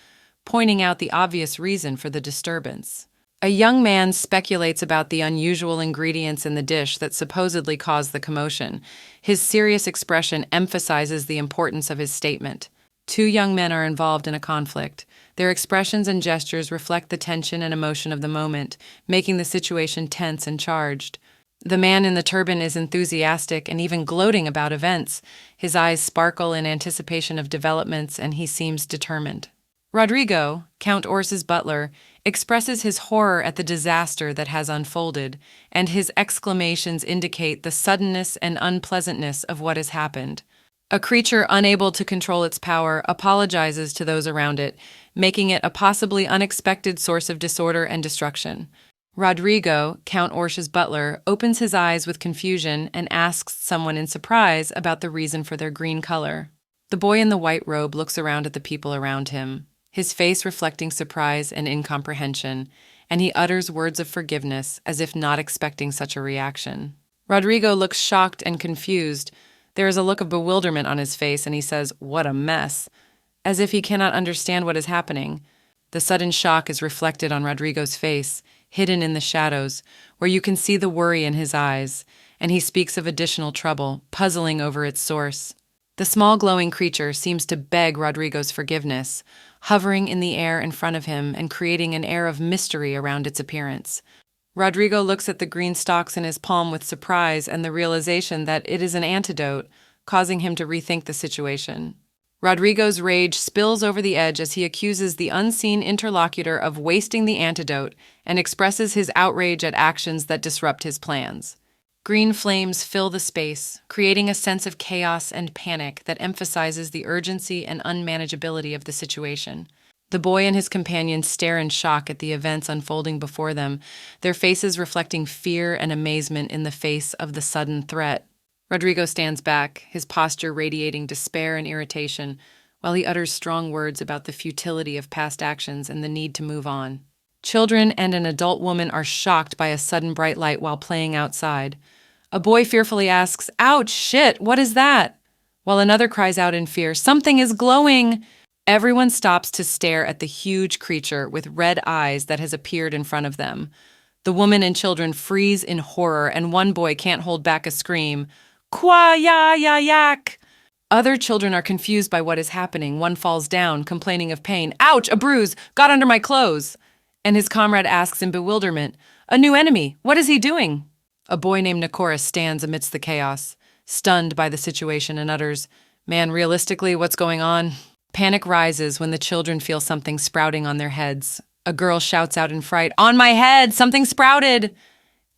pointing out the obvious reason for the disturbance. A young man speculates about the unusual ingredients in the dish that supposedly caused the commotion. His serious expression emphasizes the importance of his statement. Two young men are involved in a conflict. Their expressions and gestures reflect the tension and emotion of the moment, making the situation tense and charged. The man in the turban is enthusiastic and even gloating about events. His eyes sparkle in anticipation of developments, and he seems determined. Rodrigo, Count Ors's butler, expresses his horror at the disaster that has unfolded, and his exclamations indicate the suddenness and unpleasantness of what has happened. A creature unable to control its power apologizes to those around it, making it a possibly unexpected source of disorder and destruction. Rodrigo, Count Ors's butler, opens his eyes with confusion and asks someone in surprise about the reason for their green color. The boy in the white robe looks around at the people around him, his face reflecting surprise and incomprehension, and he utters words of forgiveness as if not expecting such a reaction. Rodrigo looks shocked and confused. There is a look of bewilderment on his face, and he says, "What a mess," as if he cannot understand what is happening. The sudden shock is reflected on Rodrigo's face, hidden in the shadows, where you can see the worry in his eyes, and he speaks of additional trouble, puzzling over its source. The small glowing creature seems to beg Rodrigo's forgiveness, hovering in the air in front of him and creating an air of mystery around its appearance. Rodrigo looks at the green stalks in his palm with surprise and the realization that it is an antidote, causing him to rethink the situation. Rodrigo's rage spills over the edge as he accuses the unseen interlocutor of wasting the antidote and expresses his outrage at actions that disrupt his plans. Green flames fill the space, creating a sense of chaos and panic that emphasizes the urgency and unmanageability of the situation. The boy and his companions stare in shock at the events unfolding before them, their faces reflecting fear and amazement in the face of the sudden threat. Rodrigo stands back, his posture radiating despair and irritation, while he utters strong words about the futility of past actions and the need to move on. Children and an adult woman are shocked by a sudden bright light while playing outside. A boy fearfully asks, "Ouch, shit, what is that?" While another cries out in fear, "Something is glowing!" Everyone stops to stare at the huge creature with red eyes that has appeared in front of them. The woman and children freeze in horror, and one boy can't hold back a scream. "Kwa ya ya yak!" Other children are confused by what is happening. One falls down, complaining of pain. "Ouch, a bruise! Got under my clothes!" And his comrade asks in bewilderment, "A new enemy! What is he doing?" A boy named Nicoris stands amidst the chaos, stunned by the situation, and utters, "Man, realistically, what's going on?" Panic rises when the children feel something sprouting on their heads. A girl shouts out in fright, "On my head! Something sprouted!"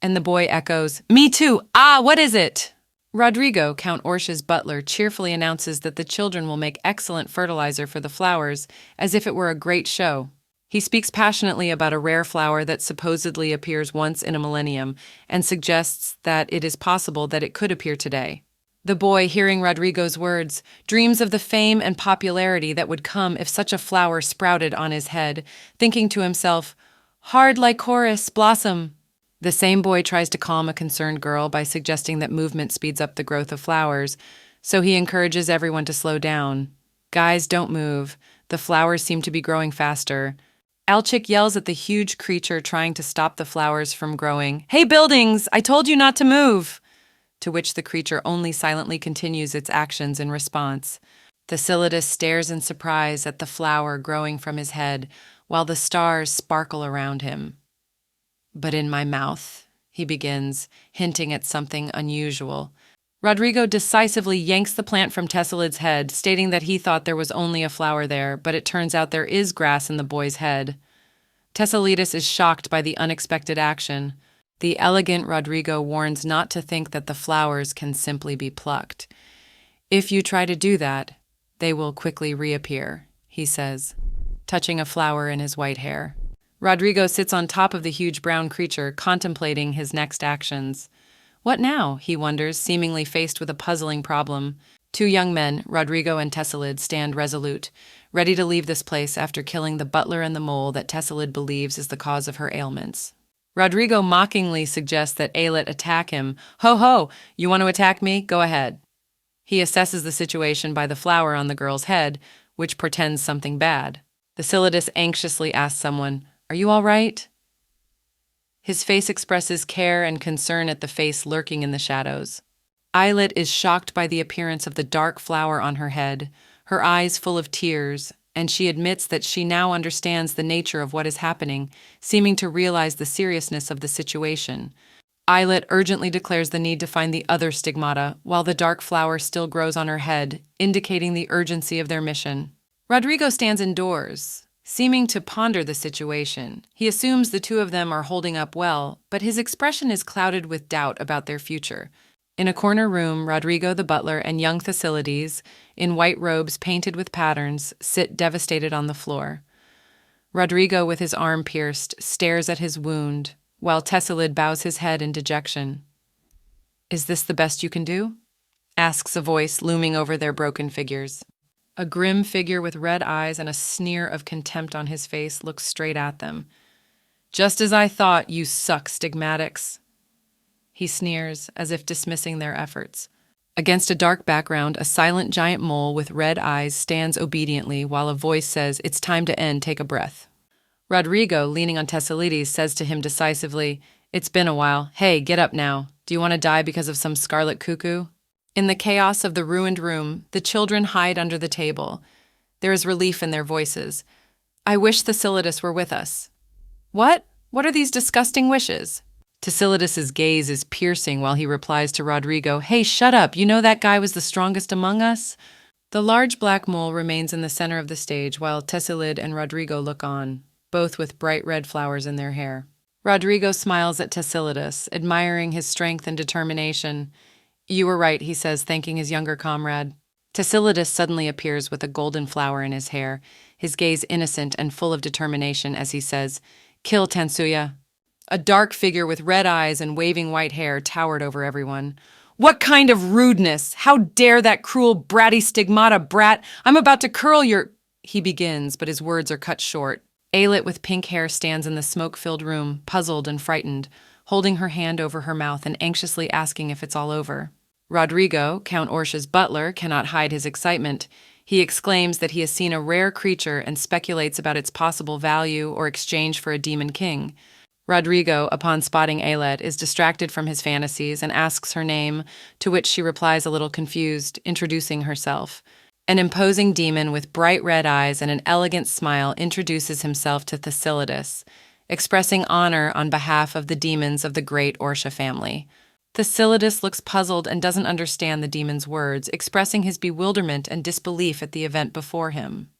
And the boy echoes, "Me too! Ah, what is it?" Rodrigo, Count Ors's butler, cheerfully announces that the children will make excellent fertilizer for the flowers, as if it were a great show. He speaks passionately about a rare flower that supposedly appears once in a millennium and suggests that it is possible that it could appear today. The boy, hearing Rodrigo's words, dreams of the fame and popularity that would come if such a flower sprouted on his head, thinking to himself, "Hard lycoris blossom." The same boy tries to calm a concerned girl by suggesting that movement speeds up the growth of flowers, so he encourages everyone to slow down. "Guys, don't move. The flowers seem to be growing faster." Alchik yells at the huge creature trying to stop the flowers from growing, "Hey, buildings! I told you not to move!" To which the creature only silently continues its actions in response. Thasilidus stares in surprise at the flower growing from his head, while the stars sparkle around him. "But in my mouth," he begins, hinting at something unusual. Rodrigo decisively yanks the plant from Tesselid's head, stating that he thought there was only a flower there, but it turns out there is grass in the boy's head. Tesselidus is shocked by the unexpected action. The elegant Rodrigo warns not to think that the flowers can simply be plucked. If you try to do that, they will quickly reappear, he says, touching a flower in his white hair. Rodrigo sits on top of the huge brown creature, contemplating his next actions. What now, he wonders, seemingly faced with a puzzling problem. Two young men, Rodrigo and Tessalid, stand resolute, ready to leave this place after killing the butler and the mole that Tessalid believes is the cause of her ailments. Rodrigo mockingly suggests that Aylett attack him. Ho ho, you want to attack me? Go ahead. He assesses the situation by the flower on the girl's head, which portends something bad. Thesildis anxiously asks someone, "Are you all right?" His face expresses care and concern at the face lurking in the shadows. Aylett is shocked by the appearance of the dark flower on her head, her eyes full of tears, and she admits that she now understands the nature of what is happening, seeming to realize the seriousness of the situation. Aylett urgently declares the need to find the other stigmata, while the dark flower still grows on her head, indicating the urgency of their mission. Rodrigo stands indoors, seeming to ponder the situation. He assumes the two of them are holding up well, but his expression is clouded with doubt about their future. In a corner room, Rodrigo the butler and young Thesildis, in white robes painted with patterns, sit devastated on the floor. Rodrigo, with his arm pierced, stares at his wound, while Tessalid bows his head in dejection. "Is this the best you can do?" asks a voice looming over their broken figures. A grim figure with red eyes and a sneer of contempt on his face looks straight at them. "Just as I thought, you suck, stigmatics." He sneers, as if dismissing their efforts. Against a dark background, a silent giant mole with red eyes stands obediently while a voice says, "It's time to end, take a breath." Rodrigo, leaning on Tessalidis, says to him decisively, "It's been a while. Hey, get up now. Do you want to die because of some scarlet cuckoo?" In the chaos of the ruined room, the children hide under the table. There is relief in their voices. "I wish Thesildis were with us." "What? What are these disgusting wishes?" Tesildis' gaze is piercing while he replies to Rodrigo, "Hey, shut up. You know that guy was the strongest among us?" The large black mole remains in the center of the stage while Tessalid and Rodrigo look on, both with bright red flowers in their hair. Rodrigo smiles at Tesildis, admiring his strength and determination. "You were right," he says, thanking his younger comrade. Tesildis suddenly appears with a golden flower in his hair, his gaze innocent and full of determination as he says, "Kill Tansuya." A dark figure with red eyes and waving white hair towered over everyone. "What kind of rudeness! How dare that cruel, bratty stigmata brat! I'm about to curl your—" He begins, but his words are cut short. Aylett with pink hair stands in the smoke-filled room, puzzled and frightened, holding her hand over her mouth and anxiously asking if it's all over. Rodrigo, Count Orsha's butler, cannot hide his excitement. He exclaims that he has seen a rare creature and speculates about its possible value or exchange for a demon king. Rodrigo, upon spotting Aylett, is distracted from his fantasies and asks her name, to which she replies a little confused, introducing herself. An imposing demon with bright red eyes and an elegant smile introduces himself to Thesildis, expressing honor on behalf of the demons of the great Orsha family. Thesildis looks puzzled and doesn't understand the demon's words, expressing his bewilderment and disbelief at the event before him.